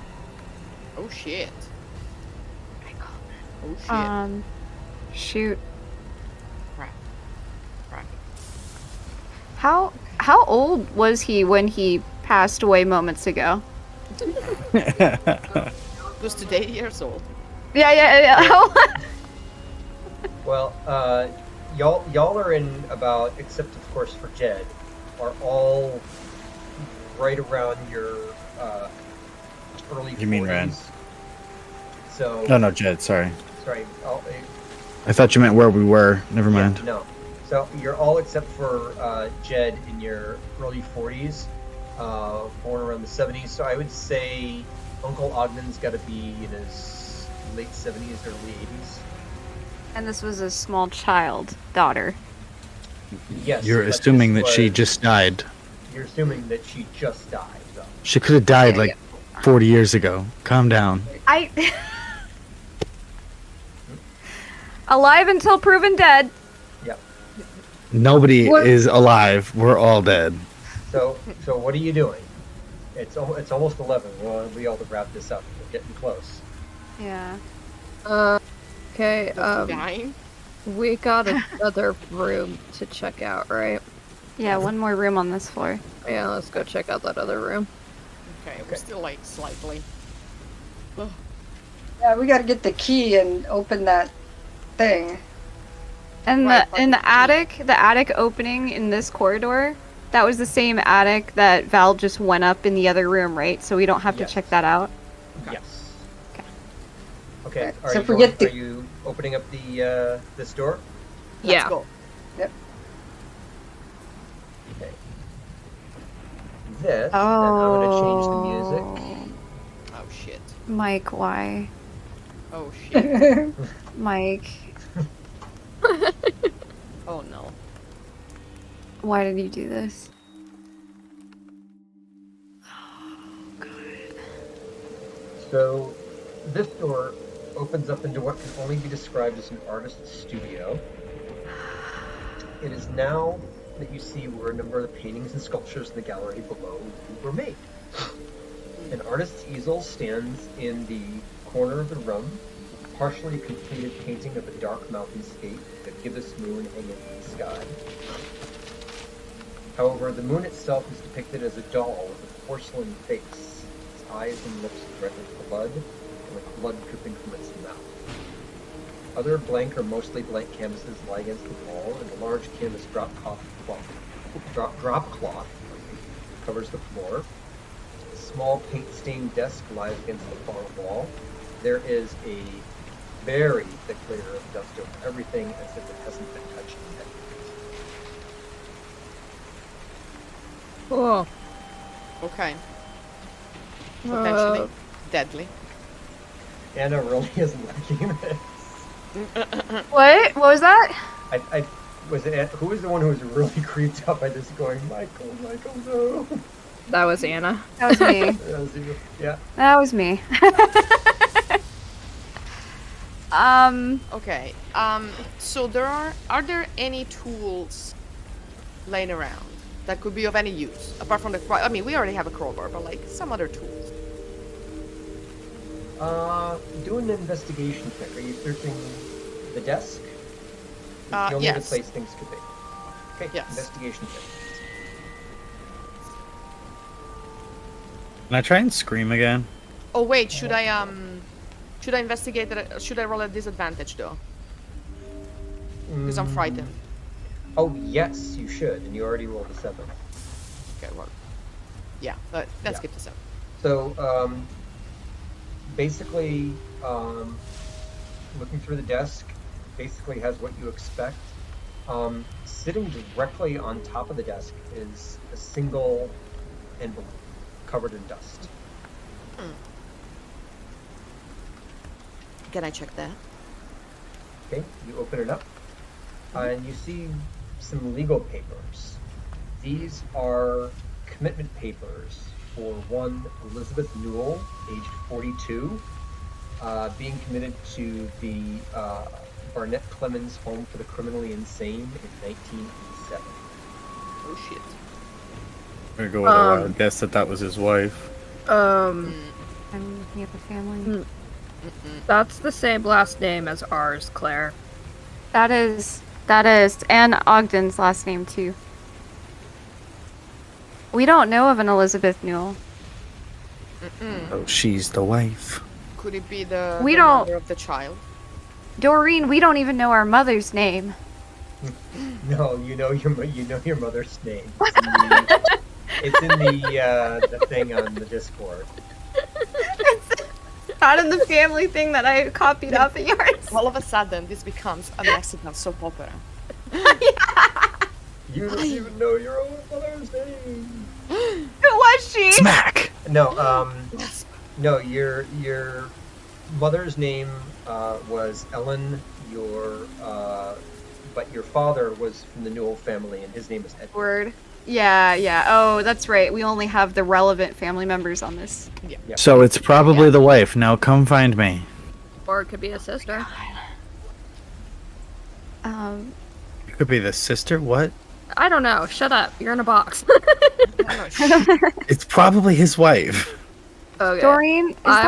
Oh shit. Oh shit. Shoot. Crap. How old was he when he passed away moments ago? Just today, years old. Yeah. Well, y'all are in about, except of course for Jed, are all right around your early 40s. You mean Ren? So. No, Jed. Sorry. Sorry. I thought you meant where we were. Never mind. Yeah, no. So you're all except for Jed in your early 40s, born around the 70s. So I would say Uncle Ogden's got to be in his late 70s, early 80s. And this was a small child, daughter. Yes. You're assuming that she just died. You're assuming that she just died, though. She could have died 40 years ago. Calm down. Alive until proven dead. Yep. Nobody is alive. We're all dead. So what are you doing? It's almost 11. We all to wrap this up. We're getting close. Yeah. Okay, Dying? we got another room to check out, right? Yeah, one more room on this floor. Yeah, let's go check out that other room. Okay, we're still like slightly. Ugh. Yeah, we gotta get the key and open that thing. And Right, in the attic opening in this corridor, that was the same attic that Val just went up in the other room, right? So we don't have to check that out. Yes. Okay, Are so you forget are you opening up the this door? Let's Yeah. go. Yep. Okay. This. Then I'm gonna change the music. Oh shit. Mike, why? Oh shit. Mike, Oh no. why did you do this? So, this door opens up into what can only be described as an artist's studio. It is now that you see where a number of the paintings and sculptures in the gallery below were made. An artist's easel stands in the corner of the room, a partially completed painting of a dark mountainscape, the gibbous moon hanging in the sky. However, the moon itself is depicted as a doll with a porcelain face, its eyes and lips red with blood, and with blood dripping from its mouth. Other blank or mostly blank canvases lie against the wall, and a large canvas drop cloth covers the floor. A small paint-stained desk lies against the far wall. There is a very thick layer of dust over everything, as if it hasn't been touched yet. Cool. Okay. Potentially deadly. Anna really is liking this. What? What was that? I was it. Who was the one who was really creeped out by this? Going, Michael, no. That was Anna. That was me. That was you. Yeah. That was me. Okay. So are there any tools laying around that could be of any use apart from the? I mean, we already have a crowbar, but like some other tools. Do an investigation check. Are you searching the desk? The only Yes. place things could be. Okay. Yes. Investigation check. Can I try and scream again? Oh wait, should I investigate that? Should I roll at disadvantage though? Because I'm frightened. Oh yes, you should, and you already rolled a 7. Okay, well, yeah. Let's Yeah. skip the 7. So, basically, looking through the desk, basically has what you expect. Sitting directly on top of the desk is a single envelope covered in dust. Can I check that? Okay, you open it up, and you see some legal papers. These are commitment papers for one Elizabeth Newell, aged 42, being committed to the Barnett Clemens Home for the Criminally Insane in 1987. Oh shit. I'm gonna go with a wild guess that was his wife. I'm looking at the family. That's the same last name as ours, Claire. That is, and Ogden's last name too. We don't know of an Elizabeth Newell. Oh, she's the wife. Could it be the We don't- mother of the child? Doreen, we don't even know our mother's name. No, you know your mother's name. It's in the thing on the Discord. Not in the family thing that I copied off of yours. All of a sudden, this becomes a Mexican soap opera. You don't even know your own mother's name. Who was she? Smack. No, no, your mother's name was Ellen. But your father was from the Newell family, and his name is Edward. Word. Yeah. Oh, that's right. We only have the relevant family members on this. Yeah. Yep. So it's probably the wife. Now come find me. Or it could be a sister. It could be the sister. What? I don't know. Shut up. You're in a box. It's probably his wife. Okay. Doreen, I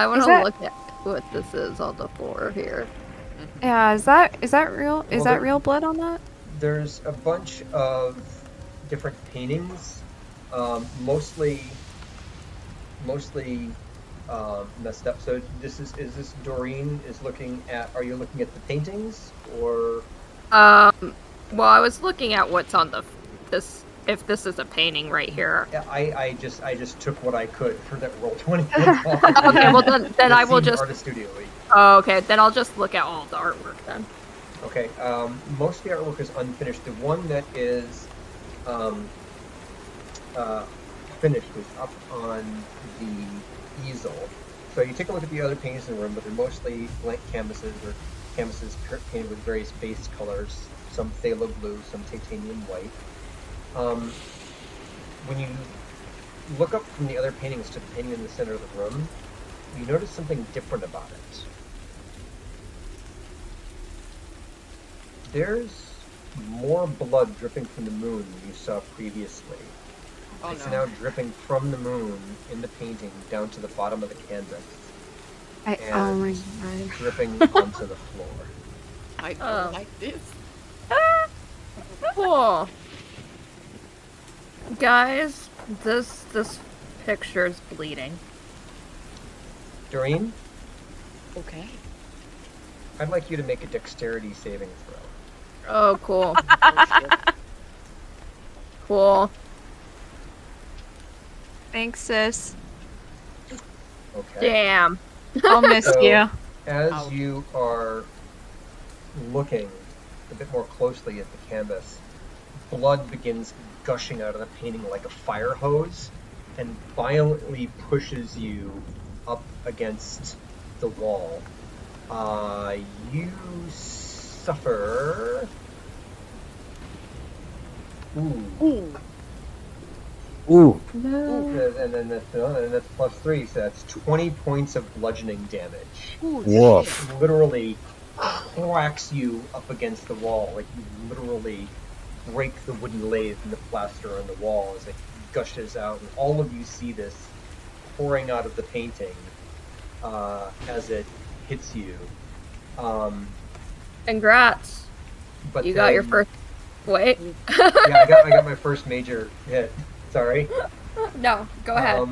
want is to that- look at what this is on the floor here. yeah, is that real? Is Well, that there- real blood on that? There's a bunch of different paintings, mostly messed up. So is this Doreen is looking at? Are you looking at the paintings or? Well, I was looking at what's on this. If this is a painting right here. Yeah, I just took what I could for that roll 20. Okay, well then I will just. Artist Studio Week. Oh, okay, then I'll just look at all of the artwork then. Okay, most of the artwork is unfinished. The one that is finished was up on the easel. So you take a look at the other paintings in the room, but they're mostly blank canvases or canvases painted with various base colors, some phthalo blue, some titanium white. When you look up from the other paintings to the painting in the center of the room, you notice something different about it. There's more blood dripping from the moon than you saw previously. Oh, It's no. now dripping from the moon in the painting down to the bottom of the canvas, Oh my god. dripping onto the floor. I don't Oh. like this. Cool. Guys, this picture's bleeding. Doreen, Okay. I'd like you to make a dexterity saving throw. Oh, cool. Cool. Thanks, sis. Okay. Damn. I'll miss So, you. as you are looking a bit more closely at the canvas, blood begins gushing out of the painting like a fire hose and violently pushes you up against the wall. You suffer. Ooh. Ooh. And then that's plus 3, so that's 20 points of bludgeoning damage. Ooh, Woof. It literally cracks you up against the wall, like you literally break the wooden lathe and the plaster on the wall as it gushes out, and all of you see this pouring out of the painting as it hits you. Congrats. But You got your then- first. Wait. Yeah, I got my first major hit. Sorry. No, go ahead.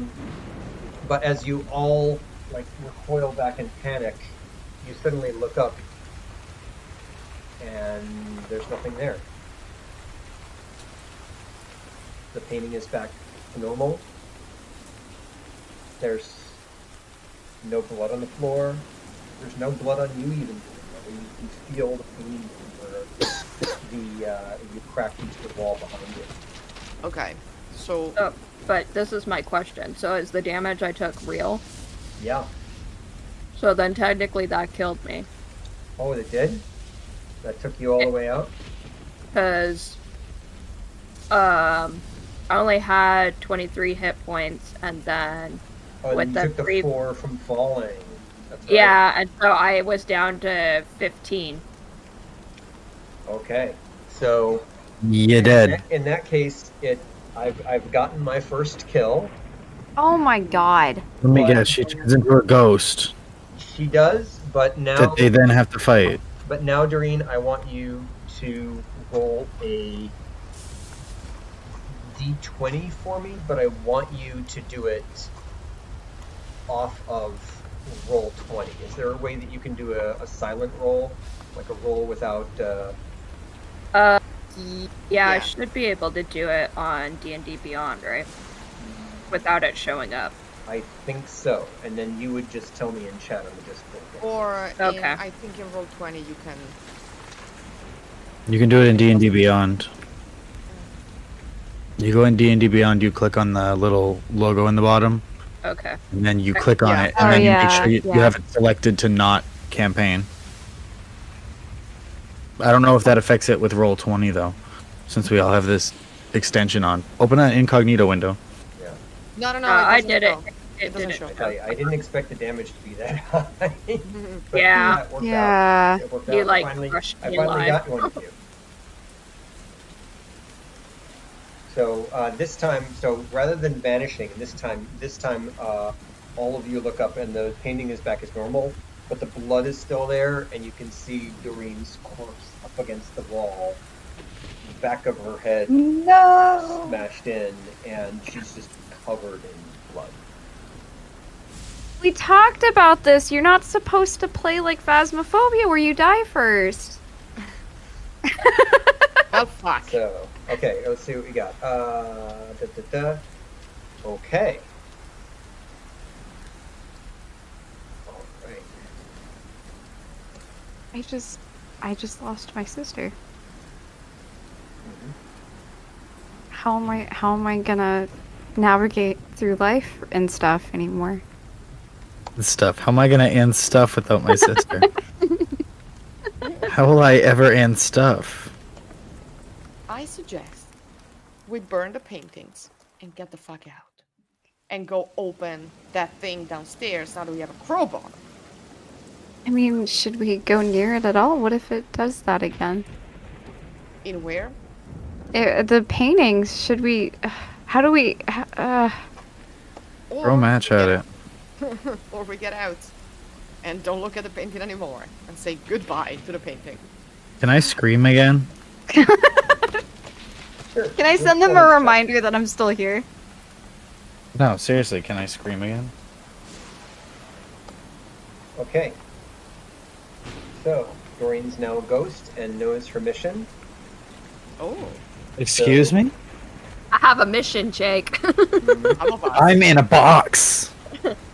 But as you all like recoil back in panic, you suddenly look up, and there's nothing there. The painting is back to normal. There's no blood on the floor. There's no blood on you even. You can feel the painting where you cracked into the wall behind you. Okay. So Oh, but this is my question. So is the damage I took real? Yeah. So then technically that killed me. Oh, it did? That took you all the way out? Because I only had 23 hit points, and then Oh, with then you the took the 4 from falling. That's right. yeah, and so I was down to 15. Okay. So You did. in that case, I've gotten my first kill. Oh my god. Let me But- guess. She turns into a ghost. She does, but now that they then have to fight. But now, Doreen, I want you to roll a d20 for me, but I want you to do it off of roll 20. Is there a way that you can do a silent roll, like a roll without? Yeah, I should be able to do it on D&D Beyond, right? Without it showing up. I think so, and then you would just tell me in chat on the Discord. Or Okay. I think in roll 20 you can. You can do it in D&D Beyond. You go in D&D Beyond, you click on the little logo in the bottom, Okay. and then you click on it, and Oh, then you yeah, make sure you yeah. have it selected to not campaign. I don't know if that affects it with roll 20 though, since we all have this extension on. Open an incognito window. No, it I doesn't did it. show. It doesn't didn't show. I tell you, I didn't expect the damage to be that high. But Yeah. that worked Yeah. out. It worked You, out. like, I crushed me finally live. got one of you. So this time, rather than vanishing, this time, all of you look up and the painting is back as normal, but the blood is still there, and you can see Doreen's corpse up against the wall, the back of her head No. smashed in, and she's just covered in blood. We talked about this. You're not supposed to play like Phasmophobia where you die first. Oh fuck. So, okay, let's see what we got. Okay. All right. I just lost my sister. Mhm. How am I gonna navigate through life and stuff anymore? Stuff. How am I gonna end stuff without my sister? How will I ever end stuff? I suggest we burn the paintings and get the fuck out. And go open that thing downstairs now that we have a crowbar. I mean, should we go near it at all? What if it does that again? In where? The paintings, should we... how do we... Throw a match at it. Or we get out and don't look at the painting anymore and say goodbye to the painting. Can I scream again? Sure. Can I send them a reminder that I'm still here? No, seriously, can I scream again? Okay. So, Doreen's now a ghost and knows her mission. Oh, Excuse me? I have a mission, Jake. I'm a boss. I'm in a box.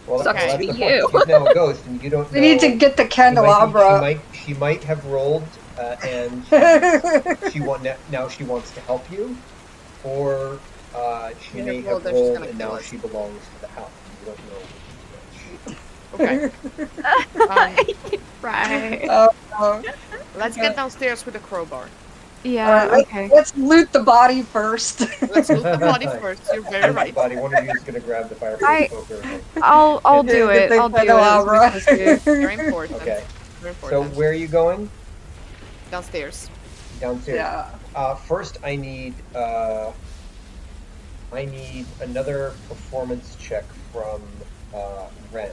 Well, Sucks that's to be the point. you. She's now a ghost, and you don't know. We need to get the candelabra. She might have rolled, and she now she wants to help you, or she May may have have rolled that she's rolled gonna and kill now us. she belongs to the house. You don't know. Okay. Right. Let's get downstairs with the crowbar. Yeah, Alright, okay. let's loot the body first. Let's loot the body first. You're very right. Everybody, one of you is going to grab the fireplace I- poker. I'll do Get it. the I'll do it. candelabra. Very important. Okay. Very So important. where are you going? Downstairs. Downstairs. Yeah. First, I need another performance check from Ren,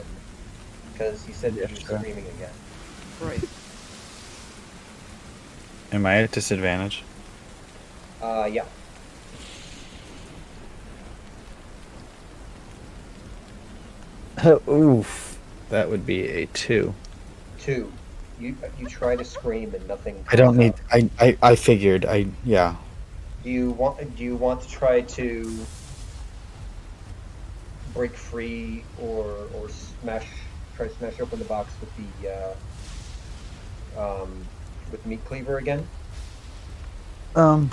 because he said that he was sure. screaming again. Right. Am I at disadvantage? Yeah. Oof. That would be a 2. 2. You try to scream and nothing. I don't comes need. out. I figured. Yeah. Do you want to try to break free or try to smash open the box with the meat cleaver again?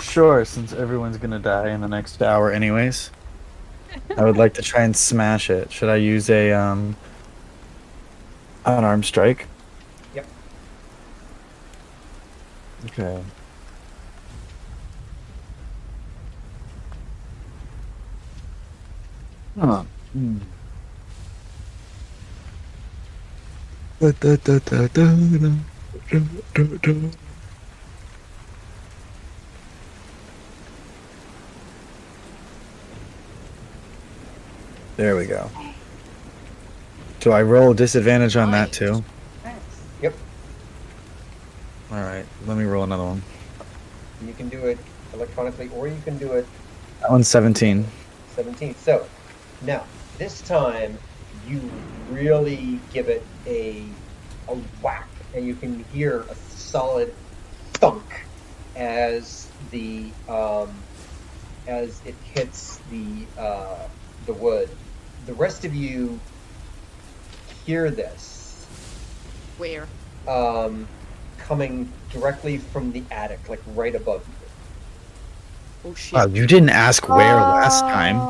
Sure. Since everyone's gonna die in the next hour, anyways, I would like to try and smash it. Should I use a unarmed strike? Yep. Okay. Huh. Hmm. Da, da, da, da, da, da, da, da, da. There we go. Do I roll disadvantage on that Nice. too? Yep. All right, let me roll another one. You can do it electronically, or you can do it That one's 17. 17. So now this time you really give it a whack, and you can hear a solid thunk as as it hits the wood. The rest of you hear this Where? coming directly from the attic, like right above you. Oh shit. Wow, you didn't ask where last time.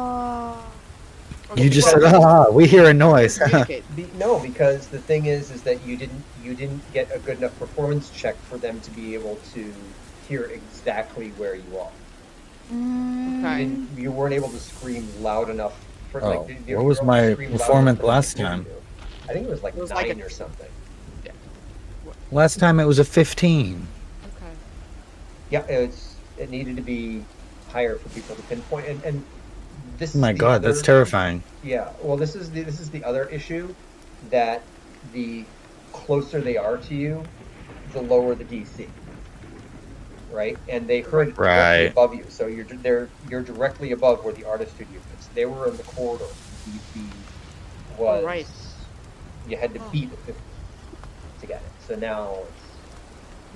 Okay, You just well, said, we hear a noise. communicate. No, because the thing is that you didn't get a good enough performance check for them to be able to hear exactly where you are. Okay. You weren't able to scream loud enough for Oh, like. what was my performance last time? I think it was like It was 9 like or something. Last time it was a 15. Okay. Yeah, it needed to be higher for people to pinpoint, and this. Oh my is the god, that's other- terrifying. Yeah, well, this is the other issue, that the closer they are to you, the lower the DC. Right, and they heard it directly Right. above you, so you're directly above where the artist studio is. They were in the corridor. DC was right. You had to beat it to get it. So now,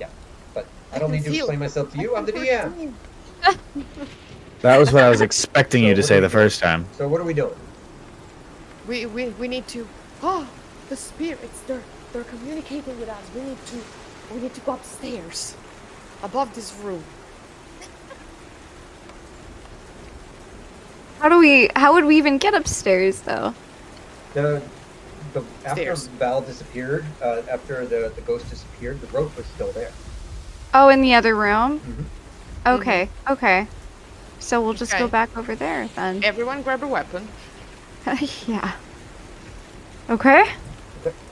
yeah, but I don't need to explain myself to you. I'm the DM. That was what I was expecting So you to what say do the we do? first time. So what are we doing? We need to. Oh, the spirits! They're communicating with us. We need to go upstairs, above this room. How would we even get upstairs though? After Stairs. Val disappeared, after the ghost disappeared, the rope was still there. Oh, in the other room? Mhm. Okay, okay. So we'll just go Okay. back over there then. Everyone, grab a weapon. Yeah. Okay.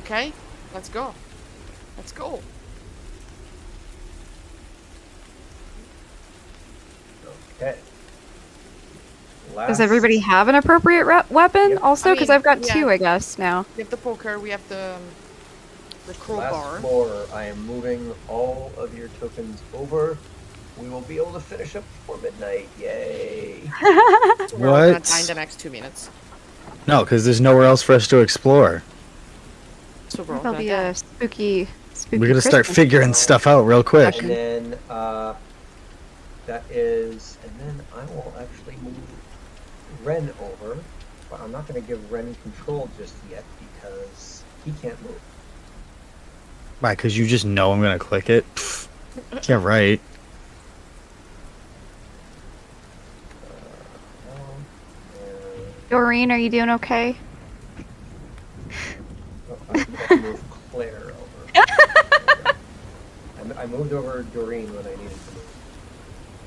Okay, let's go. Let's go. Okay. Does everybody have an appropriate weapon Yep. also? I Because mean, I've got yeah. 2, I guess, now. We have the poker. We have the Last crowbar. floor, I am moving all of your tokens over. We will be able to finish up before midnight. Yay! So we're all gonna What? die in the next 2 minutes. No, because there's nowhere else for us to explore. So we're all There'll gonna be die. a spooky We gotta start Christmas. figuring stuff out real quick. And then that is, and then I will actually move Ren over, but I'm not going to give Ren control just yet because he can't move. Why? Because you just know I'm gonna click it. Pfft. Yeah, right. And, Doreen, are you doing okay? I have to move Claire over. I moved over Doreen when I needed to move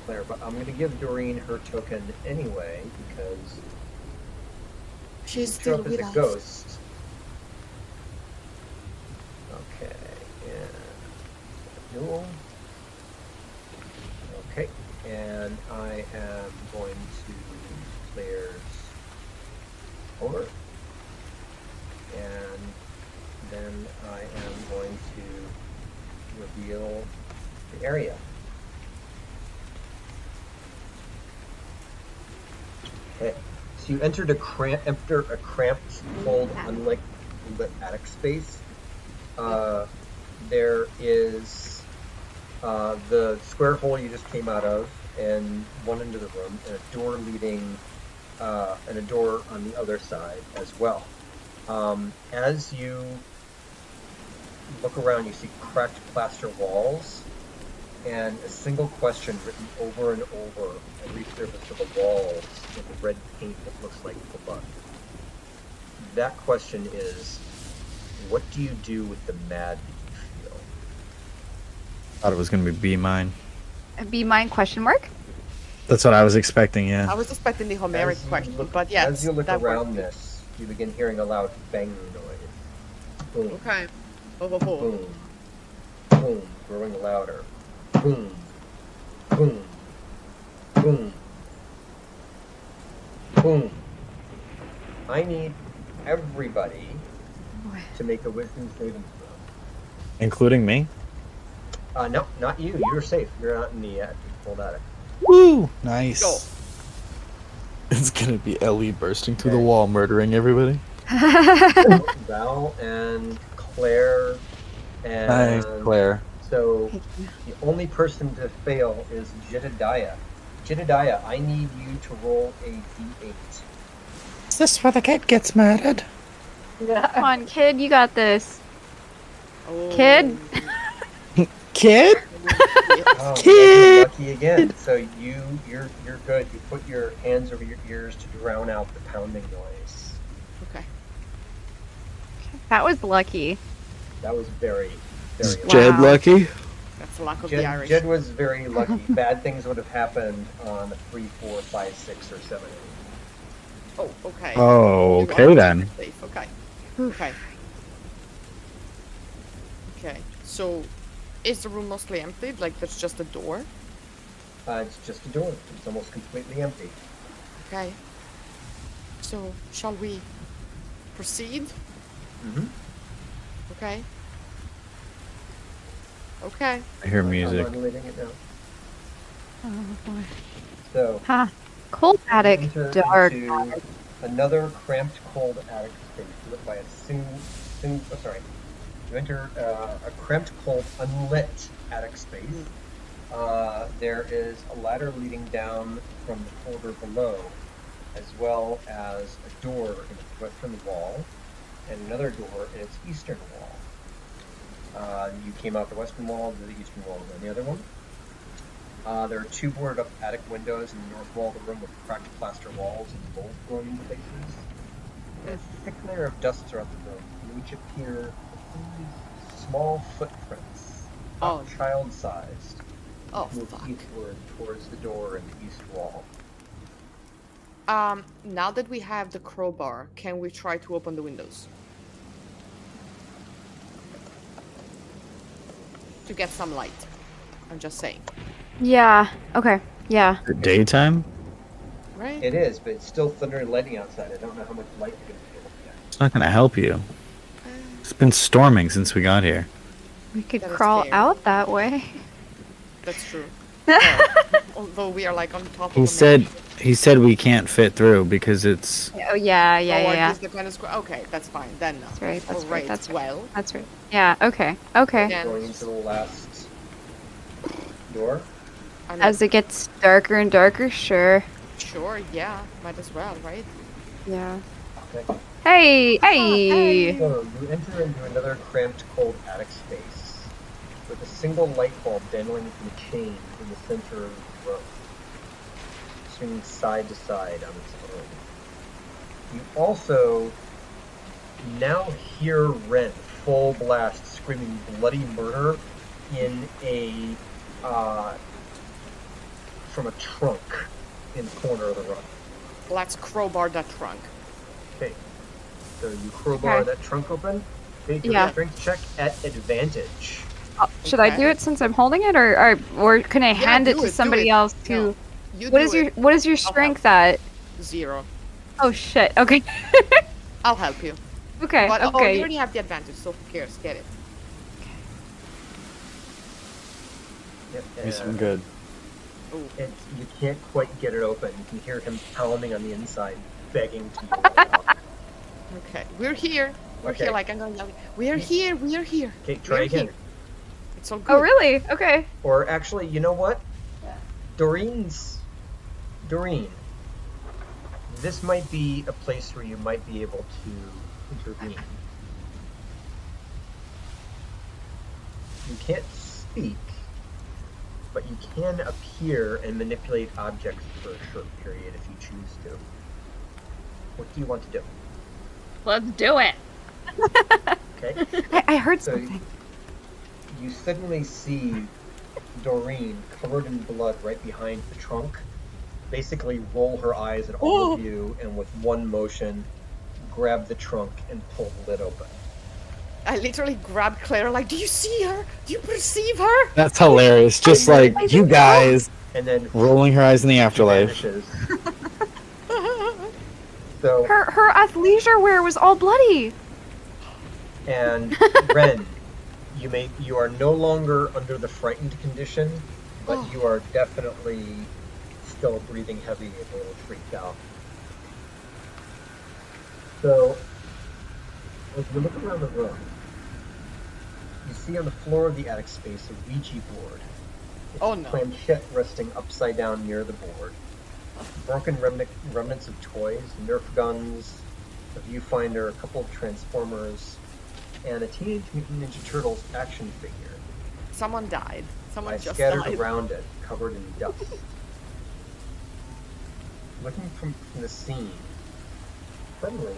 Claire, but I'm going to give Doreen her token anyway because She's she showed still up as with a us. ghost. Okay, and renewal. Okay, and I am going to Claire's over, and then I am going to reveal the area. Okay, so you entered a cramped, cold, unlit attic space. There is the square hole you just came out of, and one end of the room, and a door leading, and a door on the other side as well. As you look around, you see cracked plaster walls and a single question written over and over every surface of the walls in the red paint that looks like blood. That question is, what do you do with the mad that you feel? Thought it was gonna be mine. Be mine question mark? That's what I was expecting. Yeah. I was expecting the Homeric As you question, look- but yes, As you look that around worked. this, you begin hearing a loud banging noise. Boom. Okay. Oh. Boom. Boom. Growing louder. Boom. Boom. Boom. Boom. I need everybody to make a wisdom saving throw. Including me? No, not you. You're safe. You're not in the controlled attic. Woo! Nice. Go. It's gonna be Ellie bursting through the wall, murdering everybody. Val and Claire and Nice, Claire. So the only person to fail is Jedediah. Jedediah, I need you to roll a d8. Is this where the kid gets murdered? Come on, kid, you got this. Oh. Kid? Kid? Oh, Kid! lucky again. So you're good. You put your hands over your ears to drown out the pounding noise. Okay. That was lucky. That was very, very Is lucky. Jed lucky? That's the luck of the Irish. Jed was very lucky. Bad things would have happened on 3, 4, 5, 6, or 7, 8. Oh, okay. Oh, You okay are then. safe. Okay. Okay. Okay. So, is the room mostly empty? Like, there's just a door? It's just a door. It's almost completely empty. Okay. So, shall we proceed? Mm-hmm. Okay. Okay. I hear music. I'm modulating it now. Oh boy. So, Ha. Cold attic, enter dark. into another cramped, cold attic space lit by a you enter a cramped, cold, unlit attic space. There is a ladder leading down from the corridor below, as well as a door in its western wall, and another door in its eastern wall. You came out the western wall, the eastern wall is on the other one. There are 2 boarded up attic windows in the north wall of the room with cracked plaster walls and mold growing in places. There's a thick layer of dust throughout the room, in which appear small footprints, Oh. child-sized, Oh, move fuck. eastward towards the door in the east wall. Now that we have the crowbar, can we try to open the windows? To get some light. I'm just saying. Yeah, okay, yeah. The daytime? Right? It is, but it's still thunder and lightning outside. I don't know how much light you're going to be able to get. It's not gonna help you. It's been storming since we got here. We could That is crawl fair. out that way. That's true. Well, although we are like on top of He a said we can't fit through because it's Oh yeah, yeah, oh, yeah. is the kind of okay, that's fine. Then no. That's right, that's All right, that's right. well. That's right. Yeah, okay, okay. Yeah. Going into the last door. I mean, As it gets darker and darker, sure. sure, yeah, might as well, right? Yeah. Okay. Hey, hey! So you enter into another cramped, cold attic space with a single light bulb dangling from a chain in the center of the room, swinging side to side on its own. You also now hear Ren full blast screaming bloody murder in a from a trunk in the corner of the room. Let's crowbar that trunk. Okay. So you crowbar Okay. that trunk open. Okay, do Yeah. a strength check at advantage. Oh, should I do it since I'm holding it, or can I hand it do to do somebody it. else No, to? you What do is it. your What is your strength at? 0. Oh shit. Okay. I'll help you. Okay. But oh, you Okay. already have the advantage, so who cares? Get it. Yep, Yes, I'm and good. Ooh. you can't quite get it open. You can hear him pounding on the inside, begging to be let out. Okay, we're here. We're Okay. here. Like I'm gonna yell. We're here. We're here. Okay, try We're again. here. It's all good. Oh really? Okay. Or actually, you know what? Doreen, this might be a place where you might be able to intervene. You can't speak, but you can appear and manipulate objects for a short period if you choose to. What do you want to do? Let's do it. Okay? I heard So something. you suddenly see Doreen covered in blood right behind the trunk, basically roll her eyes at all of you, and with one motion, grab the trunk and pull the lid open. I literally grabbed Claire. Like, do you see her? Do you perceive her? That's hilarious. Just like you guys And then rolling her eyes in the afterlife. vanishes. So Her athleisure wear was all bloody. And Ren, you are no longer under the frightened condition, but you are definitely still breathing heavy and a little freaked out. So, as you look around the room, you see on the floor of the attic space a Ouija board. It's Oh, a no. planchette resting upside down near the board. Broken remnants of toys, Nerf guns, a viewfinder, a couple of Transformers, and a Teenage Mutant Ninja Turtles action figure. Someone died. Someone I just scattered died. around it, covered in dust. Looking from the scene, suddenly,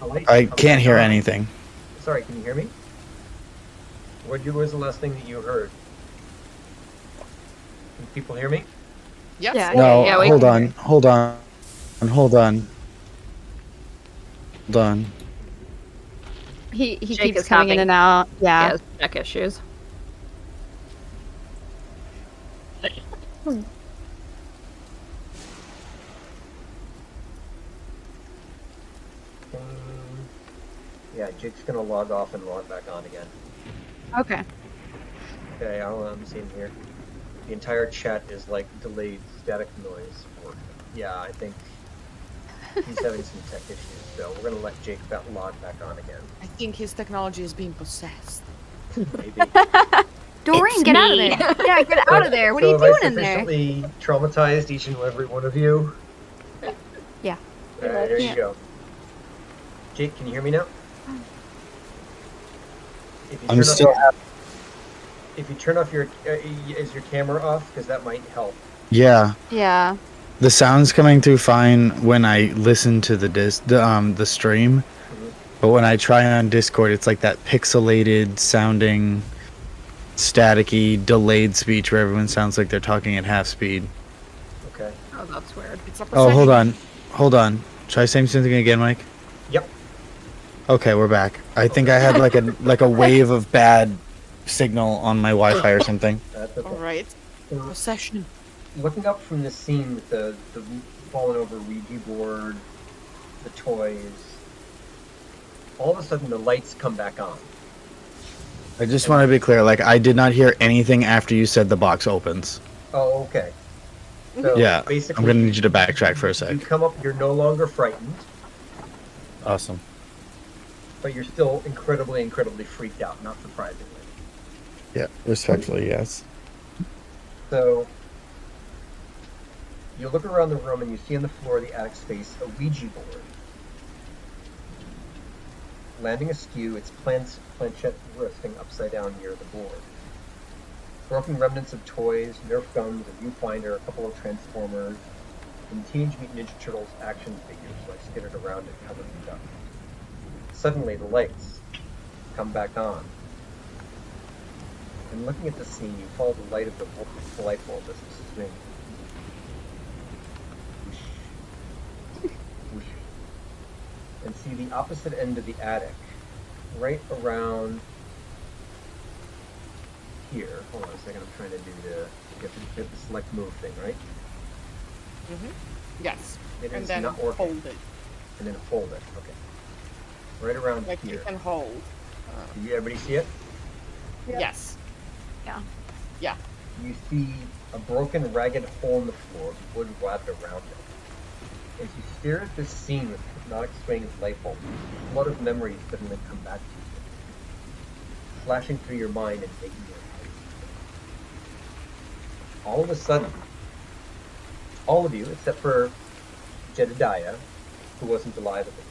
a light I comes can't hear on. anything. Sorry, can you hear me? What was the last thing that you heard? Can people hear me? Yes. Yeah. No, Yeah, we hold can on, hear. hold on, hold on, hold on. He Jake keeps is coming in having- and out. Yeah. Yeah, neck issues. Yeah, Jake's gonna log off and log back on again. Okay. Okay, I'm seeing here. The entire chat is like delayed static noise. Yeah, I think he's having some tech issues, so we're gonna let Jake log back on again. I think his technology is being possessed. Maybe. Doreen, It's get out of me. there. Yeah, get out of there. What are you So have doing I in there? sufficiently traumatized each and every one of you? Yeah. Alright, there Yeah. you go. Jake, can you hear me now? If you I'm turn still. off, if you turn off your is your camera off, because that might help. Yeah, Yeah. the sound's coming through fine when I listen to the stream, but when I try on Discord, it's like that pixelated sounding, staticky, delayed speech where everyone sounds like they're talking at half speed. Okay. Oh, that's weird. It's a Oh, possession. hold on. Try saying something again, Mike. Yep. Okay, we're back. I think I had like a wave of bad signal on my Wi-Fi or something. That's okay. All right. So, Possession. looking up from the scene with the fallen over Ouija board, the toys, all of a sudden the lights come back on. I just want to be clear. Like, I did not hear anything after you said the box opens. Oh, okay. So Yeah, basically, I'm gonna need you to backtrack for a You sec. come up, you're no longer frightened, Awesome. but you're still incredibly, incredibly freaked out, not surprisingly. Yeah, respectfully, yes. So you look around the room and you see on the floor of the attic space a Ouija board. Landing askew, its planchette resting upside down near the board. Broken remnants of toys, Nerf guns, a viewfinder, a couple of Transformers, and Teenage Mutant Ninja Turtles action figures like skittered around it, covered in dust. Suddenly, the lights come back on. And looking at the scene, you follow the light of the light bulb as it swings. Whoosh. Whoosh. And see the opposite end of the attic, right around here. Hold on a second, I'm trying to do get the select move thing, right? Yes. It And is then not working. hold it. And then hold it, okay. Right around Like you here. can hold. Do you everybody see it? Yes. Yeah. Yeah. You see a broken, ragged hole in the floor with wood wrapped around it. As you stare at this scene with hypnotic swaying of light bulb, a flood of memories suddenly come back to you, flashing through your mind and making your head spin. All of a sudden, all of you, except for Jedediah, who wasn't alive at the time,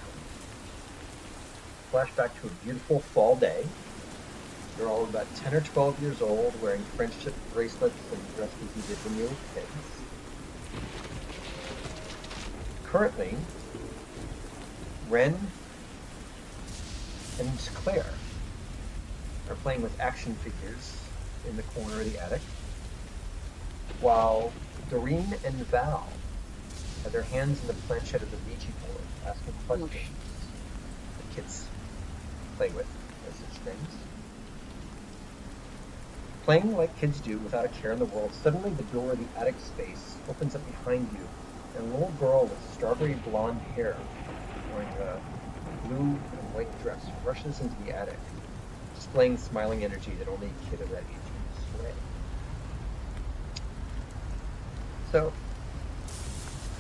flash back to a beautiful fall day. You're all about 10 or 12 years old, wearing friendship bracelets and dressed as you did when you were kids. Currently, Ren and Claire are playing with action figures in the corner of the attic, while Doreen and Val have their hands in the planchette of the Ouija board, asking questions that kids play with as such things. Playing like kids do without a care in the world, suddenly the door of the attic space opens up behind you, and a little girl with strawberry blonde hair, wearing a blue and white dress rushes into the attic, displaying smiling energy that only a kid of that age can display. So,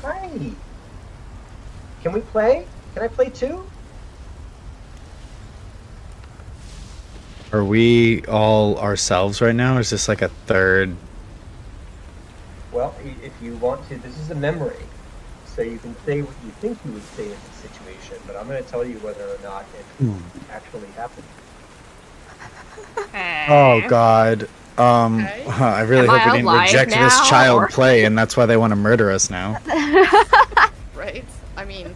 hi. Can we play? Can I play too? Are we all ourselves right now, or is this like a third? Well, if you want to, this is a memory. So you can say what you think you would say in this situation, but I'm going to tell you whether or not it actually happened. Oh God. Okay. I really Am hope I we didn't alive reject this now, child or- play, and that's why they want to murder us now. Right? I mean,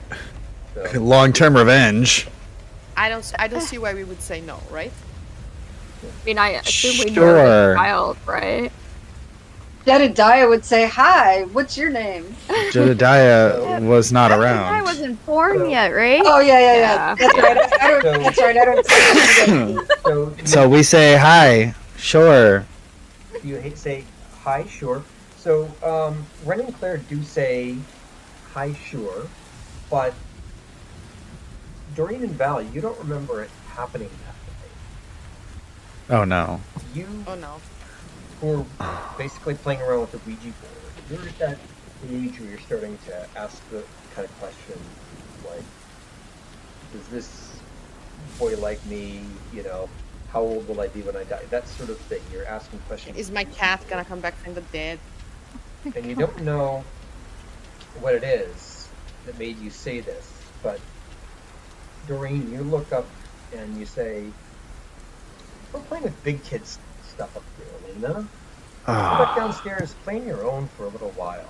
So, Long-term revenge. I don't see why we would say no, right? I mean, I assume we know Sure. the child, right? Jedediah would say, "Hi, what's your name?" Jedediah was not I around. wasn't born So- yet, right? Oh yeah. Yeah. That's right. I don't. So- That's right. I don't. so So we say hi. Sure. you say hi, sure. So Ren and Claire do say hi, sure, but Doreen and Val, you don't remember it happening that way. Oh no. You Oh no. were basically playing around with the Ouija board. You're at that age where you're starting to ask the kind of question like, does this boy like me? You know, how old will I be when I die? That sort of thing. You're asking questions. Is my cat gonna come back from the dead? And you don't know what it is that made you say this, but Doreen, you look up and you say, we're playing with big kids stuff up here, Elena. Go back downstairs, play on your own for a little while.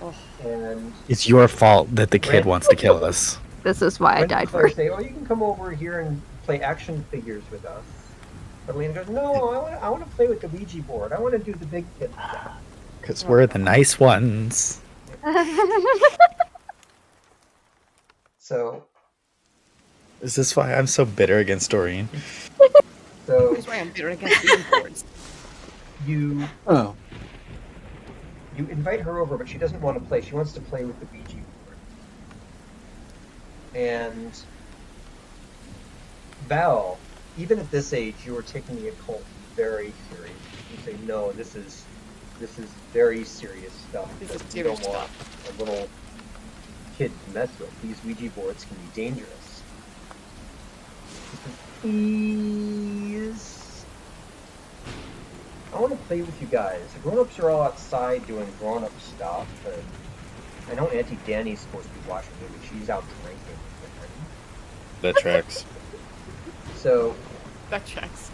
Oh. And It's your fault that the kid wants to kill us. This is why I Ren and died Claire first. say, oh, you can come over here and play action figures with us. But Elena goes, no, I want to play with the Ouija board. I want to do the big kid stuff. Because we're the nice ones. So, Is this why I'm so bitter against Doreen? so That's why I'm bitter against Ouija boards. you Oh. you invite her over, but she doesn't want to play. She wants to play with the Ouija board. And Val, even at this age, you are taking the occult very serious. You say, no, this is very serious stuff. This that is you don't serious want a little kid to mess with. These Ouija boards can be dangerous. She says, please, I want to play with you guys. The grown-ups are all outside doing grown-up stuff, and I know Auntie Danny's supposed to be watching me, but she's out drinking. That tracks. So, That checks.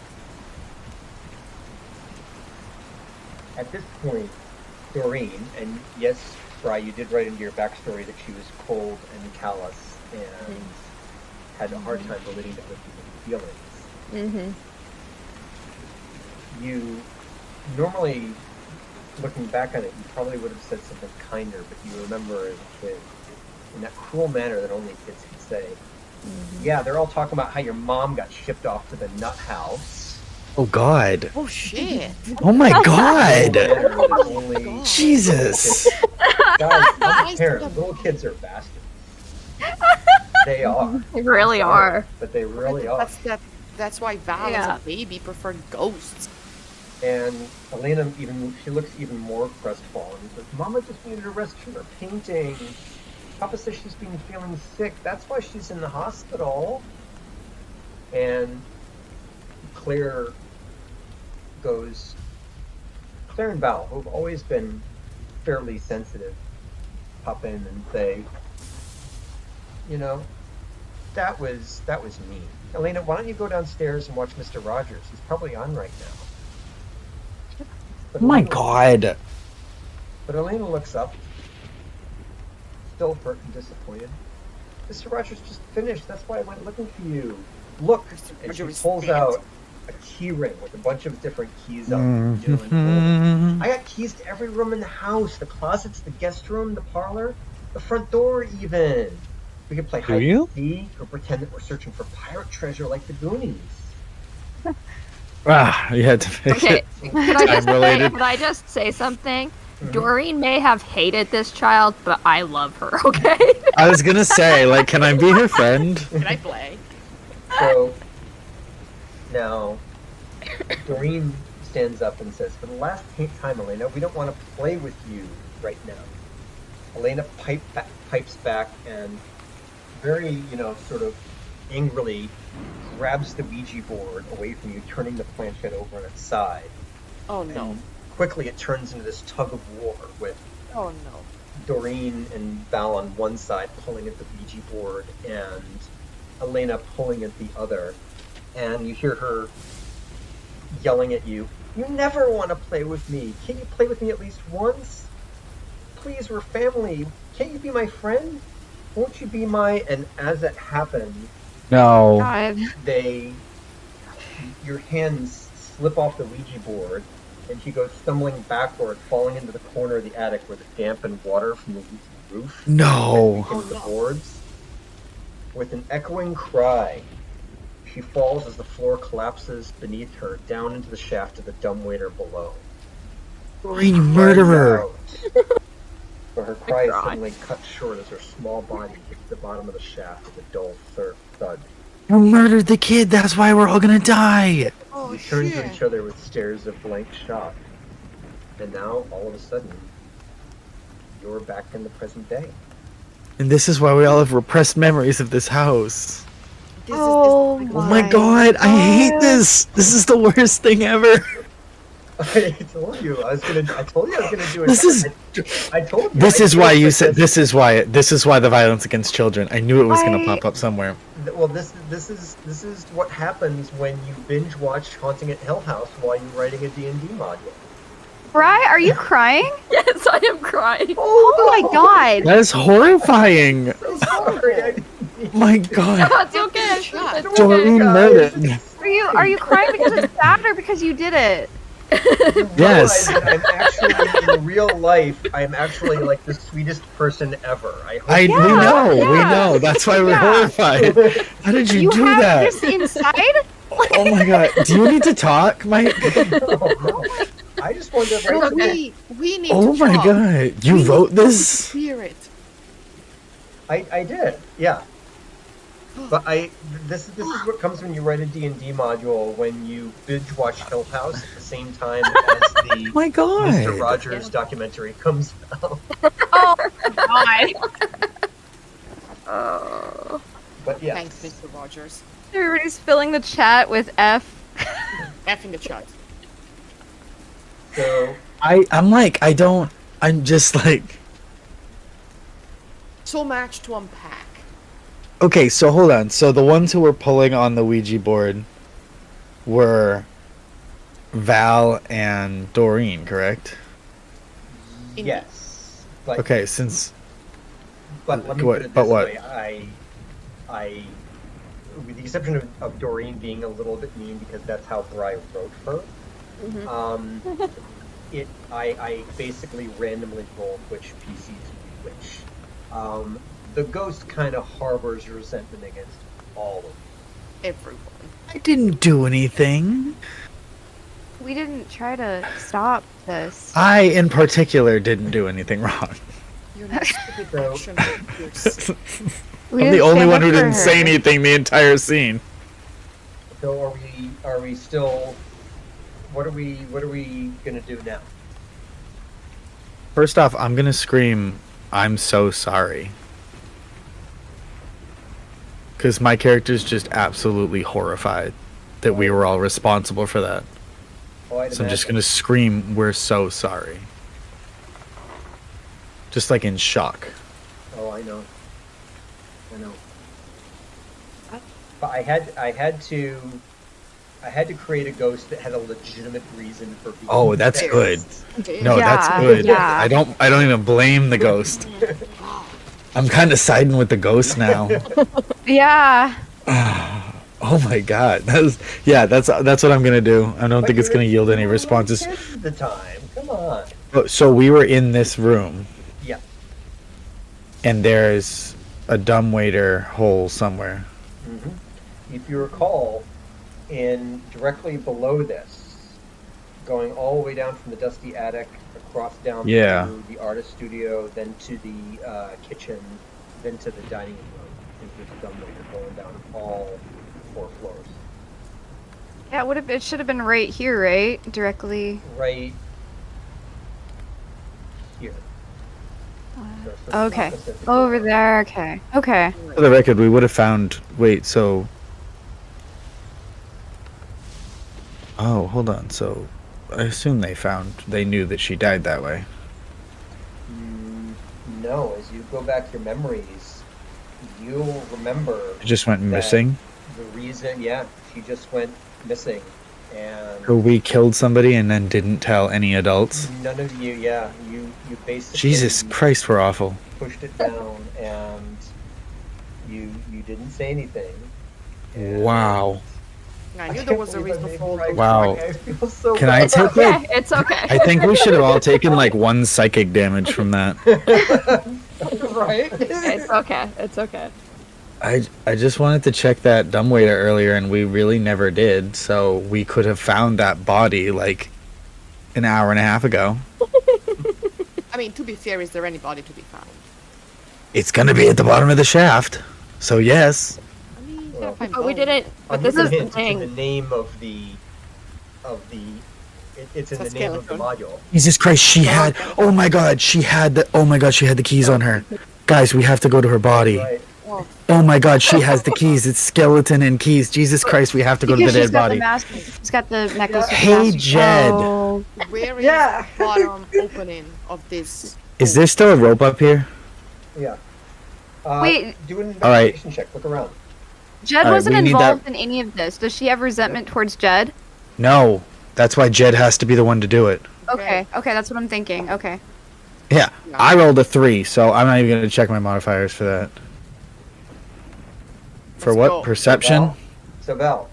at this point, Doreen, and yes, Bri, you did write into your backstory that she was cold and callous and had a hard time relating to other people's feelings. You normally, looking back on it, you probably would have said something kinder, but you remember as a kid in that cruel manner that only kids can say. Yeah, they're all talking about how your mom got shipped off to the nut house. Oh God. Oh shit! Oh my God. Manner that only God. Jesus. guys, I'm a parent. Little kids are bastards. They are. They really I'm sorry, are. but they really are. That's why Val Yeah. as a baby preferred ghosts. And Elena she looks even more crestfallen. She says, Mama just needed a rest from her painting. Papa says she's been feeling sick. That's why she's in the hospital. And Claire and Val, who've always been fairly sensitive, pop in and say, you know, that was me. Elena, why don't you go downstairs and watch Mr. Rogers? He's probably on right now. But Oh my Elena- God. But Elena looks up, still hurt and disappointed. Mr. Rogers just finished. That's why I went looking for you. Look, and she Rogers pulls dead. out a key ring with a bunch of different keys on it. I got keys to every room in the house: the closets, the guest room, the parlor, the front door, even. We could play hide you? and seek or pretend that we're searching for pirate treasure like the Goonies. Ah, you had to make Okay, it. could I just say something? Mhm. Doreen may have hated this child, but I love her, okay? I was gonna say, like, can I be her friend? Can I play? So now Doreen stands up and says, "For the last time, Elena, we don't want to play with you right now." Elena pipes back and very, sort of angrily grabs the Ouija board away from you, turning the planchette over on its side. Oh no. And quickly it turns into this tug of war with Oh no. Doreen and Val on one side pulling at the Ouija board and Elena pulling at the other. And you hear her yelling at you, "You never want to play with me. Can't you play with me at least once? Please, we're family. Can't you be my friend? Won't you be my..." And as it happens, No. God. your hands slip off the Ouija board, and she goes stumbling backward, falling into the corner of the attic where the dampened water from the roof No. into the boards. With an echoing cry, she falls as the floor collapses beneath her down into the shaft of the dumbwaiter below. Doreen, you murderer! But her cry is suddenly cut short as her small body hits the bottom of the shaft with a dull thud. You murdered the kid, that's why we're all gonna die! Oh, We turn to shit. each other with stares of blank shock. And now, all of a sudden, you're back in the present day. And this is why we all have repressed memories of this house. This Oh is Oh my god, I hate this! This is the worst thing ever! I told you I was gonna do it. This is- I told you. This I is told why you I said this is why the violence against children. I knew it was gonna pop up somewhere. Well, this is what happens when you binge watch Haunting at Hill House while you're writing a D&D module. Bri, are you crying? Yes, I am crying. Oh my god. That is horrifying! Sorry, My god. It's okay. It's okay, Doreen guys. murdered. Are you crying because it's sad or because you did it? Yes. I'm actually in real life. I'm actually like the sweetest person ever. We know. That's why we're Yeah. horrified. How did you do have that? this inside? Oh my god. Do you need to talk, Mike? I just wanted to No, write. we need Oh to my talk. god. You wrote this? Spirit. I did, yeah. But this is what comes when you write a D&D module, when you binge watch Hill House at the same time as the My god. Mr. Rogers documentary comes out. Oh god. Oh. But yeah, Thanks, Mr. Rogers. Everybody's filling the chat with F. F in the chat. so I'm just like, So much to unpack. okay, so hold on. So the ones who were pulling on the Ouija board were Val and Doreen, correct? yes. But, Okay, since but let me what- put it but this what? way. I, with the exception of Doreen being a little bit mean because that's how Bri wrote her, I basically randomly rolled which PCs would be which. The ghost kind of harbors resentment against all of them. Everyone. I didn't do anything. We didn't try to stop this. I, in particular, didn't do anything wrong. You're not stupid So- action. You're sick. We I'm the didn't only stand one up who for didn't her. say anything the entire scene. So are we still? What are we gonna do now? First off, I'm gonna scream, "I'm so sorry." Because my character's just absolutely horrified that we were all responsible for that. Oh, I'd So I'm just imagine. gonna scream, "We're so sorry." Just like in shock. Oh, I know. But I had to create a ghost that had a legitimate reason for being. Oh, that's there. good. No, Yeah, that's good. yeah. I don't even blame the ghost. I'm kind of siding with the ghost now. Yeah. Oh my god. That's what I'm gonna do. I don't think it's gonna yield any responses. This is the time. Come on. So we were in this room, Yeah. and there's a dumbwaiter hole somewhere. hmm If you recall, directly below this, going all the way down from the dusty attic, across down Yeah. to the artist studio, then to the kitchen, then to the dining room, into the dumbwaiter, going down all 4 Yeah, it should have been right here, right? Directly. Right here. So Okay. opposite the Over door. there. Okay. Okay. For the record, we would have found. Wait, so. Oh, hold on. So, I assume they knew that she died that way. No, as you go back your memories, you'll remember It just went that missing. the reason, she just went missing, and Or we killed somebody and then didn't tell any adults. none of you, you basically Jesus Christ, we're awful. pushed it down, and you didn't say anything. And Wow. I knew there was a reason for all Wow. I feel so Can I bad. take like? Okay, it's okay. I think we should have all taken like 1 psychic damage from that. Right? It's okay. It's okay. I just wanted to check that dumbwaiter earlier, and we really never did. So we could have found that body like an hour and a half ago. I mean, to be fair, is there anybody to be found? It's gonna be at the bottom of the shaft. So yes. I mean, Well, if I'm But we bold. didn't. But I'm this gonna is the hint, it's in the thing. name of the it's in It's the a name of the skeleton. module. Jesus Christ, she had. Oh my God, she had the keys on her. Guys, we have to go to her body. Right. Oh my God, she has the keys. It's skeleton and keys. Jesus Christ, we have to go to the Because she's dead got body. the mask. She's got the necklace. with the Hey, mask. Jed. Oh. Where is Yeah. the bottom opening of this? Is there still a rope up here? Yeah. Wait. Do an All right. investigation check. Look around. Jed Alright, wasn't we need involved that- in any of this. Does she have resentment towards Jed? No. That's why Jed has to be the one to do it. Okay. Okay, that's what I'm thinking. Okay. Yeah, I rolled a 3, so I'm not even going to check my modifiers for that. For Let's what? go. Perception? So Val,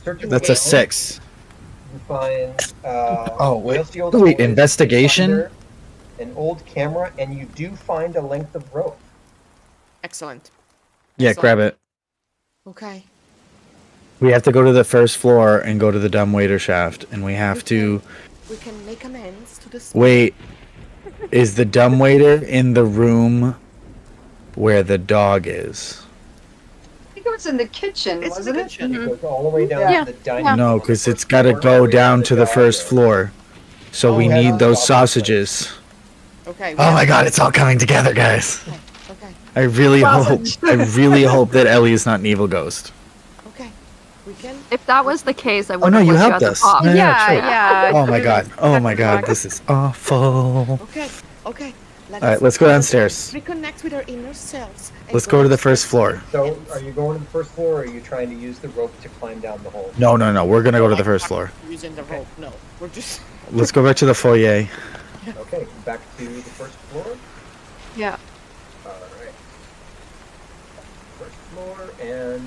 searching That's the a wall, 6. You find Oh, wait. oil sealed Wait, toys, investigation? thunder, an old camera, and you do find a length of rope. Excellent. Yeah, grab it. Okay. We have to go to the first floor and go to the dumbwaiter shaft, and we have to... We can make amends to this. Wait, is the dumbwaiter in the room where the dog is? I think it was in the kitchen, It's in wasn't the it? kitchen. It goes all the way down Yeah. to the dining Yeah. room. No, on the because it's first got to floor, go where down the to the dog first is. floor. So we Oh, need yeah. those sausages. Okay. Oh my God, it's all coming together, guys. Okay. I really Sausage. hope that Ellie is not an evil ghost. Okay. We can. If that was the case, I Oh would no, have you put you helped at the us. top. Yeah, Yeah, true. yeah. Oh my God. Oh my God, Back. this is awful. Okay. Okay. All right, let's go downstairs. Reconnect with our inner selves. and Let's go to the first upstairs. floor. So, are you going to the first floor, or are you trying to use the rope to climb down the hole? No, we're gonna go to the I'm first not floor. Using the rope. No, we're just. Let's go back to the foyer. Okay, back to the first floor. Yeah. Alright. First floor, and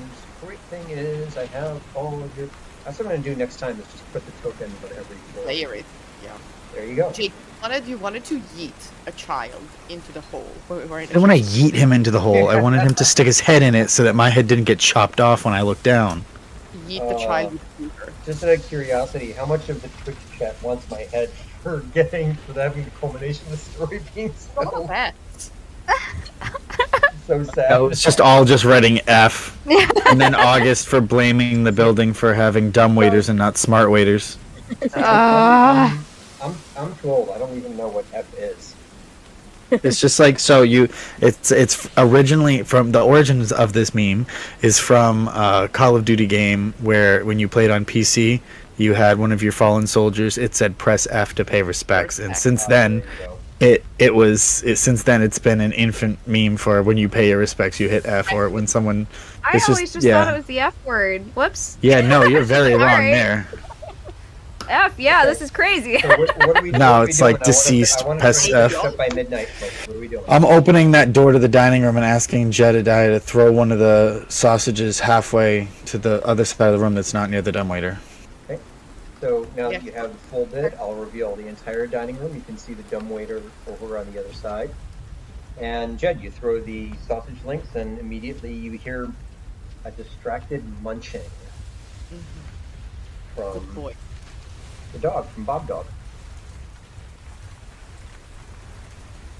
great thing is I have all of your... That's what I'm going to do next time, is just put the token on every floor. Layer it. Yeah. There you go. Jake, you wanted to yeet a child into the hole. I didn't want to yeet him into the hole. I wanted him to stick his head in it so that my head didn't get chopped off when I looked down. Yeet the child with fever. Just out of curiosity, how much of the Twitch chat wants my head for having the culmination of the story being Oh, so, that. so sad? No, it's just all just writing F. And then August for blaming the building for having dumb waiters and not smart waiters. I'm too old. I don't even know what F is. It's just like it's originally from the origins of this meme is from a Call of Duty game where when you played on PC you had one of your fallen soldiers, it said press F to pay respects, and since then since then it's been an infant meme for when you pay your respects you hit F, or when someone I always just thought it was the F word. Whoops. Yeah, no, you're very wrong Alright. there. F, yeah, this is crazy. So what are we, No, what are we it's doing? like deceased I want to pest finish F. this up by midnight, folks. What are we doing? I'm opening that door to the dining room and asking Jedediah to throw one of the sausages halfway to the other side of the room that's not near the dumbwaiter. Okay. So now that you have the full bid, I'll reveal the entire dining room. You can see the dumbwaiter over on the other side. And Jed, you throw the sausage links, and immediately you hear a distracted munching from Good boy. the dog, from Bob Dog.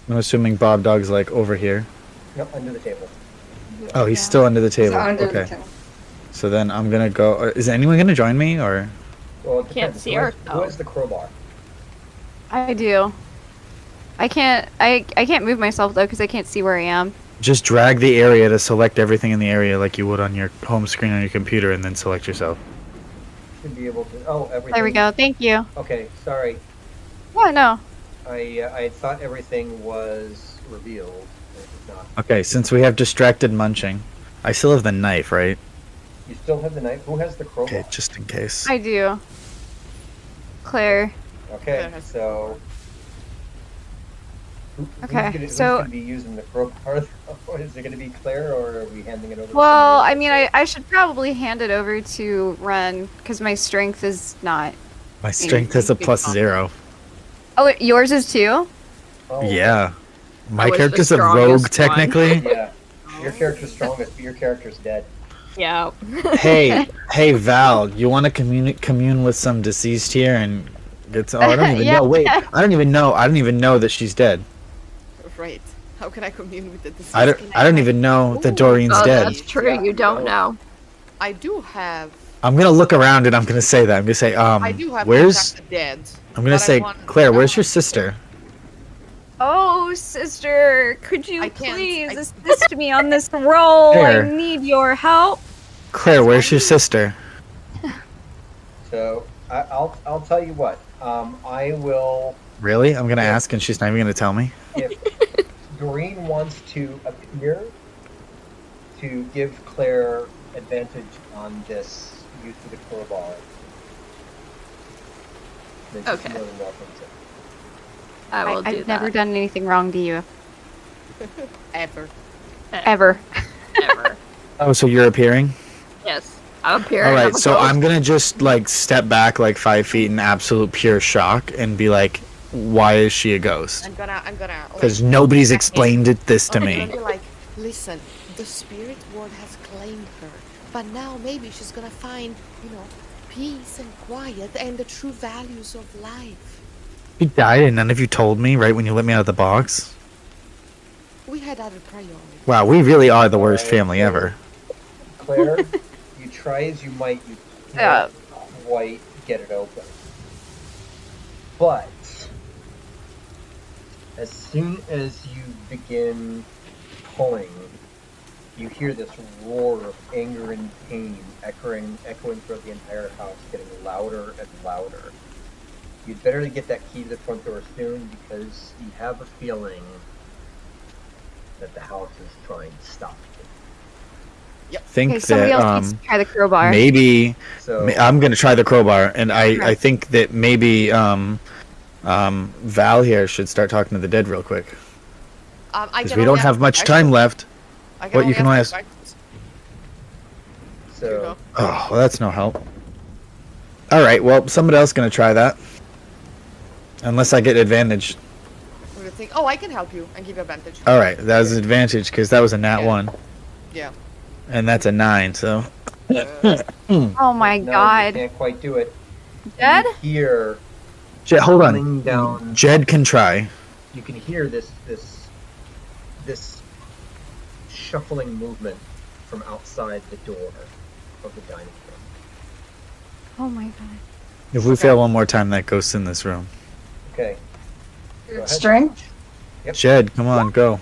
I'm assuming Bob Dog's like over here. No, under the table. Oh, he's still under the It's table. under the Okay. table. So then I'm gonna go. Is anyone gonna join me or? Well, it Can't depends. see Who her, has- Who has the crowbar? I do. I can't move myself though because I can't see where I am. Just drag the area to select everything in the area like you would on your home screen on your computer, and then select yourself. Should be able to. Oh, everything. There we go. Thank you. Okay, sorry. Yeah, no. I thought everything was revealed. It was not. Okay, since we have distracted munching, I still have the knife, right? You still have the knife. Who has the crowbar? Okay, just in case. I do. Claire. Okay, so. Okay, who's so- gonna be using the crowbar? Is it gonna be Claire, or are we handing it over? Well, to I somebody mean, else? I should probably hand it over to Ren because my strength is not. My strength has a +0. Oh, yours is too? Oh, Yeah. My was the character's a strongest rogue, one. technically. Yeah. Your character's strongest, but your character's dead. Yeah. hey, Val, you want to commune with some deceased here and get some? Oh, I don't even Yeah. know. Wait, I don't even know that she's dead. Right. How can I commune with the deceased? I don't even know that Doreen's Oh, dead. that's true. You don't know. I do have. I'm gonna look around and I'm gonna say that. I'm gonna say, I do have where's? contacted dead. I'm gonna but say, want- Claire, I where's want- your sister? Oh, sister, could you I can't- please I- assist me on this roll? There. I need your help. Claire, where's your sister? So I'll tell you what. I will. Really? I'm gonna ask and she's not even gonna tell me. If Doreen wants to appear to give Claire advantage on this use of the crowbar, then she's Okay. more than welcome to. I will do I've that. never done anything wrong to you. Ever. Ever. Ever. Oh, so you're appearing? Yes. I'm here. All I'm right, a so ghost. I'm gonna just like step back like 5 feet in absolute pure shock and be like, "Why is she a ghost?" I'm gonna. Because nobody's explained it I'm me. gonna be like, listen, the spirit world has claimed her, but now maybe she's gonna find, peace and quiet and the true values of life. You died and none of you told me right when you let me out of the box. We had other priorities. Wow, we really are the worst Alright, family so- ever. Claire, you try as you might, you can't quite get it open. But as soon as you begin pulling, you hear this roar of anger and pain echoing throughout the entire house, getting louder and louder. You'd better get that key to the front door soon, because you have a feeling that the house is trying to stop you. Think Okay, somebody that else needs to try the crowbar. maybe So I'm gonna try the crowbar, and I Okay. think that maybe Val here should start talking to the dead real quick I because can we only don't have ask much questions. time left. I What, you only can ask ask- questions. so Oh, well, that's no help. All right, well, somebody else gonna try that, unless I get advantage. We're gonna think, oh, I can help you and give you advantage. All right, that was an advantage because that was a nat Yeah. 1, Yeah. and that's a 9. So Oh my no, you god. can't quite do it. Dead? You hear Jed, hold on. coming down. Jed can try. You can hear this shuffling movement from outside the door of the dining room. Oh my god. If we fail one more time, that goes in this room. Okay. Go ahead. Strength? Jed, come on, go.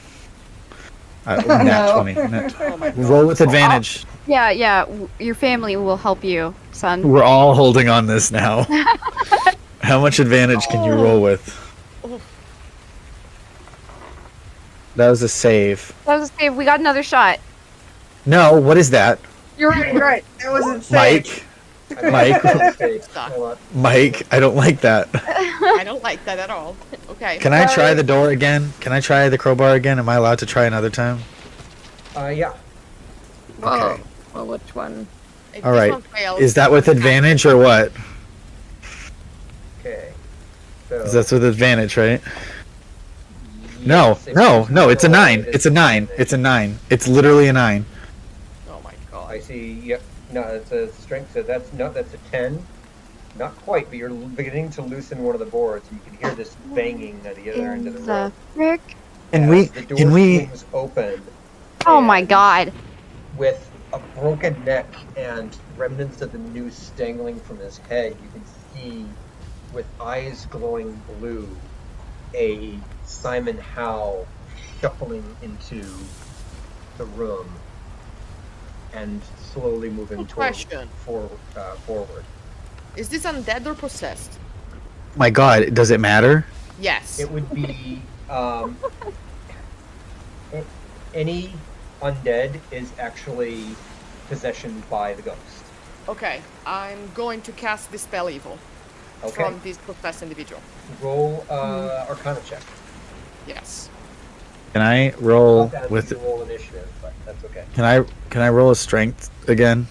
Nat No. 20. Nat 20. Oh my god. Roll with advantage. Yeah. Your family will help you, son. We're all holding on this now. How much advantage can you roll with? Oh. That was a save. That was a save. We got another shot. No, what is that? You're right. It wasn't safe. Mike, Mike, Stop. Hold on. Mike, I don't like that. I don't like that at all. Okay. Can I try the door again? Can I try the crowbar again? Am I allowed to try another time? Yeah. Whoa. Okay. Well, which one? If All this right. one fails, Is that with advantage or what? Okay. So. 'Cause that's with advantage, right? No, yes, if no, you no, it's a roll, 9. it It's is a 9. It's a 9. It's literally a 9. Oh my god. I see. Yep. No, it's a strength. So that's a 10. Not quite, but you're beginning to loosen one of the boards. You can hear this banging at the other end of the In room. the frick? Can As we the door can we swings open. Oh my and god. With a broken neck and remnants of the noose dangling from his head. You can see, with eyes glowing blue, a Simon Howe shuffling into the room and slowly moving Question. forward. Is this undead or possessed? My God, does it matter? Yes. It would be any undead is actually possession by the ghost. Okay, I'm going to cast Dispel Evil from this possessed individual. Roll Arcana check. Yes. Can I roll Not with? you roll initiative, but that's okay. Can I roll a strength again?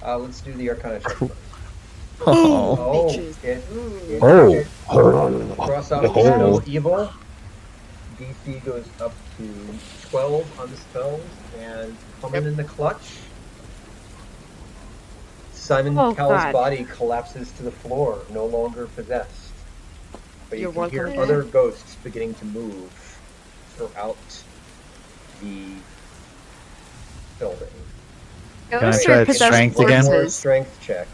Let's do the Arcana check first. Oh. Cross out Dispel Evil. DC goes up to 12 on the spells, and coming in the clutch, Simon Cowell's body collapses to the floor, no longer possessed. But you can hear other ghosts beginning to move throughout the building. Can I try strength again? One more strength check.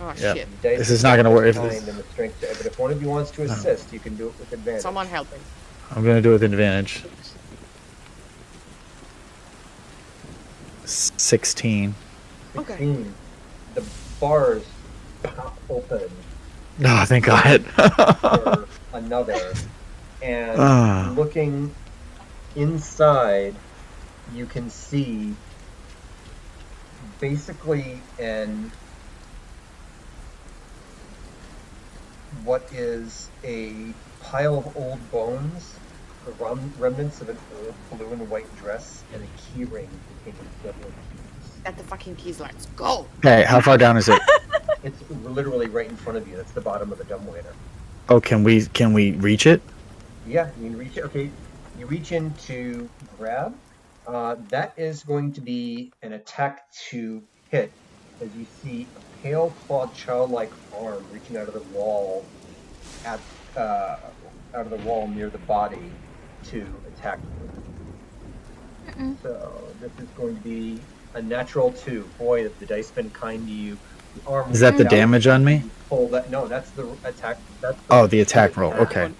Oh, shit. This is not going to work. But if one of you wants to assist, you can do it with advantage. Someone helping. I'm going to do it with advantage. 16. Okay. The bars pop open. Oh, thank God. For another. And looking inside, you can see basically what is a pile of old bones, the remnants of an old blue and white dress, and a key ring containing several keys. Got the fucking keys, let's go! Okay, how far down is it? It's literally right in front of you. That's the bottom of the dumbwaiter. Oh, can we reach it? Yeah, you can reach it. Okay, you reach in to grab. That is going to be an attack to hit, as you see a pale clawed childlike arm reaching out of the wall near the body to attack you. So this is going to be a natural 2. Boy, have the dice been kind to you. The arm Is that the damage on me? Pull that. No, that's the attack. That's The attack roll. Okay.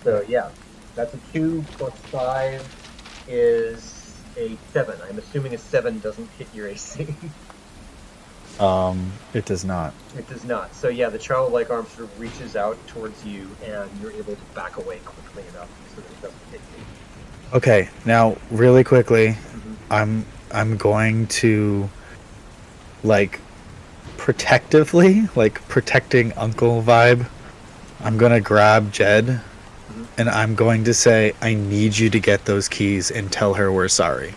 So yeah, that's a 2 plus 5 is a 7. I'm assuming a 7 doesn't hit your AC. It does not. It does not. So yeah, the childlike arm sort of reaches out towards you, and you're able to back away quickly enough so that it doesn't hit you. Okay, now really quickly, I'm going to protectively, protecting Uncle vibe. I'm gonna grab Jed, and I'm going to say, I need you to get those keys and tell her we're sorry.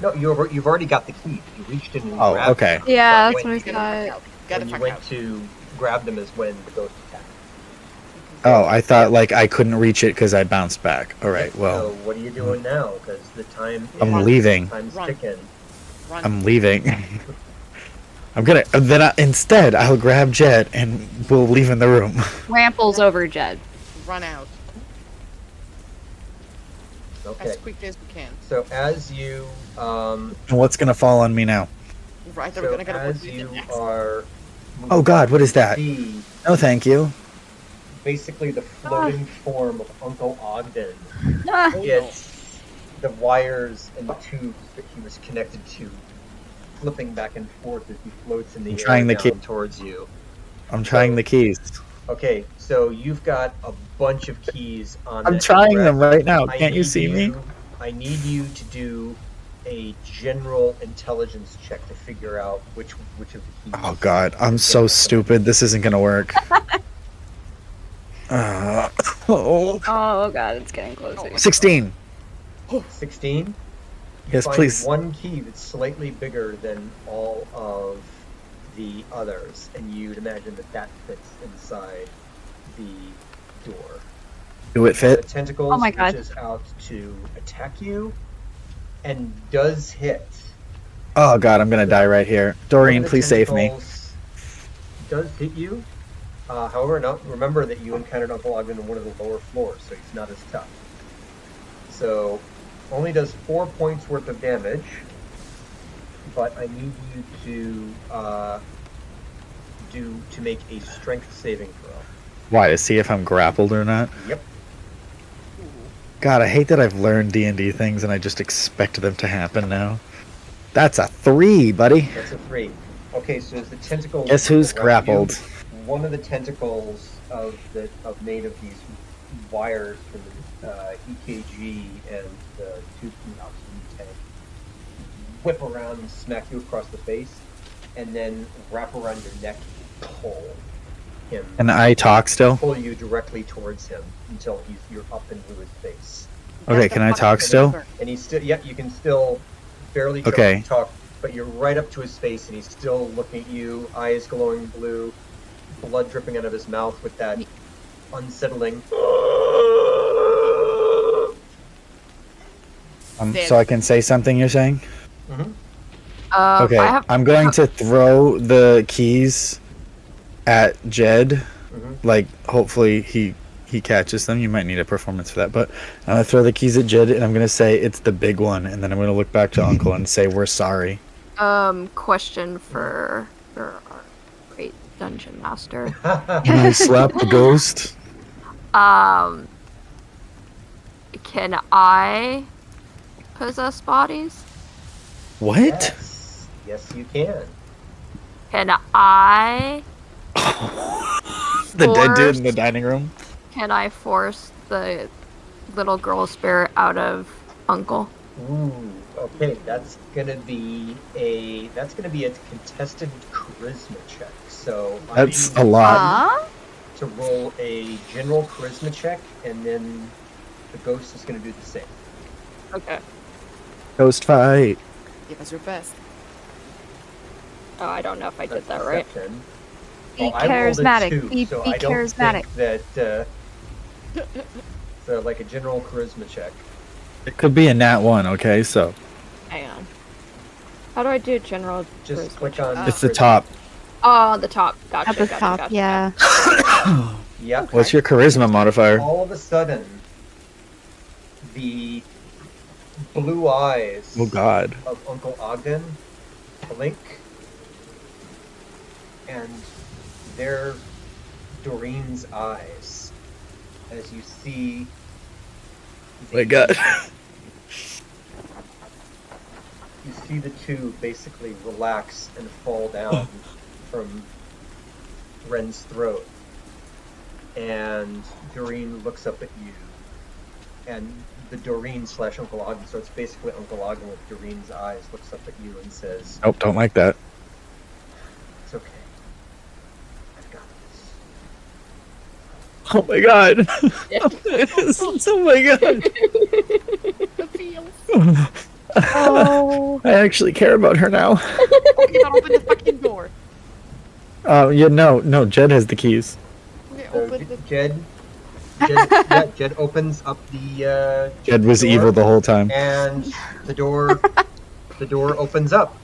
No, you've already got the key. You reached in and grabbed okay. them. Yeah, that's When what I thought. When you went to grab them is when the ghost attacked. Oh, I thought I couldn't reach it because I bounced back. All right, well. So what are you doing now? Because the time I'm leaving. Time's ticking. I'm leaving. I'm gonna. Instead, I'll grab Jed and we'll leave in the room. Ramples over Jed. Run out. Okay. As quickly as we can. So as you And what's gonna fall on me now? Right, so as you are Oh God, what is that? see No, thank you. basically the floating form of Uncle Ogden. It's the wires and the tubes that he was connected to flipping back and forth as he floats in the air down towards you. I'm trying the keys. Okay, so you've got a bunch of keys on I'm that trying grab. them right now. I Can't you need see me? I need you to do a general intelligence check to figure out which of the keys. Oh God, I'm so stupid. This isn't gonna work. Oh God, it's getting closer. 16. 16? Yes, find please. one key that's slightly bigger than all of the others, and you'd imagine that fits inside the door. Do it fit? The tentacles Oh my God. reaches out to attack you, and does hit. Oh God, I'm gonna die right here. Doreen, please save me. Tentacles does hit you. However, remember that you encountered Uncle Ogden on one of the lower floors, so he's not as tough. So only does 4 points worth of damage, but I need you to make a strength saving throw. Why, to see if I'm grappled or not? Yep. God, I hate that I've learned D&D things and I just expect them to happen now. That's a 3, buddy. That's a 3. Okay, so there's the tentacle. Guess who's grappled? One of the tentacles made of these wires from the EKG and the tube from the oxygen tank whip around and smack you across the face, and then wrap around your neck and pull him. And I talk still? Pull you directly towards him until you're up into his face. Okay, can I talk still? And he's still, yeah, you can still barely talk, but you're right up to his face, and he's still looking at you, eyes glowing blue, blood dripping out of his mouth with that unsettling. So I can say something, you're saying? Mm-hmm. Okay, I'm going to throw the keys at Jed. Mm-hmm. Like, hopefully he catches them. You might need a performance for that, but I'm gonna throw the keys at Jed, and I'm gonna say it's the big one, and then I'm gonna look back to Uncle and say we're sorry. Question for our great dungeon master. Can I slap the ghost? Can I possess bodies? What? Yes, you can. Can I? The dead dude in the dining room? Can I force the little girl spirit out of Uncle? Ooh, okay, that's gonna be a contested charisma check. So That's a lot. To roll a general charisma check, and then the ghost is gonna do the same. Okay. Ghost fight. Give us your best. Oh, I don't know if I did that right. Be charismatic. Be I don't charismatic. think that so like a general charisma check. It could be a nat 1, okay? So Hang on. How do I do general? Just charisma click check? on it's the top. Oh, the top. Gotcha. At the gotcha, top, gotcha, yeah. Yep. What's your charisma modifier? All of a sudden, the blue eyes Oh God. of Uncle Ogden blink, and they're Doreen's eyes as you see. My God. You see the two basically relax and fall down from Ren's throat. And Doreen looks up at you. And the Doreen / Uncle Ogden, so it's basically Uncle Ogden with Doreen's eyes, looks up at you and says, Nope, don't like that. "It's okay. I've got this." Oh my God. Oh my God. The feels. Oh. I actually care about her now. Okay, now open the fucking door. Yeah, no, Jed has the keys. Okay, So open the... Jed opens up the Jed was door, evil the whole time. and the door opens up.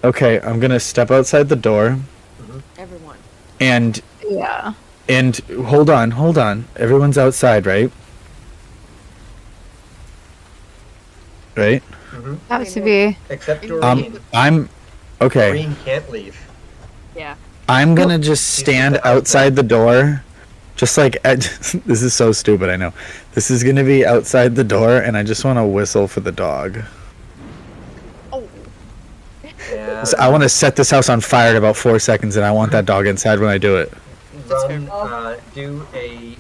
Okay, I'm gonna step outside the door Everyone. and Yeah. hold on. Everyone's outside, right? Right? That was to be. Except Doreen. I'm okay. Doreen can't leave. Yeah. I'm gonna just stand outside the door, just like this is so stupid. I know. This is gonna be outside the door, and I just want to whistle for the dog. Oh. And So I want to set this house on fire in about 4 seconds, and I want that dog inside when I do it. do a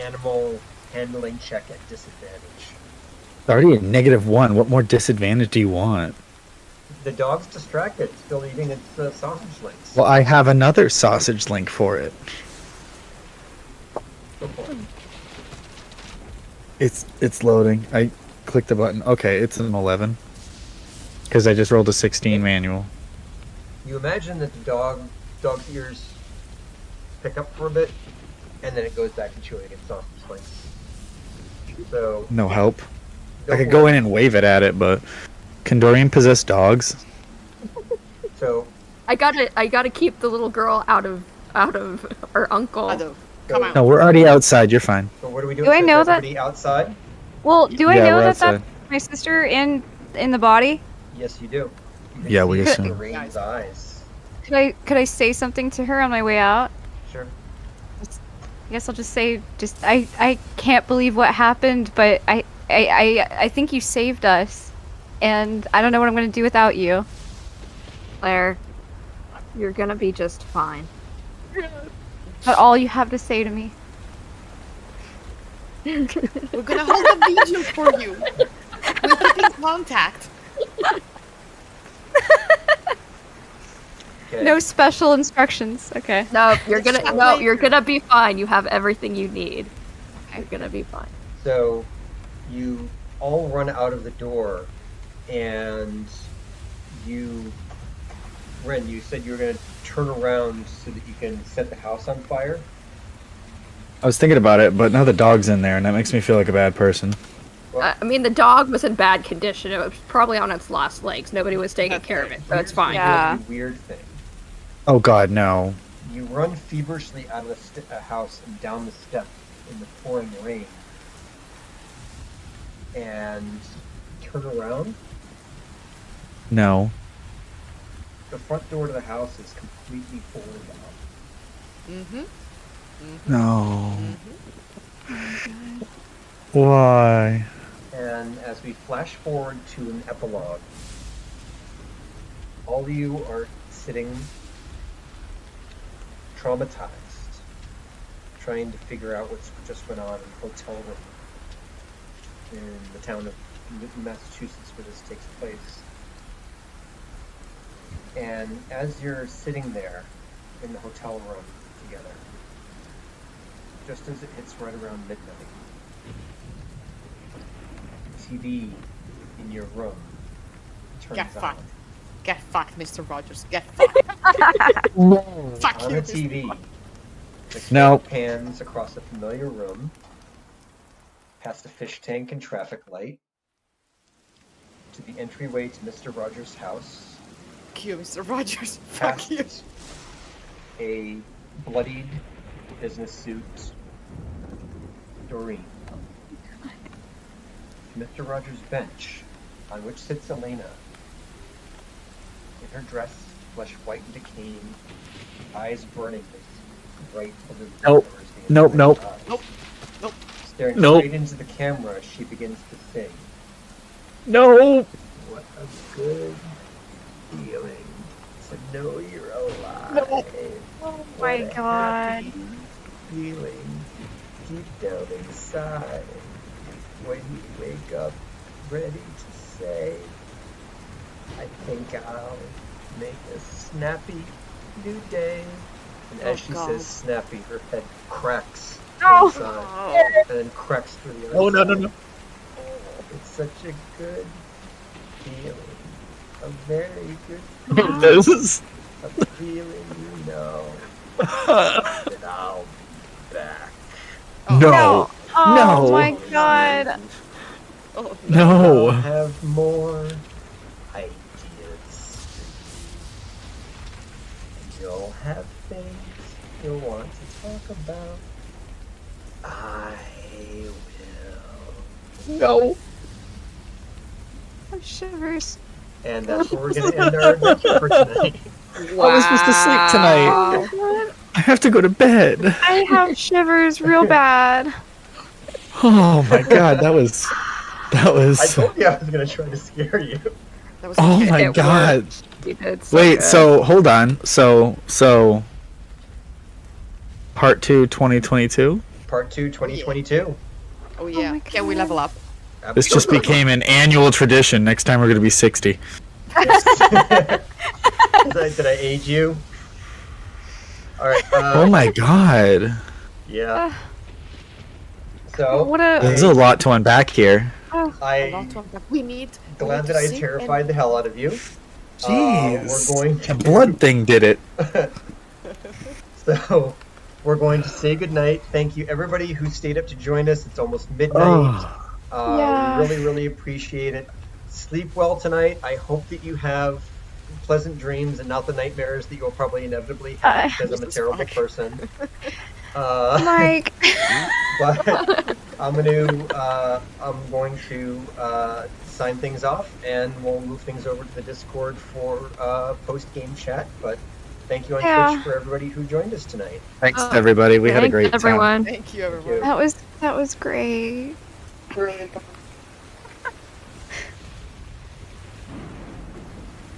animal handling check at disadvantage. It's already a -1. What more disadvantage do you want? The dog's distracted, still eating its sausage links. Well, I have another sausage link for it. Go for it. It's loading. I clicked the button. Okay, it's an 11. Because I just rolled a 16 manual. You imagine that the dog's ears pick up for a bit, and then it goes back to chewing its sausage links. So No help. I could go in and wave it at it, but can Doreen possess dogs? So I gotta keep the little girl out of our uncle. Come on. No, we're already outside. You're fine. So what are we doing? Do I So know is that- everybody outside? Well, do I Yeah, know we're that outside. that's my sister in the body? Yes, you do. You can Yeah, we see assume. Doreen's eyes. Could I say something to her on my way out? Sure. I guess I'll just say, I can't believe what happened, but I think you saved us, and I don't know what I'm gonna do without you. Claire, you're gonna be just fine. That's all you have to say to me. We're gonna hold a vigil for you. We'll keep in contact. Okay. No special instructions. Okay. No, you're gonna be fine. You have everything you need. You're gonna be fine. So you all run out of the door, and Ren, you said you were going to turn around so that you can set the house on fire? I was thinking about it, but now the dog's in there, and that makes me feel like a bad person. I mean, the dog was in bad condition. It was probably on its last legs. Nobody was taking care of it, so it's fine. Yeah. Here's the weird thing. Oh God, no. You run feverishly out of the house and down the steps in the pouring rain, and turn around. No. The front door to the house is completely boarded up. Mm-hmm. No. Why? And as we flash forward to an epilogue, all of you are sitting traumatized, trying to figure out what just went on in a hotel room in the town of Massachusetts where this takes place. And as you're sitting there in the hotel room together, just as it hits right around midnight, the TV in your room turns Get on. fucked. Get fucked, Mr. Rogers. Get fucked. Fuck On you, the Mr. TV, the No. camera pans across a familiar room, past a fish tank and traffic light, to the entryway to Mr. Rogers' house, Fuck you, Mr. Rogers. Fuck past you. a bloodied business suit Doreen, to Mr. Rogers' bench, on which sits Elena, in her dress, flesh white and decaying, eyes burning with bright blue Nope. colors the Nope, entire nope. time. Nope. Nope. Staring Nope. straight into the camera, she begins to sing. No. What a good feeling to know you're alive. Oh my What a god. happy feeling deep down inside when you wake up ready to say, I think I'll make a snappy new day. And as Oh, she God. says snappy, her head cracks No. inside Oh. and then cracks through the other Oh no side. no no. It's such a good feeling. A very good This is. a feeling you know that I'll be back. No. Oh No. my god. Oh, I'll No. have more ideas. And you'll have things you'll want to talk about. I will. No. I have shivers. And that's where we're going to end our adventure for tonight. I was supposed to sleep tonight. I have to go to bed. I have shivers real bad. Oh my God, that was. I told you I was going to try to scare you. that was Oh okay. my It God. You did so Wait, good. so hold on. So part 2 2022? Part 2, 2022. Oh yeah. my Can we God. level up? This just became an annual tradition. Next time we're going to be 60. Did I age you? Alright, Oh my God. yeah. So, What a There's a lot to unpack here. A lot I'm to unpack. We need. glad that I terrified the hell out of you. Jeez. We're going to The blood thing did it. So, we're going to say goodnight. Thank you, everybody who stayed up to join us. It's almost midnight. Oh. Yeah. We really, really appreciate it. Sleep well tonight. I hope that you have pleasant dreams and not the nightmares that you'll probably inevitably have because I'm a terrible person. Mike. But I'm going to sign things off, and we'll move things over to the Discord for post-game chat. But thank you on Twitch for everybody who joined us tonight. Thanks, everybody. We had a Thanks, great everyone. time. Thank you, everyone. That was great. Brilliant.